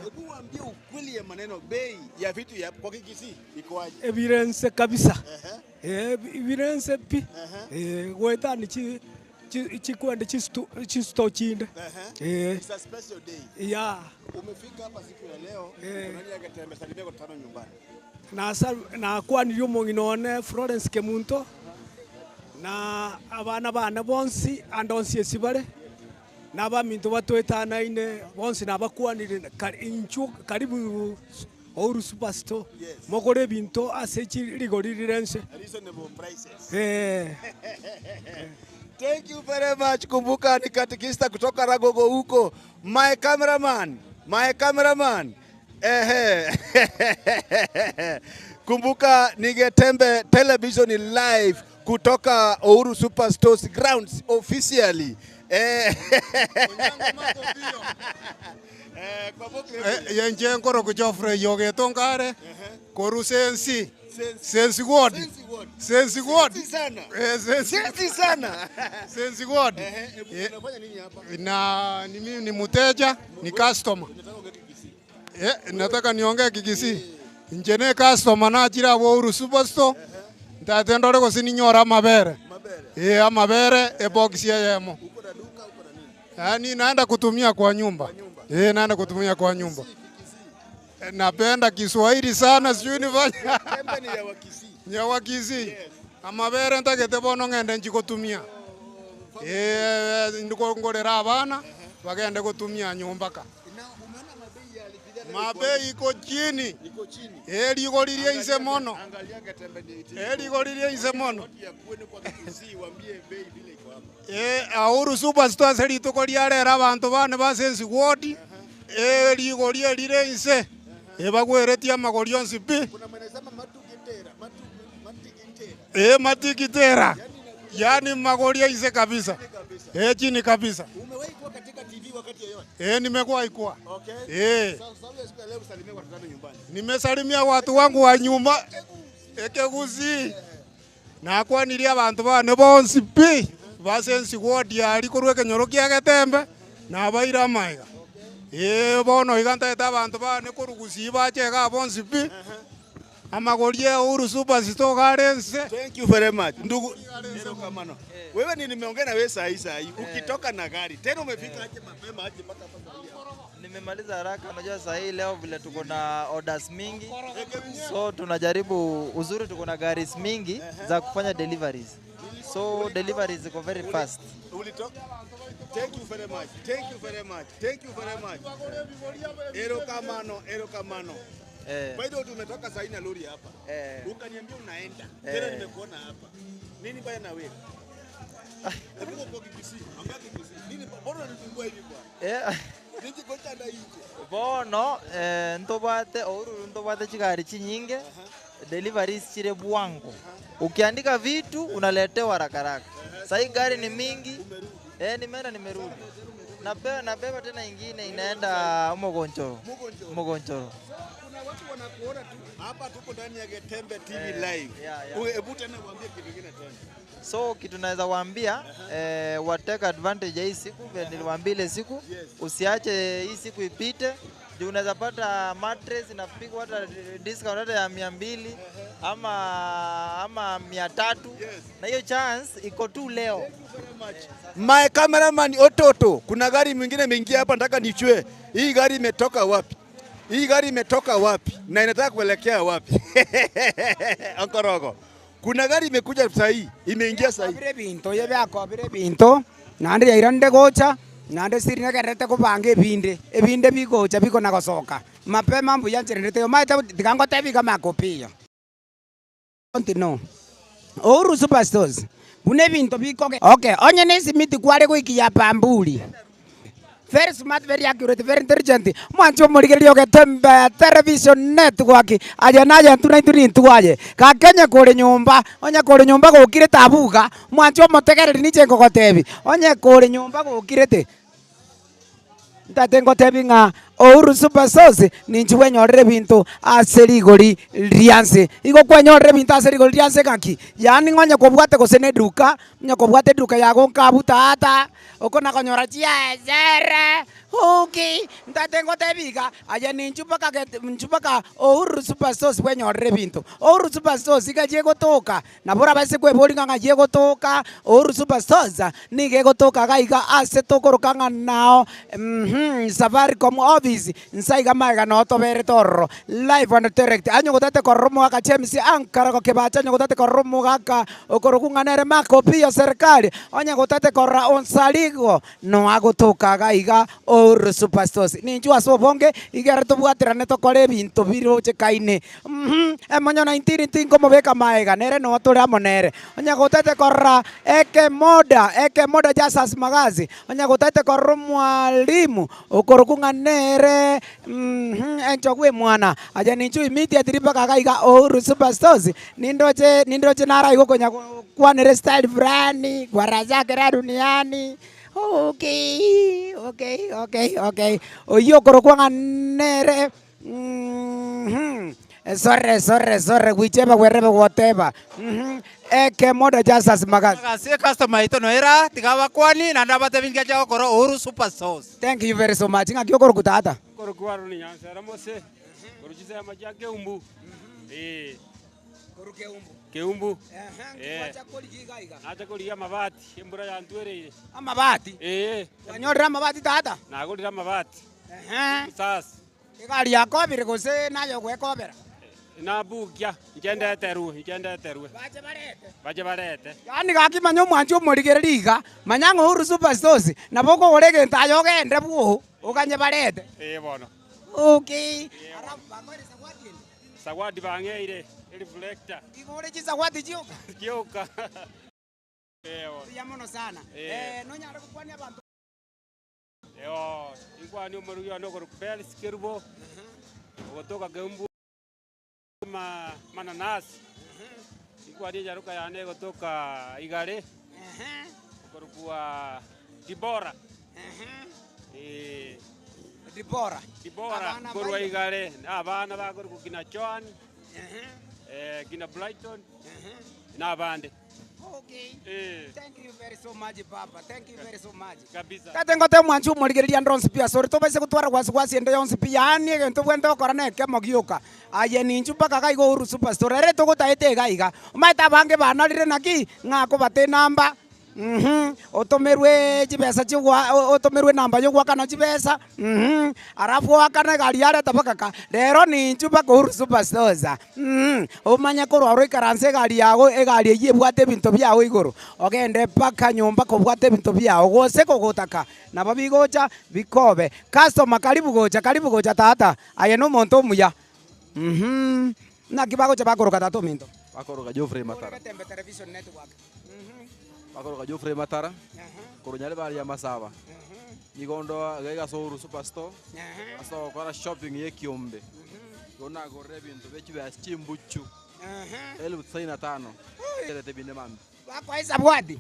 Hebu waambie ukweli ya maneno, bei ya vitu ya kwa Kikisi iko aje? Evidence kabisa. Evidence pi. Weta ni chikwende chisto chinde. It's a special day. Yeah. Umefika hapa siku ya leo, ndani ya Getembe, salimia kwa tano nyumbani. Na kwanirio monginone Florence Kemunto na abana bana bonsi andonsi esibare na baminto batwetanaine bonsi nabakwanire karibu Ouru Superstore. Mogore binto asechi rigorirense. Reasonable prices. Thank you very much. Kumbuka ni katekista kutoka Ragogo huko. My cameraman. Kumbuka ni Getembe Television live kutoka Ouru Superstores grounds officially. Yenje ngoro kujofre yoge tongare koru sensi ward sensi ward. Unafanya nini hapa? Na mimi ni mteja, ni customer. Nataka niongee Kikisi. Njene customer na jira Ouru Superstore. Ntatendore ko sininyora mabere. Mabere box yemo. Uko na duka, uko na Ni nini? naenda kutumia kwa nyumba. Naenda kutumia kwa nyumba. Napenda Kiswahili sana, sijui nifanya. Getembe ni ya Wakisi. Ni Wakisi. Amabere ntakete bono ngende njikotumia. Ndiko ngorera abana bagende kutumia nyumba ka. Mabei iko chini. Iko chini. Ligoririe ise mono. Angalia Getembe ni. Ligoririe ise mono. Ya kwenu kwa Kikisi waambie bei vile iko hapa. Ouru Superstore serito koriarera abantu bane basensi ward. Ligorie lire ise. Bagweretie amagori onsi pi. Kuna mwenye sema matigitera. Matigitera. Yani magori ise kabisa. Chini kabisa. Umewahi kuwa katika TV wakati yoyote? Nimekuwa kuwa. Okay. Sasa leo usalimie watu wako nyumbani. Nimesalimia watu wangu wa nyuma. Ekegusi. Na kwa nilia abantu bane bonsi pi. Basensi wodi ali kurweke nyoroki agatembe na baira maiga. Bono iganta eta abantu bane kurugusi bache ga bonsi pi. Amagorie Uhuru Superstore garense. Thank you very much. Ndugu Erokamano. Wewe ni nimeongea na wewe saa hii. Ukitoka na gari, tena umefika aje mapema aje mpaka hapa. Nimemaliza haraka, unajua saa hii leo vile tuko na orders mingi. So tunajaribu, uzuri tuko na garis mingi za kufanya deliveries. So deliveries ziko very fast. Ulitoka? Thank you very much. Thank you very much. Thank you very much. Erokamano. By the way, tumetoka saa hii na lori hapa. Ukaniambia unaenda. Tena nimekuona hapa. Nini baya na wewe? Hebu kwa KBC, ambia KBC. Nini bora unanisumbua hivi kwa? Niki kocha na hicho. Bono ntobate Uhuru ntobate chigari chinyinge. Deliveries chire bwango. Ukiandika vitu unaletewa haraka haraka. Sasa hii gari ni mingi. Nimeenda nimerudi. Nabeba tena ingine inaenda Mogonchoro. Kuna watu wanakuona tu hapa, tuko ndani ya Getembe TV live. Hebu tena waambie kitu kingine tena. So kitu naweza waambia watake advantage ya hii siku, vile niliwaambia ile siku, usiache hii siku ipite. Juu unaweza pata mattress inapigwa hata discount hata ya 200 ama 300. Na hiyo chance iko tu leo. My cameraman Ototo, kuna gari mwingine imeingia hapa, nataka nichue. Hii gari imetoka wapi? Na inataka kuelekea wapi? Ankorogo. Kuna gari imekuja sasa hii, imeingia sasa hii. Yebakobire binto. Nandi yairande gocha. Nande sirine kerete kubange ebinde bigocha biko nagosoka. Mapema mbuya ncherete yo maita dikango tebi kama kopia. No. Uhuru Superstores. Bune binto bikoge. Okay, onye nesi miti kware kuikia pambuli. Very smart, very accurate, very intelligent. Mwancho murigerio Getembe television network. Aja naja tunaituri ntuaje. Ka Kenya kore nyumba, onye kore nyumba gukire tabuga. Mwancho motegereri ni chengo gotebi. Onye kore nyumba gukirete. Ndatengo tebi nga Uhuru Superstores ninjuwe nyorere bintu aserigori rianse. Igo kwa nyorere bintu aserigori rianse kaki. Yani ngonya kobwate gosene duka, nya kobwate duka yago nkabuta ata. Okona konyora chia zere. Huki ndatengo tebiga aja ninjupaka Uhuru Superstores we nyorere bintu. Uhuru Superstores igaje gotoka. Na bora base kwe bolinga ngaje gotoka. Uhuru Superstores nige gotoka gaiga ase tokorokanga nao. Safaricom office nsaiga maiga no tobere torro live and direct anyo gotate koromo aka chemsi ankara ko kebacha anyo gotate koromo aka okorokunganere makopi ya serikali onye gotate korra onsaligo no agotoka gaiga Uhuru Superstores ninjua so bonge igere to bwaterane to kore binto biro chekaine emonyo 19 tingo mobeka maiga nere no tore amonere onye gotate korra eke moda jasas magazi onye gotate korro mwalimu okorokunganere enchokwe mwana aja ninchu immediate mpaka kaiga Uhuru Superstores nindoche nara iko kwenye kwanere style fulani kwa razake ra duniani. Okay. Oyo korokunganere sorry wicheba werebe whatever. Eke moda jasas magazi. Kasi customer ito no era tigawa kwani na ndabate binga jao koro Uhuru Superstores. Thank you very so much. Ngakyo koro kutata. Koro kwaro ni nyansa ramose. Koro chisa maja keumbu. Koro keumbu. Keumbu. Acha koli ya mabati. Embura ya ntwere. Amabati. Wanyora mabati tata. Na koli mabati. Sasa. Igari yako bire gose nayo gwekobera. Na bukia ngende teru baje barete yani gaki manyo mwanjo murigereriga manyango Uhuru Superstores na boko gorege ntayo gende bwo ukanye barete bono okay sagwadi bangeire reflector igore chi sagwadi kioka ya mono sana no nyara kukwani abantu ingwani umuruyo no korupel skerbo kutoka Keumbu mananasi. Iko adia jaruka yane kutoka Igare. Kwa Dibora. Dibora Kurwa Igare. Abana bakuru kina Joan. Kina Brighton. Na bande. Okay. Thank you very so much Papa. Thank you very so much. Kabisa. Katengote mwanchu murigeria ndonsi pia sori to bese kutwara gwasi ende yonsi pia ani gento gwenda korane ke mogioka. Aye ninchu paka kaigo Uhuru Superstore ere to gutaite gaiga. Umaita bange banarire naki ngako bate namba. Otomerwe chibesa chigwa otomerwe namba yo gwakana chibesa. Arafu wakana gari yare tabakaka. Rero ninchu paka Uhuru Superstores. Omanya korwa ro ikaranse gari yago egari ye bwate binto byawo igoro. Ogende paka nyumba ko bwate binto byawo gose ko gotaka. Na babigocha bikobe. Customer karibu gocha tata. Aye no monto muya. Na kibago cha bakoroka tato minto. Bakoroka Geoffrey Matara. Tembe television network. Bakoroka Geoffrey Matara. Kurunyale bali ya Masaba. Nigondo gaiga Uhuru Superstore. Aso kwa shopping ye Kiombe. Yona gore bintu bechi bya chimbuchu. 1095. Telete bine mambi. Kwa isa bwadi.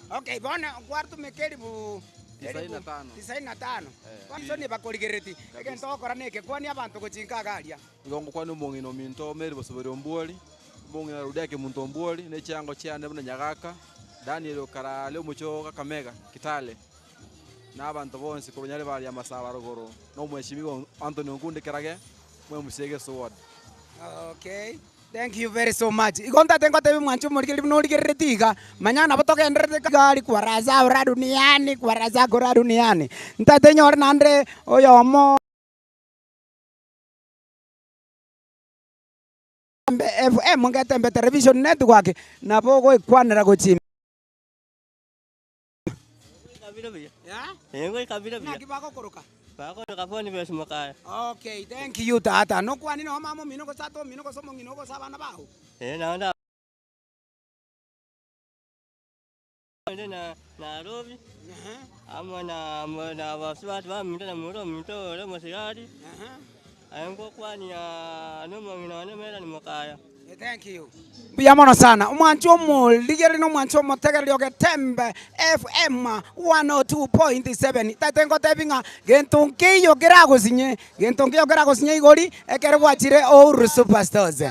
Okay, bona kwartu mekeribu 95. Kwanso ni bakoligereti. Ege ntokora neke kwani abantu kuchinka galia. Ngongo kwani umongi no minto meri bosubiri ombwoli. Umongi na rudake muntu ombwoli ne chango cyane buna nyagaka. Daniel Okara leo mucho Kakamega Kitale. Na abantu bonse kurunyale bali ya Masaba rogoro. No mweshimiwa Anthony Ngunde Kerage mwe musege sword. Okay. Thank you very so much. Igonta tengo tebi mwanchu murikeli nurigeretiga. Manyana botoke endrete gari kwa raza ora duniani kwa raza gora duniani. Ntate nyor nandre oyomo FM ngatembe television network na bogo ikwanira gochimi. Yengo ikabira bia. Na kibako koroka. Bako kaponi bya shumakaya. Okay, thank you tata. No kwani no mama minoko sato minoko somo minoko sabana baho. Naona. Na Nairobi. Ama na wasiwatu wa mtana mto le mosigari. Ayengo kwani ya no mangina ne mera ni makaya. Thank you. Biamono sana. Mwancho mo ligeri no mwancho mo tegeri Getembe FM 102.7. Tatengo tebinga gentonkiyo gerago sinye igori ekere wachire Uhuru Superstores.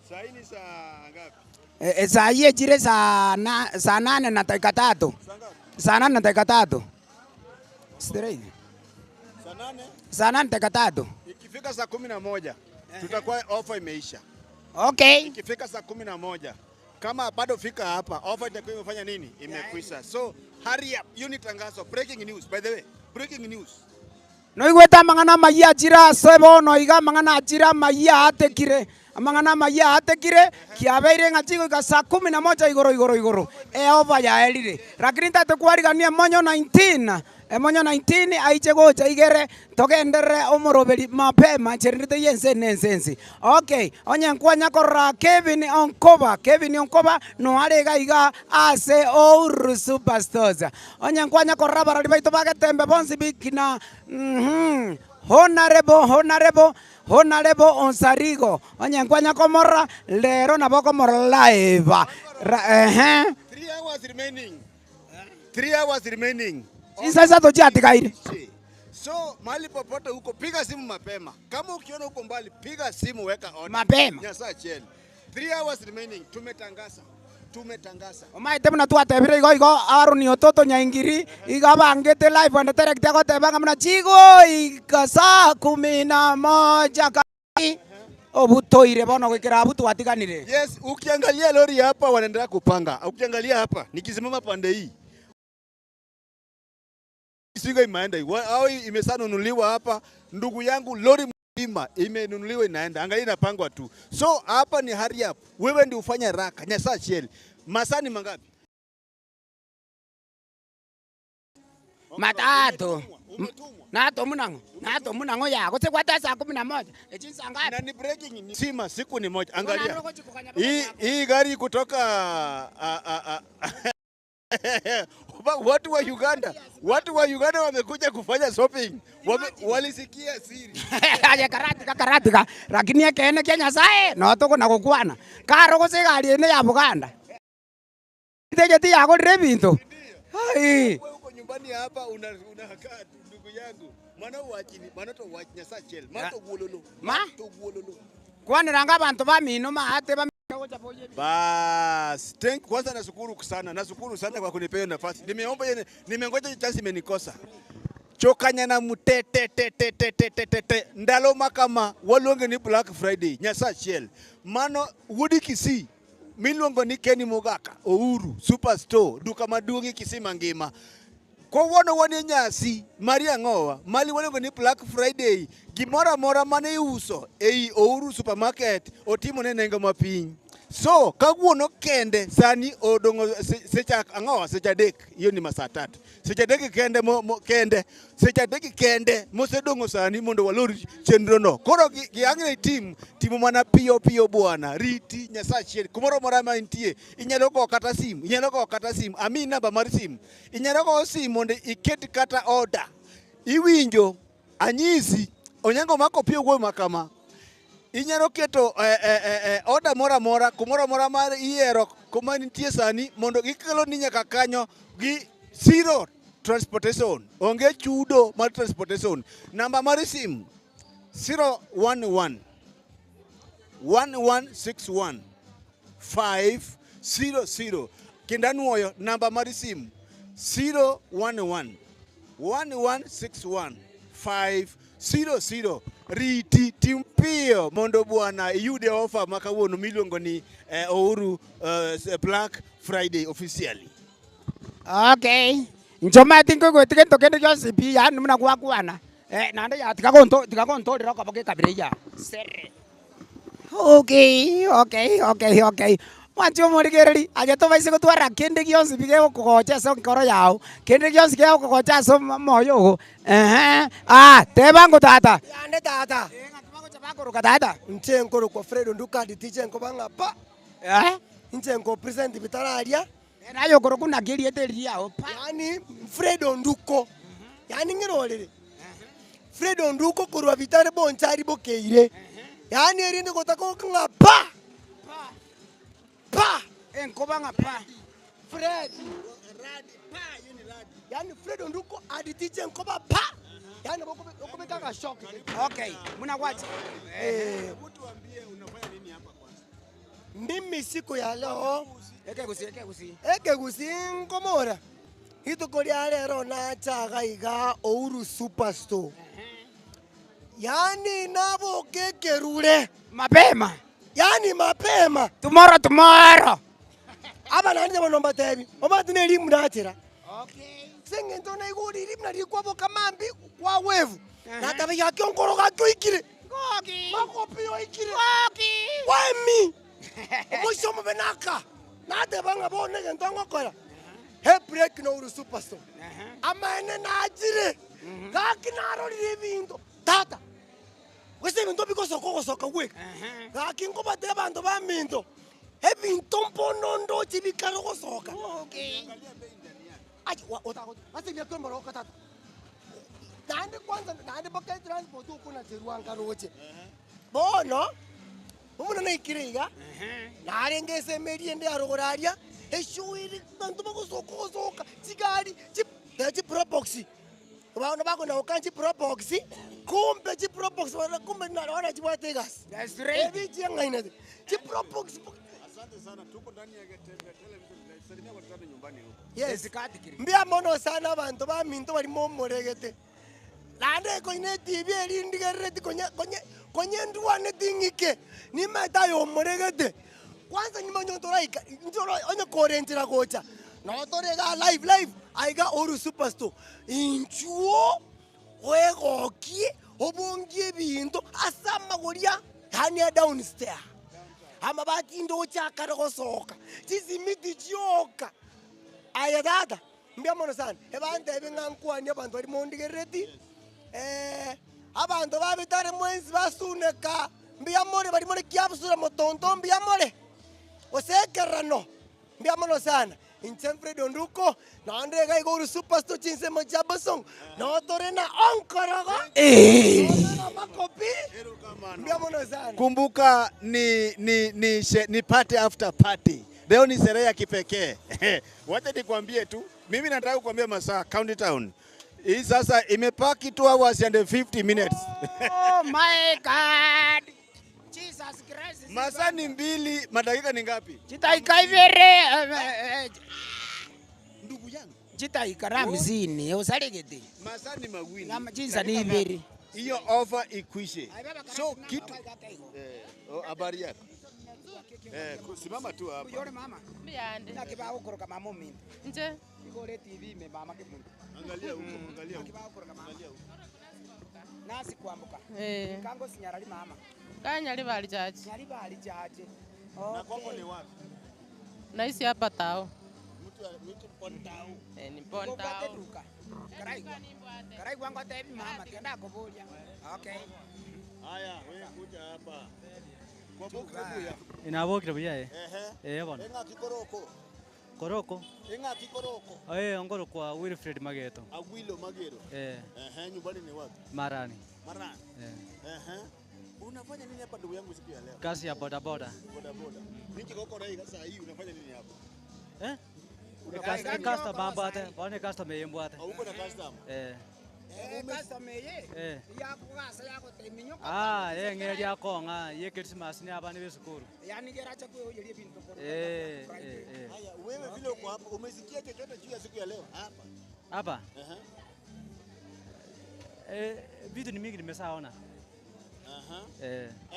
Saini saa ngapi? Saa hii jire saa 8 na dakika 3. Saa 8 na dakika 3. Straight. Saa 8 na dakika 3. Ikifika saa 11 tutakuwa offer imeisha. Okay. Ikifika saa 11 kama bado fika hapa offer itakuwa imefanya nini? Imekwisha. So hurry up. You need tangazo. Breaking news. By the way, breaking news. No igweta mangana maya jira sebo no iga mangana jira maya atekire. Mangana maya atekire kiabeire ngachigo ka saa 11 igoro. Offer ya elire. Lakini tatakuarigania monyo 19. Emonyo 19 aiche gocha igere togendere omoroberi mapema cherite yensenensensi. Okay, onye nkwanya korra Kevin Onkoba no arega iga ase Uhuru Superstores. Onye nkwanya korra barali baito bagetembe bonsi bikina Honorable Onsarigo. Onye nkwanya komorra lero naboko mor live. 3 hours remaining. 3 hours remaining. Sasa tochati kaire. So mahali popote huko piga simu mapema. Kama ukiona huko mbali piga simu weka order. Mapema. Nyasa cheni. 3 hours remaining tumetangaza. Omaite mna twatebire igo aruni ototo nyaingiri igabangete live and direct yako tebanga mna chigo ikasa 11 obutoire bono gwikira abutu watiganire. Yes, ukiangalia lori hapa wanaendelea kupanga. Ukiangalia hapa nikisimama pande hii Siga imeenda au imesanunuliwa hapa, ndugu yangu, lori mzima imenunuliwa inaenda, angalia inapangwa tu. So hapa ni hurry up, wewe ndio ufanya raka. Nyasa cheli masani mangapi? Matatu. Nato munango yako sekwata saa 11 echinsa ngapi? Na ni breaking sima siku ni moja. Angalia hii gari kutoka Watu wa Uganda wamekuja kufanya shopping. Walisikia siri. Aje karatika lakini ekene Kenya Nyasaye no tuko na gukwana. Karo gusigari ene ya Buganda. Ndegeti yako rebinto. Hai. Uko nyumbani hapa unakaa ndugu yangu. Maana to wachinya sachel. Mato guololo. To guololo. Kwani ranga abantu bamino mahate ba Bas, kwanza nashukuru sana kwa kunipea nafasi. Nimengoja chance imenikosa. Chokanya na mutete ndalo makama walonge ni Black Friday nyasa shell. Mano Woody Kisii milongo ni Kenny Mogaka Ouru Superstore duka maduongi Kisii mangima. Kwa wono nyasi Maria Ngoa mali walongo ni Black Friday gimora mora mane iuso ei Ouru supermarket otimo ne nengo mapiny. So kawuono kende sani odongo secha angoa secha dek hiyo ni masaa 3 secha dek kende kende secha dek kende mosedongo sani mondo walor chenro no koro giangne timu mana piyo bwana riti nyasachiel kumoro mora ma intie inyalo go kata sim ami namba mar sim inyalo go sim mondo iket kata order iwinjo anyisi onyango mako piyo go makama inyalo keto order mora kumoro mora mar iero kuma nitie sani mondo gikelo ni nyaka kanyo gi zero transportation onge chudo mar transportation. Namba mar sim 011 1161 500 kindanuoyo namba mar sim 011 1161 500 riti timpio mondo bwana yude offer makawuono miluongo ni Ouru Black Friday officially. Okay. Njoma tingo go tikento kende jo sipi ya numna kwa kwana. Nande ya tikagonto roko boke kabreja. Sere. Okay. Wancho morigereri aje to baise ko twara kende gionsi bige ko cha so koro yao kende gionsi ke ko cha so moyo tebango tata yande tata ngatumango chabako ka tata nchenko ko Fredo nduka ditiche ko banga pa nchenko present bitararia nayo koro kuna gerie teri yao pa yani Fredo nduko yani ngirorere Fredo nduko kurwa bitare bonchari bokeire yani erinde gotako ngapa pa enkobanga pa Fred radi pa yini radi yani Fredo nduko aditiche nkoba pa yani bokobeka ka shock. Okay muna wacha mtu ambie unafanya nini hapa kwanza. Mimi siku ya leo eke gusi ngomora hito koria lero na chaga iga Ouru Superstore yani nabo kekerure mapema yani mapema tomorrow aba nani bonomba tebi obatune elimu natira senge ntona iguri elimu na likwabo kamambi kwa wevu na tabe yake onkoroga tuikire makopio ikire wemi omushomo benaka nade banga bone ntongo kora he break no Ouru Superstore amane na ajire kaki naro libindo tata wese bintu bikosoka weka kaki ngoba te bantu ba minto ebintu mponondo chibikaro kosoka aji ati ni kwa maro tata nande kwanza nande baka transport ukuna zeruanga roche bono umuna na ikiriga narengese meri ende arogoraria eshuiri bantu bakosoka sigari chi probox Wana bako na ukanchi probox kumbe chi probox wana kumbe na wana chibwate gas. That's right. Ebi chianga ina. Chi probox. Asante sana tuko ndani ya Getembe television. Salimia watu nyumbani huko. Yes. Mbia mono sana bantu ba minto bali momoregete. Lande ko ine TV eri ndigereti konye nduane dingike. Ni meta yo moregete. Kwanza ni manyo toraika. Njoro onye korentira gocha. No torega live. Aiga Ouru Superstore. Inchuo wegoki obongie bintu asama goria hania downstairs. Amabati ndo chakara gosoka. Chizimiti chioka. Aya dada. Mbia mono sana. Ebante ebengankwani abantu bali mondigereti. Abantu babitare mwenzi basuneka. Mbia more bali more kiabusura motonto mbia more. Osekerano. Mbia mono sana. Inchemfred Onduko, Nande Gai go to Superstar Chinse Majabasong, no Torena Onkorogo. Kumbuka ni party after party. Leo ni sherehe ya kipekee. Wacha nikwambie tu, mimi nataka kukwambia masaa County Town. Hii sasa imepaki 2 hours and 50 minutes. Oh my God. Jesus Christ. Masaa ni 2, madakika ni ngapi? Chitaika ivere. Ndugu yangu. Chitaika na 50, usaregete. Masaa ni 2. Na jinsa ni ivere. Hiyo offer ikwishe. So kitu habari yako. Simama tu hapa. Yule mama. Biande. Na kibao kuruka mama mimi. Nje. Igole TV me mama kimundu. Angalia huko, angalia huko. Kibao kuruka mama. Nasi kuambuka. Kango sinyarali mama. Kanyali bali chache. Nyali bali chache. Na kwako ni wapi? Naishi hapa Tao. Mtu Pontao. Ni Pontao. Karai wangu tebi mama kenda kubulia. Okay. Haya, wewe kuja hapa. Kwa boku ya. Inabokira buya bwana. Enga kikoroko. Koroko. Enga kikoroko. Ongoro kwa Wilfred Mageto. Agwilo Magero. Nyumbani ni wapi? Marani. Marani. Unafanya nini hapa ndugu yangu siku ya leo? Kazi ya boda boda. Boda boda. Niki koko rai sasa hii unafanya nini hapa? Customer mambo ate, bwana customer yembo ate. Uko na customer? Customer ye. Yako gasa yako teminyo. Ngeli yako nga ye Christmas ni abana besukuru. Yani geracha kwa hiyo bintu kwa. Haya, wewe vile uko hapa umesikia chochote juu ya siku ya leo hapa? Hapa? Vitu ni mingi nimesaona.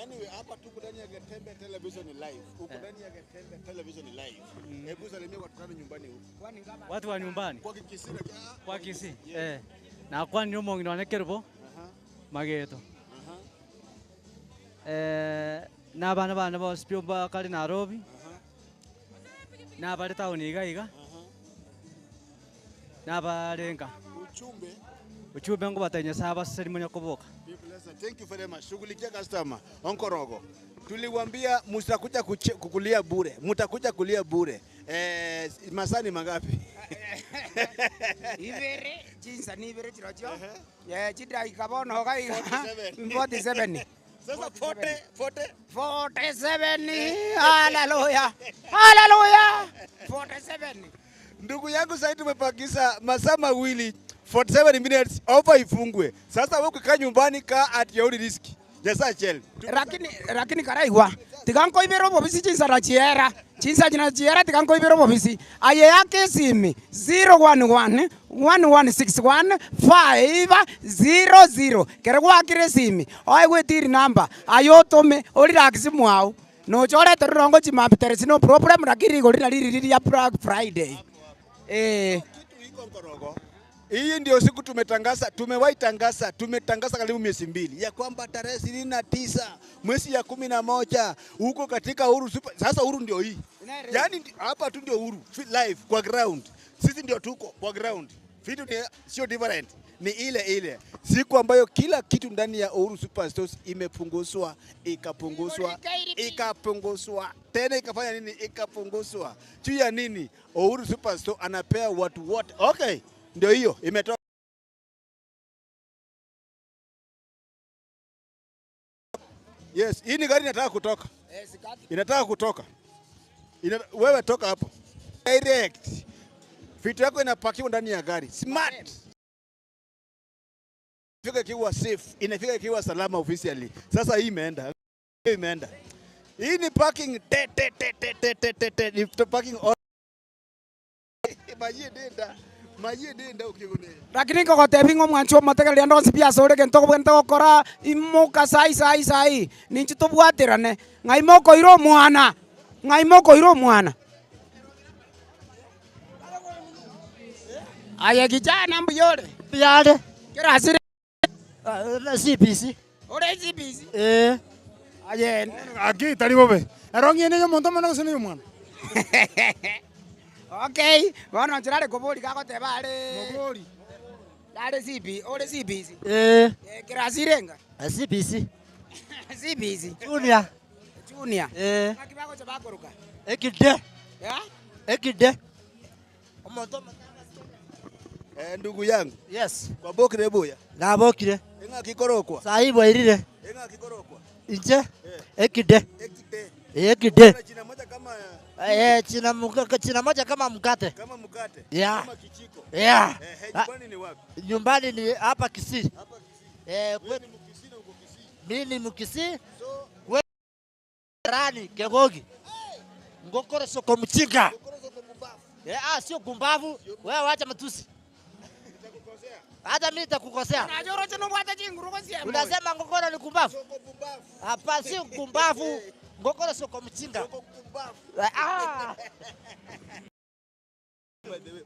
Anyway, hapa tuko ndani ya Getembe Television Live. Uko ndani ya Getembe Television Live. Hebu salimia watu tano nyumbani huko. Watu wa nyumbani? Kwa Kisii. Kwa Kisii. Na kwa ndio mongi na nekerbo. Mageto. Na bana bo spio ba kali Nairobi. Na bali town iga. Na balenga. Uchumbe ngo batenya saba ceremony kuboka. Thank you very much. Shughulikia customer. Onkorogo. Tuliwaambia mtakuja kukulia bure. Mtakuja kulia bure. Masani mangapi? Ivere jinsa ni ivere chirocho. Chida ikabono hoga 47. Sasa 47. Hallelujah. Hallelujah. 47. Ndugu yangu sasa tumepakisa masaa mawili 47 minutes offer ifungwe. Sasa wewe ukikaa nyumbani ka at your risk. Jasa chel. Lakini karaigwa. Tikanko ibero bobisi chinsa na chiera. Chinsa jina chiera tikanko ibero bobisi. Aye yake simi 011 1161 500. Kere kwa kire simi. Oye wetiri number. Ayotome oli rakisimu au. No chore torongo chimambi there is no problem rakiri goli na liri ya Black Friday. Hii ndio siku tumetangaza karibu miezi 2 ya kwamba tarehe 29 mwezi ya 11 huko katika Uhuru Super. Sasa Uhuru ndio hii. Yaani hapa tu ndio Uhuru live kwa ground. Sisi ndio tuko kwa ground. Vitu ni sio different. Ni ile siku ambayo kila kitu ndani ya Uhuru Superstores imepunguzwa, ikapunguzwa tena ikafanya nini, ikapunguzwa. Juu ya nini? Uhuru Superstore anapea watu wote. Okay, ndio hiyo imetoka. Yes, hii ni gari inataka kutoka. Inataka kutoka. Wewe toka hapo. Direct. Vitu yako inapakiwa ndani ya gari. Smart. Inafika ikiwa safe, inafika ikiwa salama officially. Sasa hii imeenda. Hii ni parking ni parking Maji denda ukigone. Lakini ko tebi ngo mwancho mategeli ando sipia sore kento bwente okora imuka sai ninchi to bwaterane ngai moko iro mwana aya kijana mbiyore Biade. Kira asire CPC. Ore CPC. Ayen. Aki tari bobe. Arongi ene yo monto mano sene yo mwana. Okay, wana chirale kobori kako tebale. Kobori. Dale CP, ore CPC. Kira asirenga. CPC. CPC. Junior. Makibako chabakoroka. Ekide. Ya? Ekide. Ndugu yangu. Yes. Kwa bokire boya. Na bokire. Enga kikorokwa. Sahi boirire. Enga kikorokwa. Inje. Ekide. Ekide. Ekide. China moja kama China moja kama mkate. Kama mkate. Yeah. Kama kijiko. Yeah. Nyumbani ni wapi? Nyumbani ni hapa Kisii. Hapa Kisii. Wewe ni Mkisii na uko Kisii. Mimi ni Mkisii. Wewe rani Kegogi. Ngokore soko mchinga. Sio kumbavu. Wewe wacha matusi. Hata mimi nitakukosea. Unasema ngokoro ni kumbavu? Hapa sio kumbavu. Ngokoro soko mchinga.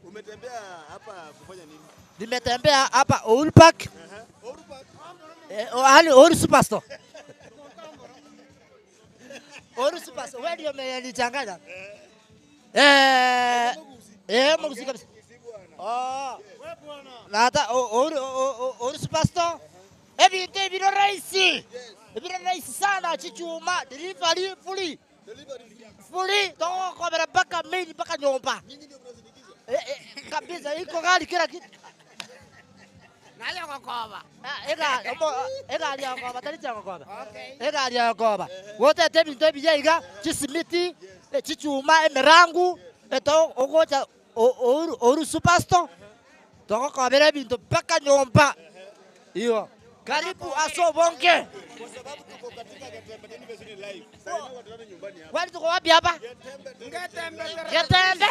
Umetembea hapa kufanya nini? Nimetembea hapa Uhuru Park. Uhuru Park. Uhuru Superstore. Uhuru Superstore. Wewe ndio umenichanganya. Mgusi kabisa. Na hata Uhuru Superstore. Vino rahisi. Vino rahisi sana chichuma. Delivery fully. Fully. Toka kwa barabara main mpaka nyumba. Kabisa iko gari kila kitu. Nayo kokoba. Ega alia kokoba, tani cha kokoba. Ega alia kokoba. Wote tebi bijaiga, chisimiti, chichuma emerangu, eto ogocha Uhuru Superstore. Toko kabere bintu paka nyomba. Hiyo. Karibu Asobonge. Kwa sababu tuko katika Getembe Television live. Sasa watu wana nyumbani hapa. Kwani tuko wapi hapa? Getembe.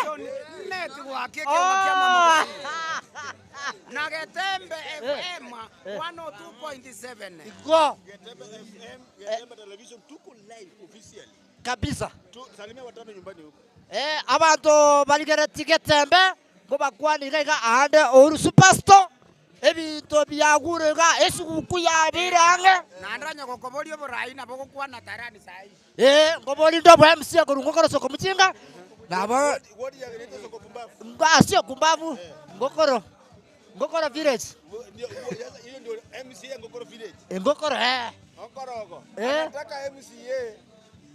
Network yake kama na Getembe FM 102.7. Go. Getembe FM, Getembe Television tuko live officially. Kabisa. Salimia watu nyumbani huko. Abantu baligera Getembe ngo bakwanira ahande Uhuru Superstore. Ebintu byagurega esuku yabirange nandanya gokoborio borai nabo gokwana tarani sai ngobori ndo bwa MC ngorungokoro soko mchinga nabo wodi ya nita soko kumbavu sio kumbavu ngokoro village hiyo ndio MC ngokoro village ngokoro ngokoro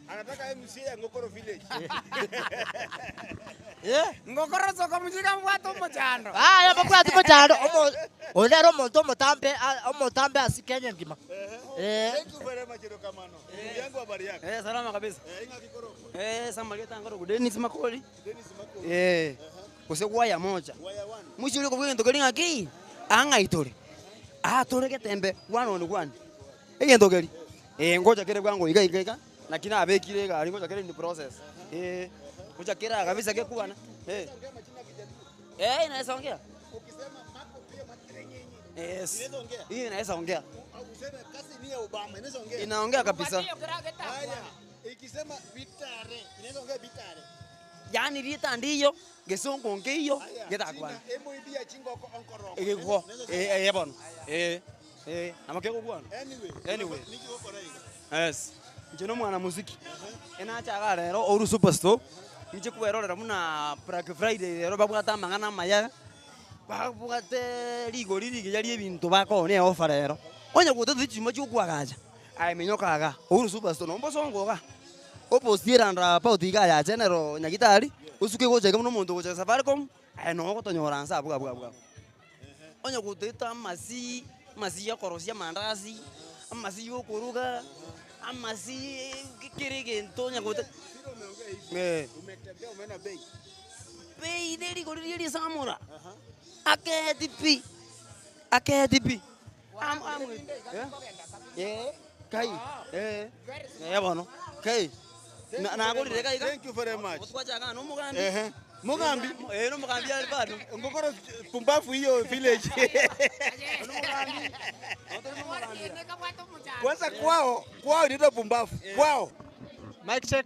anataka MC ya ngokoro village ngokoro soko mchinga mwato mchando ya mwato mchando olero monto motambe asikenya ngima thank you very much Rokamano yangu habari yako salama kabisa inga kikoroko samaleta ngoro Dennis Makoli kuse waya moja mwisho liko kwenda tokelinga ki anga itore tore Getembe 1-on-1 egento keri ngoja kere kwangu iga lakini abekire gari ngoja kere ni process ngoja kera kabisa kekuana inaweza ongea ukisema Marco pia matrenyenye yes hii inaweza ongea useme kasi ni ya Obama inaweza ongea inaongea kabisa haya ikisema bitare inaweza ongea bitare yani vita ndiyo gesongo ngeyo getakwa MOD ya chingo onkoro egego bono namakeko kwana anyway yes njeno mwana muziki enachaga rero Uhuru Superstore nje kuwerorera muna Black Friday rero babwata mangana maya babwate ligo lirige yali ebintu bakone offer rero onya gutatu chimo chukwagaja aimenyokaga Uhuru Superstore nombo songoga opostira ndra pautiga ya general nyagitari usuke goje kama muntu goje Safaricom no gotonyora nsa bwa onya guteta masi ya korosia mandazi amasi yo kuruga amasi kirige ntonya gote umetembea umeona bei deli gorili samura aketipi kai bono kai na golire kai thank you very much utwacha no mugambi mugambi no mugambi ali bado ngokoro pumbafu hiyo village kwanza kwao ndio pumbafu kwao mic check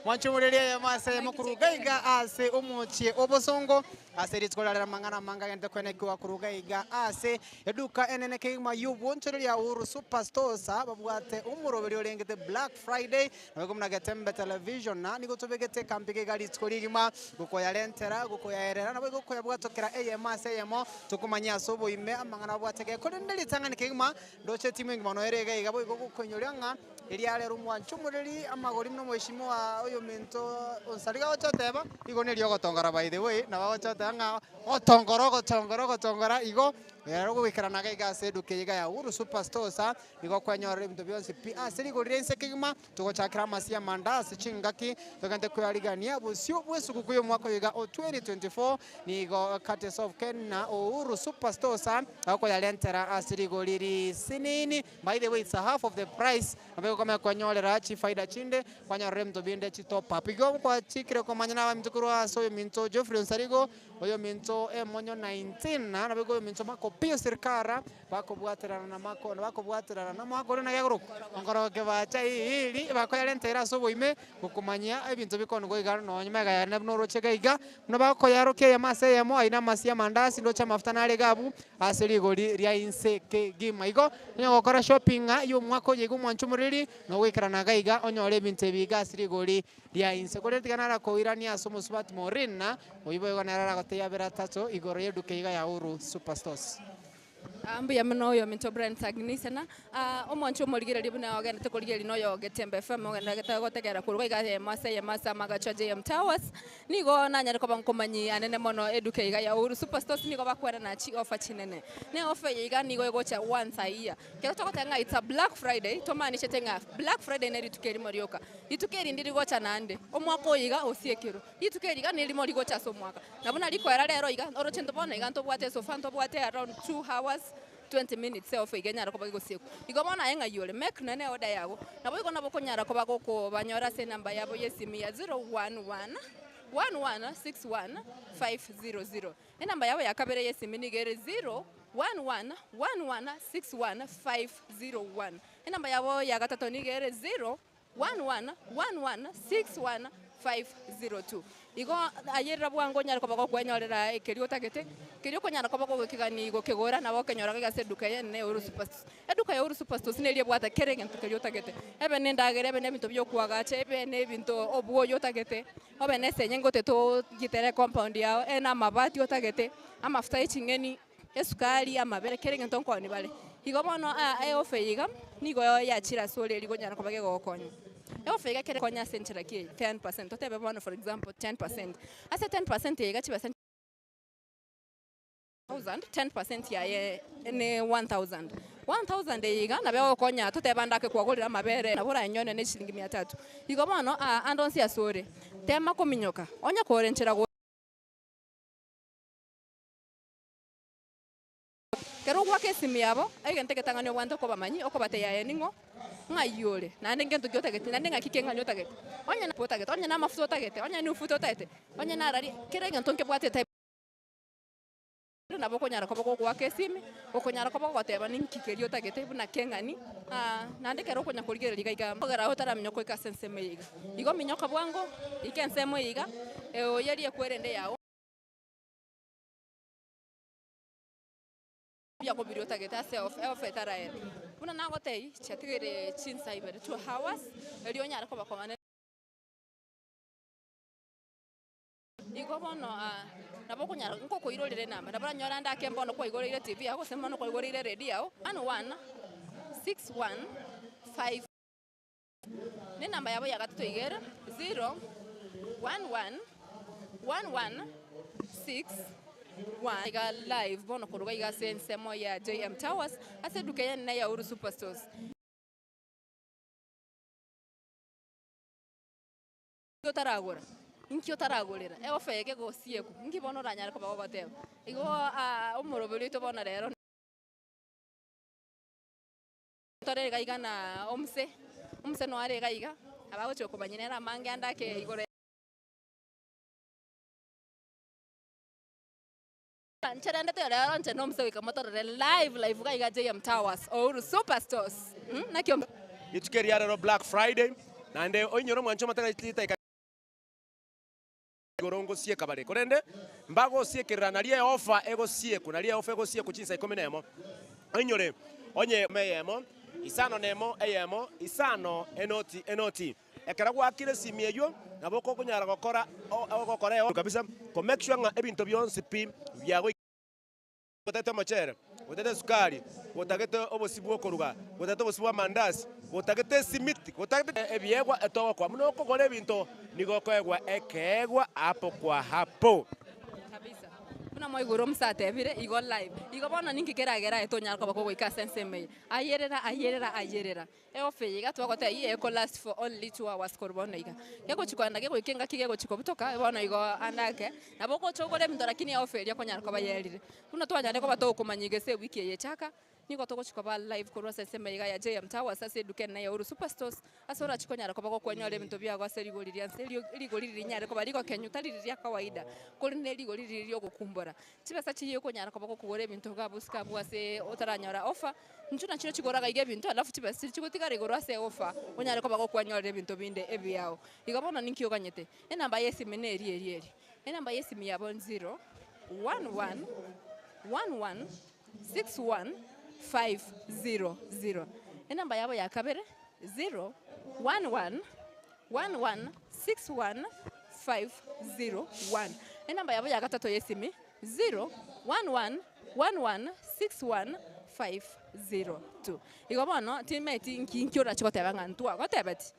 mwanchumulirie mase mukurugaiga ase umuchie obosongo ase ritskolarira mangana manga yende kwenekwa kurugaiga ase eduka enene kema yubonchoria Uhuru Superstore babwate umuroberi orengete Black Friday nakomna Getembe Television na nigotobegete kampike gari tskoligima gukoya lentera gukoya erera nabo gukoya bwatokera AMO tukumanya sobo ime amangana bwatege kolendeli tangani kema ndoche timu ngimano erega igabo gukonyoryanga iliale rumwa nchumuriri amagori mno mheshimiwa oyo minto onsariga ochoteba igo neri ogotongora by the way na bagochota nga otongora igo rero gwikirana ga igase eduke iga ya Uhuru Superstores igo kwenyorera ibintu byonse asiri gorense kigima tugochakira masia mandasi chingaki tugende kuyarigania busio bwesuku kuyo mwaka wiga 2024 nigo Curtis of Ken na Uhuru Superstores ako yalentera asiri goliri sinini. By the way, it's a half of the price abego kama kwenyorera chi faida chinde kwenyorera ibintu binde chi top up igo kwa chikire ko manyana ba mtukuru aso yo minto Geoffrey Onsarigo oyo minto monyo 19 na abego yo minto mako pio sirkara bako bwaterana na mako na bako bwaterana na mako na yagro ngoro ke bacha ili bako yalentera so boime gukumanya ibintu bikono go igaro no nyuma ga na no rochega iga no bako yaroke ya mase ya mo aina masia mandasi ndo cha mafuta na gabu asiri goli ria inse ke gima igo nyo gukora shopping yo mwako yego mwanchumuriri no gwikirana ga iga onyore ibintu biga asiri goli ria inse kore tiganara ko irania somo subat morina oyibo ygonara goteya beratato igoro yeduke iga ya Uhuru Superstores. Ambuya muno yo minto Brent Agnisena omoncho morigere libuna ogenda tekorigeri no yo getembe FM ogenda getagotegera kuruga iga masa magacha JM Towers nigo nanya ko bankomanyi anene mono eduke iga ya Uhuru Superstores nigo bakwera na chi offer chinene ne offer iga nigo egocha once a year kero togotenga it's a Black Friday to manisha tenga Black Friday neri tukeri morioka itukeri ndiri gocha nande omwako iga osiekero itukeri iga neri mori gocha so mwaka nabuna liko era lero iga orochento bona iga to bwate so fanto bwate around 2 hours 20 minutes self igenya ko bago siku igomona yenga yole make nene oda yago nabo igona bokonyara ko bago ko banyora se number yabo yesimi ya 011 1161 namba yabo yakabere yesimi nigere 011 1161 namba yabo ya gatatu nigere 011 1161 igo ayera bwango nyara ko bago kwenyorera ekerio tagete kerio konyara ko bago kigani go kegora na bokenyora ga seduka yene Uhuru Superstores eduka ya Uhuru Superstores nelie bwata kerenge kerio tagete ebe nendagere ebe nebinto byo kwagacha ebe nebinto obwo yo tagete obe nesenye ngote to gitere compound yao ena mabati otagete amafuta ichingeni esukari amabere kerenge ntonko ni bale igo bono ofeiga nigo ya chira sole ligo nyara ko bage go konyo ofeiga kere konya senchera ki 10% otebe bono for example 10% ase 10% yega chiba 10% ya ne 1000 yiga na bego konya tutebandake kwagulira mabere na bura nyone ne shilingi 300 igo bono andonsi ya sore tema kominyoka onya korenchera go kero gwa kesimi yabo egente ketangano wanto ko bamanyi okobate ya eningo ngayole nande ngento gyotagete nande ngakikenga nyotagete onya na potagete onya na mafuta otagete onya ni ufuta otagete onya na rari kere ngento nkebwate type na boko nyara ko boko gwa kesimi boko nyara ko boko bateba ninkikerio tagete buna kengani nande kero konya kurigera liga iga ogara hotara minyoko ikasenseme yiga igo minyoka bwango ikensemo yiga oyeri ekwerende yao ya ko birio tagete ase of etaraere buna nagotei chatigere chinsa ibere 2 hours elio nyara ko bakomane igo bono naboko nyara nko ko irolire namba nabara nyora ndake mbono ko igorire TV aho sema no ko igorire radio 11615 ne namba yabo ya gatatu igera 0111161 iga live bono kuruga iga sensemo ya JM Towers ase duke na ya Uhuru Superstores gotaragora inkyo taragurira ofeke go sieku ngibono ranyara ko bagoteba igo umurobiri to bona rero tore gaiga na omse no are gaiga abagocho ko banyinera mange andake igore Ncherende to rero nche no mse wika motorere live gaiga JM Towers Uhuru Superstores nakyo itukeri rero Black Friday nande onyoro mwancho mataka tita gorongo sie kabare korende mbago sie kirana lie offer ego sie kuna lie offer ego sie kuchinsa ikomenemo onyore onye meyemo isano nemo eyemo isano enoti ekera kwa kire simieyo naboko kunyara gokora kabisa ko make sure nga ebinto byonse pi byago kotete mochere gotete sukari, gotagete obosibu okoruga, gotete obosibu amandasi, gotagete simiti, gotagete ebiegwa etogo kwa muno okogora ebinto nigokoegwa ekegwa hapo kwa hapo. Muna moiguro msatebire igo live igo bona ninki keragera etonya ko bako goika senseme ayerera eofe iga twagote iye ko last for only 2 hours korbona iga yego chikwanda gego ikenga kigego chikobutoka bona igo andake naboko chogore mito lakini eofe ya konya ko bayerire kuna twanya ko bato kumanyige se wiki ye chaka niko toko chikoba live korwa senseme iga ya JM Tower sasa duken na Uru Superstores asora chikonya ko bako kwenyole mito bya go serigoriri ligoriri nyare ko bariko kenyutari ria kawaida koline ligoriri ryo gukumbora chibesa chiyo konyara ko bako kugore bintu gabuska bwase otaranyora offer ncuna chino chigoraga ige bintu alafu chibesa chigotigare gorwa se offer onyare ko bako kwanyole bintu binde ebyao igabona ninki yoganyete enamba yesi meneri eri enamba yesi miyabo 0 11 11 61 500 enamba yabo ya kabere 0 11 11 61 501 enamba yabo ya gatatu yesimi 0 11 11 61 502 igobono teammate nkinkyo chikoteba ngantua gotebeti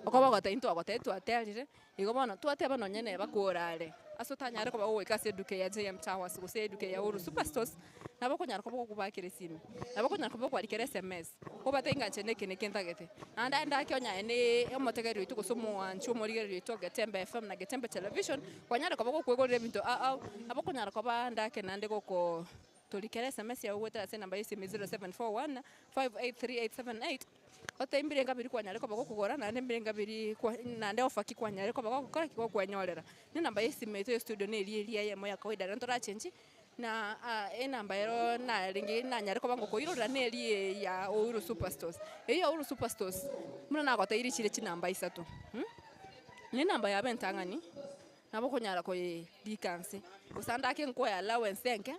okoba gotaintu agotetu aterire igobono twateba nonyene bakurare asotanyare ko bagweka se duke ya JM Towers go se duke ya Uru Superstores nabo konyara ko bagubakire simi nabo konyara ko bagwarikere SMS obatenga chene kene kentagete anda kyonya ene omotegeri itu gosomo anchu morigeri itu Getembe FM na Getembe Television kwanyara ko bagokwegorere bintu abo konyara ko banda kenande goko tulikere SMS ya ugwetera se namba yisi 0741 583878 ote imbire ngabiri kwanyare ko bagokugora nande imbire ngabiri nande ofaki kwanyare ko bagokora kiko kwanyorera ni namba yisi meto yo studio ne ria yemo ya kawaida ntora chenji na namba yero na ringi na nyare ko bangoko irora ne rie ya Uru Superstores eyo Uru Superstores muna na gota iri chire chinamba isatu ni namba ya bentangani nabo konyara ko dikanse usanda ke nko ya allowance enke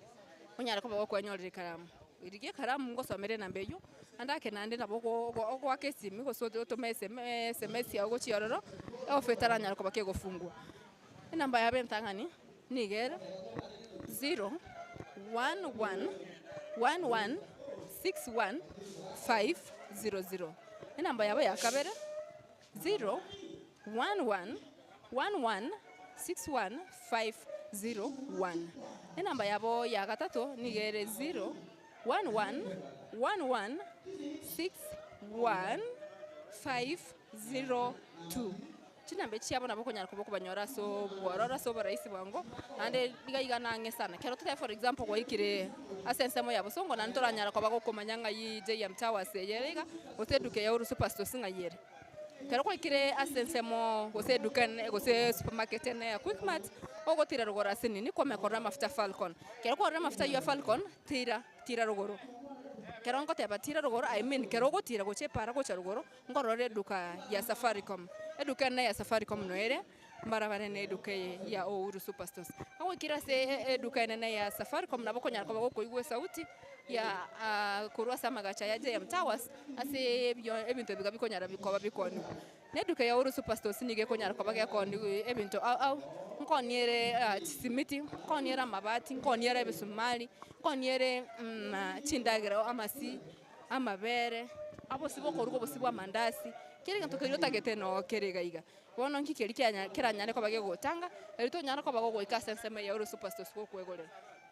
onyara ko bagokwanyorera karamu irigie karamu ngosomere namba yo andake nande naboko ogwa kesimi go soto to SMS ya ogochi yororo ofetara nyara ko bakego fungwa namba ya bentangani nigera 0 11 11 61 500 namba yabo ya kabere 0 11 11 61 501 namba yabo ya gatatu nigere 0 11 11 61 502 chinambe chiabo nabo konyara kuboko banyora so borora so baraisi bwango ande diga nange sana kero tuta for example kwa ikire asensemo yabo songo na ntoranyara kwa bako komanyanga yi JM Towers yerega oteduke ya Uru Superstores ngayere kero kwa ikire asensemo gosedukan gose supermarket ne Quickmart ogotira rugora sinini kwa mekora mafuta Falcon kero kwa mafuta ya Falcon tira rugoro kero ngo teba tira rugoro I mean kero gotira goche para gocha rugoro ngorore duka ya Safaricom eduka na ya Safaricom noere mbarabara ne eduka ya Uru Superstores awo kira se eduka na ya Safaricom nabo konyara ko bagoko igwe sauti ya kurwa samagacha ya JM Towers ase ebintu biga bikonyara bikoba bikonu neduka ya Uru Superstores nige konyara ko bagya kondi ebintu nkoniere simiti nkoniere mabati nkoniere bisumali nkoniere chindagiro amasi amabere abo siboko rugo bosibo amandasi kiri ganto kiri otagete no kerega iga bono nkikeri kiranyane ko bagye gotanga erito nyana ko bago goika senseme ya Uru Superstores ko kwegorera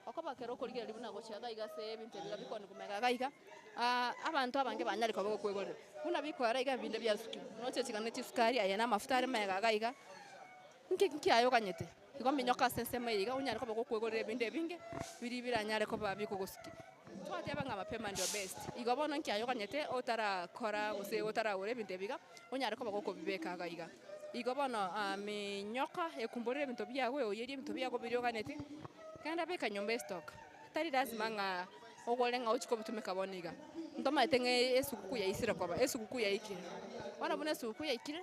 okoba kero korigera libuna gochaga iga se ebintu biga bikoni kumega gaiga abantu abange banyari ko bago kwegorera una bikwara iga binde bya suki no chechikane chisukari ayana mafuta ari mega gaiga nki ayo kanyete igo minyoka senseme iga unyari ko bago kwegorera binde binge biri biranyare ko babiko gosuki twate abanga mapema ndio best igo bono nki ayo kanyete otara kora ose otara ore binde biga unyari ko bago kubibeka gaiga igo bono minyoka ekumborere bintu byawe oyeri bintu byago biri oganete kanda beka nyombe stock tari lazima nga ogolenga uchiko butumika boniga ndoma etenge esukuku ya isira kwa esukuku ya ikire wana bune esukuku ya ikire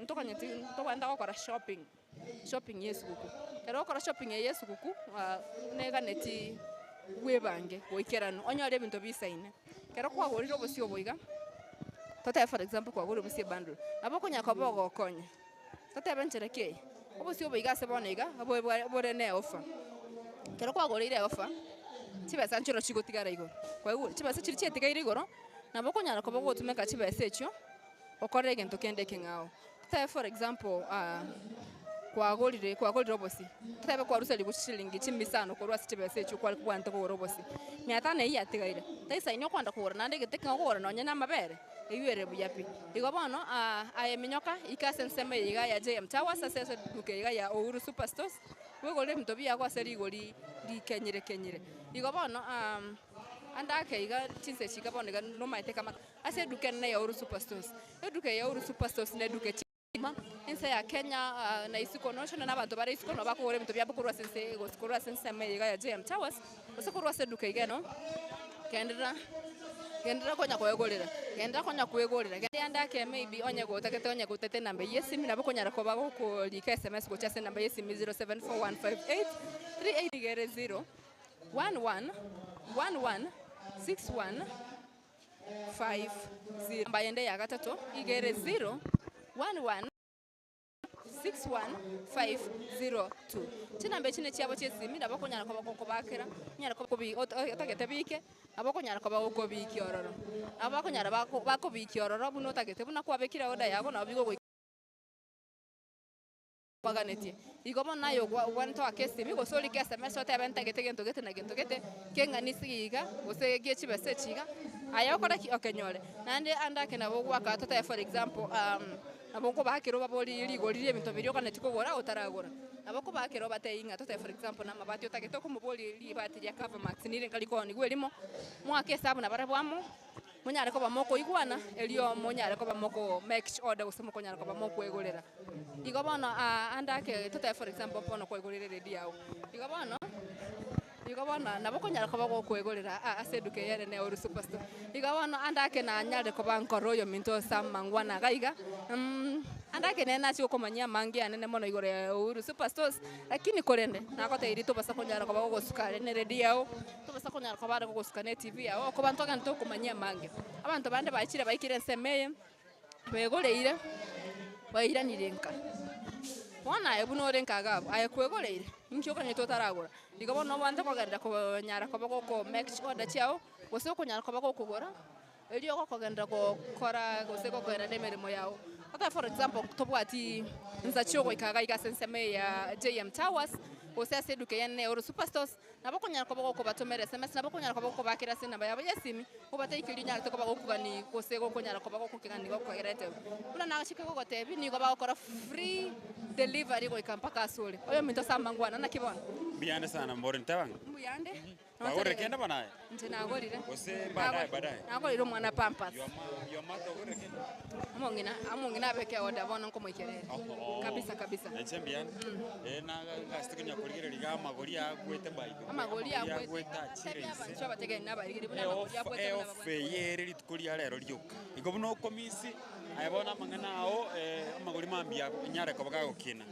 ntoka nyeti ntoka ndako kwa shopping yesukuku kero okora shopping yesukuku nega neti webange oikerano onyore bintu bisaine kero kwa goriro bosio boiga tota for example kwa goriro bosio bundle aboko nyaka bogo konya tota benchereke obosio boiga se boniga abo bore ne offer kero kwa gorire offer chibesa nchiro chigotigara igoro kwa chibesa chiri chietigaire igoro nabo konyara koba gotumeka chibesa echio okore egento kende king'ao tutae for example kwagorire obosi tutabe kwa ruseli bushilingi chimisano korwa chibesa echio kwa kwanta ko robosi miatane iya tigaire taisa inyo kwanda kugora nande getekinga kugora nonya na mabere eyuere buyapi igo bono ayeminyoka ikasenseme iga ya JM Towers asese duke iga ya Uhuru Superstores wegole mtobi yako aseri igori kenyire igo bono andake iga chinse chika bono iga no maite kama ase duke na ya Uhuru Superstores eduke ya Uhuru Superstores ne duke chima inse ya Kenya na isiko noshona na bantu bare isiko no bakore mtobi yabo kurwa sense go kurwa senseme iga ya JM Towers osekurwa se duke iga no kendera konya kwegorera kendera maybe onye gotete namba yesimi nabo konya rakoba ko lika SMS go chase namba yesimi 07415838 igere 011116150 mbayende ya gatatu igere 0116150 chinambe chine chiabo chesimi nabo konya rakoba ko bakera nyara ko bi otagete bike abako nyara kwa bako biki ororo abako nyara bako biki ororo buno tagete buna kwa bekira oda yabo na bigo kwaganeti igobo nayo wanto akesi bigo soli kesa meso ta benta gete na gento gete kenga nisiga ose gie chibese chiga ayo kora ki okenyole nande anda kena bo kwa ka tota for example aboko bakiro baboli ligorire bintu birio kana tikogora utaragora abako bakiro bateinga tota for example na mabati otageto kumuboli libati ya cover max nire kaliko ni gwelimo mwake sabu na barabwamo munyare ko bamoko igwana elio munyare ko bamoko make order usemo ko nyare ko bamoko egorera igobono andake tota for example pono ko egorere redia igabana naboko nyara ko bago kwegorera aseduke yere ne Uhuru Superstore igabana andake na nyare ko bankoroyo minto samangwana gaiga andake ne nachi ko manyia mangi anene mono igore Uhuru Superstores lakini korende nakote iri to basa ko nyara ko bago sukare ne redio to basa ko nyara ko bago sukane TV yao ko bantoga nto ko manyia mangi abantu bande bachire baikire nsemeye begoreire bairanirenka wana ebuno renka gabo ayekwegoreire nkyo kanye totaragora igabo no bande kogarira ko nyara ko bago ko make order chiao gose ko nyara ko bago kugora elio ko kogarira ko kora gose ko kogarira nemerimo yao ata for example tobwati nzachio ko ikaga ikasenseme ya JM Towers gose aseduke yene Uhuru Superstores nabako nyara ko bago ko batomere SMS nabako nyara ko bago ko bakira sina baya yesimi ko batay kili nyara to ko bago kugani gose ko nyara ko bago kugani ko gerete una nashika ko gotebi ni ko bago kora free delivery ko ikampaka asule oyo minto samangwana na kibona biyande sana mbore ntawanga mbuyande Agora kenda banaye ntina agorire ose baadaye agorire mwana pampas yomato agora kenda amongina beke oda bono nko moikerere kabisa echembian na gastikinya kurigire liga amagori agwete baiko amagori agwete chire cyo batege nabarigire buna amagori agwete na ofe yere litkuri rero ryuka igobuno komisi ayabona mangana ao amagori mambia nyare ko bagago kina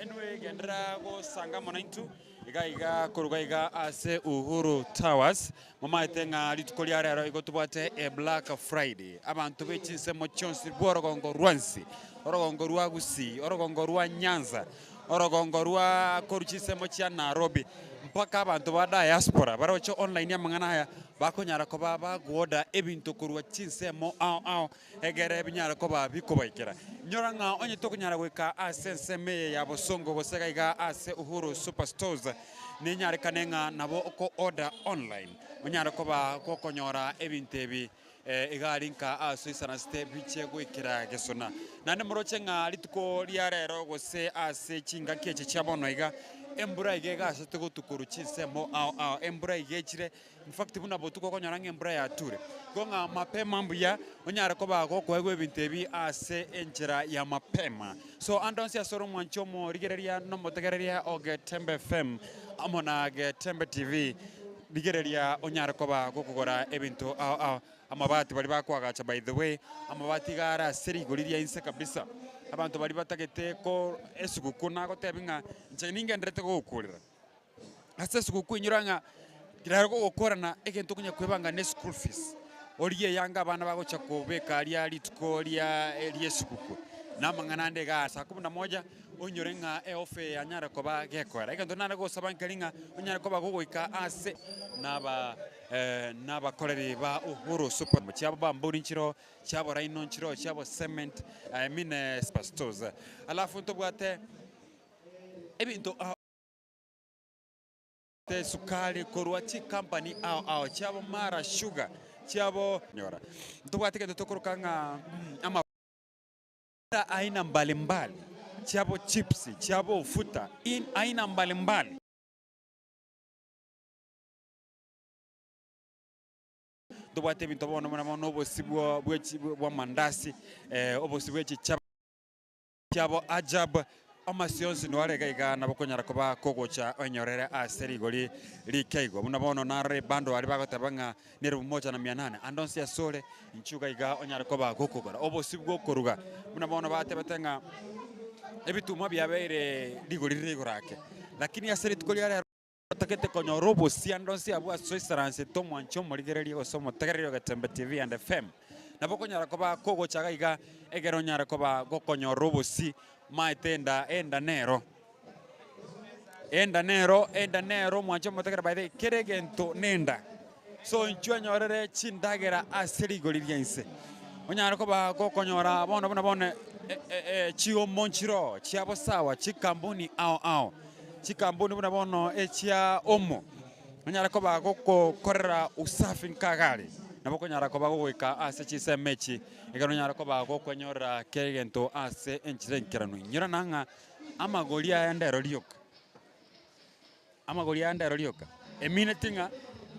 enwe gendera go sanga monaitu iga kuruga iga ase Uhuru Towers mama etenga litukoli rero igotubwate Black Friday abantu bechinsemo chonsi bworogongo rwansi orogongo rwa Gusii orogongo rwa Nyanza orogongo rwa koruchisemo cha Nairobi mpaka abantu ba diaspora barocho online ya mangana haya bakonyara ko baba goda ebintu kurwa chinsemo egere binyara ko babiko baikira nyoranga onye tokonyara gweka asenseme ya bosongo gosega iga ase Uhuru Superstores ni nyare kanenga nabo ko order online munyara ko ba kokonyora ebintu ebi igarinka asuisana step biche gwikira gesona nane murochenga lituko liarero gose ase chinga keche chabono iga embura igega ase tugutukuru chinsemo embura igechire in fact buna botuko konyora ngembura ya ture gonga mapema mbuya onyara ko bago kwegwe bintebi ase enjira ya mapema so andonsi asoro mwanchomo rigereria no motegereria Ogetembe FM amona Getembe TV rigereria onyara ko bago kugora ebintu amabati bali bakwagacha by the way amabati gara seri goriria inse kabisa abantu bali batagete ko esuguku nago tebinga nje ningendrete ko gukurira ase esuguku inyuranga kiraro ko gukorana egento kunya kwebanga ne school fees oriye yanga abana bagocha kubeka ali lituko lya esuguku na manganande ga saa 11 onyorenga eofe anyara koba gekora ikanto nana go sabankelinga onyara koba gogoika ase n'abakoreri ba Uhuru Super cyabo bamburi nchiro cyabo Rhino nchiro cyabo Cement Spastos alafu ntobwate ebintu te sukari korwati company ao cyabo Mara Sugar cyabo nyora ntobwate kendo tokorokanga ama aina mbalimbali cyabo chips cyabo ufuta aina mbalimbali dobate bintu bona mona obosibwa bwa mandasi obosibwa cyabo ajab amasionsi nwarega igana bakonyara kuba kogocha onyorere aseri goli likeigo muna bono nare bando ali bagotabanga nere 1800 andonsi ya sole nchuga iga onyara kuba gokogora obosibwa koruga muna bono bate batenga ebituma byabeire ligoli rigorake lakini aseri tukoli ari takete konyo robo si andonsi abwa soisaranse tomo ancho moligererio osomo tegererio gatembe TV and FM nabokonyara kuba kogocha iga egero nyara kuba gokonyo robo si maitenda enda nero mwancho motegera baide keregento nenda so nchonyorere chindagera asiri goliriense onyara ko ba gokonyora bono chio monchiro chiabo sawa chikambuni ao chikambuni bono echia omo onyara ko ba gokorera usafi nkagari nabokonyara ko ba goika ase chisemechi igaronyara ko ba gokonyora keregento ase enchirenkirano nyora nanga amagolia yandero lioka eminetinga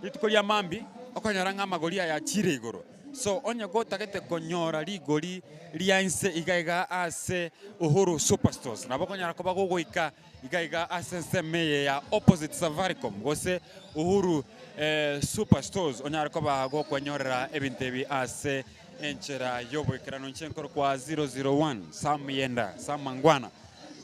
itukolia mambi okonyora nga amagolia ya chire igoro so onye go tagete konyora ligoli lianse igaiga ase Uhuru Superstores nabokonyara ko ba goika igaiga ase semeye ya opposite Safaricom gose Uhuru Superstores onyara ko ba gokonyora ebintebi ase enchera yobo kirano nchenkoro kwa 001 samyenda samangwana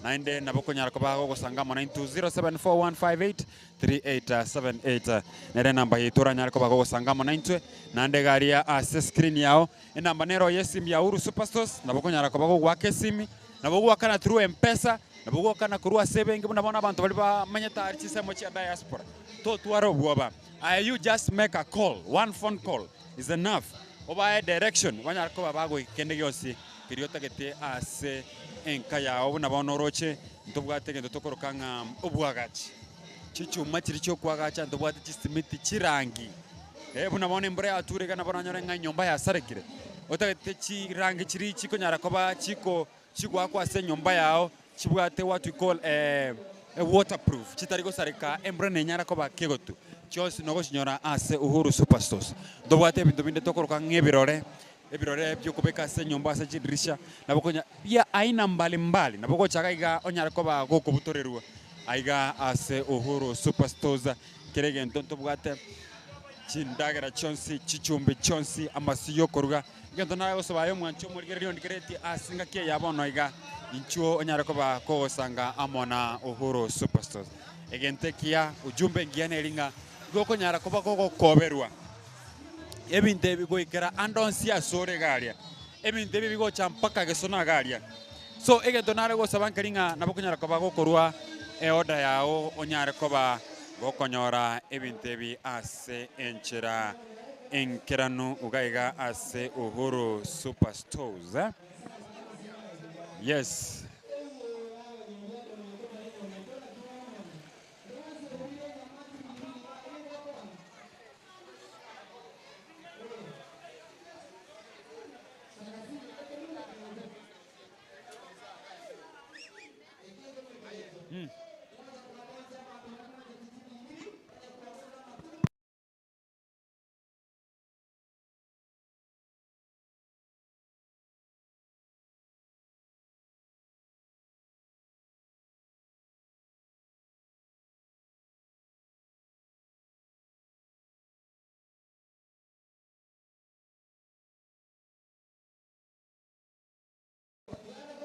naende nabokonyara ko ba gosangamo 9207415838 nere namba yitura nyara ko ba gosangamo 90 nande garia ase screen yao enamba nero yesim ya Uhuru Superstores nabokonyara ko ba gwake simi nabogwa kana through M-Pesa nabogwa kana kurua saving muna abantu bali ba manyata archisemo cha diaspora to tuaro bwoba you just make a call, one phone call is enough oba direction wanyara ko ba go kende yosi kiriota gete ase enkaya obuna bono roche ntobwate gendo tokorokanga obwagachi chichuma chiricho kwagacha ntobwate chisimiti chirangi buna bono mbere ature kana bono nyorenga nyomba ya sarekire otagete chirangi chiri chiko nyara ko ba chiko chigwa kwa ase nyomba yao chibwate what we call a waterproof chitarigo sareka embrene nyara ko ba kegotu chose nogo sinyora ase Uhuru Superstores ndobwate bintu binde tokorokanga ebirore byo kubeka ase nyomba ase chidirisha nabokonya bia aina mbalimbali naboko chakaiga onyara ko ba goko butorerwa aiga ase Uhuru Superstores kerege ntonto bwate chindagera chonsi chichumbe chonsi amasiyo koruga gento nayo sobayo mwancho murigerio ndikereti asinga ke yabono aiga inchuo onyara ko ba ko sanga amona Uhuru Superstores egente kia ujumbe ngiane linga goko nyara ko ba ko koberwa ebinte bigo ikera andonsi asore galia ebinte bigo champaka gesona galia so egento nare go sabankaringa nabokonyara ko ba gokorwa oda yao onyara ko ba gokonyora ebinte bi ase enchera enkerano ugaiga ase Uhuru Superstores yes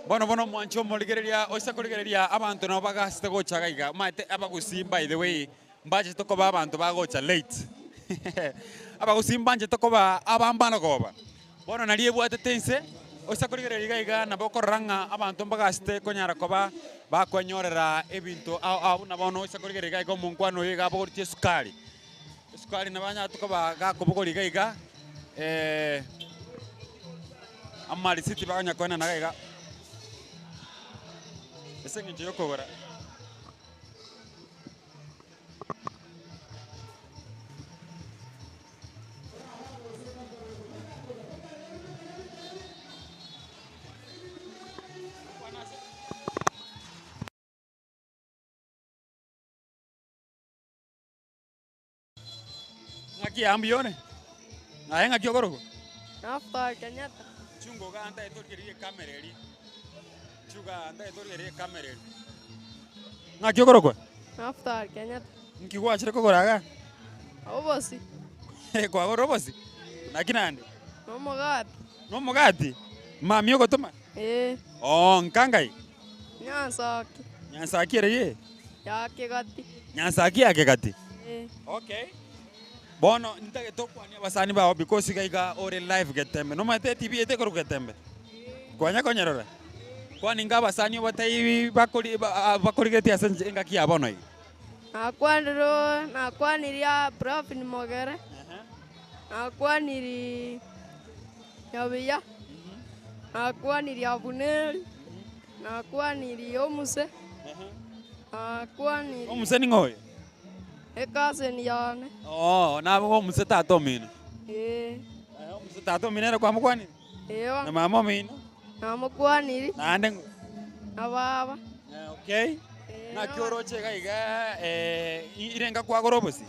bono mwancho moligereria oisa koligereria abantu no bagasite gochaga iga mate abagusimba by the way mbaje tokoba abantu bagocha late abagusimba nje tokoba abambana goba bono naliye bwate tense oisa kurigereria iga nabo koranga abantu mbagaste konyara koba bakwenyorera ebintu au nabono oisa kurigereria iga omunkwano iga bogortie sukari nabanya tukoba gakobogoriga iga amari city baganya kona naga iga esengi yokogora ngaki ambione na ngaki ogorogo Naftali Kenyatta. chungo ga anda etorgerie kamereri chuga anda etorgerie kamereri ngaki ogorogo Naftali Kenyatta. nkigwachire kogoraga Obosi. kwa gorobosi nakinandi No Mugati. mugati mami ogotoma nkangai Nyansaki. nyansaki ereye Ya Kigati. nyansaki yake gati Okay. bono ntage tokwania basani bao because gaiga ore live getembe no mate tv ete koru getembe kwanya konyerora kwani nga basani batai bakori geti asenje ngaki abono yi Nakwaniria Prof Mogere. Nakwaniri Yabiya. Nakwaniri Abuneri. Nakwaniri Omuse. Nakwaniri omuse ni ngoy Ekaseni yane. na omuse tato mino omuse tato minera kwa mukwani na mama mino Namukwaniri. nande Na baba. okay na kioroche gaiga irenga kwa gorobosi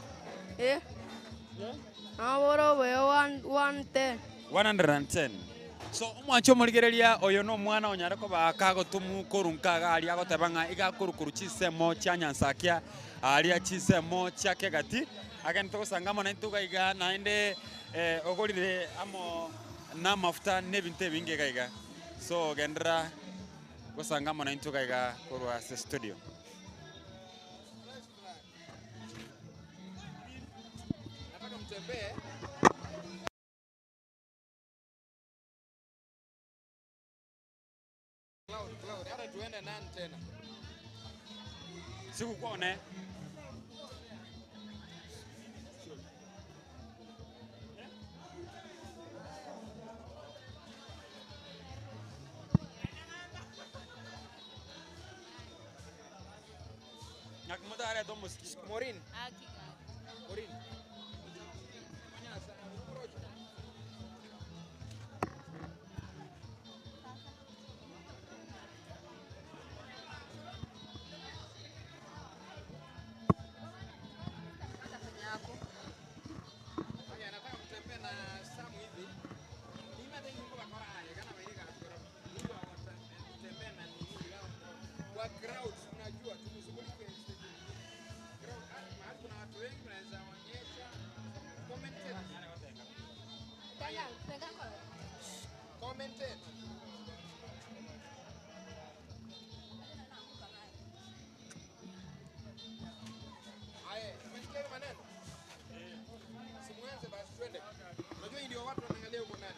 Naborobe 110. 110 so omwancho morigereria oyo no mwana onyare koba kagotumu korunkaga ali agotebanga igakurukuru chisemo chia nyansakia aria chisemo chia kegati agento gosangamo na intuga iga naende ogorire amo na mafuta nebinte binge gaiga so gendra gosangamo na intuga iga korwa studio nataka mtembee Cloud, hata tuende nani tena? Sikukuone. Nakumada are domo Morin. Morin. Unajua ndio watu wanaangalia huko ndani.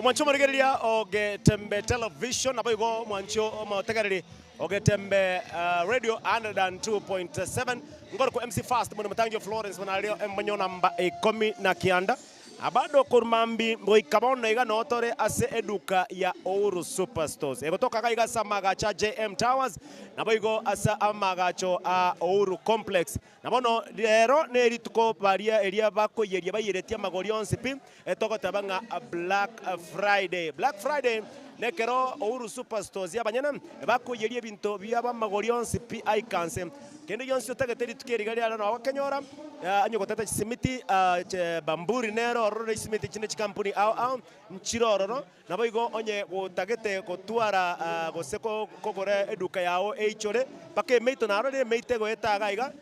omwancho morigereria ogetembe television nabo mwancho omotegereri ogetembe radio 102.7 ngorko MC Fast muno mutangio Florence manario embanyo namba 10 na kianda abado kurmambi boikabona iga notore ase eduka ya Ouru Superstores egotoka kaiga samagacha JM Towers nabo asa amagacho a Ouru Complex nabono lero nerituko baria eria bakoyeria bayiretia magori onsipi etogotabanga Black Friday nekero Ouru Superstores yabanyana bakoyeria binto byaba magori onsipi aikanse kende yonsi otageteri tukerigaria no abakenyora anyogotata simiti bamburi nero rore simiti chine chikampuni au nchiroro nabo onye gotagete gotwara goseko kogore eduka yao eichore pake meito narore meite goetaga iga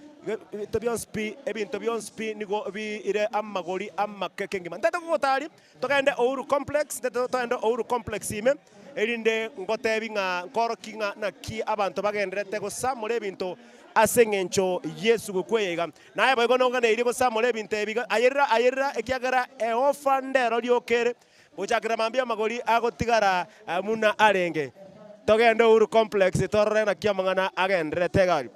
ebinto byonspi nigo ire amagori amakekengima ndata gotari togende Ouru Complex togende Ouru Complex ime erinde ngotebinga nkorokinga na ki abantu bagenderete gosamura ebinto asengencho Yesu gukweyega naye boigo nonga neiri gosamura ebinto ebiga ayerra ekiagara eofa ndero liokere gochakira mambia magori agotigara muna arenge togende Ouru Complex torre na kiamangana agenderete gari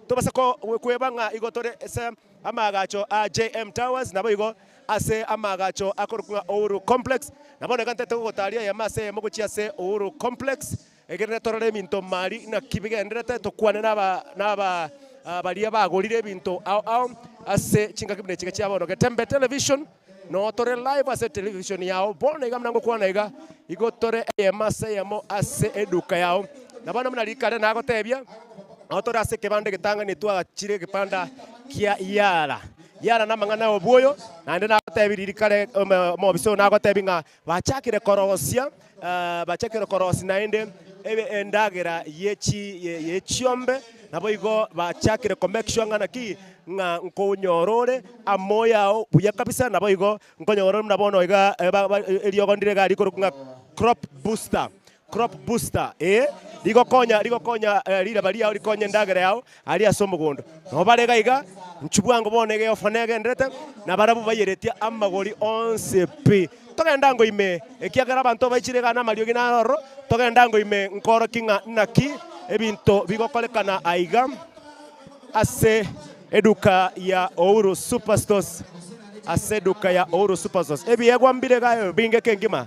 tobasako kwebanga igotore ese amagacho a JM Towers nabo ase amagacho akorukwa Ouru Complex nabone kante togotaria ya mase mogochi ase Ouru Complex egere torore minto mari na kibigendrete tokwane naba baria bagorire binto au ase chinga kibine chike chiabono getembe television no tore live ase television yao bone iga kwana iga igotore mase yamo ase eduka yao nabana mnalikare nagotebia otore ase kebande getanga ni twagachire kipanda kia yara na mangana obuoyo nande nagotebiriri kare mobiso nagotebinga bachakire korosia naende endagera yechiombe nabo bachakire connection ngana ki nga nkonyorore amoyao buya kabisa nabo nkonyorore nabono iga eliogondire gari korukunga crop booster ligokonya lira bali yao likonya ndagera yao ali asomugondo no balega iga nchubwango bonege ofanege ndrete na barabu bayeretia amagori onsepi togenda ngo ime ekiagara abantu baichirega na mariogi na roro togenda ngo ime nkoro kinga naki ebinto bigokolekana aiga ase eduka ya Ouru Superstores ebiegwa mbire gayo binge kengima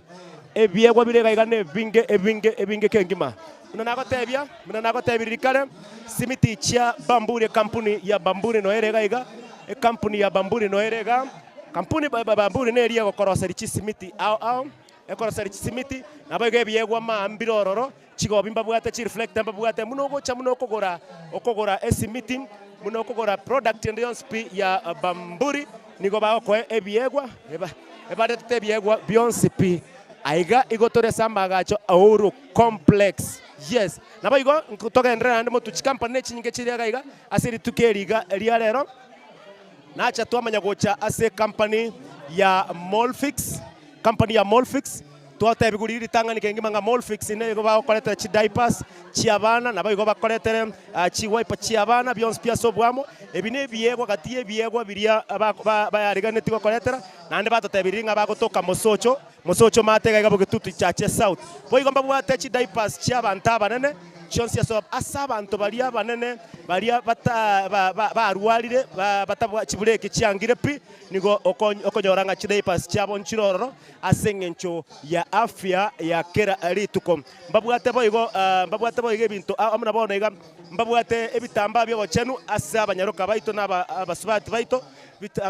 ebiegwa bire gaiga ne binge kengima muna nagotebirikare simiti chia bamburi kampuni ya bamburi no erega iga kampuni ya bamburi no erega kampuni bamburi ne eria gokorosa richisimiti au ekorosari chisimiti nabo ebiegwa mambiro ororo chigobi mbabwate chi reflect mbabwate muno okogora esimiti muno okogora product and yonspi ya bamburi nigo bagoko ebiegwa ebadete ebiegwa byonsipi aiga igotore samagacho Ouru Complex yes nabo togendera ndimo tuchikampane chinyinge chiriaga iga asiri tukeriga ria rero nacha twamanya gocha ase company ya Molfix twatebiguriri tangani kengima nga Molfix ne bakoletera chi diapers chiabana nabo bakoletera chi wipe chiabana byonspia sobwamo ebine ebiegwa gati ebiegwa biria bayariganeti bakoletera nande batotebiringa bagotoka mosocho matega igabo gitutu chache south boigomba bwate chi diapers chiabanta banene chonsia so asabantu baria banene baria barwarire batabwa chibureke chiangire pi nigo okonyoranga chidiapers chiabo nchiroro asengencho ya afya ya kera rituko mbabwate boigo bintu amuna bona iga mbabwate ebitamba byo bochenu asa abanyaroka baito n'abasubati baito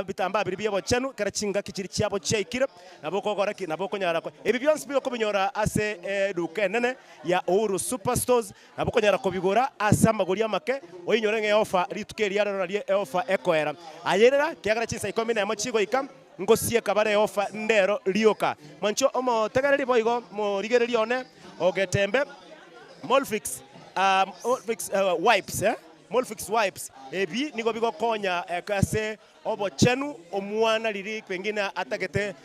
bitamba biri byo bochenu karachinga kichiri chiabo cheikire nabokogoraki nabokonyarako ebi byonse byo kubinyora ase eduka nene ya Ouru Superstores nabokonyara kubigura asa amagori amake oyinyorenge offer ritukeri yararo rie offer ekoera ayerera kiagara chinsa 11 chigo ikam ngosie kabare offer ndero rioka mancho omo tegereri boigo mo rigereri one ogetembe Molfix wipes Molfix wipes ebi nigo bigokonya kase obochenu omwana riri pengine atagete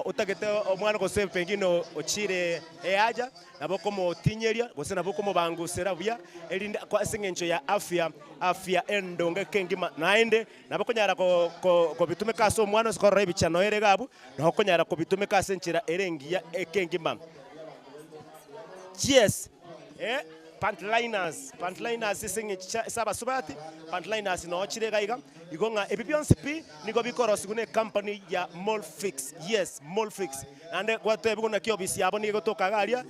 utagete omwana gose pengine ochire eaja nabo komo tinyeria gose nabo komo bangusera buya elinda kwa sengencho ya afya endonge kengima naende nabo konyara ko bitume kaso omwana sikora ebichano ere gabu no konyara ko bitume kase nchira erengia ekengima. Yes, Pantliners isingi saba subati, Pantliners no chire gaiga, igonga ebibionsi pi, nigo bikoro sigune company ya Molfix, yes, Molfix. Ande kwa tebu kuna kiobisi yabo nigo toka galia,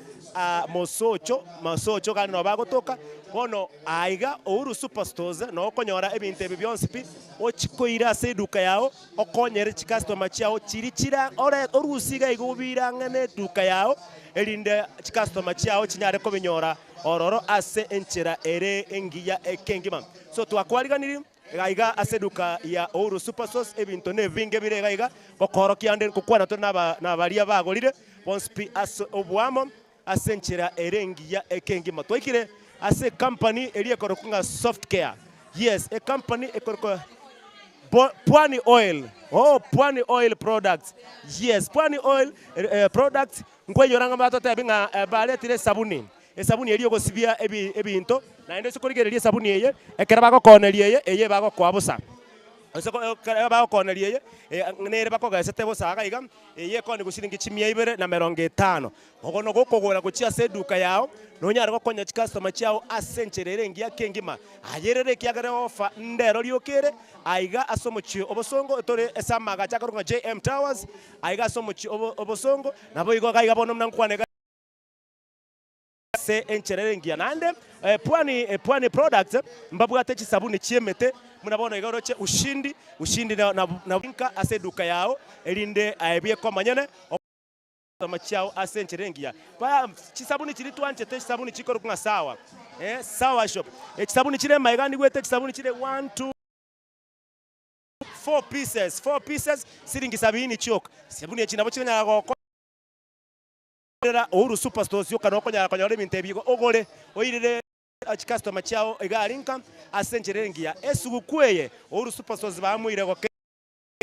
masocho kani no bago toka, kono aiga Ouru Superstores, no konyora ebinte ebibionsi pi, ochikoira se duka yao, okonyere customer chiao, chirichira, orusiga igubira ngane duka yao, elinde customer chiao chinyare ko binyora ororo ase enchera ere engiya ekengima. So twakwariganiri gaiga ase duka ya Ouru Superstores ebinto ne vinge bire gaiga gokorokia ande kukwana to na baria bagorire bonspi ase obwamo ase enchera ere engiya ekengima. Twikire ase company eri ekorokunga soft care. Yes, a company ekorokunga Pwani Oil. Oh, Pwani Oil products. Yes, Pwani Oil products. Nkwe yoranga matote binga bale tire sabuni. Sabuni eri ogosibia ebinto na ende sikorigereria sabuni eye ekera bako konerie eye bako kwabusa. Osoko bako konerie nere bako gasete busa gaiga eye kone gusiringi 250. Ogono gokogora guchia seduka yao nonyara gokonya customer chiao asencherere ngia kengima. Ayerere kiagare ofa ndero liokere aiga asomochi obosongo tore esamaga chakaronga JM Towers aiga asomochi obosongo nabo igo gaiga bono mnankwane se encherere ngia nande Pwani products mbabwate chisabuni chiemete munabona igoroche ushindi na binka ase duka yao elinde aebie komanyene machao ase encherengia pa chisabuni chiri twanchete chisabuni chikoro kunga sawa sawa shop chisabuni chire maigani gwete chisabuni chire 1 2 4 pieces siringi 70 chok sabuni echinabo chinya goko Ouru Superstores yoka no konyara konyore bintebigo ogore oirire customer chao igarinka asencherengia esugukweye Ouru Superstores bamuire go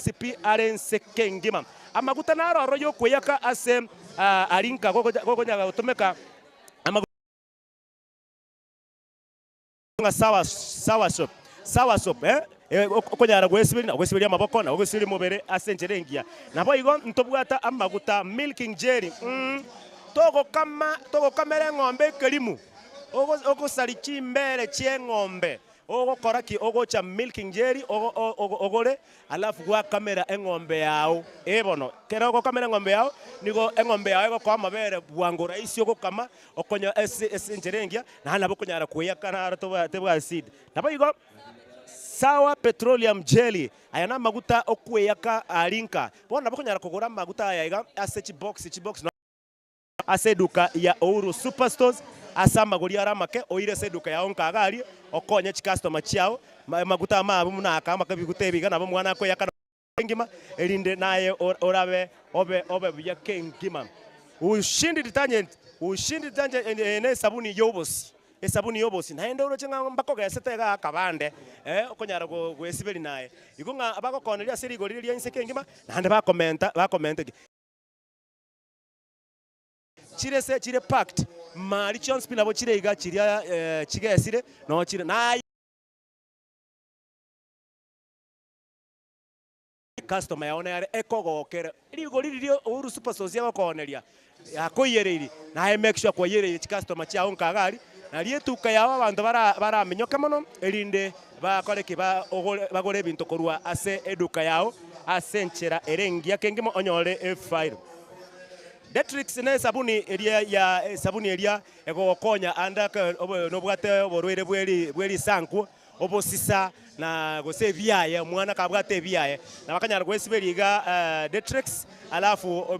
CP arense kengima amaguta naroro yokweyaka ase arinka gogonyaga utomeka amaguta sawa shop okonyara gwesibiri amaboko na gwesibiri mubere asencherengia nabo igo ntobwata amaguta milking jelly togo kamere ng'ombe kelimu ogosarichi mbere chie ng'ombe ogokora ki ogocha milking jelly ogore alafu gwa kamera eng'ombe yao ebono kero go kamera ng'ombe yao nigo eng'ombe yao go kwa mabere bwangora isi ogokama okonya encherengia na nabo konyara kuyakana tebwa acid nabo igo sawa petroleum jelly ayana maguta okweyaka arinka bona bakonyara kugura maguta ayaga ase chibox no ase duka ya Ouru Superstores asa maguri aramake oire se duka ya onkagari okonye customer chiao maguta mabu munaka makabigutebiga nabo mwana ko yakana ngima elinde naye orabe obe bya kengima ushindi detergent ene sabuni yobosi esabuni yobosi naende urochenga mbako gasete ga kabande okonyara gwesiberi naye igunga abako koneria sirigo liria inseke ngima nande ba comment chire packed mari chons pinabo chire iga chiria chigesire no chire na customer yaone yare ekogokere irigo lirio Ouru Superstores yakoneria yakoyereri na make sure koyereri customer chiao nkagari na rietuka yao abantu baramenyoka mono elinde bakoreke bagore bintu korwa ase eduka yao asenchera erengia kengimo onyore e-file Detrix ne sabuni eria egokonya andaka nobwate oborwere bweri sanku obosisa na gose biaye mwana kabwate biaye na bakanyara gwesiberiga Detrix alafu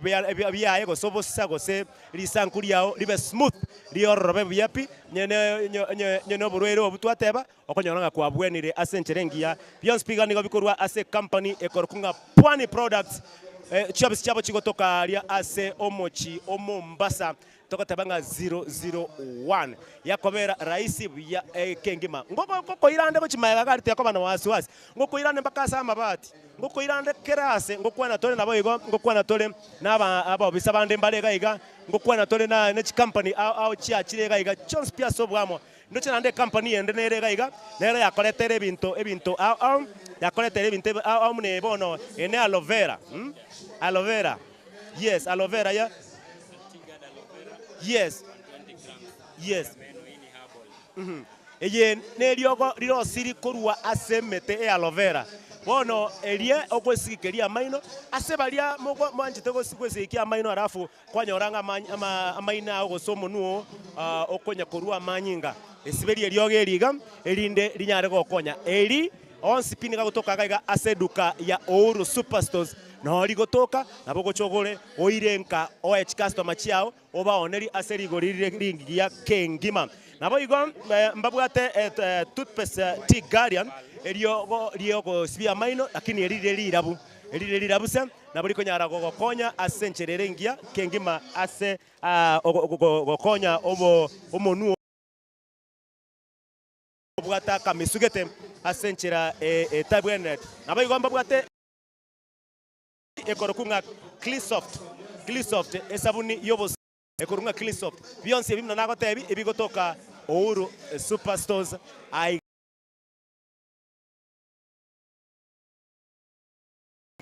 biaye gosobosisa gose lisanku liao libe smooth liorobe biapi nyene oborwere obutwateba okonyora kwa bwenire asencherengia Beyond Speaker nigo bikorwa ase company ekorokunga Pwani products chabo chigotoka ria ase omochi omombasa tokotebanga 001 yakobera raisi ya kengima ngoko irande gochimaega gari yakoba na wasiwasi ngoko irande mpaka sa mabati ngoko irande kerase ngokwana tole nabo igo ngokwana tole naba abo bisabande mbale gaiga ngokwana tole na company au chia chire gaiga chons pia sobwamo ndoche nande company ende nere gaiga nere yakoletere ebinto au yakoletere ebinto au mune bono ene aloe vera aloe vera yes aloe vera ya yes eye neriogo riro siri korwa asemete e aloe vera bono erie okwesigeria maino asebaria mogo manjite kwesikia maino arafu kwanyoranga amaina ogosomo nuo okonya korwa manyinga esiberie rioge riga erinde rinyare gokonya eri onspini gagotoka gaiga aseduka ya Ouru Superstores no rigotoka nabo gochogore oirenka OH customer chiao obaoneri aserigorire ringia kengima nabo igo mbabwate toothpaste tea guardian eriogo sibia maino lakini erire lirabu se nabo rikonyara gokonya asencherere ngia kengima ase gokonya omonu bwata kamisugete asenchera tabwenet nabo igomba bwate ekorokunga Cleansoft esabuni yobos ekorunga Cleansoft bionse bimna nagotebi ebigotoka Ouru Superstores ai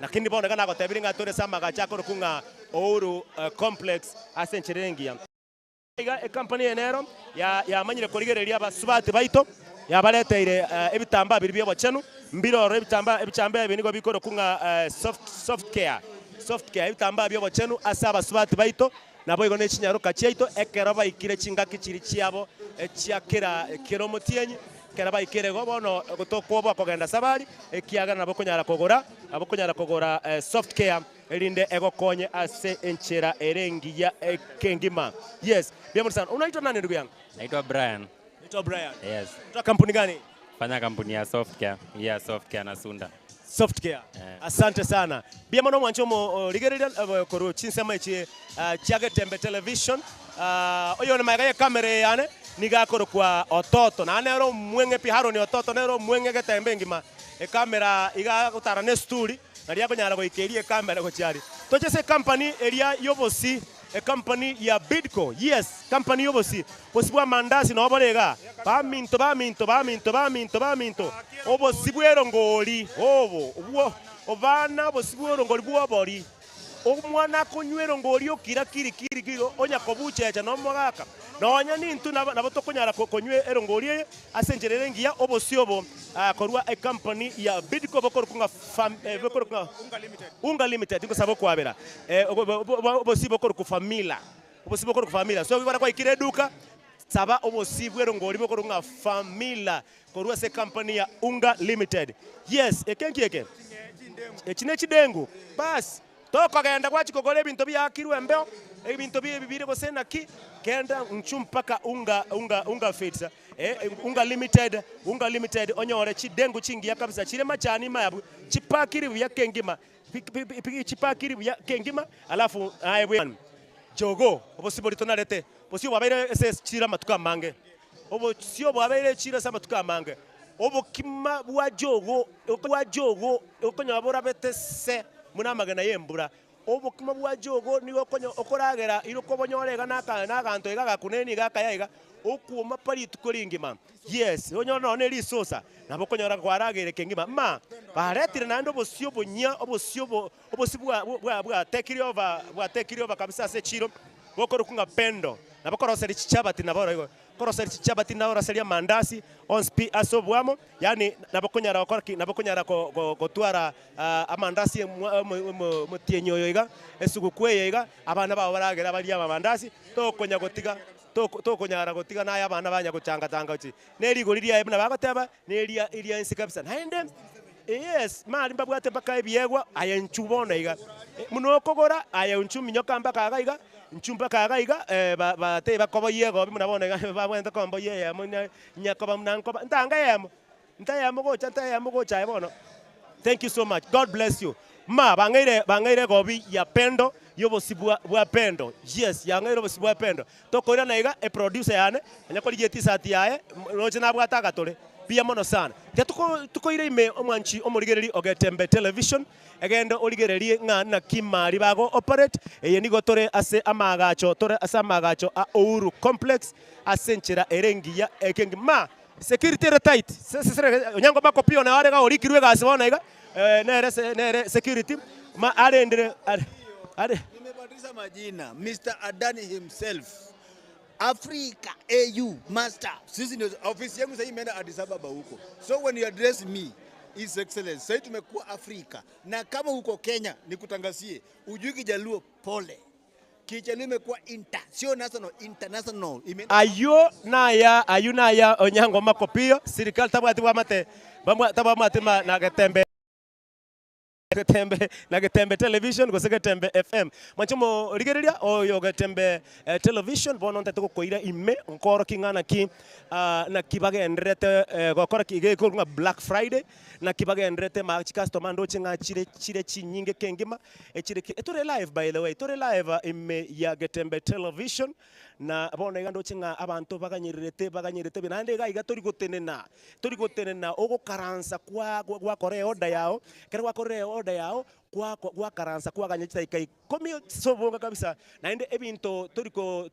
lakini bona kana gotebi ngatore samaga chakorokunga Ouru complex asencherengia iga company enero ya manyire korigereria basubati baito yabaleteire ebitamba biri byo chenu mbiroro ebitamba ebinigo bikoro kunga soft care ebitamba byo chenu asaba subati baito nabo igo ne chinyaruka chiaito ekero baikire chingaki chiri chiabo echiakera kiromo tienyi kera baikire go bono gotokwo kogenda sabari ekiaga nabo konyara kogora soft care erinde egokonye ase enchera erengiya kengima yes bien sana unaitwa nani ndugu yangu naitwa Brian yes kutoka kampuni gani fanya kampuni ya soft care na Sunda soft care asante sana bia mono mwanchomo ligerera koro chinsema echi chiage tembe television oyo ne magaye kamera yane nigakoro kwa ototo na nero mwenge piharo ni ototo nero mwenge getembe ngima kamera iga gutara ne sturi na ria konyara goikerie kamera gochiari tochese company area yobosi company ya Bidco yes company yobosi posibwa mandazi no borega baminto obosibwero ngoli obwo obana bosibwero ngoli bwobori omwana konywero ngoli okira kiri onya kobuchecha no mogaka nonya nintu nabo tokonyara konywe erongoli asenjerere ngia obosiobo korwa a company ya Bidco bokorkunga unga limited ngo sabo kwabera obosibo korku famila so bibara kwa ikire duka saba obosibwero ngoli bokorunga famila korwa se company ya unga limited yes ekenkieke echine chidengu bas tokogenda gwachikogora ebinto byakirwe mbeo ebinto bibire gosena ki kenda nchumpaka unga feeds unga limited onyore chidengu chingia kabisa chire machani mayabu chipakiri bya kengima chipakiri bya kengima alafu aibwe jogo obosibori tonarete bosio bwabaire ese chira matuka mange obosio bwabaire chira sa matuka mange obokima bwa jogo okonyabora betese muna magana yembura obokima bwa jogo nigo konyo okoragera irokobonyorega nakanto igaga kuneni gakayaiga okuoma pari tukoringima yes onyo no ne risosa nabo konyora kwaragere kengima ma baretire nando bosio bonya obosibwa take over kabisa se chiro bokorokunga pendo nabo koroseri chichabati nabo koroseri chichabati nabo roseria mandasi on spi asobwamo yani nabo konyara gotwara amandasi mutienyo yoiga esugukwe yoiga abana babo baragera bari amandasi tokonya gotiga tokonyara gotiga naye abana banya gucanga uti nerigoriria ebuna bagoteba neria iria insi kabisa naende yes mali mbabwate mpaka ebiegwa ayenchubona iga muno kogora ayenchu minyoka mpaka agaiga nchumba kagaiga bate bakobo yego bimuna babwenda kombo ye munya nyakoba munankoba ntayamo gocha ebono thank you so much god bless you ma bangaire gobi ya pendo yobosi bwa pendo. Yes, yanga yobosi bwa pendo. Tokoira na iga e producer yane, anyakori t-shirt yae, noche na bwa tagatore. Pia mono sana. Tia tukoire ime omwanchi omorigereri Ogetembe Television. Egendo origererie ng'ana kimari bago operate. Eye nigo tore ase amagacho a Ouru Complex asenchera erengia ekengi ma security tight. Onyango bako pio na arega orikirwe gase bona iga. Nere security ma arendere are. Nimebadilisha majina. Mr. Adani himself. Africa AU master. Sisi ndio ofisi yangu sasa imeenda Addis Ababa huko. So when you address me, His Excellency, sasa tumekuwa Afrika. Na kama huko Kenya nikutangazie, ujui Kijaluo pole. Kijaluo imekuwa sio national, international. Ayo na ya Onyango makopio, serikali tabwati mate na Getembe Television go Getembe FM manchomo rigereria oyo Getembe Television bono ntete koira ime nkoro kingana ki na kibagendrete gokora kige ko Black Friday na kibagendrete ma customer ndo chinga chire chinyinge kengima etore live by the way tore live ime ya Getembe Television na bono igando chinga abantu baganyirete binande ga tori gotenena ogo karansa kwa kore order yao kere kwa kore order yao kwa karansa kwa ganyita ikai komi sobonga kabisa na ende ebinto toriko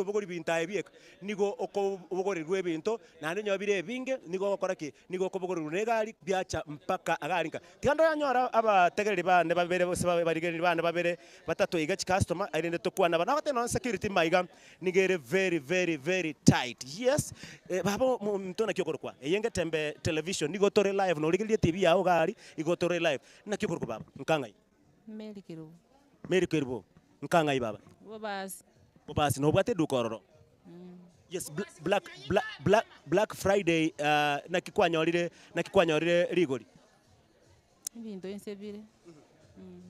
bogori binta ebiek nigo oko bogori rwebinto na ndenyo bire binge nigo gokora ki nigo ko bogori runegari byacha mpaka agarinka tikando yanyora abategereri bane babere bose barigeri bane babere batatu iga customer irinde tokwana bana bate non security maiga nigere very tight. Yes babo mtona kyokorwa eyenge Tembe Television nigo tore live no rigerie TV yao gari igo tore live na kyokorwa baba nkangai Meri Kirubo nkangai baba bobasi no bwate dukororo. Yes Black Friday na kikwanyorire rigori ibintu insebire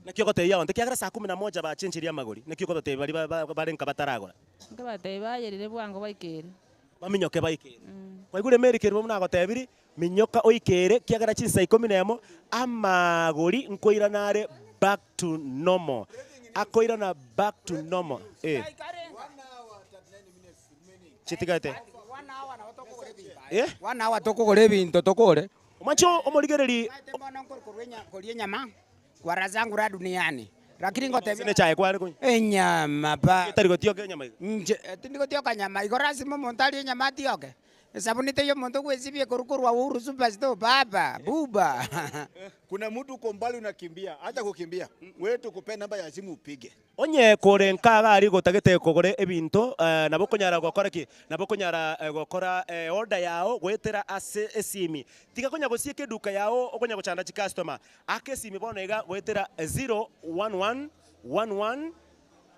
na kyokote yao ntekiagara saa 11 ba chenchiria magori na kyokote bari nka bataragora ngabate bayerire bwango baikere baminyoke baikere waigure Meri Kirubo muna gotebiri minyoka oikere kiagara chinsa 11 amagori nkoiranare back to normal. Akoirana back to normal. Chitigate. 1 hour tokogore bintu tokore. Macho omorigereri korie nyama kwa razangu ra duniani. Lakini ngote sine chae kwa riko. Nyama pa. Tariko tioke nyama. Tindiko tioka nyama. Igorasi mo montali nyama tioke. Sabunite yo muntu kwesibie kurukuru wa Uhuru Superstore baba buba. Kuna mtu uko mbali unakimbia, acha kukimbia. Wewe tukupe namba ya simu upige. Onye kore nkaga ari gotagete kogore ebinto nabokonyara gokora ki nabokonyara gokora order yao gwetera ase esimi tiga konya gosieke duka yao okonya gochanda chi customer ake simi bono ega gwetera 011 11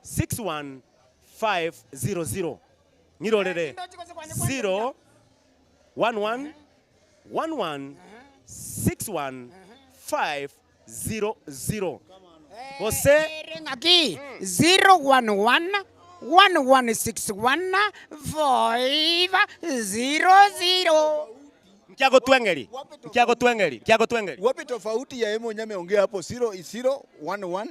61 500 ngirorere 0 11 11 61 500 Jose ngaki 011 1161 500 Kiago twengeri wapi tofauti ya emo nyame ongea hapo 0 11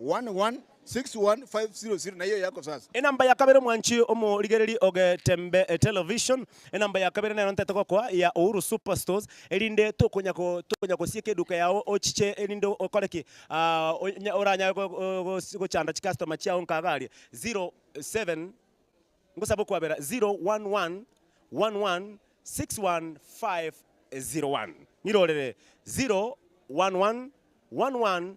11 61500 na hiyo yako sasa. Enamba ya kabere mwanchi omo rigereri Ogetembe Television enamba ya kabere na ntete kwa ya Uhuru Superstores elinde tokonya ko sieke duka yao ochiche elindo okoreki oranya go chanda chi customer chiao nkagari 07 ngosabo kwabera 011 11 61501 nirorere 011 11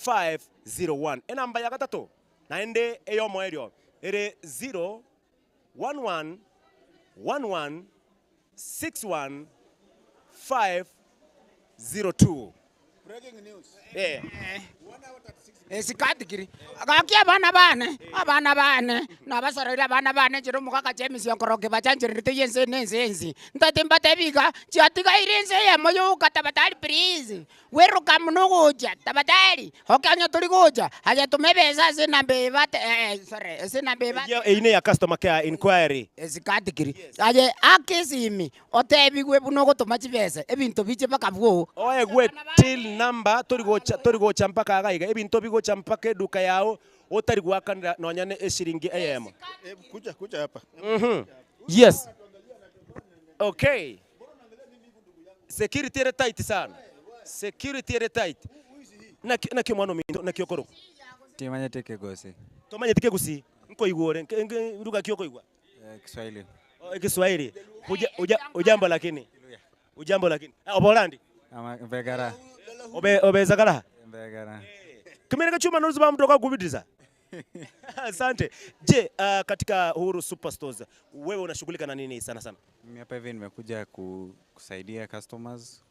61501 enamba ya gatatu naende eyo moerio ere 011 11 61502 breaking news Sikatikiri agaki abana bane nabasarira abana bane jero mukaka James yankoroke bachanjirite yense ntatemba tebika chiatika irense yamoyo katabatali please weruka munogoja tabatali okanya tuligoja haja tumebeza sina bebate sina bebate ine ya customer care inquiry sikatikiri aje akesimi otebigwe bunogo tomachibese ebinto biche bakabwo oye gwe till number torigocha mpaka agaiga ebinto bigo gocha mpaka eduka yao otari gwakanira nonyane eshiringi AM. Kuja hapa. Yes. Okay. Security ere tight sana. Security ere tight. Na kimwano mindo na kiokoro. Timanya teke gosi. Tomanya teke gusi. Nko igore. Ruga kioko igwa. Kiswahili. Kiswahili. Ujambo lakini. Ujambo lakini. Obolandi. Mbegara. Obezagara. Mbegara. Kimere chuma nuzu ba mdoka kubidiza. Asante. Je, katika Uhuru Superstores wewe unashughulika na nini sana sana? Mimi hapa hivi nimekuja kusaidia customers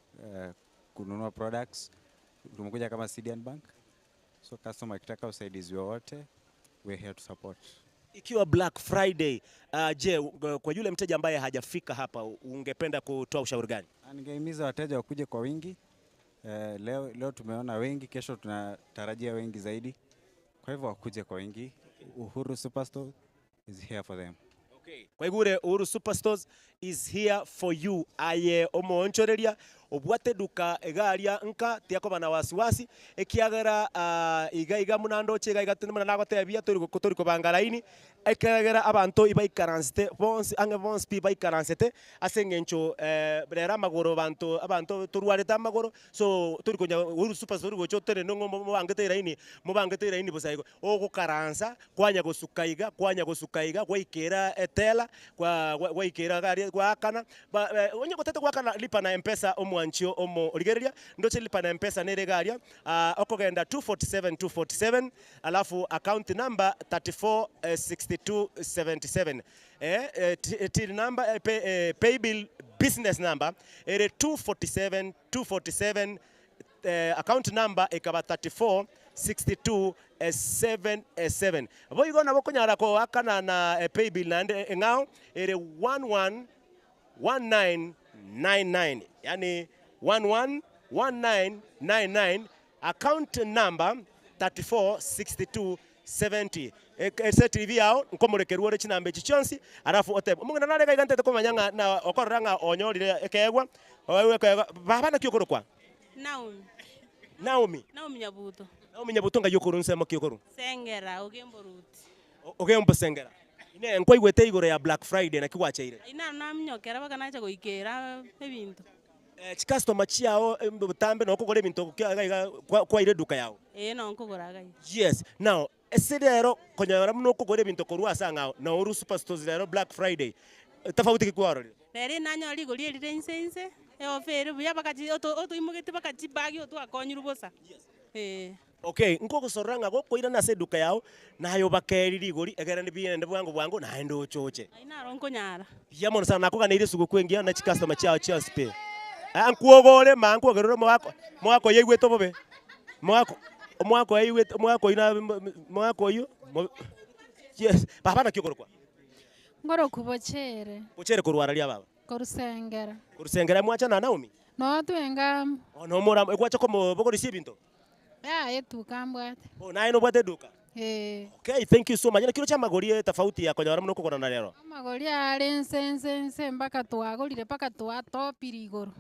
kununua products. Tumekuja kama CDN Bank. So customer akitaka usaidizi wowote, we're here to support. Ikiwa Black Friday, je, kwa yule mteja ambaye hajafika hapa ungependa kutoa ushauri gani? Ningehimiza wateja wakuje kwa wingi. Leo tumeona wengi, kesho tunatarajia wengi zaidi. Kwa hivyo wakuje kwa wingi. Uhuru Superstore is here for them. Okay. Kwa hivyo Uhuru Superstores is here for you. Aye omonchoreria obwate duka egaria nka tiako bana wasiwasi ekiagera iga munando chega igatene muna nagotebia tori kubanga laini ekagera abantu ibaikaransete bonse ange bonse ibaikaransete asengencho brera magoro abantu turwareta magoro so tori kunya Uhuru Superstore gochotere nongo mubangete laini bosaigo ogukaransa kwanya gosukaiga gwaikera etela kwa ikera gari gwakana onye gotete gwakana lipa na M-Pesa omwanchio omo rigeria ndoche lipa na M-Pesa nere garia okogenda 247 alafu account number 346277 till number pay bill business number ere 247 account number ekaba 346277 boigo na bokonyara ko akana na pay bill nande ngao ere 111999 yani 111999 account number 346270 TV yao nkomurekeruo re chinambe chichonsi arafu otebo mungana narega igantete komanyanga na okoranga onyorire ekegwa owe kegwa baba na kiokoro kwa Naomi Nyabuto. Naomi Nyabuto nga yokoro nsema kiokoro. Sengera ogemboruti. Ogembo sengera. Ine nkwa igwete igoro ya Black Friday na kigwacheire. Ina namnyokera bakanacha goikera ebintu. Customer chiao butambe no kugora ebintu kwa ire duka yao. No nkugora Yes. Now, eserero konyara muno kugora ebintu korwa sanga na Uhuru Superstores rero Black Friday. Tofauti kikwaro. Rere nanyori gori rire insense. Ofere buya bakaji oto imugete bakaji bagi oto akonyiru bosa. Okay, nko kusoranga go koira na seduka yao nayo bakeriri gori egera ni biende bwangu na endo choche. Aina ronko nyara. Yamon sana ko kanire sugu kwengia na customer chao chao spe. Ankuogore manku ogeroro mwako yegweto bobe. Mwako yegweto mwako ina mwako yu. Yes, baba na kyokoro kwa. Ngoro kubochere. Bochere kurwara lya baba. Korusengera. Kurusengera mwacha na Naomi. No twenga. No mora ekwacha komo bokori sibinto. Etuka mbwate. Naye no bwate duka. Okay, thank you so much. Na kilo cha magori tofauti ya konyora muno kugora na lero. Magori ari nsense mpaka twagorire paka twatopiri igoro.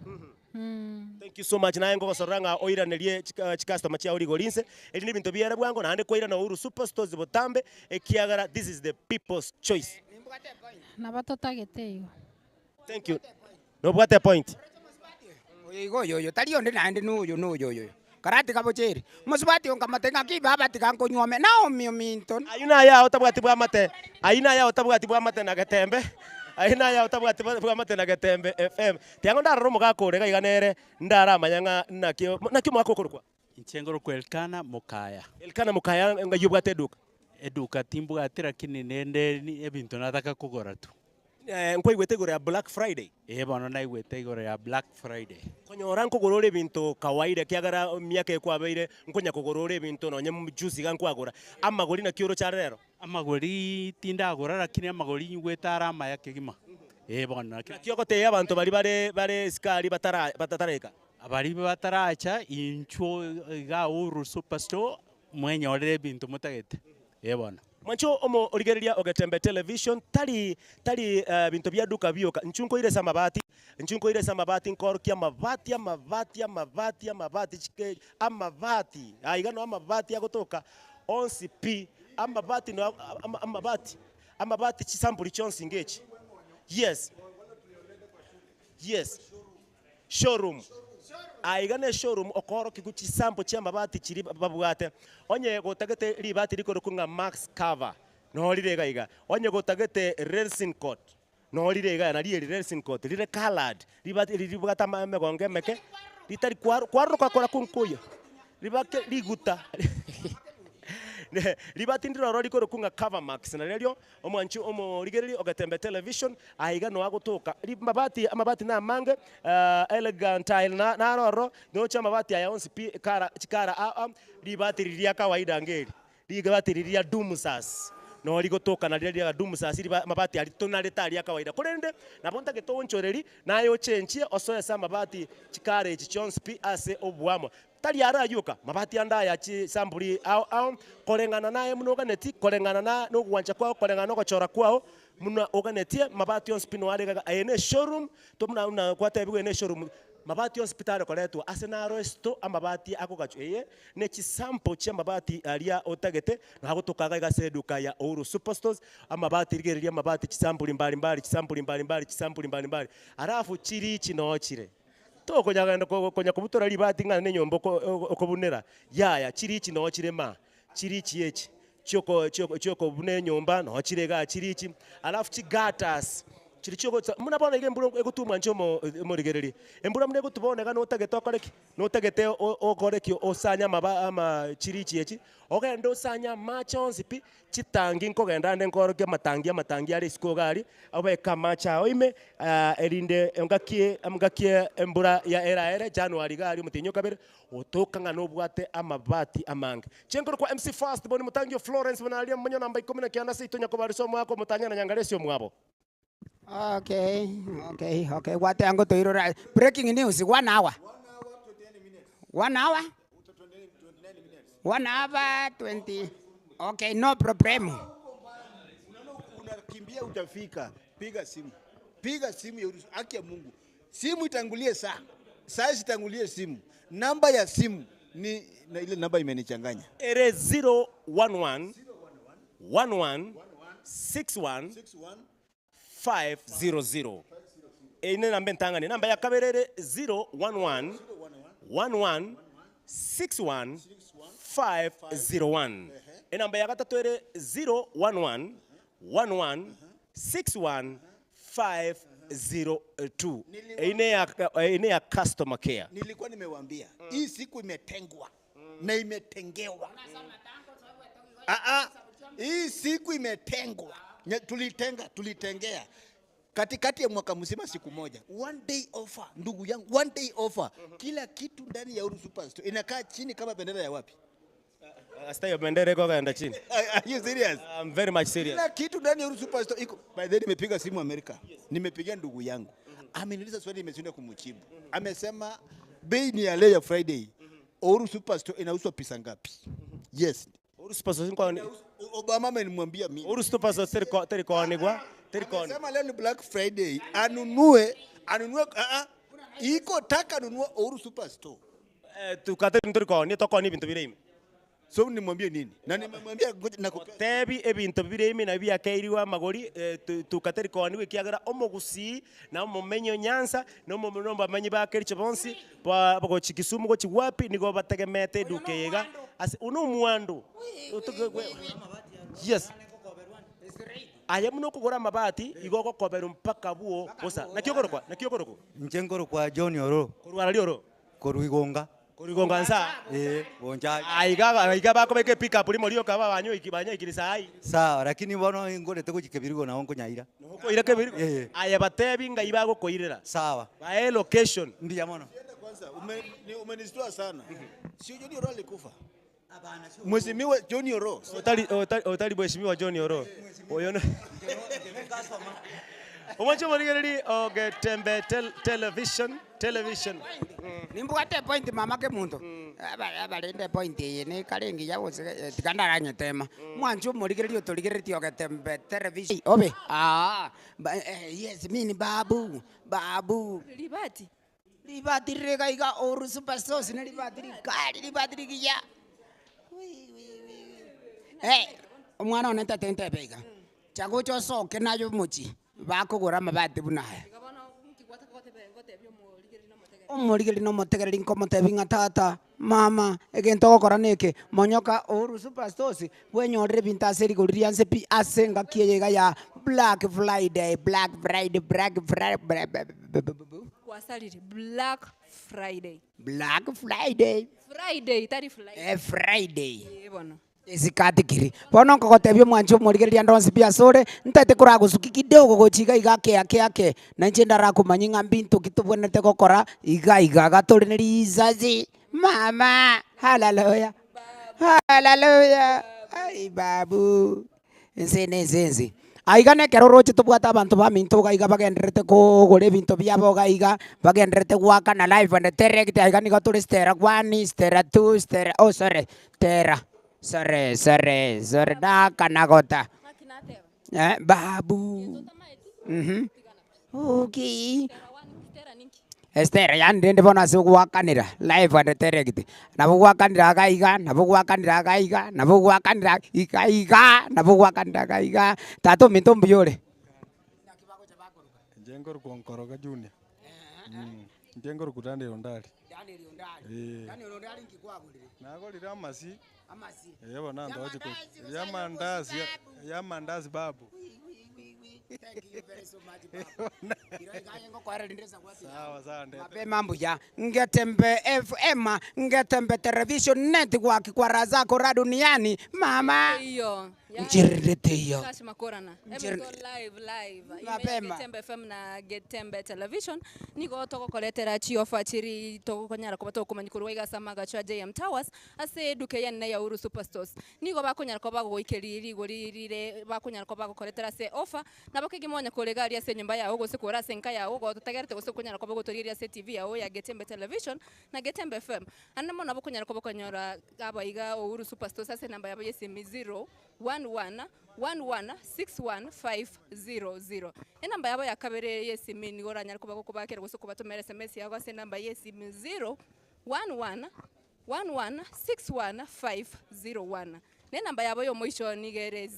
Thank you so much. Naye ngo soranga oiranerie customer chia origorinse. Eri ni bintu biara bwango na ande koira na Uhuru Superstores botambe ekiagara this is the people's choice. Na batotagete. Thank you. No bwate point. Oyo tari onde nande no yo. Karate kabochere. Musubati onka matenga kibaba tikankonywome. Naomi Minton. Ayuna ya otabwati bwa mate. Ayina ya otabwati bwa mate na gatembe. Ayina ya otabwati bwa mate na gatembe FM. Tiango ndaro muga kore iganere ndara manyanga nakyo mwako kurukwa. Inchengoro kwa Elkana Mukaya. Elkana Mukaya nga yubwate eduka. Eduka timbu atira kini nende ebintu nataka kugora tu. Nkwa igwete igoro ya Black Friday. Bono na igwete igoro ya Black Friday. Konyora nkugorore bintu kawaida kiagara miaka ekwabeire nkonya kugorore bintu no nyem juice gankwagora amagori na kioro cha rero amagori tinda agora lakini amagori igweta arama yake gima bono kiyogote abantu bari skali batatareka abari bataracha incho ga Uhuru Superstore mwenyorere bintu mutagete bono Mwancho omo origereria ogetembe television tali bintu bya duka bioka nchunko ile samabati nkorokia amabati aigano amabati agotoka onsi pi amabati no amabati chisambuli chonsi ngechi yes showroom aigane showroom okoro kiguchi sample cha mabati chiri babwate onye gotagete libati liko kunga max cover no liregaiga onye gotagete racing coat no liregaiga na racing coat lire colored libati libugata megonge meke litari kwaro kakora kunkuyo libake liguta libati ndiro rori ko kunga cover max na rero omwanchu omorigereri ogatembe television aiga no agotoka amabati na mange elegant tile na roro no cha mabati ya onsi chikara libati liria kawaida ngeri libati liria dumusas no ligotoka na liria dumusas mabati ali tonaleta liria kawaida kurende na bonta getonchoreri nayo chenchie osoya sa mabati chikare chichonsi pi ase obwamo tali arayuka mabati anda ya chi sambuli au kolengana naye muno ganeti kolengana na no gwancha kwao kolengana no kochora kwao muno oganetie mabati on spino ale ene showroom to muna kwata bigo ene showroom mabati on hospital koletu asenaro sto amabati akogacho ne chi sample cha mabati alia otagete na hagotokaga gaseduka ya Ouru Superstores amabati rigereria mabati chisambuli mbali arafu chiri chinochire to konyagenda konya kubutora libati ngana ne nyombo okobunera yaya chiri chino chirema chiri chiechi choko bune nyomba no chirega chiri chi alafu chigatas chiri choko munabona ige mburo egutumwa nchomo morigereri embura mune gutuboneka no tagetokore no tagete okoreki osanya ama chiri chiechi ogenda osanya machonsi pi chitangi nkogenda nde nkoroke matangi ari skogari abeka macha oime erinde ngakie embura ya era January gari mutinyo kabere otokanga no bwate amabati amange chenkoro kwa MC Fast boni mutangio Florence bonalia munyo namba 10 kiana sitonya ko bariso mwako mutanya na nyangalesio mwabo. Okay. What I'm going to breaking news 1 hour. 1 hour? 1 hour 20. Okay, no problem. Unakimbia utafika. Piga simu ya haki ya Mungu. Simu itangulie saa itangulie simu. Namba ya simu ni na ile namba imenichanganya. Ere 011 11 61 500. Ine namba ntangane namba ya kaberere 011 11 61 501. Namba ya gatatu ere 011 11 61 502. Ine ya customer care. Nilikuwa nimewaambia hii siku imetengwa na imetengewa. Hii siku imetengwa. Tulitengea katikati ya mwaka mzima siku moja. One day offer, ndugu yangu, one day offer. Kila kitu ndani ya Ouru Superstore inakaa chini kama bendera ya wapi? Hasta ya bendera iko kaenda chini. Are you serious? I'm very much serious. Kila kitu ndani ya Ouru Superstore iko. By the way, nimepiga simu Amerika. Nimepigia ndugu yangu. Ameniuliza swali nimeshinda kumjibu. Amesema bei ni ya leo ya Friday. Ouru Superstore inauzwa pesa ngapi? Yes. Ouru Superstore kwa Obama amenimwambia mimi. Ouru Superstore terikoanigwa. Sema leo ni Black Friday. Anunue iko taka nunua Ouru Superstore. Tukate nturikoani tokoni bintu birime. So nimwambie nini? Na nimemwambia nakupea. Tebi ebintu birime na bya kairiwa magori tukate rikoani wekiagara omogusi na omumenyo nyansa no omunomba manyi ba kericho bonsi bako chikisumu go chiwapi nigo bategemete dukega as uno muando. Yes. Aya muno kugora mabati igoko kobera mpaka buo bosa nakiogoroko Nchengoro kwa John Oro kurwara lioro Koruigonga nsa bonja aiga bako beke pick up limo lio kaba banyo ikibanya ikirisa ai sawa lakini bono ngorete kujikebirigo na onko nyaira nuko ira kebirigo aya batebi nga ibago koirera sawa bae location ndiya mono kwanza umenistua sana sio John Oro alikufa. Mheshimiwa John Oro. Otali mheshimiwa John Oro. Oyono. Omancho morigereri ogetembe television. television. Nimbwate point mama ke muntu. Abalinde point ye ne karengi ya wose tikandara tema. Mwanju murigerio torigerio Getembe television. Obe. Yes, mini babu. Libati rega iga Oru Superstores ne libati kali libati giya. Omwana oneta tente bega. Chago cho soke nayo muchi. Bakugura mabati bunaye. Omorigeri no motegeri nko motebinga tata mama egento gokora neke monyoka Oru Superstores wenyorire binta seri gurianse pi asenga kiega ya Black Friday Kwasalire Black Friday. Friday. Ezikatikiri. Bono nkogotebia mwancho morigeria ndonsi bia sore ntete kura gusuki kidogo gochiga igake na nchenda rakumanyinga mbintu kitubwenete gokora iga gatorineri izazi mama hallelujah ai babu nsenzi aigane keroroche tubwata abantu baminto gaiga bagenderete kugure bintu byabo gaiga bagenderete gwaka na live and direct aigani gaturi stera 1 stera 2 stera tera Sorry, da kanagota. Babu. Okay. Esther, yan dende bona se wakanira live and direct. Nabu wakanira gaiga. Tato minto mbiore. Jengor konkoroga junior. Jengor kutande ondali. Dani ondali ngikwakulire. Nagolira amasi. Yebo nandoje ko. Ya mandazi babu. Thank you very so much babu. Sawa Mabe mambo ya Getembe FM, Getembe television network kwa razako ra duniani mama. Iyo. Nchirete hiyo. Kashi makorana. Live. Mapema. Getembe FM na Getembe television. Niko toko koletera chiofa chiri toko konyara kwa toko manyikuru iga samaga cha JM Towers. Ase duke ya na Oru Superstores. Niko bakonyara kwa bago ikeriri gorire bakonyara kwa bago koletera se offer. Na bakigimonya kolega ria se nyumba ya ogo se kora senka ya ogo tutagerete gose konyara kwa bago toriria se TV ya ya Getembe television na Getembe FM. Anamo na bakonyara kwa bakonyara aba iga Oru Superstores ase namba ya yesimi 011616500. Enamba yabo yakabere yesimi ni goranya kuba kubakera gose kubatomera SMS yago ase namba yesimi 011616501. Ne namba yabo yo moisho ni gere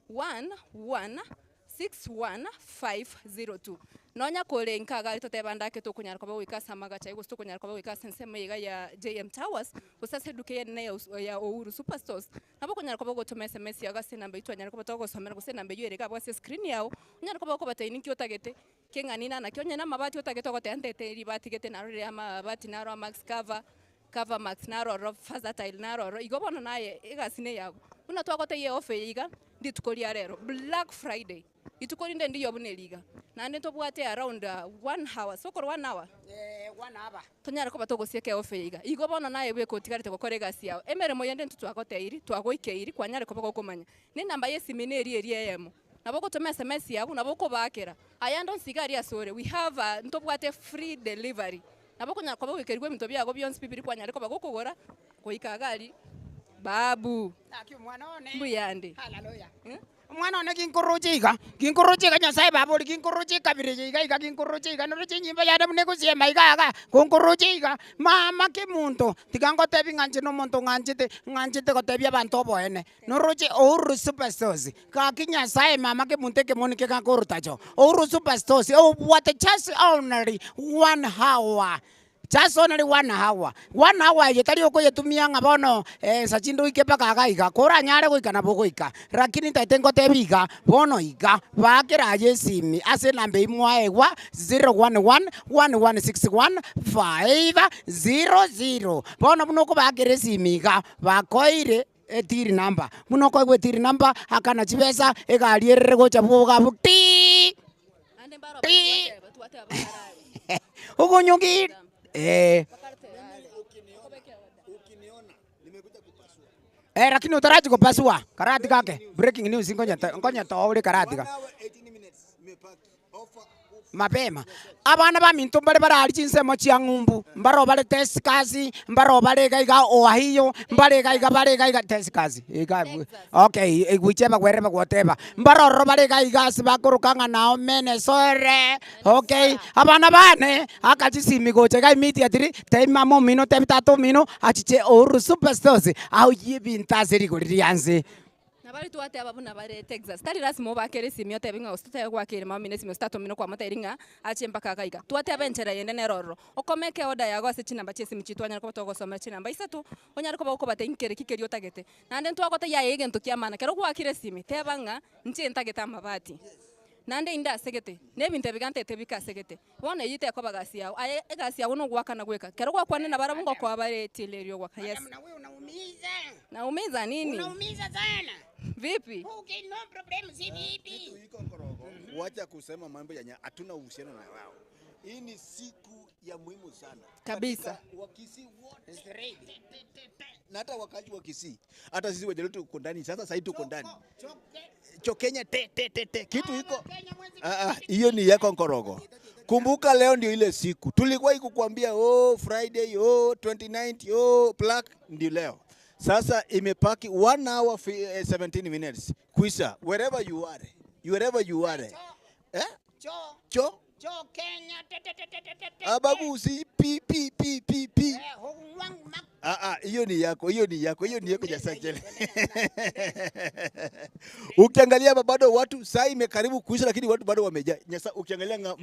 011616502. Nonya kole nkaga litotebanda ke tokunyara kwa wikasa magacha igusto kunyara kwa wikasa nseme yiga ya JM Towers usase duke ne ya Oru Superstores nabo kunyara kwa gotoma SMS yaga se namba itwa nyara kwa togo somera gose namba yere kwa se screen yao nyara kwa bataini ki otagete kenganina na kyonya na mabati otagete gote antete ribati gete na rore ama bati na ro max cover max na ro versatile na ro igobona naye igasine yago una twagote ye ofe yiga nditukoria rero Black Friday itukori ndi yobune liga na ndento bwate around 1 hour sokoro 1 hour 1 hour tonyara ko batogo sieke ofe yiga igobona naye bwe kotigarite gokorega siao emere moyende ntutwagote iri twagoike iri kwanyare ko bako komanya ni namba yesimene eri emo naboko tome SMS yago naboko bakera ayando nsigari asore we have ntobwate free delivery naboko nyara ko bawikerwe mito byago byonse bibiri kwanyare ko bagokogora koikagari babu mbuyande haleluya mwana one kinkurujiga nyasaye babuli kinkurujiga birejiga kinkurujiga noruji nyimba ya damu negusie maiga kunkurujiga mama kimuntu tigangote binganje no muntu nganjite gote bya bantu boene noruji Oru Superstores ka kinyasaye mama kimuntu kemonike kankurutacho Oru Superstores what just only 1 hour. Just only 1 hour. 1 hour yetari oko yetumia ngabono sachindo ikepa kagaiga kora nyare goika bogoika lakini taitengo tebiga bono iga bakera yesimi ase nambe imwaegwa 011616500 bono bunoko bakere simiga bakoire etiri number munoko gwe tiri number akana chibesa egalierere gocha bwoga buti ugunyugi lakini utaraji kupasua karati kake breaking news ngonya to ule karati ka mapema abana ba minto bale barari chinsemo chia ngumbu mbaro bale test kazi mbaro bale gaiga ohiyo bale gaiga test kazi okay wicheba kwereba kwoteba mbaro ro bale gaiga sibakurukanga nao menesore okay abana bane akachisimi goche gai miti atiri tema mo mino temtato mino achiche Ouru Superstores au yibintazeri gorianze Nabari tuate ababu nabare Texas. Tari rasimo bakere simio tebinga ustuta kwa kire mama mine simio stato mino kwa mata iringa ache mpaka kaiga. Tuate abenchera yende neroro. Okomeke oda yago ase chinamba chesi michitu anya ko togo soma chinamba isatu onya ko bako bate inkere kikeri otagete. Nande ntwa kota ya yege ntukia mana kero kwa kire simi tebanga nchi entageta mabati. Nande inda segete nebinte bigante tebika segete wona yite ko bagasi yawo aye egasi yawo no gwakana gweka kero kwa kwane nabara mungo kwa bare tilerio gwaka yes naumiza nini unaumiza sana vipi okay no problem si vipi wacha kusema mambo ya hatuna uhusiano na wao. Hii ni siku ya muhimu sana kabisa. Wakisi wote na hata wakaji wa Kisii, hata sisi wajaluo tuko ndani sasa. Sasa tuko ndani Chokenya kitu iko hiyo ni yako Nkorogo. Kumbuka leo ndio ile siku tulikuwa ikukwambia Friday 29th Black ndio leo. Sasa imepaki 1 hour 17 minutes kuisha. Wherever you are cho Kenya ababu si pi hiyo ni yako jasajele. Ukiangalia bado watu saa imekaribu kuisha, lakini watu bado wamejaa. Ukiangalia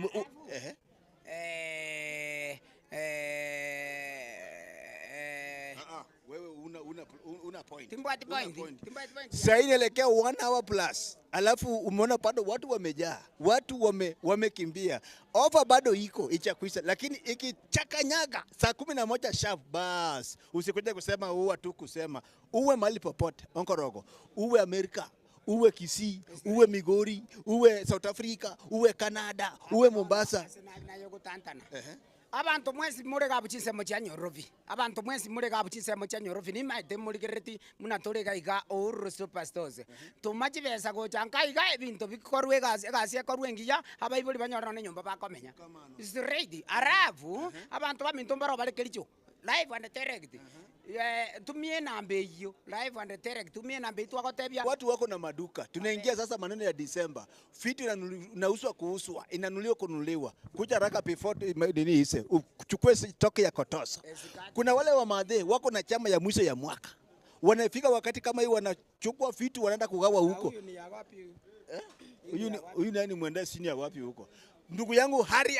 wewe una point. Sasa inaelekea 1 hour plus. Alafu umeona bado watu wamejaa. Watu wamekimbia. Offer bado iko ichakuisha, lakini ikichakanyaga saa 11 sharp bas. Usikuje kusema tu kusema. Uwe mahali popote Nkorogo. Uwe Amerika, uwe Kisii, uwe Migori, uwe South Africa, uwe Canada, uwe Mombasa. Abantu mwesi muri gabuchinsemo cha Nyorovi. Abantu mwesi muri gabuchinsemo cha Nyorovi ni maite muri gereti munatore gaiga Ouru Superstores. Tumachi besa go chanka iga ebinto bikorwe gasi ekorwe ngiya abaibuli banyora ne nyumba bakomenya. Is ready. Aravu abantu baminto mbaro bale kericho. Live and direct. Tumie nambe hiyo live and direct, tumie nambe itu wakotebia. Watu wako na maduka. Tunaingia sasa maneno ya December. Vitu inauzwa kuuzwa, inanunuliwa kununuliwa. Kuja haraka before nini ise. Uchukue stock ya kotosa. Kuna wale wa madhe wako na chama ya mwisho ya mwaka. Wanafika wakati kama hii wanachukua vitu wanaenda kugawa huko. Huyu ni ya wapi? Huyu nani mwenda sini ya wapi huko? Ndugu yangu hurry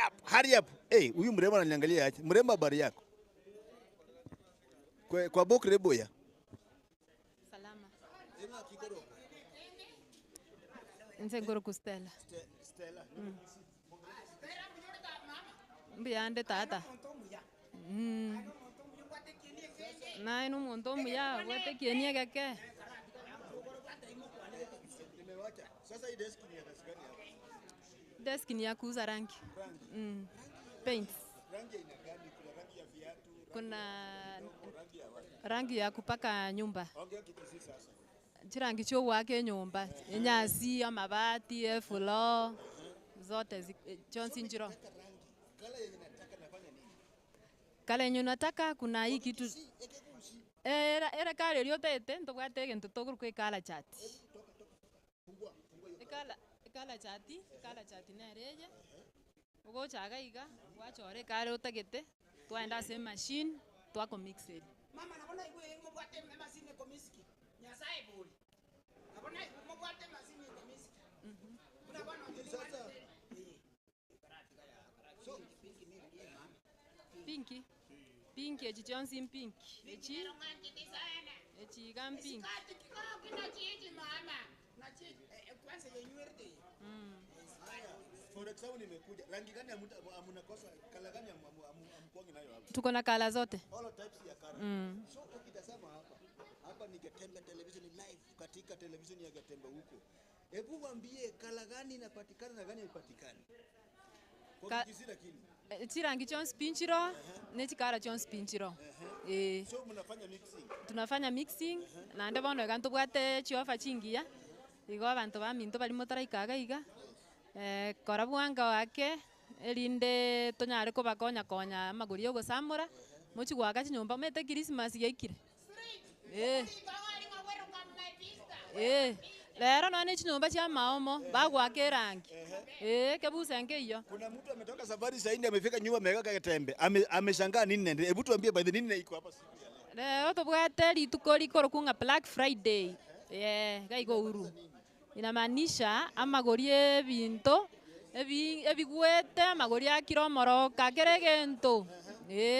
up. Huyu mrembo ananiangalia aje. Mrembo habari yako? Kwa Bokre Boya. Salama. Nse goro kustela. Stella. Mbiyande tata. Na inu muntu muya wete kienia keke. Sasa hii desk ni ya gani hapa? Desk ni ya kuuza rangi. Paints. Rangi ina gani? Kuna rangi ya viatu. Kuna rangi ya kupaka nyumba. Ongea Kikisii sasa. Chirangi cho wake nyumba. Nyasi, mabati, floor zote Johnson Njiro. Kala yenye nataka nafanya nini? Kala yenye nataka kuna hii kitu. Era kale yote ntobwate gento toguru kwe kala chat. Kala chati na reje. Ugo chaga iga wachore kale utagete. Twaenda se machine twako mixed. Mama naona igwe mubwate machine ko miski. Nyasaye boli. Naona mubwate machine ko miski. Kuna bwana sasa. So Pinki echi Johnson pinki. Echi gam pinki. Kwanza yenywerde. For example nimekuja. Rangi gani amunakosa? Kala gani amkuangi nayo hapa? Tuko na kala zote. All types ya kala. So ukitazama hapa ni Gatembe television live katika television ya Gatembe huko. Hebu waambie kala gani inapatikana na gani haipatikani. Kwa Kikisii lakini. Chirangi Jones Pinchiro, ne chikara Jones Pinchiro. So mnafanya mixing. Tunafanya mixing na ndio bono ganto bwate chiofa chingia. Igo abantu ba minto bali motara ikaga iga. Kora bwanga wake erinde tonyare kobakonya konya amagori yo gosamura mochi gwaka chinyomba mete Christmas yaikire lero none chinyomba chia maomo bagwaka erangi kebusenge iyo. Kuna mtu ametoka safari saa nne amefika nyumba ameweka Getembe. Ameshangaa nini nende. Hebu tuambie by the nini iko hapa siku ya leo. Leo tubwate rituko rikoro kunga Black Friday. Gaigo uru. Inamaanisha amagori ebinto ebigwete amagori akiromoro kakere gento.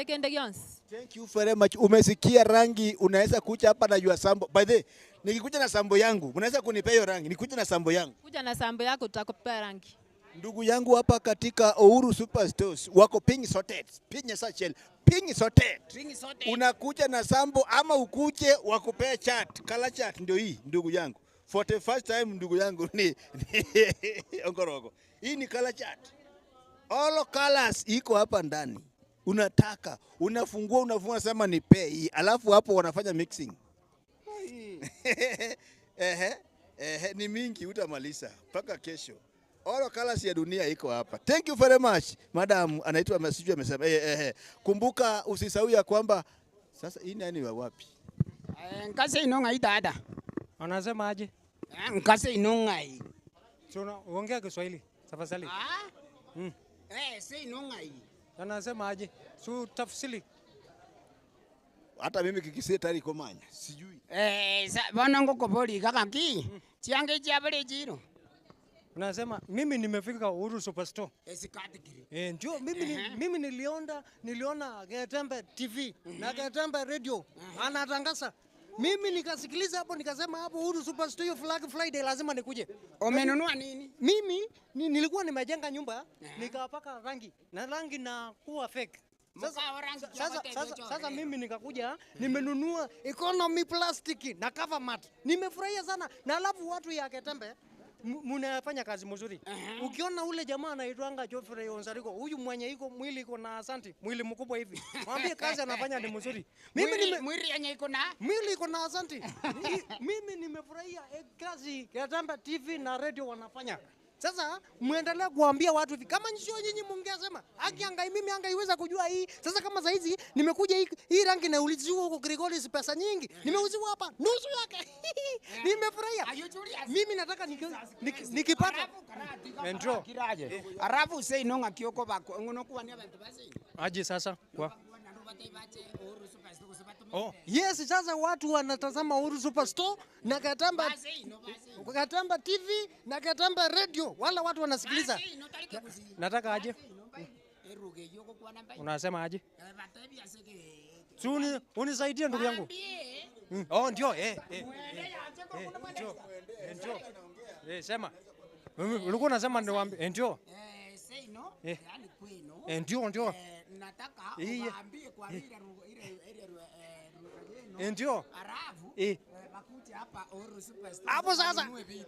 Kende gyonsi. Thank you very much. Umesikia rangi, unaweza kuja hapa na your sambo. By the way, nikikuja na sambo yangu, unaweza kunipea hiyo rangi. Nikikuja na sambo yangu. Kuja na sambo yako tutakupea rangi. Ndugu yangu hapa katika Uhuru Superstores wako pink sorted. Pink sachel. Pink sorted. Unakuja na sambo ama ukuje wakupea chat. Color chat ndio hii ndugu yangu. For the first time ndugu yangu ni ongorogo. Hii ni color chat. All colors iko hapa ndani. Unataka, unafungua sema ni pay, alafu hapo wanafanya mixing. Ni mingi utamaliza mpaka kesho. All colors ya dunia iko hapa. Thank you very much. Madam anaitwa Masiju amesema kumbuka usisahau ya kwamba sasa hii nani wa wapi? Nkase inonga dada. Anasema aje? Nkase inonga hii. Sio ongea Kiswahili tafadhali. Si inonga hii. Anasema aje? Su tafsiri. Hata mimi kikisia tayari komanya. Sijui. Bwana ngoko boli kakaki. Chiange chiabele jiro. Unasema mimi nimefika Uhuru Superstore. Ndio mimi niliona Getembe TV na Getembe Radio anatangaza. Mimi nikasikiliza hapo nikasema hapo Uhuru Superstore Black Friday lazima nikuje. Umenunua nini? Mimi nilikuwa nimejenga nyumba nikapaka rangi na rangi na kuwa fake. Sasa mimi nikakuja nimenunua economy plastic na cover mat. Nimefurahia sana na alafu watu ya Getembe mnafanya kazi mzuri. Ukiona ule jamaa anaitwanga Geoffrey Onsariko, huyu mwenye iko mwili iko na asanti, mwili mkubwa hivi. Mwambie kazi anafanya ni mzuri. Mwili yenye iko na mwili iko na asanti. Mimi nimefurahia kazi Getembe TV na radio wanafanya. Sasa muendelee kuambia watu hivi kama sio nyinyi mungesema akiangai mimi angaiweza kujua hii. Sasa kama saa hizi nimekuja hii rangi na uliziwa huko Grigoris pesa nyingi. Nimeuziwa hapa nusu yake. Nimefurahia. Mimi nataka nikipata Mentro. Arafu sei nonga kioko bako ngono kuwa ni abantu basi. Aje sasa kwa yes, sasa watu wanatazama Uhuru Superstore na Getembe TV na Getembe Radio. Wala watu wanasikiliza. Nataka aje? Unasema aje? Suni unisaidie ndugu yangu. Ndio ndio. Sema. Ulikuwa unasema niwaambie ndio. Ndio. Nataka waambie kwa ile ndio. Bakuje hapa Uhuru Superstore.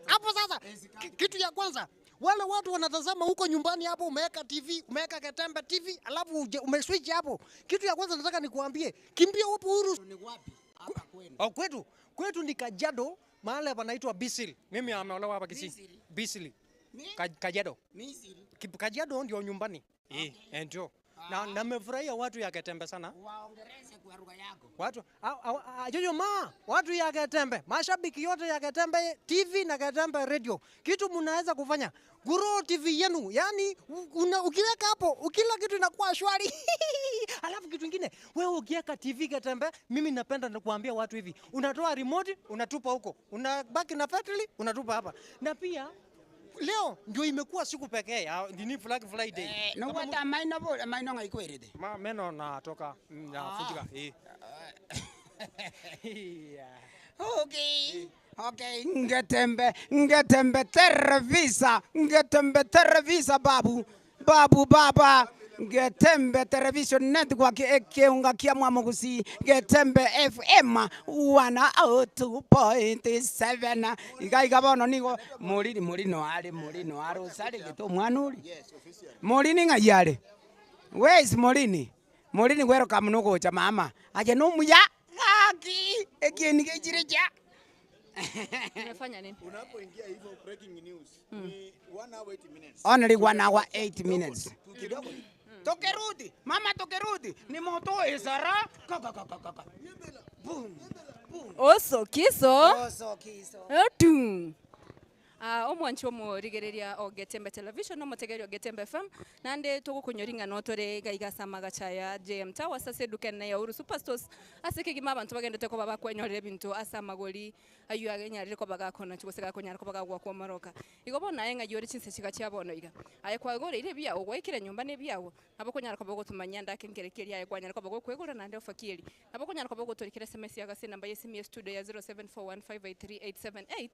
Hapo sasa kitu ya kwanza wale watu wanatazama huko nyumbani hapo umeweka TV, umeweka Getembe TV, alafu umeswitch hapo. Kitu ya kwanza nataka nikuambie, kimbia hapo Uhuru. Ni wapi? Hapa kwenu. Kwetu ni Kajiado, mahali panaitwa Bisil. Mimi ameolewa hapa Kisii. Bisil. Kajiado. Kajiado ndio nyumbani. Ndio. Na nimefurahia watu ya Getembe sana. Waongereze kwa lugha yako. Watu ya Getembe, mashabiki yote ya Getembe TV na Getembe Radio. Kitu mnaweza kufanya, grow TV yenu. Yaani ukiweka hapo, kila kitu inakuwa shwari. Alafu kitu kingine, wewe ukiweka TV Getembe, mimi napenda kuambia watu hivi. Unatoa remote, unatupa huko. Unabaki na battery, unatupa hapa. Na pia leo ndio imekuwa siku pekee ya nini Black Friday. No wata maino ngaikwerede. Meno natoka nafujika. Okay, Getembe Televisa babu baba. Getembe Television Network ekeunga kia mwamugusi Getembe FM 102.7 igaiga bono nigo muri no ari usari geto mwanuri muri ni ngayare where is Morini welcome no gocha mama aje no muya aki ekieni gejireja. Umefanya nini? Unapoingia hivyo breaking news ni 1 hour 8 minutes. Only 1 hour 8 minutes. kidogo. Tukirudi, mama tukirudi, ni moto isara. Kaka. Boom. Oso kiso. Oso kiso. Otu. Omwanchi omurigereria o Getembe Television no mutegeria o Getembe FM nande tugukunyoringa no tore gaiga samaga chaya JM Tower sase dukene ya Uru Superstores asike gima abantu bagendete ko baba kwenyorera bintu asa magori ayu agenya riko baga kona chigosega konyara ko baga gwa kwa maroka igobona yenga yori chinse chiga cyabono iga aye kwa gore ile bia ogwekire nyumba ne biawo nabo konyara ko bago tumanya ndake ngerekeria aye kwanyara ko bago kwegura nande ofakiri nabo konyara ko bago torikira SMS ya gase namba SMS studio ya 0741583878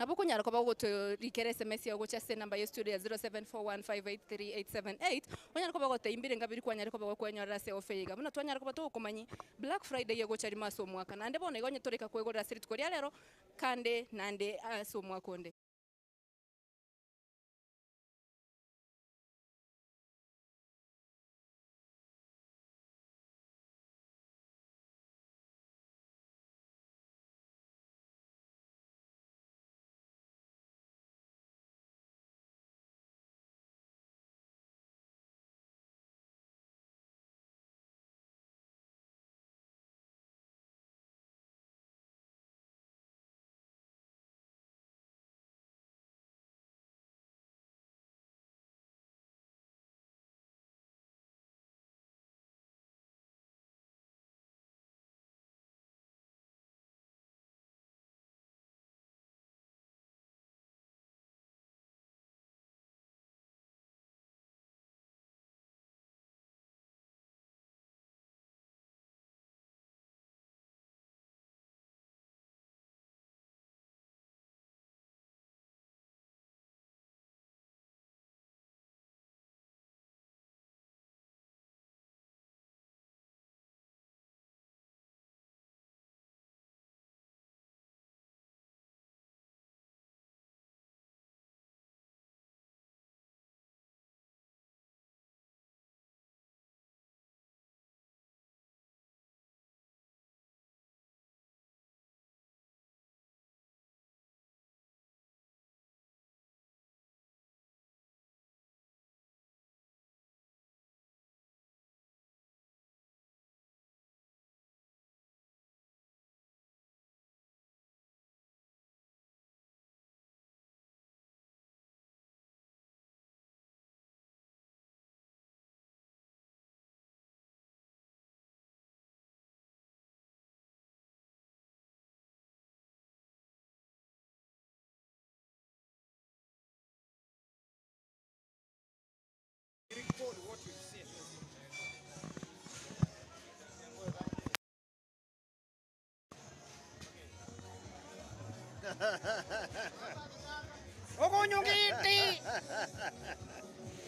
nabo kunyara ko bago to rikere SMS yo gocha se number yo studio 0741583878 kunyara ko bago to imbire ngabiri kwanyara ko bago kwanyara se ofeiga muno twanyara ko bato kumanyi Black Friday yo gocha rimaso mwaka nande bona igonye toreka kwegora street koria lero kande nande so mwaka onde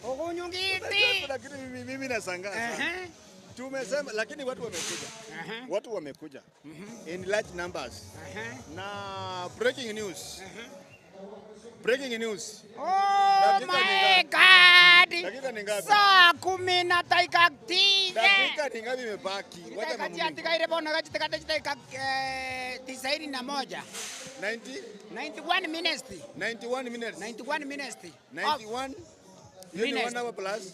Okunyungiti. Lakini mimi nashangaa. Tumesema lakini watu wamekuja. Watu wamekuja in large numbers. Na breaking news. Breaking news. Oh my God. Dakika ni ngapi? Saa 10 na dakika 10. Dakika ni ngapi imebaki? Wacha mimi. Dakika ile bona dakika 91. 91 minutes. 91 minutes. 91 minutes. 91. Hiyo ni 1 hour plus.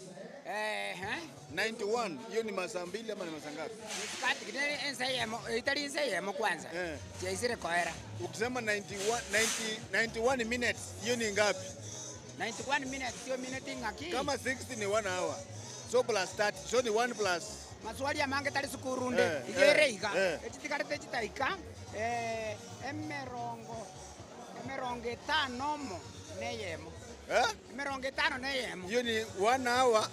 91. Hiyo ni masaa 2 ama ni masaa ngapi? Kati kile itali nsayemo kwanza. Jaisire koera. Ukisema 91 minutes, hiyo ni ngapi? 91 minutes, hiyo minute ngaki? Kama 60 ni 1 hour. So plus 30, so ni 1 plus. Maswali ya mange tali sukurunde. Igereika. Echitikarte chitaika. Emerongo 5 neyemo. Emerongo 5 neyemo. Hiyo ni 1 hour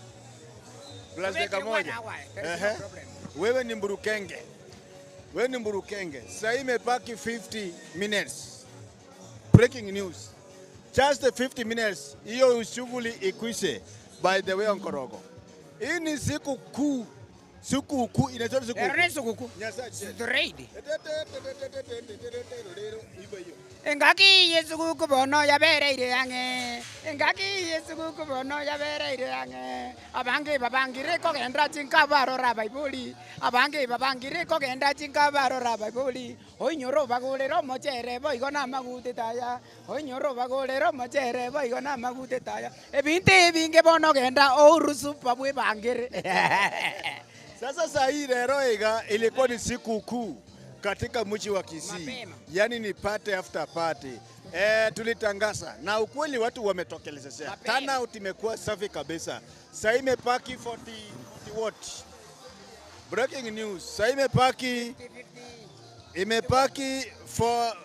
plus dakika moja. Wewe ni Mburukenge. Wewe ni Mburukenge. Sasa imebaki 50 minutes. Breaking news. Just 50 minutes. Hiyo shughuli ikwishe. By the way Onkorogo. Hii ni siku kuu. Siku kuu inaitwa siku kuu. Siku kuu. Trade. Engaki yesu kubono yabereire yange Ngaki Yesu kubono ya bere irange. Abange babangire ko genda chinka baro rabaibuli. Abange babangire ko genda chinka baro rabaibuli. Oinyoro bagolero mochere boy gona magute taya. Oinyoro bagolero mochere boy gona magute taya. Ebinte binge bono genda orusu pabwe bangire. Sasa saa hii leo iga ilikuwa ni siku kuu katika mji wa Kisii. Yaani ni party after party. Tulitangaza na ukweli watu wametokelezea. Turnout imekuwa safi kabisa. Sasa imepaki 40 what? Breaking news. Sasa imepaki for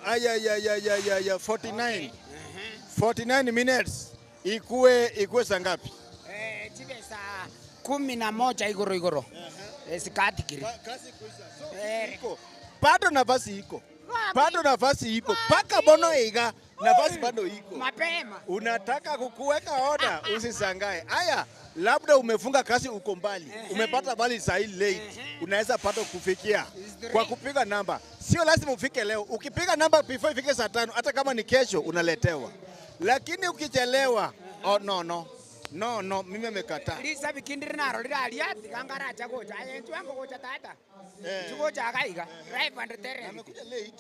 49 minutes. Ikue saa ngapi? Chile saa 11 igoro. Sikati kiri. Bado nafasi iko. Paka bono iga nafasi bado iko. Mapema. Unataka kukuweka oda usisangae. Aya, labda umefunga kazi uko mbali. Umepata bali saa hii late. Unaweza pata kufikia kwa kupiga namba. Sio lazima ufike leo. Ukipiga namba before ifike saa 5 hata kama ni kesho unaletewa. Lakini ukichelewa, oh no, mimi nimekataa. Lisa bikindiri naro liralia tikangara chagocha. Ayenjwango gocha tata. Chugocha akaiga. Drive and tere. Amekuja late.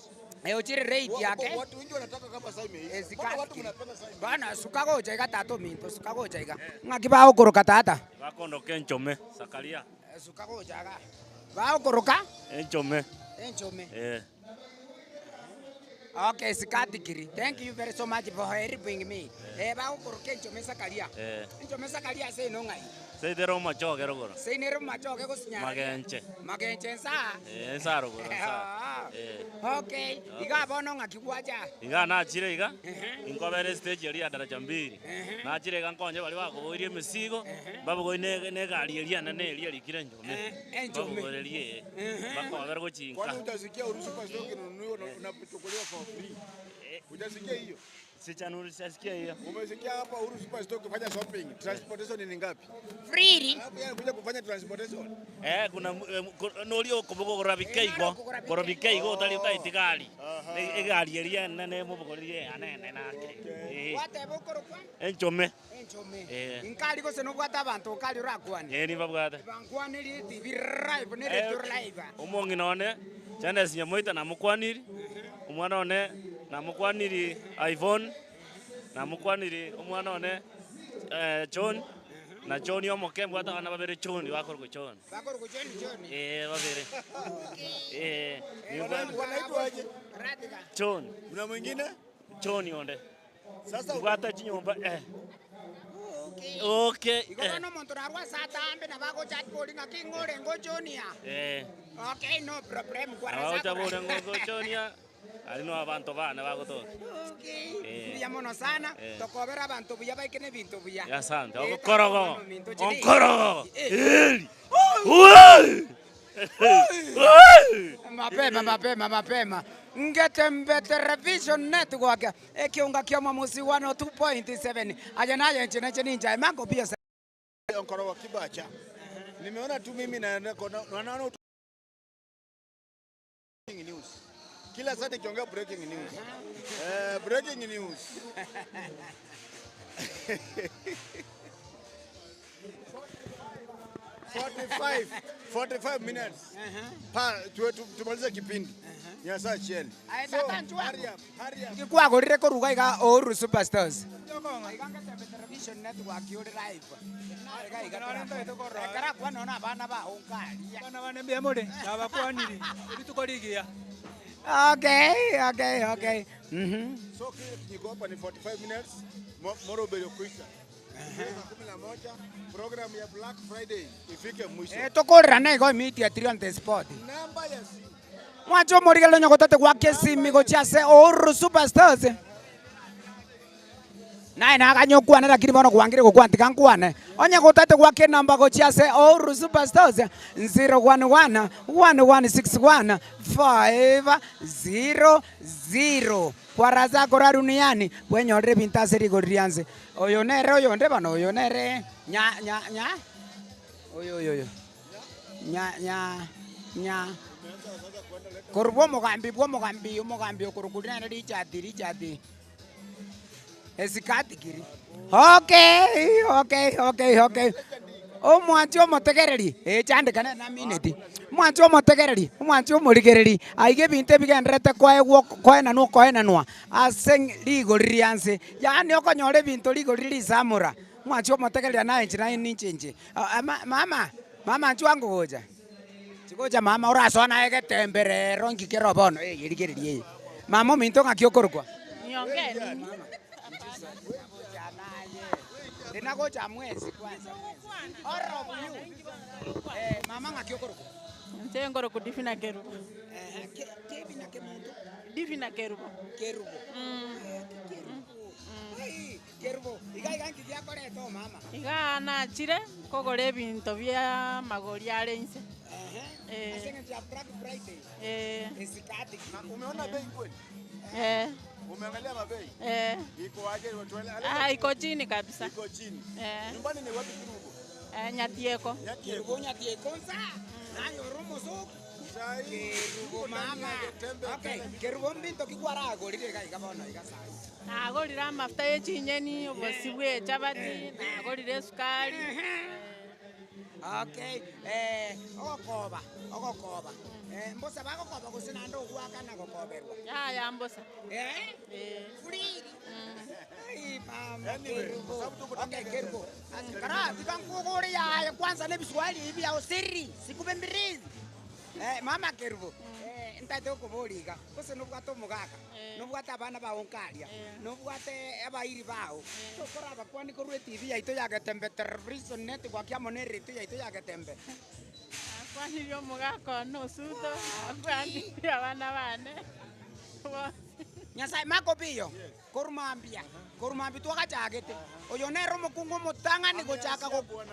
Uchiri rate yake. Watu wengi wanataka kama saa imeisha. Watu mnapenda saa imeisha. Bana sukagocha iga tato minto sukagocha iga. Ngakiba okoroka tata. Bakondoke Enchome Sakaria. Sukagocha aga. Ba okoroka? Enchome. Okay, Sikatikiri. Thank you very so much for helping me. Ba okoroka Enchome Sakaria. Enchome Sakaria say no ngai. Say the Roma choke rogoro. Say ne Roma choke go sinya. Magenche sa. Sa rogoro sa. Okay. Iga bono ngakigwaja. Iga na chire iga. Inkobere stage eri adaraja 2. Na chire ga nkonje bali bakogoirie misigo. Babugo ne gari eri anane eri likire Enchome. Enchome eri. Bakobere go chinka. Kwani utasikia uruhusu pastor kinunua unapochukuliwa for free? Utasikia hiyo? Sichanuri sasikia hiyo. Umesikia hapa Uhuru Superstore kufanya shopping. Transportation ni ngapi? Free. Kuja kufanya transportation. Kuna nolio kubugo korabikeigo. Korabikeigo utali utaitigari. Egari eria nane mubugorie anene nake. Wate bukorokwa? Enchome. Inkali go seno gwata abantu kali rakwani. Ni babwata. Bankwani ri TV live ni radio live. Umongi none. Chana sinyamoita na mukwaniri. Umwana one na mukwaniri Iphone na mukwaniri umwana one John na John yomoke mbwata bana babere John bakorgo John babere wanaitwaje? John Kuna mwingine John yonde sasa mbwata chinyomba okay ikono muntu narwa satambe na bako chat boli ngakingore ngo Johnia okay no problem kwa raza kwa boli ngo Johnia alino abantu bana bagotoka ya mono sana tokobera abantu buya baikene bintu buya asante okorogo mapema Ngetembe Television Network ekiunga kia mwamusi 102.7 aja naye nchine ninja mango pia Onkorogo Kibacha. Nimeona tu mimi na naona news. Kila saa nikiongea breaking news. Breaking news. 45 minutes. Tumalize kipindi. Nyasa cheni. Hurry up. Kikwa gorire koruga iga Uhuru Superstars. Television Network yuri live. Kara kwa nona bana ba honkali. Bana bana mbia mode. Abakwaniri. Bitukoligia. Okay. So kiko hapa ni 45 minutes. Moro belo kuisha. 11 program ya Black Friday ifike mwisho. Tokorra nego media on the spot. Namba ya simu. Mwacho morigelo nyokotate gwake simi gochase Uhuru Superstars. Nae na akanyokwana lakini bono gwangire gukwantika nkwane. Onye gotate gwake namba gochase Uhuru Superstars 011 1161 500 kwa raza kora duniani wenyore bintaseri gorianze oyonere oyonde bano oyonere nya oyo nya korbo mogambi umugambi okurugurina richati esikatikiri. Okay. Omwanzi omotegereri echandikane na minute omwanzi omotegereri omwanzi omorigereri aige binte bigenderete koenanwa ase rigori rianse yani okonyora ebinto rigori risamura omwanzi omotegereri naye nchina nichenje mama nchwangu goja chigoja mama urasona egetemberero ngikero bono yerigererie mama minto ngakiokorwa Niongee. Ninagoja mwezi kwanza. Mama ngakiokorwa. Ntengoro kudifina kerubo. Kebina kemuntu. Difina kerubo. Kerubo. Kerubo. Iga nkigia koreto mama. Iga na chire kogore binto bya magori arense. Asenga ya Black Friday. Esikati. Umeona bei kweli? Umeangalia mabei? Iko aje watu iko chini kabisa. Iko chini. Nyumbani ni wapi kirugo? Nyatieko. Nyatieko nza. Nayo romo so. Kerugo mama. Okay, kerugo mbinto kikwara gorire ga bono igasai. Nagorira amafuta y'ekinyeni obosibwe chabati nagorire sukari. Okay, ogokoba. Mbosa bagokoba gusina ndo gwaka na gokoberwa. Ya mbosa. Free. Okay, kerugo. Kara tikanguguri ya kwanza ne biswali hivi ya siri sikube mbirizi. Mama kerugo. Ntate okoboriga kose nubwato mugaka nubwata abana bawo nkaria nubwate abairi bawo tokoraba kwani korwe TV yaito yagetembe television net gwakia monere tu yaito yagetembe kwani byo mugaka no suto kwani abana bane Nyasai makopio korumambia twakachagete oyo nero mukungu mutangani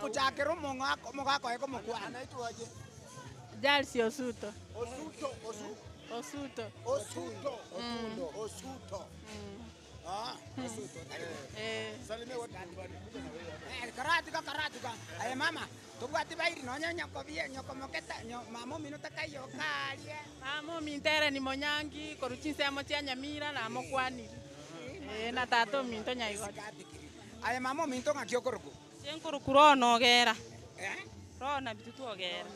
kuchakero mugaka eko mukwana anaitwaje Jalsi Osuto. Osuto. Salimia watu nyumbani. Karatika. Aye mama, tubwati bairi nonya nyoko moketa mama minuta kayo kalie. Mama mintere ni monyangi koruchinse amo tia nyamira na mokwani. Na tato minto nyaigo. Aye mama minto ngakiokoruko. Senkurukuro no gera. Rona bitutu ogero.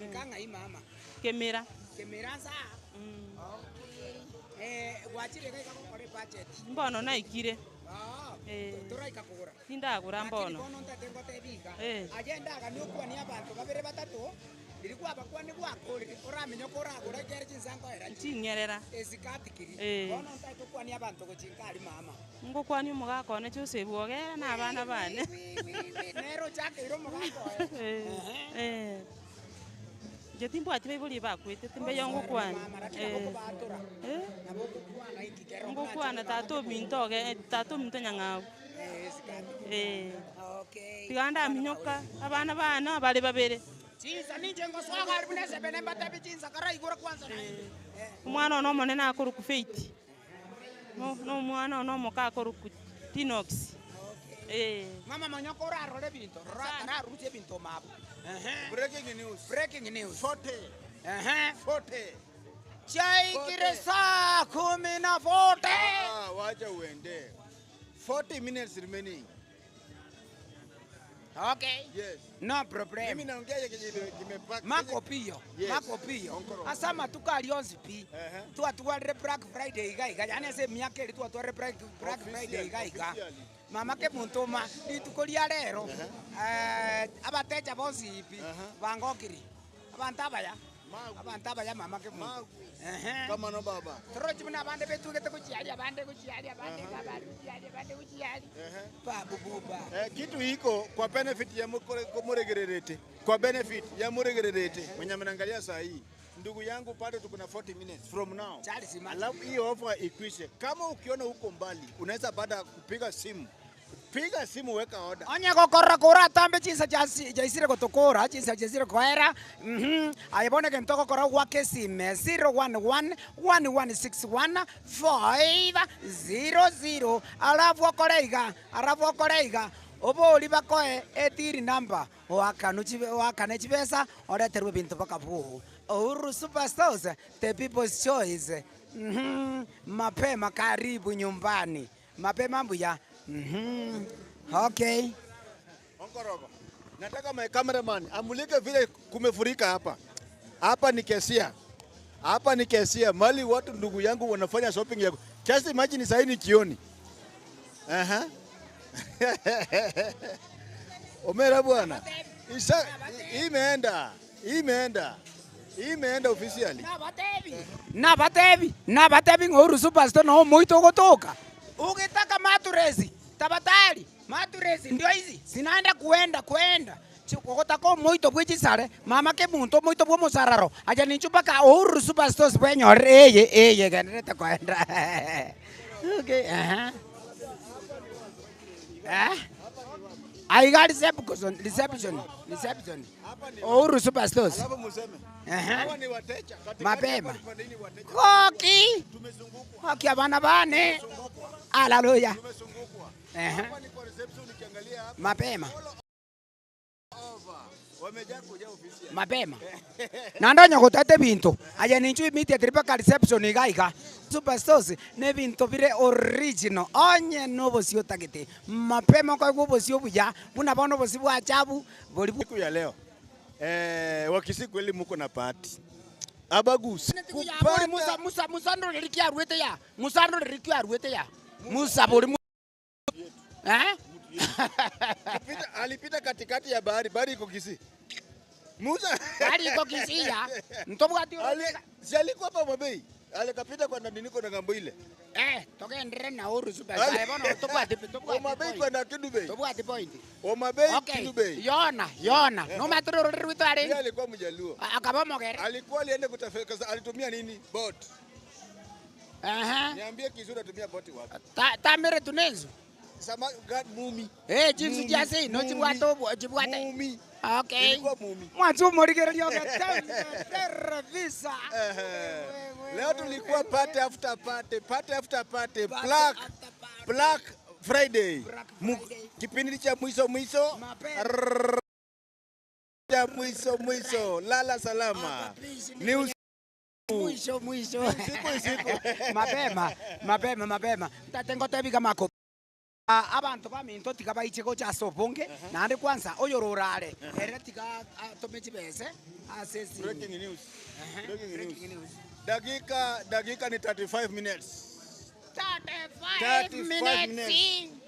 Nkanga hii mama. Kemera sa. Wachire kai kakore budget. Mbono na ikire. Turaika kugura. Ndagura mbono. Mbono ntatengo tebika. Agenda ga nukwa ni abantu babere batatu. Ilikuwa bakwa ni gwakore uramenya ko uragura kere chinsango era. Chinyerera. Esikatikiri. Mbono ntatukwa ni abantu gochinkari mama. Ngo kwani mugako ne cyose bwogera na abana bane. Nero chake iro mugako. Je timbo ati bibuli bakwete timbe yongo kwani. Ngo kwana tato minto nyangao. Okay. Tiganda minyoka abana bana bali babere. Chinza ninje ngo swaga ari bunese bene mbatabi chinza kara igura kwanza na. Umwana ono monene akuru ku feiti. No mwana ono moka akuru ku Tinox. Mama manyoko urarole binto. Ra rute binto mabo. Breaking news. 40. 40. Chai kiresa 40. Wacha uende. 40 minutes remaining. Okay. Yes. No problem. Mimi naongea kimepaka. Makopio. Asama tukali onzi pi. Tuatware Black Friday iga. Yani ase miakeri tuatware Black Friday iga. Mama ke muntoma litukolia rero. Abateja bosi ipi. Bangokiri. Abantabaya mama ke muntu. Kama no baba. Trochi muna bande betu gete kuchiali abande kuchiali. Babu buba. Kitu hiko kwa benefit ya muregererete. Kwa benefit ya muregererete. Mwenye mnaangalia saa hii. Ndugu yangu bado tuko na 40 minutes from now. Alafu hii offer ikwishe. Kama ukiona huko mbali, unaweza baada kupiga simu. Piga simu weka order. Onye kora tambe chinsa jaisire kotokora chinsa jaisire koera. Ayibone ke ntoko kora wake sime 011 1161 500 alafu koreiga oboli bakoe etiri number wakane chibesa oreterwe bintu bakabu Uhuru Superstores the people's choice Mapema karibu nyumbani. Mapema mbuya. Okay. Onkorogo. Nataka my cameraman amulike vile kumefurika hapa. Hapa ni Kesia. Hapa ni Kesia. Mali watu ndugu yangu wanafanya shopping yako. Just imagine sasa ni jioni. Omera bwana. Imeenda officially. Na batebi ng'oru superstar no muito gotoka. Ukitaka maturezi, tafadhali. Maturezi ndio hizi. Sinaenda kwenda. Chikokotako muito bwichi sare. Mama ke muntu muito bwo musararo. Aja ninchupa ka Uhuru Superstores bwenyo eye ganeta kwenda. Okay, I got reception. Uhuru Superstores. Alafu museme. Hawa ni wateja. Mapema. Koki. Koki abana bane. Haleluya. Hapa ni kwa reception ukiangalia hapa. Mapema. Wamejaa kuja ofisi. Mapema. Nandanya kutate bintu. Aja ninchu immediate ripaka reception igaiga. Superstores ne bintu vile original. Onye nobo sio tagete. Mapema kwa hivyo sio buja. Buna bono bosi bwa ajabu. Siku ya leo. Wakisi kweli muko na party. Abagusi. Kupata Musa ndo lilikia ruete ya. Musa boli. Alipita katikati ya bahari iko Kisii. Musa bahari iko Kisii ya. Mtobwati si alikuwa hapa Mabei. Alikapita kwa nandiniko na ngambo ile. Toka ndere na Uhuru Superstars. Bwana tobwati. Mabei kwa na Kidubei. Tobwati point. Mabei Kidubei. Yona. No matoro rwito ale. Yeye alikuwa Mjaluo. Akabomogere. Alikuwa alienda kutafeka alitumia nini? Boat. Niambie Kizuri atumia boti wapi? Tamere tunezo. Sama mumi. Jinsu jase no jibwato. Mumi. Okay. Ilikuwa mumi. Mwanzo morigere yoga tervisa. Leo tulikuwa party after party. Black Friday. Kipindi cha mwisho. Cha mwisho. Lala salama. Ni mwisho. Mapema. Tatengo tebi kama ko. Abantu baminto tikabaiche ko cha sobonge nande kwanza oyororare ere tika tomechi bese asesi breaking news. Dakika ni 35 minutes. 35 minutes.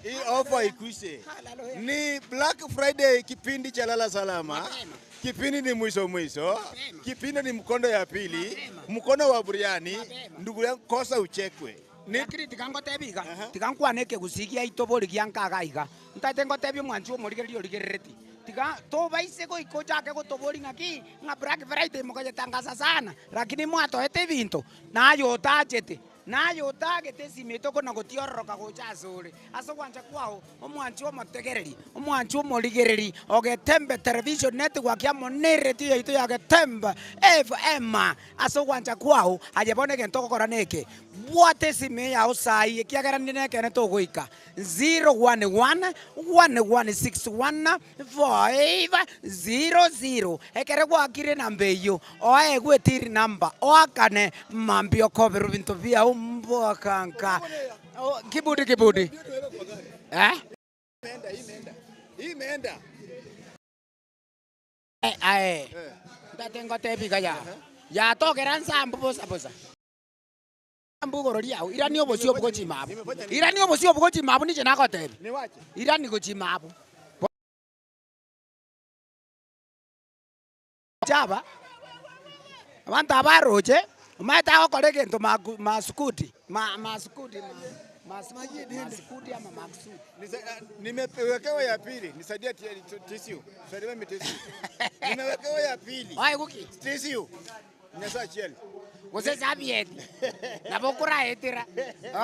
Hii offer ikwishe. Ni Black Friday, kipindi cha lala salama. Kipindi ni mwisho. Kipindi ni mkondo ya pili. Mkondo wa buriani. Ndugu yangu kosa uchekwe. Lakini tikango tebiga tikankwaneke gusigia itobori giankagaiga ntatengo tebi mwanju omorigeri origerereti tika to baise go ikochake gotobori ngaki nga Black Friday mokaje tangaza sana lakini mwatoete bintu nayo otagete simito kona gotioroka gochasore aso kwanja kwao omwanju omotegereri omwanju omorigereri ogetembe television network ya monereti yaito yagetembe FM aso kwanja kwao ajeboneke ntokokora neke bwate sime ya osai kiagarani neke ne togoika 011614500 ekere gwakire namba iyo oe gwetiri namba oakane mambio cover bintu bia umbokanka kibudi Imeenda. Ndatengo tebiga ya tokera nsambu bosa mbugoro liao irani obosio bugo chimabu nije nakotebi irani go chimabu chaba abantu abaroche umaita okore gento maskuti ama maksudi Nimewekewa ya pili, nisaidie tissue. Saidia mimi tissue. Nimewekewa ya pili. Ai guki tissue. Nyasa chiel. Wose sabieti. Nabokura etira.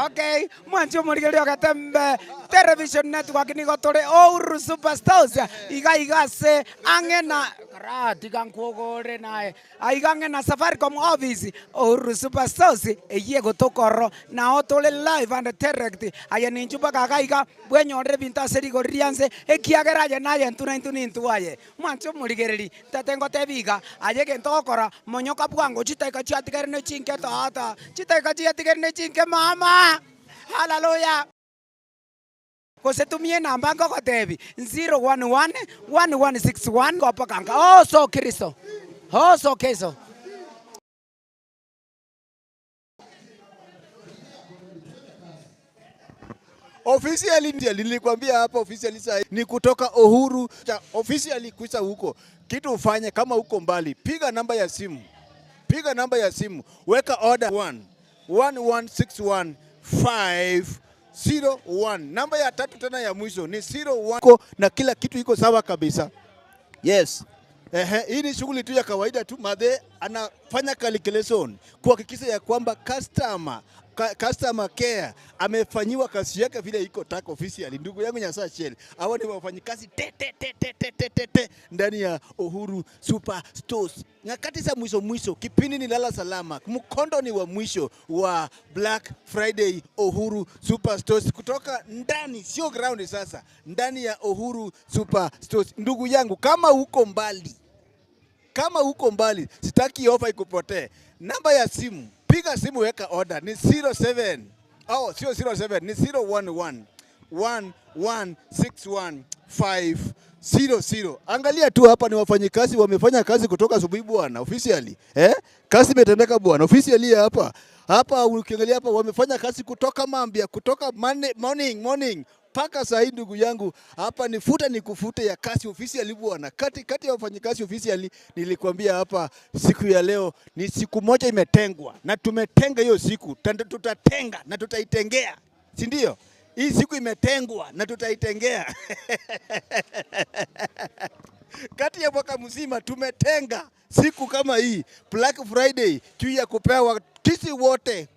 Okay, mwanzo morigeri ogatembe television network ni gotore Uhuru Superstores. Iga se angena Karati kankogore naye aigange na Safaricom office Uhuru Superstores eye gotokoro na otole live and direct aya ninchuba kagaiga bwenyore binta seri gorianse ekiagera ya naye ntuntu aye mwancho murigereri tatengo tebiga aye gentokora monyoka bwango chitaika chiatigerne chinke tata chitaika chiatigerne chinke mama haleluya. Kosetumie namba ngoko tebi 011 1161 kopa kanga so Kristo so keso. Officially nilikwambia hapa officially ni kutoka Uhuru. Officially kuisa huko. Kitu ufanye kama uko mbali, piga namba ya simu. Piga namba ya simu. Weka order 11161 namba ya tatu tena ya mwisho ni 01 na kila kitu iko sawa kabisa. Yes. Hii ni shughuli tu ya kawaida tu. Madhe anafanya calculation kuhakikisha ya kwamba customer care amefanyiwa kazi yake vile iko taka officially. Ndugu yangu Nyasaa Shell, hao ni wafanyikazi ndani ya Uhuru Superstores. Nyakati za mwisho kipindi ni lala salama. Mkondo ni wa mwisho wa Black Friday Uhuru Superstores kutoka ndani, sio ground sasa. Ndani ya Uhuru Superstores. Ndugu yangu, kama uko mbali, sitaki ofa ikupotee. Namba ya simu, piga simu, weka order ni 07 sio 07 ni 011 1161500. Angalia tu hapa ni wafanyikazi wamefanya kazi kutoka asubuhi bwana officially. Kazi imetendeka bwana officially hapa. Hapa ukiangalia hapa wamefanya kazi kutoka Mambia, kutoka morning paka saa hii ndugu yangu. Hapa ni futa ni kufute ya kazi officially bwana. Kati ya wafanyikazi officially nilikwambia hapa siku ya leo ni siku moja imetengwa na tumetenga hiyo siku. Tutatenga na tutaitengea. Si ndio? Hii siku imetengwa na tutaitengea. Kati ya mwaka mzima tumetenga siku kama hii Black Friday juu ya kupewa kisi wote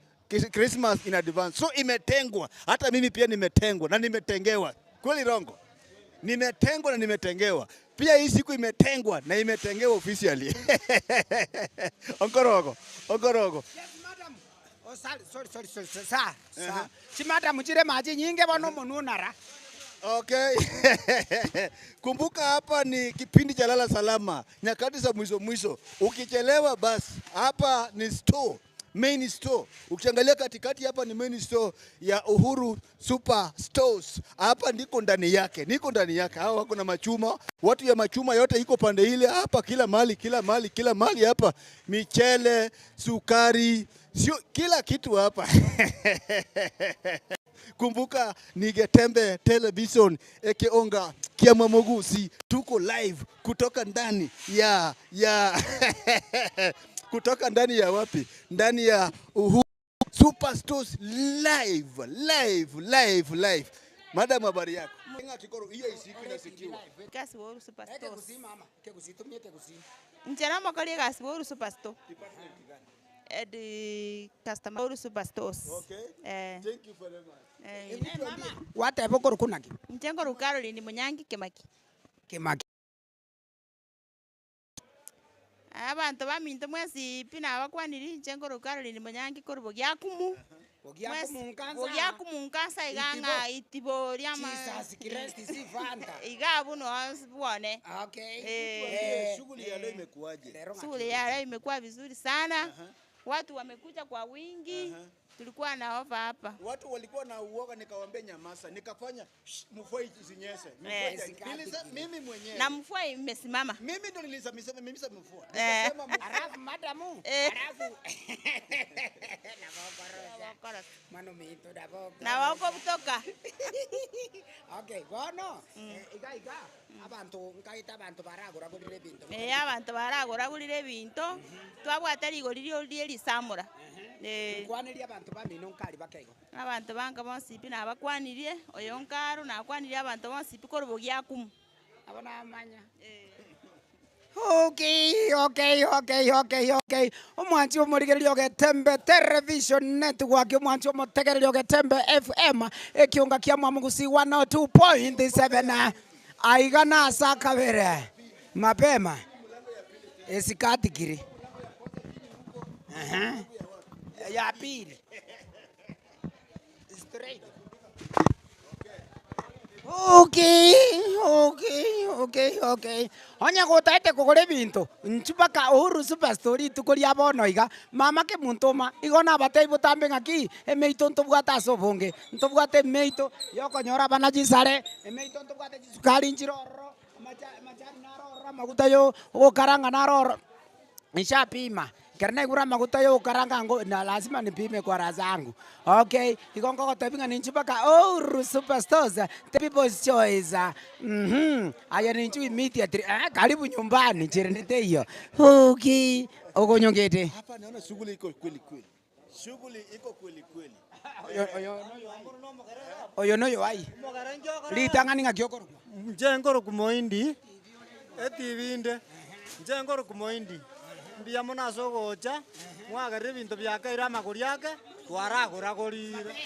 Christmas in advance. So imetengwa. Hata mimi pia nimetengwa na nimetengewa. Kweli rongo? Nimetengwa na nimetengewa. Pia hii siku imetengwa na imetengewa officially. Onkorogo. Yes, madam. Oh, sorry. Sa. Chimata mchire maji nyinge bono mununara. Okay. Kumbuka hapa ni kipindi cha lala salama. Nyakati za mwisho. Ukichelewa basi hapa ni store. Main store. Ukiangalia katikati hapa ni main store ya Uhuru Superstores. Hapa niko ndani yake. Hao wako na machuma. Watu ya machuma yote iko pande ile hapa, kila mali hapa. Michele, sukari, sio kila kitu hapa. Kumbuka ni Getembe Television ekeonga Kiama Mogusi, tuko live kutoka ndani ya kutoka ndani ya wapi? Ndani ya Uhuru Superstores live. Madam, habari yako? Hiyo isiku inasikiwa. Kasi Uhuru Superstores. Njana mokali kasi Uhuru Superstore. The customer Uhuru Superstores. Okay. Thank you very much. Mama. What eboko rukunagi? Njengo rukaro ni Munyangi Kemaki. Abantu baminto mwezi pina abakwaniri njengo rukaro ni Munyangi korubo gyakumu. Ogyakumunkansa iganga itibo lyama. Jesus Christ sivanda. Igabu no buone. Okay. Shughuli ya leo imekuaje? Shughuli ya leo imekuwa vizuri sana. Watu wamekuja kwa wingi. Tulikuwa na ofa hapa. Watu walikuwa na uoga, nikawaambia nyamaza, nikafanya mvua isinyeshe. Mimi mwenyewe. Na mvua imesimama. Mimi ndo nilisema mvua. Nikasema arafu madamu. Arafu. Mano mito dabo. Na wako kutoka. Okay, bono. Iga. Abantu nkaita abantu baragura gurire bintu. Abantu baragura gurire bintu. Twabwatari goriri oli samura. Kwaniria abantu bamino nkali bakego. Abantu banga bonsipi na bakwanirie oyonkaro na kwanirie abantu bonsipi korubo gyakumu. Abona amanya. Okay. Omwanzi omurigerio Getembe Television Network, omwanzi omutegererio Getembe FM, ekiunga kia Mwamugusi 102.7 aigana asa kabere mapema Esikatikiri. Ya pili. Straight. Okay. Onya gutaite kugure bintu. Nchupaka Uhuru Superstore tukuria bono iga. Mama ke muntuma. Igona batei butambe ngaki. Emeito ntubwata sobonge. Ntubwate meito. Yoko nyora bana jisare. Emeito ntubwate sukari njiroro. Majani naroro. Maguta yo ukaranga naroro. Nishapima. Karena gura maguta yo ukaranga ngo na lazima nipime kwa razangu. Okay, ikongo kotapinga ninchipaka Uhuru Superstore, the people's choice. Aya ninchu immediately. Karibu nyumbani chirenete hiyo. Okay, ogonyongete. Hapa naona shughuli iko kweli kweli. Shughuli iko kweli kweli. Oyo no yo ai. Litangani ngakiokoro. Njengoro kumoindi. Etivinde. Njengoro kumoindi. Mbia muna sogocha. Mwagare bintu byake ira maguri yake. Twaragura gorire.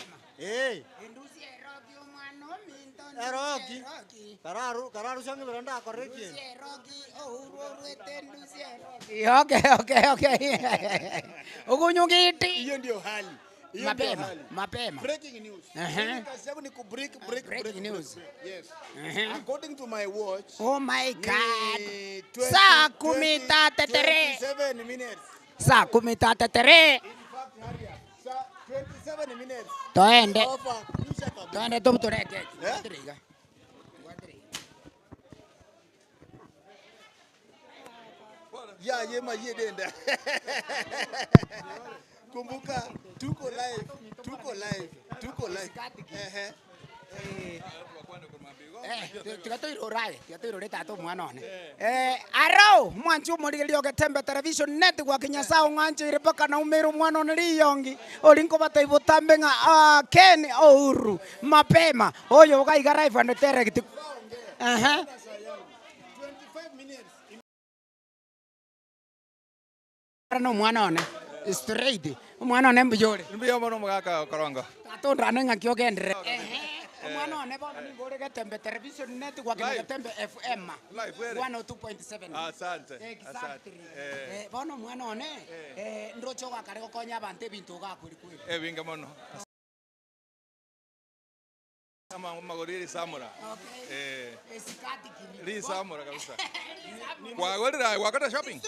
Eroki. Kararu shangi beranda koreki. Okay. Ogonyongete. Hiyo ndio hali. Mapema. Breaking news. Kazi yangu ni ku break news. Yes. According to my watch. Oh my God. Saa 10:33. 27 minutes. Saa 10:33. 27 minutes. Toende tumtureke. Ya yema yedenda. Kumbuka tuko live. Tikatoirore tato mwana one. Aro mwanchu murigerio Getembe Television Network nyasa nganje mpaka na umero mwana one riyongi. Olinko batai botambe nga Ken Uhuru mapema. Oyo ukaiga live and direct. 25 minutes. No mwana one. Straight. Mwana one mbiyore. Mbiyo mono mugaka korongo. Tatonda nenga kyogendere. Mwana one bono ngore Getembe Television Network na Getembe FM. 102.7. Asante. Exactly. Bono mwana one ndocho wakare gokonya abantu ebintu gakuri kuri. Winga mono. Ama magoriri samura. Esikati kili. Ri samura kabisa. Kwa gorira wakata shopping.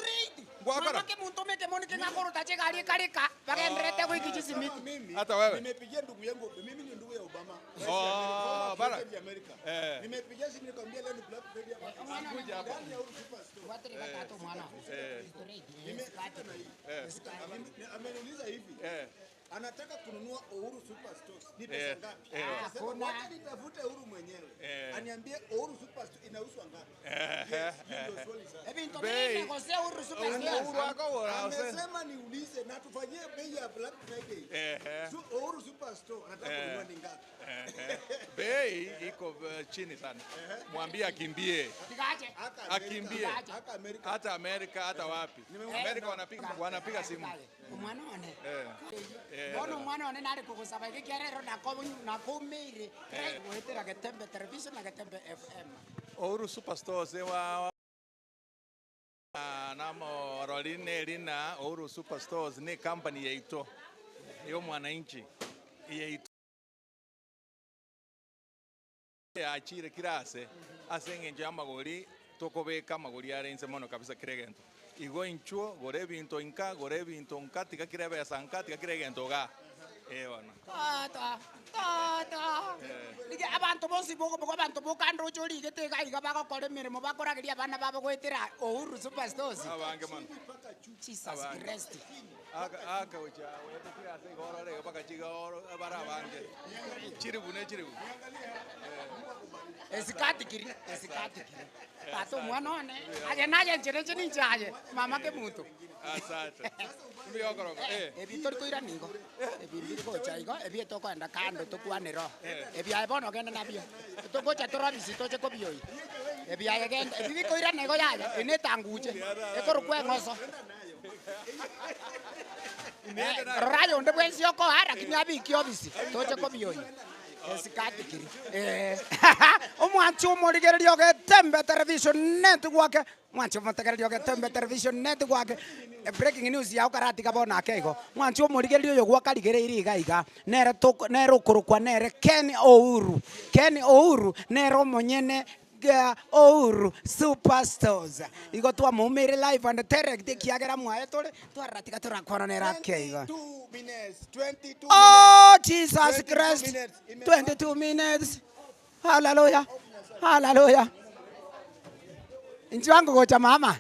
Mama ke muntu meke moni ke ngakoro tache kali karika. Bagendrete kwa kijisimiti. Hata wewe. Nimepigia ndugu yangu, mimi ni ndugu ya Obama. Bana. Nimepigia simu nikamwambia leo ni Black Friday hapa. Kuja hapa. Watri batatu mwana. Ameniuliza hivi. Anataka kununua Uhuru Superstore. Ni pesa ngapi? Akasema wacha nitafute Uhuru mwenyewe. Aniambie Uhuru Superstore inauzwa ngapi? Amesema niulize na tufanyie bei ya Black Friday. Uhuru Superstore anataka kununua ni ngapi? Bei iko chini sana. Mwambie akimbie. Akimbie. Hata Amerika, hata wapi. Amerika wanapiga simu. Mwana one. Bono mwana one nari kugusaba ikiarero na kumire. Wetera Getembe Television na Getembe FM. Uhuru Superstore sewa namo roline lina Uhuru Superstores ni company yeito. Yo mwananchi. Yeito. Achire kirase asenge njama gori tokobeka magori arenze mono kabisa kiregento. Igo inchuo gore binto inka gore binto nka tika kirebe sanka tika kiregento ga. Bana. Tata. Nige abantu bonsi boko abantu bokandro joli gete ga iga bako kore mirimo bakora giria bana babo gwetera Uhuru Superstores. Abange man. Jesus Christ. Aka ucha wetu kirase gorore baka chiga oro bara abange. Chiribu. Esikati kiri. Pato mwana one. Aje naje njereje ninjaje. Mama ke muntu. Asante. Mbiyo korongo. Ebitori ko iraningo. Ebibiri ko chaigo. Ebi to ko enda kando to kwanero. Ebi ai bono genda nabio. To ko cha tora bisito che ko biyoi. Ebi ai genda. Ebi ko iranego yaje. Ene tanguje. E ko rukwe ngoso. Rayo nde bwensi yoko hara kinyabi kiobisi. To che ko biyoi. Esikatikiri. Omwanchi omorigereria ogetembe television network. Mwanchi omotegereria ogetembe television network. Breaking news ya ukaratiga bona kego. Mwanchi omorigereria oyo gwakarigereire igaiga. Nere okorokwa nere Ken Ouru. Ken Ouru nere omonyene Ouru Superstores. Igo twamumire live and direct kiagera mwae tole twaratiga turakora nera kego. 22 minutes. 22 Oh, minutes. Jesus Christ. minutes. 22 minutes. Hallelujah. Hallelujah. Inchi wangu gocha mama.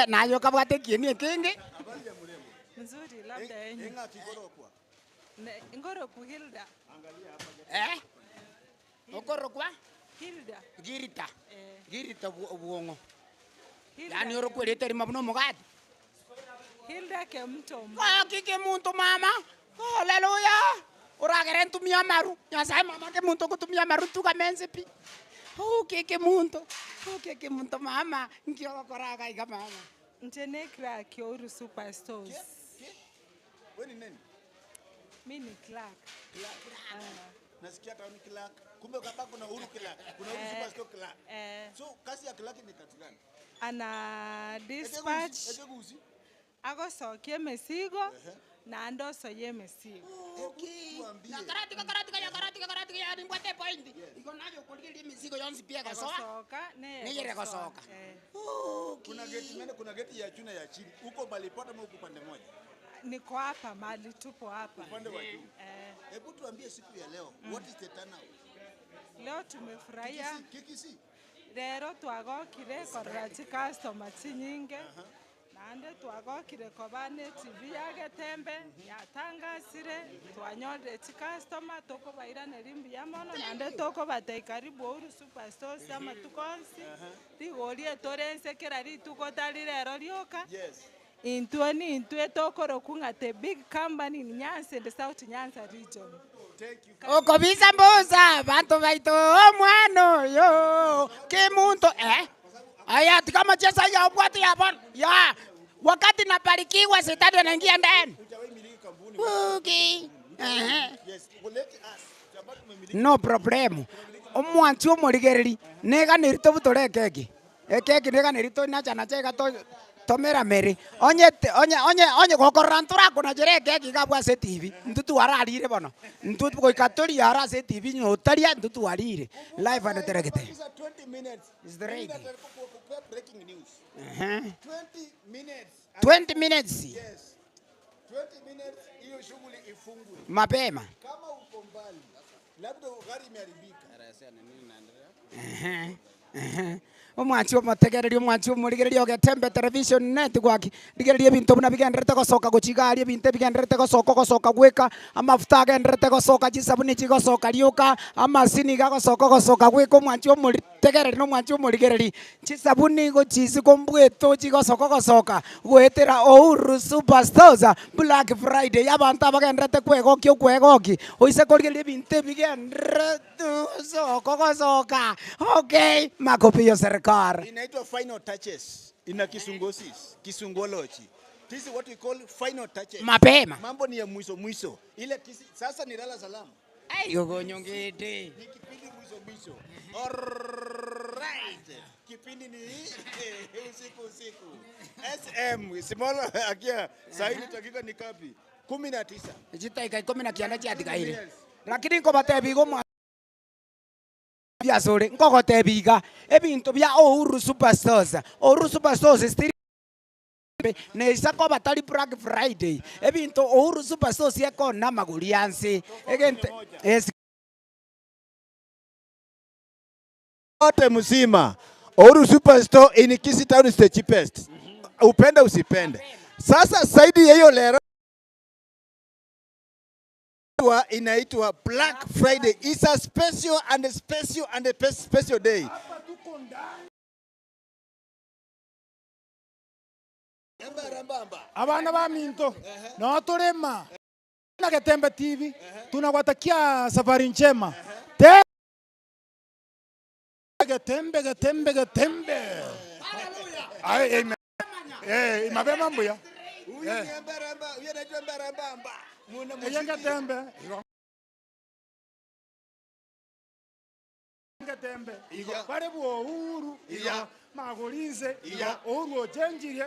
Na yo kabwate kieni kingi. Nzuri labda yenye. Ngorokwa Hilda. Ngorokwa Hilda. Girita. Girita buongo. Yani orokwelete mabuno mugati. Hilda ke mtu. Kike muntu mama. Hallelujah. Uragere ntumia maru. Nyasaye mama ke muntu kutumia maru tukamenze pi. Kike muntu. Kike muntu mama. Ngio koraga iga mama. Ntene Clark Ouru Superstores. Wewe ni nani? Mimi ni Clark. Nasikia kama ni Clark. Kumbe kama kuna Ouru Clark. Kuna Ouru Superstore Clark. So kazi ya Clark ni kazi gani? Ana dispatch. Agosokie mesigo na andoso ye mesigo. Okay. Yakaratika ya nimbwate point. Iko nayo kulilia mesigo yonzi pia gasoka. Niyere gasoka. Kuna geti ya chuna ya chini. Uko balipota ama uko pande moja? Niko hapa mali tupo hapa. Upande wa juu. Hebu tuambie siku ya leo. What is the turnout? Leo tumefurahia. Kikisi. Lero twagokire korora customer nyinge. Nande twagokire kobane TV yagetembe yatangasire twanyore customer toko baira nerimbi yamono nande toko batei karibu Ouru Superstores ama tukonsi rigorie torense kera rituko tali lero rioka. Yes. Intwe tokoro kungate big company in Nyanza and South Nyanza region. Thank you. Okobisa mbuza bantu baito omwano yo kimuntu aya tikama chesa ya obwati ya bon ya wakati napalikiwa shetani anaingia ndani. Okay. Yes. Let us. No problem. Omwanchi omorigereri nega nerito butore keki. Keki nega nerito na chana chega to tomera meri. Onye gokorantura kuna jere keki gabwa se TV. Ntutu ararire bono. Ntutu ko ikatori ara se TV nyotaria ntutu arire. Live and direct. 20 minutes. Is the ready? Breaking news. 20 minutes. 20 minutes. Yes. 20 minutes hiyo shughuli ifungwe. Mapema. Kama uko mbali, labda gari imeharibika. Omwanchi omotegereria omwanchi omorigereria ogetembe television network rigereria bintu buna bigenderete gosoka guchigaria bintu bigenderete gosoka gwika amafuta agenderete gosoka chisabuni chigosoka riuka amasini gagosoka gwika omwanchi omoritegereria omwanchi omorigereria chisabuni gochisi kombweto chigosoka gwetera Ouru Superstores Black Friday abantu abagenderete kwegoki oise korigereria bintu bigenderete gosoka. Okay, makopio serikali. Inaitwa final touches. Ina kisungology. This is what we call final touches. Mapema. Mambo ni ya mwisho. Ile sasa ni lala salama. Yogo nyongete. Ni kipindi mwisho. Alright. Kipindi ni usiku. SM small akia saini dakika ni kapi? 19. Jitaika 19 cha atikaire. Lakini ko batebigo mwa biasore ngogotebiga ebintu bya Ouru Superstores. Ouru Superstores stiri Nesa ko batali Black Friday. Ebintu Ouru Superstores yako na maguriansi. Egente Wote mzima. Ouru Superstore in Kisii Town is the cheapest. Upende usipende. Sasa saidi ya hiyo lero inaitwa Black Friday. It's a special day. Abana ba minto no turema na Getembe TV tunawatakia safari njema. Getembe. Haleluya. Mabema mbuya. Huyu ni Mbaramba, huyu anaitwa Mbaramba. Getembe. Gatembe igo bare bwo uhuru igo magolinze igo uhuru ochenjirie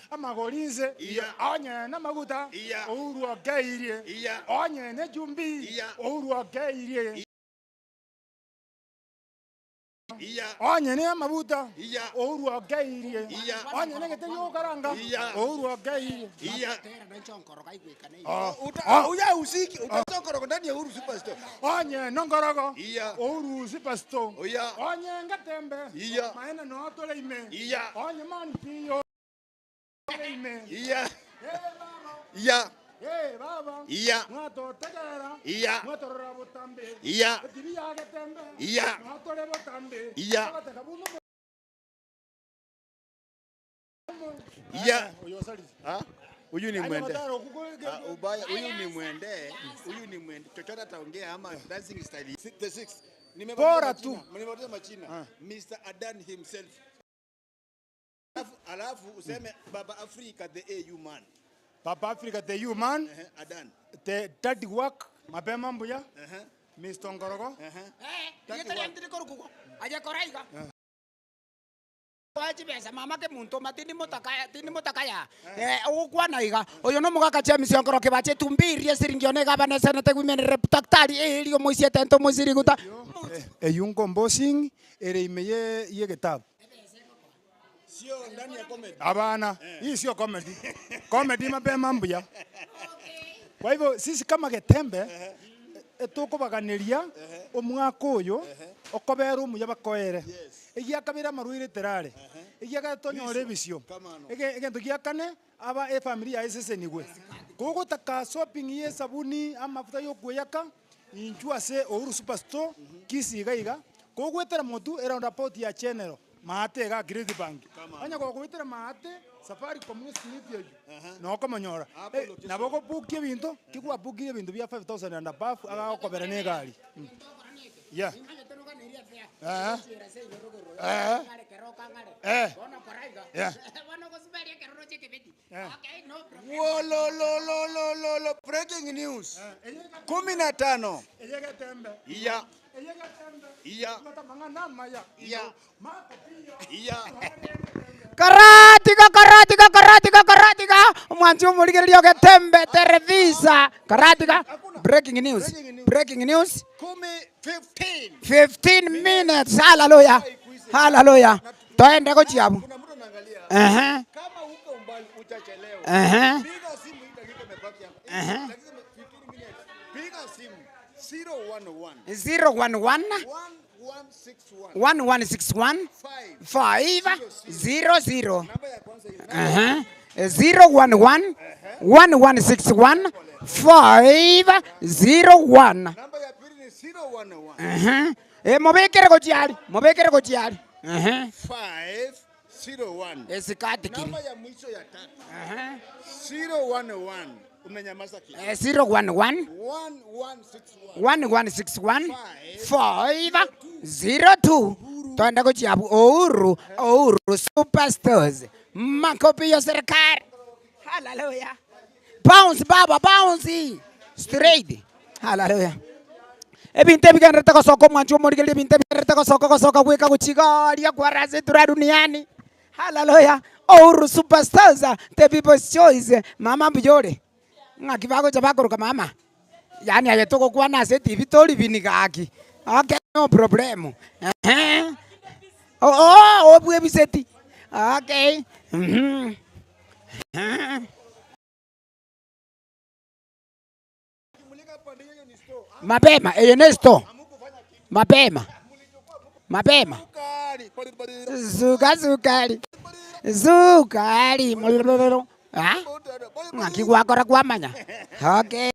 amagolinze onye na maguta uhuru ogeirie onye ne jumbi uhuru ogeirie onye ne mabuta uhuru ogeirie onye ne gete yokaranga uhuru ogeirie Uya usiki utasonkorogo ndani ya Uhuru Superstore. Onye nongorogo Uhuru Superstore. Onye ngatembe maana no tole ime. Onye man piyo ime. Eh baba. Mwato tegera. Mwato rabotambe. Tibi ya gatembe. Mwato rebotambe. Huyu ni mwende. Ubaya, huyu ni mwende. Chochote ataongea ama dancing style. The six. Bora tu. Nimepoteza machina. Mr. Adan himself. Alafu useme Baba Africa the AU man. Baba Africa the AU man. Adan. The dirty work. Mapema mbuya. Mr. Ngorogo. Yetele ndiri korukuko. Aje koraiga. Wajibesa mama ke muntu matini mutakaya ukwana iga oyo no mugaka James Ongoro kibache tumbirie siringione gabane senete women reputaktari elio moisie tento mosiri guta eyungo mbossing ere imeye yegetabu sio ndani ya comedy. Hapana, hii sio comedy. Comedy mapema mbuya. Kwa hivyo sisi kama Getembe tukubaganiria omwaka uyu okobera umuya bakoere igiakabira maruire terare igiagatonyore bisio egento giakane aba family ya esesenigwe gugutaka shopping ye sabuni amafuta yo kuyaka injua se Uhuru Superstore kisigaiga gugwetera motu around about ya channel maate ga Great Bank anya gugwetera maate safari community yetu no komonyora na boko bukie bintu kigwa bukie bintu bya 5000 and above aga okobera ne gari yeah Wolololololo breaking news 15 Karatika mwanzo muligerio Getembe Televisa karatika breaking news 15 minutes hallelujah toende ko chiabu kama uko umbali utachelewa piga simu dakika imebaki hapa piga simu 1161 500 011 1161 501 namba ya pili ni 011 mobekere ko chiari 501 esikatiki namba ya mwisho ya tatu 011 unanyamaza kiasi 011 1161 502 twende ko chiabu Uhuru Superstores makopi ya serikali hallelujah bounce baba bounce straight hallelujah ebinte biganreta ko soko mwancho morigeli ebinte biganreta ko soko gweka kuchigaria kwa raze tura duniani hallelujah Uhuru Superstars the people's choice mama mbijore ngakibago chabakoro mama yani ayetoko kwa nase TV tori binigaki okay no problem obwe biseti okay mapema Ernesto mapema zukari ngakigwakora kwamanya okay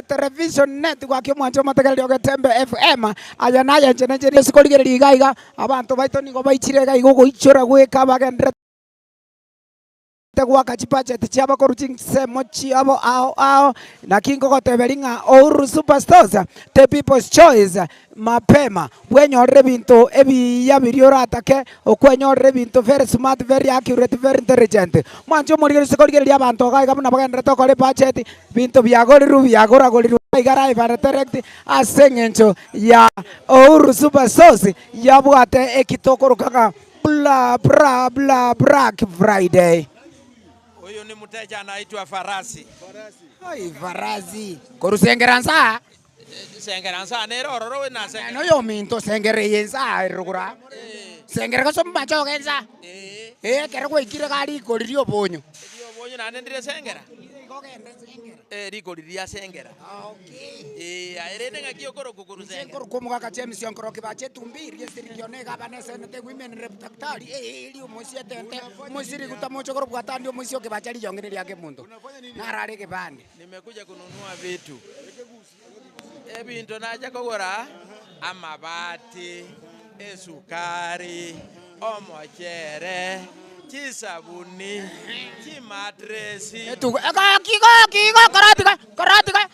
television net gwakio mwancho mategererio Getembe FM aya naye njene sikorigereria igaiga abantu baito nigo baichire gaigo goichora gweka bagendere gwaka budget chiabo koruching semo chiabo ao na kingo goteberinga Uhuru Superstars the people's choice mapema bwenyorere bintu ebiya biriora atake okwenyorere bintu very smart very accurate very intelligent mwancho morigere sikorigereria abantu gaiga buna bagendere tokore budget bintu byagoriru byagoragoriru igara ibara direct asengencho ya Uhuru Super Sauce yabwate ekitokoro kaka Black Friday. Huyu ni mteja anaitwa Farasi. Ai Farasi. Korusengeransa. Sengeransa nero roro na sengeransa. No yo minto sengere yensa rugura. Sengere ko somba chogensa. Kero ko ikire gari koririo bonyo. Dio bonyo na ndire sengera. Riko liria sengera. Okay. Airene ngakio koro kukuru sengera. Koro komuga ka James yonkoro kibache tumbiri estirikone gabanese nete women reptactari ili umusie tente musiri kutamocho koro bwatandi umusio kibache liyongere yake muntu. Narare kibande. Nimekuja kununua vitu. Ebintu naja kugura amabati, esukari, omochere, chisabuni, chimatresi. Kiko karatiga.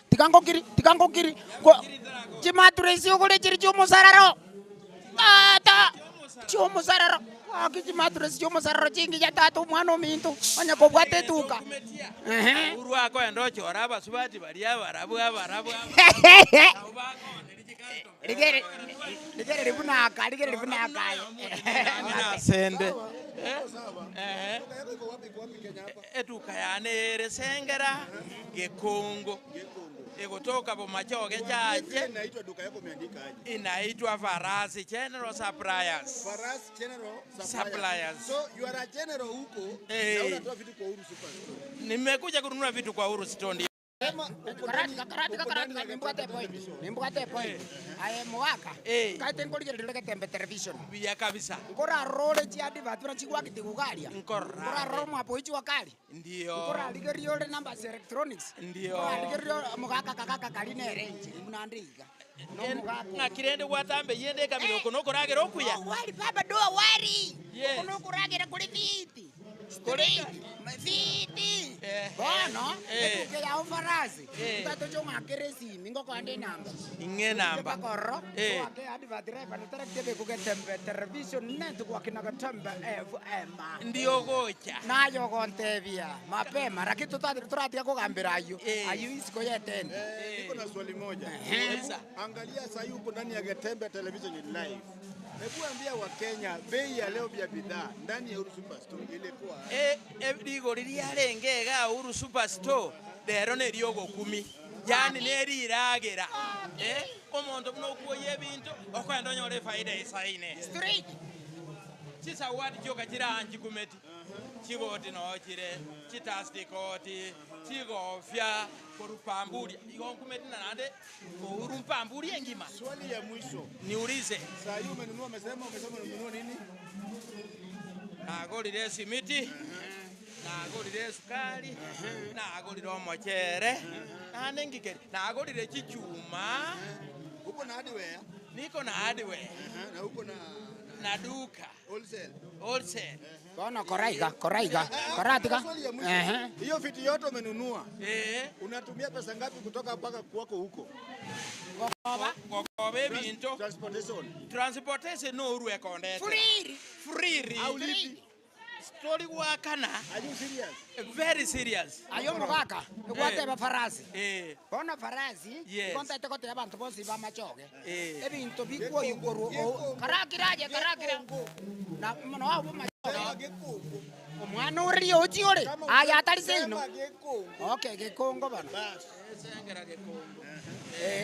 Chimatresi ukule chiri chumusararo. Chumusararo. Chimatresi chumusararo chingi ya tatu mwana mintu. Onya kobwate tuka. Uru wako endo chora basubati baria barabu. Ligere libunaka. Mina sende. Eduka yanere sengera Gekongo. Ikutoka Bomachoge chache. Inaitwa duka yako umeandika aje? Inaitwa Farasi General Suppliers. Farasi General Suppliers. So you are a general huko na unatoa vitu kwa Uhuru Superstore. Nimekuja kununua vitu kwa Uhuru Store. Karati nimbwate point. Aye mwaka. Kaite ngolire ndileke tembe television. Biya kabisa. Ngora role chiadi batura chigwa kitigugalia. Ngora role mwapo ichi wakali. Ndio. Ngora ligerio le numbers electronics. Ndio. Ngora ligerio mugaka kaka kaline range munandiga. Ngakirende gwatambe yende kamiro kono koragera okuya. Wali baba do wari. Yes. Kono koragera kuri viti. Viti. Bono. Ke ya Farasi. Tato chonga keresi mingo kwande namba. Inge namba. Bakoro. Ake adva driver nataka tebe kugetembe television net kwa kinagatembe FM. Ndio gocha. Nayo kontevia. Mapema rakito turatia kugambira ayu. Ayu isiko yetende. Niko na swali moja. Angalia sasa yuko ndani ya Getembe Television live. Hebu ambia Wakenya bei ya leo ya bidhaa ndani ya Uhuru Superstore ilikuwa ligo liria rengega Uhuru Superstore lero nerio gokumi. Yani neriragera. Omonto muno kuoye ebintu okwenda onyore faida isaine. Street. Chisa wadi choka chiranji kumeti. Chigoti no chire, chitastikoti, chigofya, korupamburia. Igonkumeti na nande korumpamburia ngima. Swali ya mwisho. Niulize. Sasa hiyo umenunua umesema umenunua nini? Nagolire simiti. Nagolire sukari. Nagolire omochere. Nangikeri. Nagolire chichuma. Uko na hardware? Niko na hardware. Na uko na duka. Wholesale. Bona koraiga. Karatika. Hiyo vitu yote umenunua. Unatumia pesa ngapi kutoka mpaka kwako huko? Gokobe binto. Transportation no uru ekondete. Free. Aulipi. Story wakana. Are you serious? Very serious. Ayo mugaka. Gwate ba Farasi. Bona Farasi. Konta te kote abantu bonsi ba machoge. Ebinto bikwo yugoro. Karakiraje. Na mano abo machoge. Omwana uri ochi ore. Aya atari sino. Okay, Gekongo bana. Sengera Gekongo.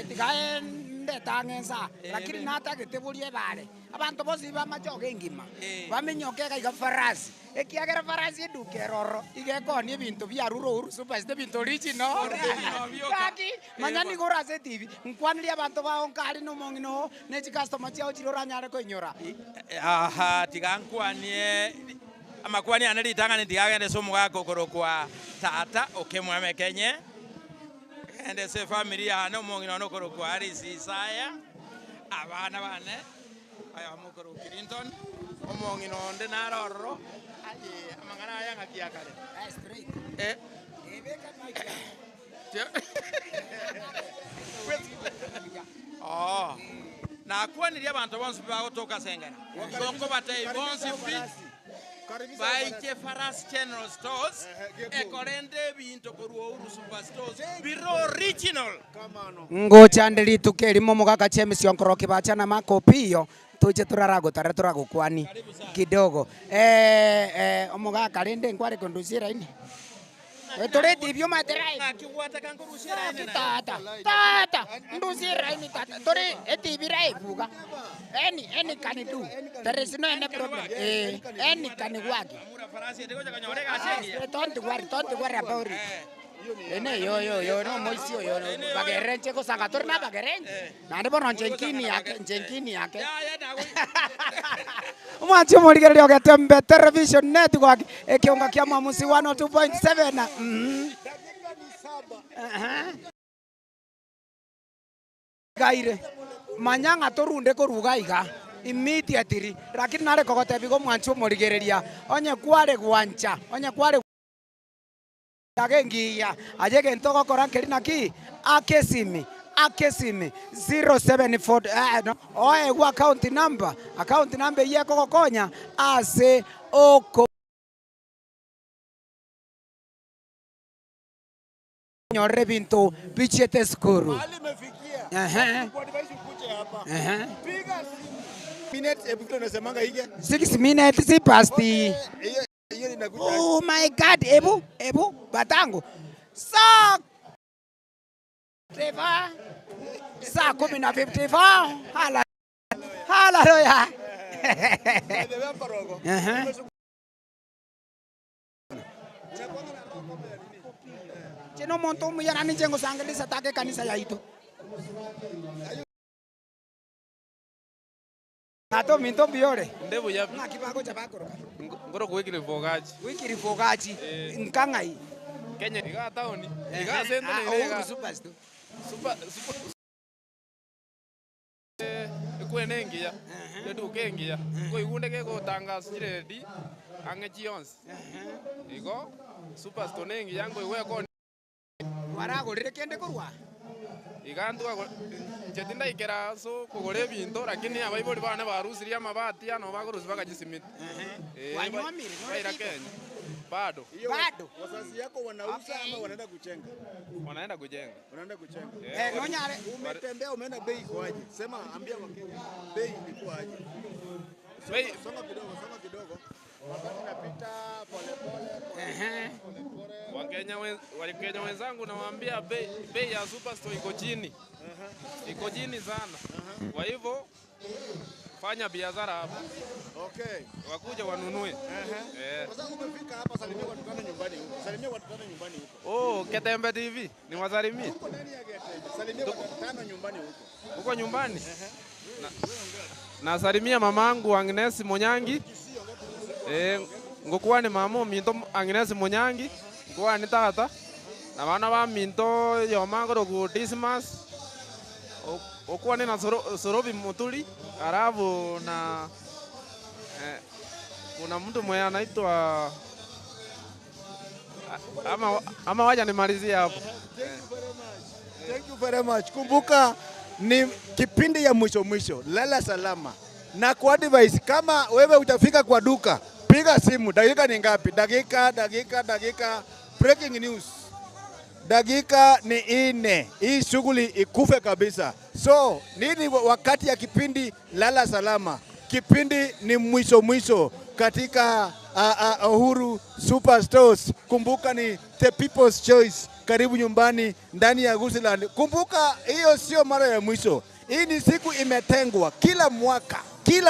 Tigae ndetangensa. Lakini nata getebulie bare. Abantu bonsi ba machoge ngima. Bamenyoke ga Farasi. Ekiagera Farasi eduke roro. Igekoni ebinto bya Uhuru Superstore ebinto original. Kaki manyani gora se TV. Nkwaniria abantu ba onkari no mongino ne customer chao chirora nyare koinyora. Aha, tigankwanie amakwani analitanga ndigagende somo gako korokwa tata okemwame kenye. Ende se familia no mongino no korokwa arisi saya. Abana bane aya mukoro Clinton omongino onde naroro aye amangana aya ngakia kale straight na kwaniria abantu bonse bagotoka sengera soko batei bonse fi Baiche Faras General Stores ekorende bintu kurwa Uhuru Superstores biro original. Ngochandeli tukelimo mugaka chemisi onkoroki bachana makopio tuje turarago tare turagukwani kidogo omugaka rende nkware kondusira ini Toreti ibyo materai akiwata kankurushira ini tata ndusira ini tata tore etibira ivuga any can do there is no any problem any can work farasi ndiko kanyoreka ashengi don't worry about it ene yo no moisio yo bagerenche ko sanga torna bagerenche nande bono njenkini yake Mwancho murigere yo Gatembe Television Network ekionga kia Mwamusi 102.7 gaire manyanga torunde ko rugaiga immediately lakini nare kogote bigo mwancho murigereria onye kware gwancha onye kware agengia ajege ntoko korankeri naki akesimi 074 no oe wa account number ye koko konya ase oko nyore bintu bichete skuru Mahali mefikia. Kwa advice ukuje hapa. Piga minutes ebuto nasemanga hige 6 minutes si past. Oh my God, ebu batangu. Saa 10:54 haleluya. Chino monto muyana ni jengo sangalisa take kanisa ya ito. Ato minto biore. Ndebu yapi? Na kibago cha bakoro. Ngoro kuwekile vogaji. Wikiri vogaji. Nkangai. Kenya iga taoni. Iga sendo ni iga. Super. Kwenengia. Yedu kengia. Ko igunde ke ko tangasire di angechi yonse. Igo super stonengi yango iwe ko waragorire kende kurwa. Igantu jetinda ikera so kugore bintu lakini abaiboli bana barusiria mabati ano bagurusi bakajisimiti. Wanyomire no Kenya. Bado. Wazazi yako wanauza ama wanaenda kujenga? Wanaenda kujenga. Nonyare umetembea umeenda bei kwaje? Sema ambia Wakenya bei ilikuwaje? Soma kidogo. Wakati napita pole. Wakenya wenzangu nawaambia bei ya Superstore iko chini. Iko chini sana. Kwa hivyo fanya biashara hapa. Okay. Wakuja wanunue. Sasa umefika hapa, salimia watu tano nyumbani huko. Oh, Gatembe TV. Ni wasalimie. Huko ndani ya Gatembe. Salimia watu tano nyumbani huko. Huko nyumbani? Nasalimia mamangu Agnes Munyangi. Ngokuwa ni mamo minto Agnes Munyangi. Ngokuwa ni tata. Na bana ba minto yomango ku Dismas. Okuwa ni na Sorobi Mutuli. Arabu na kuna mtu mwenye anaitwa ama waja nimalizie hapo. Thank you very much. Kumbuka ni kipindi ya mwisho. Lala salama. Na kwa advice kama wewe utafika kwa duka, piga simu. Dakika ni ngapi? Dakika. Breaking news. Dakika ni 4. Hii shughuli ikufe kabisa. So, nini wakati ya kipindi lala salama. Kipindi ni mwisho katika Uhuru Superstores. Kumbuka ni the people's choice. Karibu nyumbani ndani ya Gusiland. Kumbuka hiyo sio mara ya mwisho. Hii ni siku imetengwa kila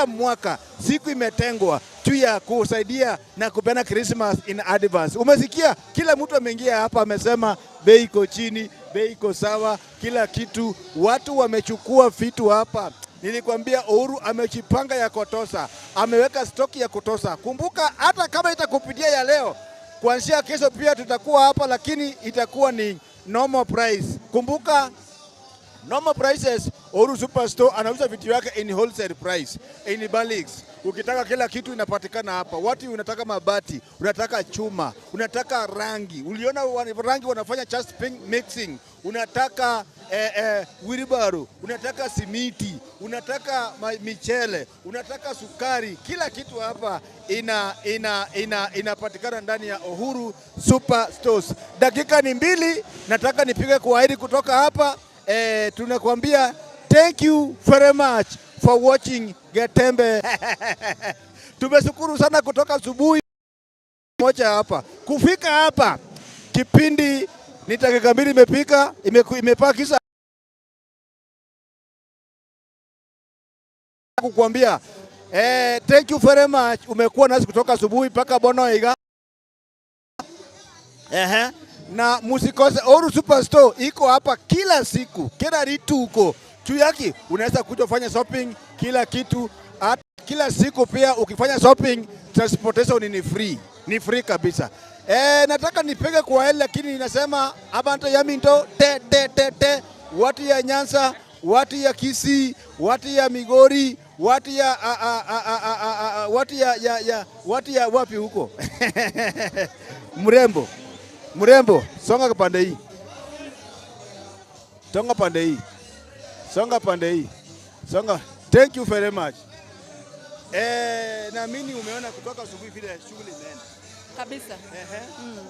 mwaka siku imetengwa juu ya kusaidia na kupena Christmas in advance. Umesikia kila mtu ameingia hapa amesema bei iko chini, bei iko sawa, kila kitu. Watu wamechukua vitu hapa. Nilikwambia Uhuru amechipanga ya kutosha, ameweka stoki ya kutosha. Kumbuka hata kama itakupitia ya leo, kuanzia kesho pia tutakuwa hapa, lakini itakuwa ni normal price. Kumbuka normal prices, Uhuru Superstore anauza vitu yake in wholesale price, in bulks. Ukitaka kila kitu inapatikana hapa. Watu unataka mabati, unataka chuma, unataka rangi. Uliona rangi wanafanya just mixing. Unataka wheelbarrow, unataka simiti, unataka michele, unataka sukari, kila kitu hapa inapatikana ndani ya Uhuru Superstores. Dakika ni 2, nataka nipige kuahidi kutoka hapa. Tunakuambia thank you very much for watching Getembe. Tumeshukuru sana kutoka asubuhi moja hapa kufika hapa. Kipindi ni dakika 2 imepika, imepakisha kukuambia thank you very much. Umekuwa nasi kutoka asubuhi mpaka Bonoiga. Na musikose Uhuru Superstore iko hapa kila siku, kila ritu huko juu yake. Unaweza kuja kufanya shopping kila kitu kila siku. Pia ukifanya shopping, transportation ni free kabisa. Nataka nipige kwa heli, lakini ninasema abantu ya Minto te watu ya Nyanza, watu ya Kisii, watu ya Migori, watu ya wapi huko Mrembo, songa pande hii. Songa pande hii. Thank you very much. Na mimi umeona kutoka asubuhi vile shughuli imeenda. Kabisa.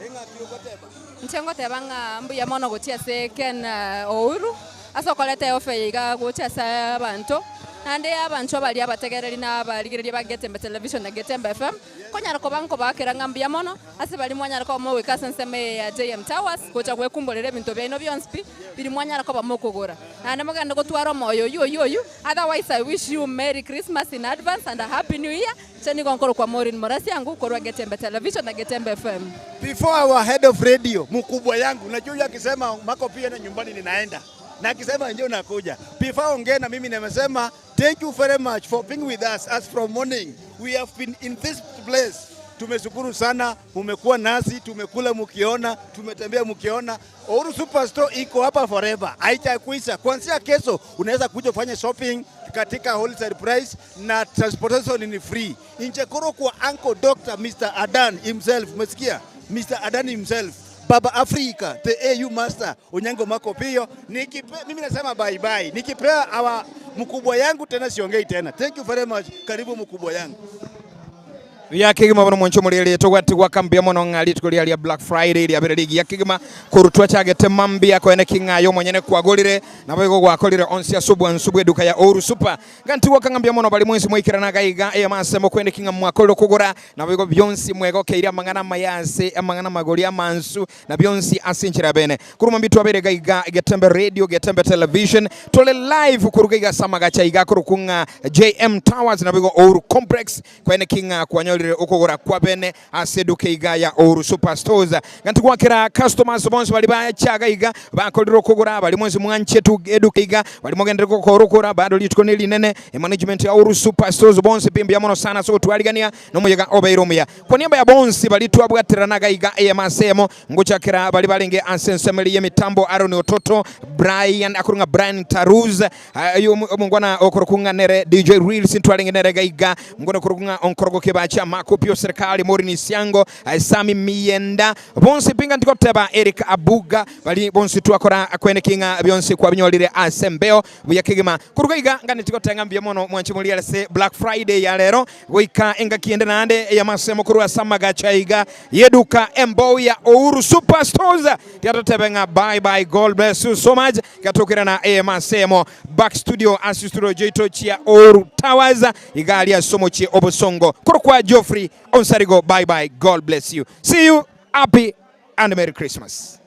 Enga kiogoteba. Nchengo tebanga mbuya mono gotia seken Uhuru. Aso kolete ofe iga gotia sa bantu. Ande abantu abali abategereri na baligiriri ba Getembe Television na Getembe FM. Konyara ko banko bakera mbuya mono. Ase bali mwanyara ko mo weka senseme ya JM Towers gocha kwekumbolere bintu bya ino byonspi bili mwanyara ko bamukugura. Ande maganda go twaro moyo you. Otherwise I wish you Merry Christmas in advance and a Happy New Year. Cheni gonkoro kwa Maureen Morasi yangu kwa Getembe Television na Getembe FM. Before our head of radio mkubwa yangu, unajua akisema mako pia na nyumbani ninaenda. Na akisema njoo nakuja. Before ongea na mimi nimesema thank you very much for being with us as from morning. We have been in this place. Tumeshukuru sana, umekuwa nasi, tumekula mkiona, tumetembea mkiona. Uhuru Superstore iko hapa forever. Haitakuisha. Kuanzia kesho unaweza kuja kufanya shopping katika wholesale price na transportation ni free. Injekoro kwa Uncle Dr. Mr. Adan himself, umesikia? Mr. Adan himself. Baba Africa, the AU Master, Onyango Makopio. Mimi nasema bye bye. Nikipea awa mkubwa yangu tena siongei tena. Thank you very much. Karibu mkubwa yangu. Ya Kigima bano mwancho mulele togwati wakambia mono ngali tukolia ya Black Friday ya bereligi ya Kigima kurutwa chage temambia ko ene kinga yo mwenyene kwagolire na bego gwakolire onsi asubu eduka ya Uhuru Super ganti wakangambia mono bali mwensi mwikira na gaiga e masemo kwene kinga mwakoliro kugura na bego byonsi mwego keira mangana mayase amangana magoli amansu na byonsi asinchira bene kuruma mbitu abere gaiga Getembe Radio Getembe Television tole live kurugaiga samaga chaiga kurukunga JM Towers na bego Uhuru Complex kwene kinga kwanyoli okogora kwa bene aseduke iga ya Uhuru Superstores ganti kwakira customers bonse bali bachaga iga bakoliro okogora bali mwenzi mwanche tu eduke iga bali mogendere kokorokora bado litiko neli nene management ya Uhuru Superstores bonse pimbi ya mono sana so twaligania no muyega obeiromya kwa niaba ya bonse bali twabwatiranaga iga emasemo ngochakira bali balenge ansensemeli ye mitambo Aaron Ototo Brian akurunga Brian Taruz ayo mungwana okorokunga nere DJ Reels twalenge nere gaiga ngona okorokunga onkorogoke bacha makopio serikali Morini Siango Sami Mienda bonse pinga ndiko teba Eric Abuga bali bonse twakora kwene kinga byonse kwa binyolire asembeo buyakigima kurugaiga ngani tiko tengambye mono mwanchi muliyale se Black Friday ya lero wika enga kiende nande ya masemo kurwa samaga chaiga yeduka embo ya Uhuru Superstores yatotebenga bye bye, God bless you so much katokera na masemo back studio studio jeto chia Uhuru Towers igali ya somo chi obosongo kurukwa Geoffrey Onsarigo bye bye, God bless you, see you, happy and Merry Christmas.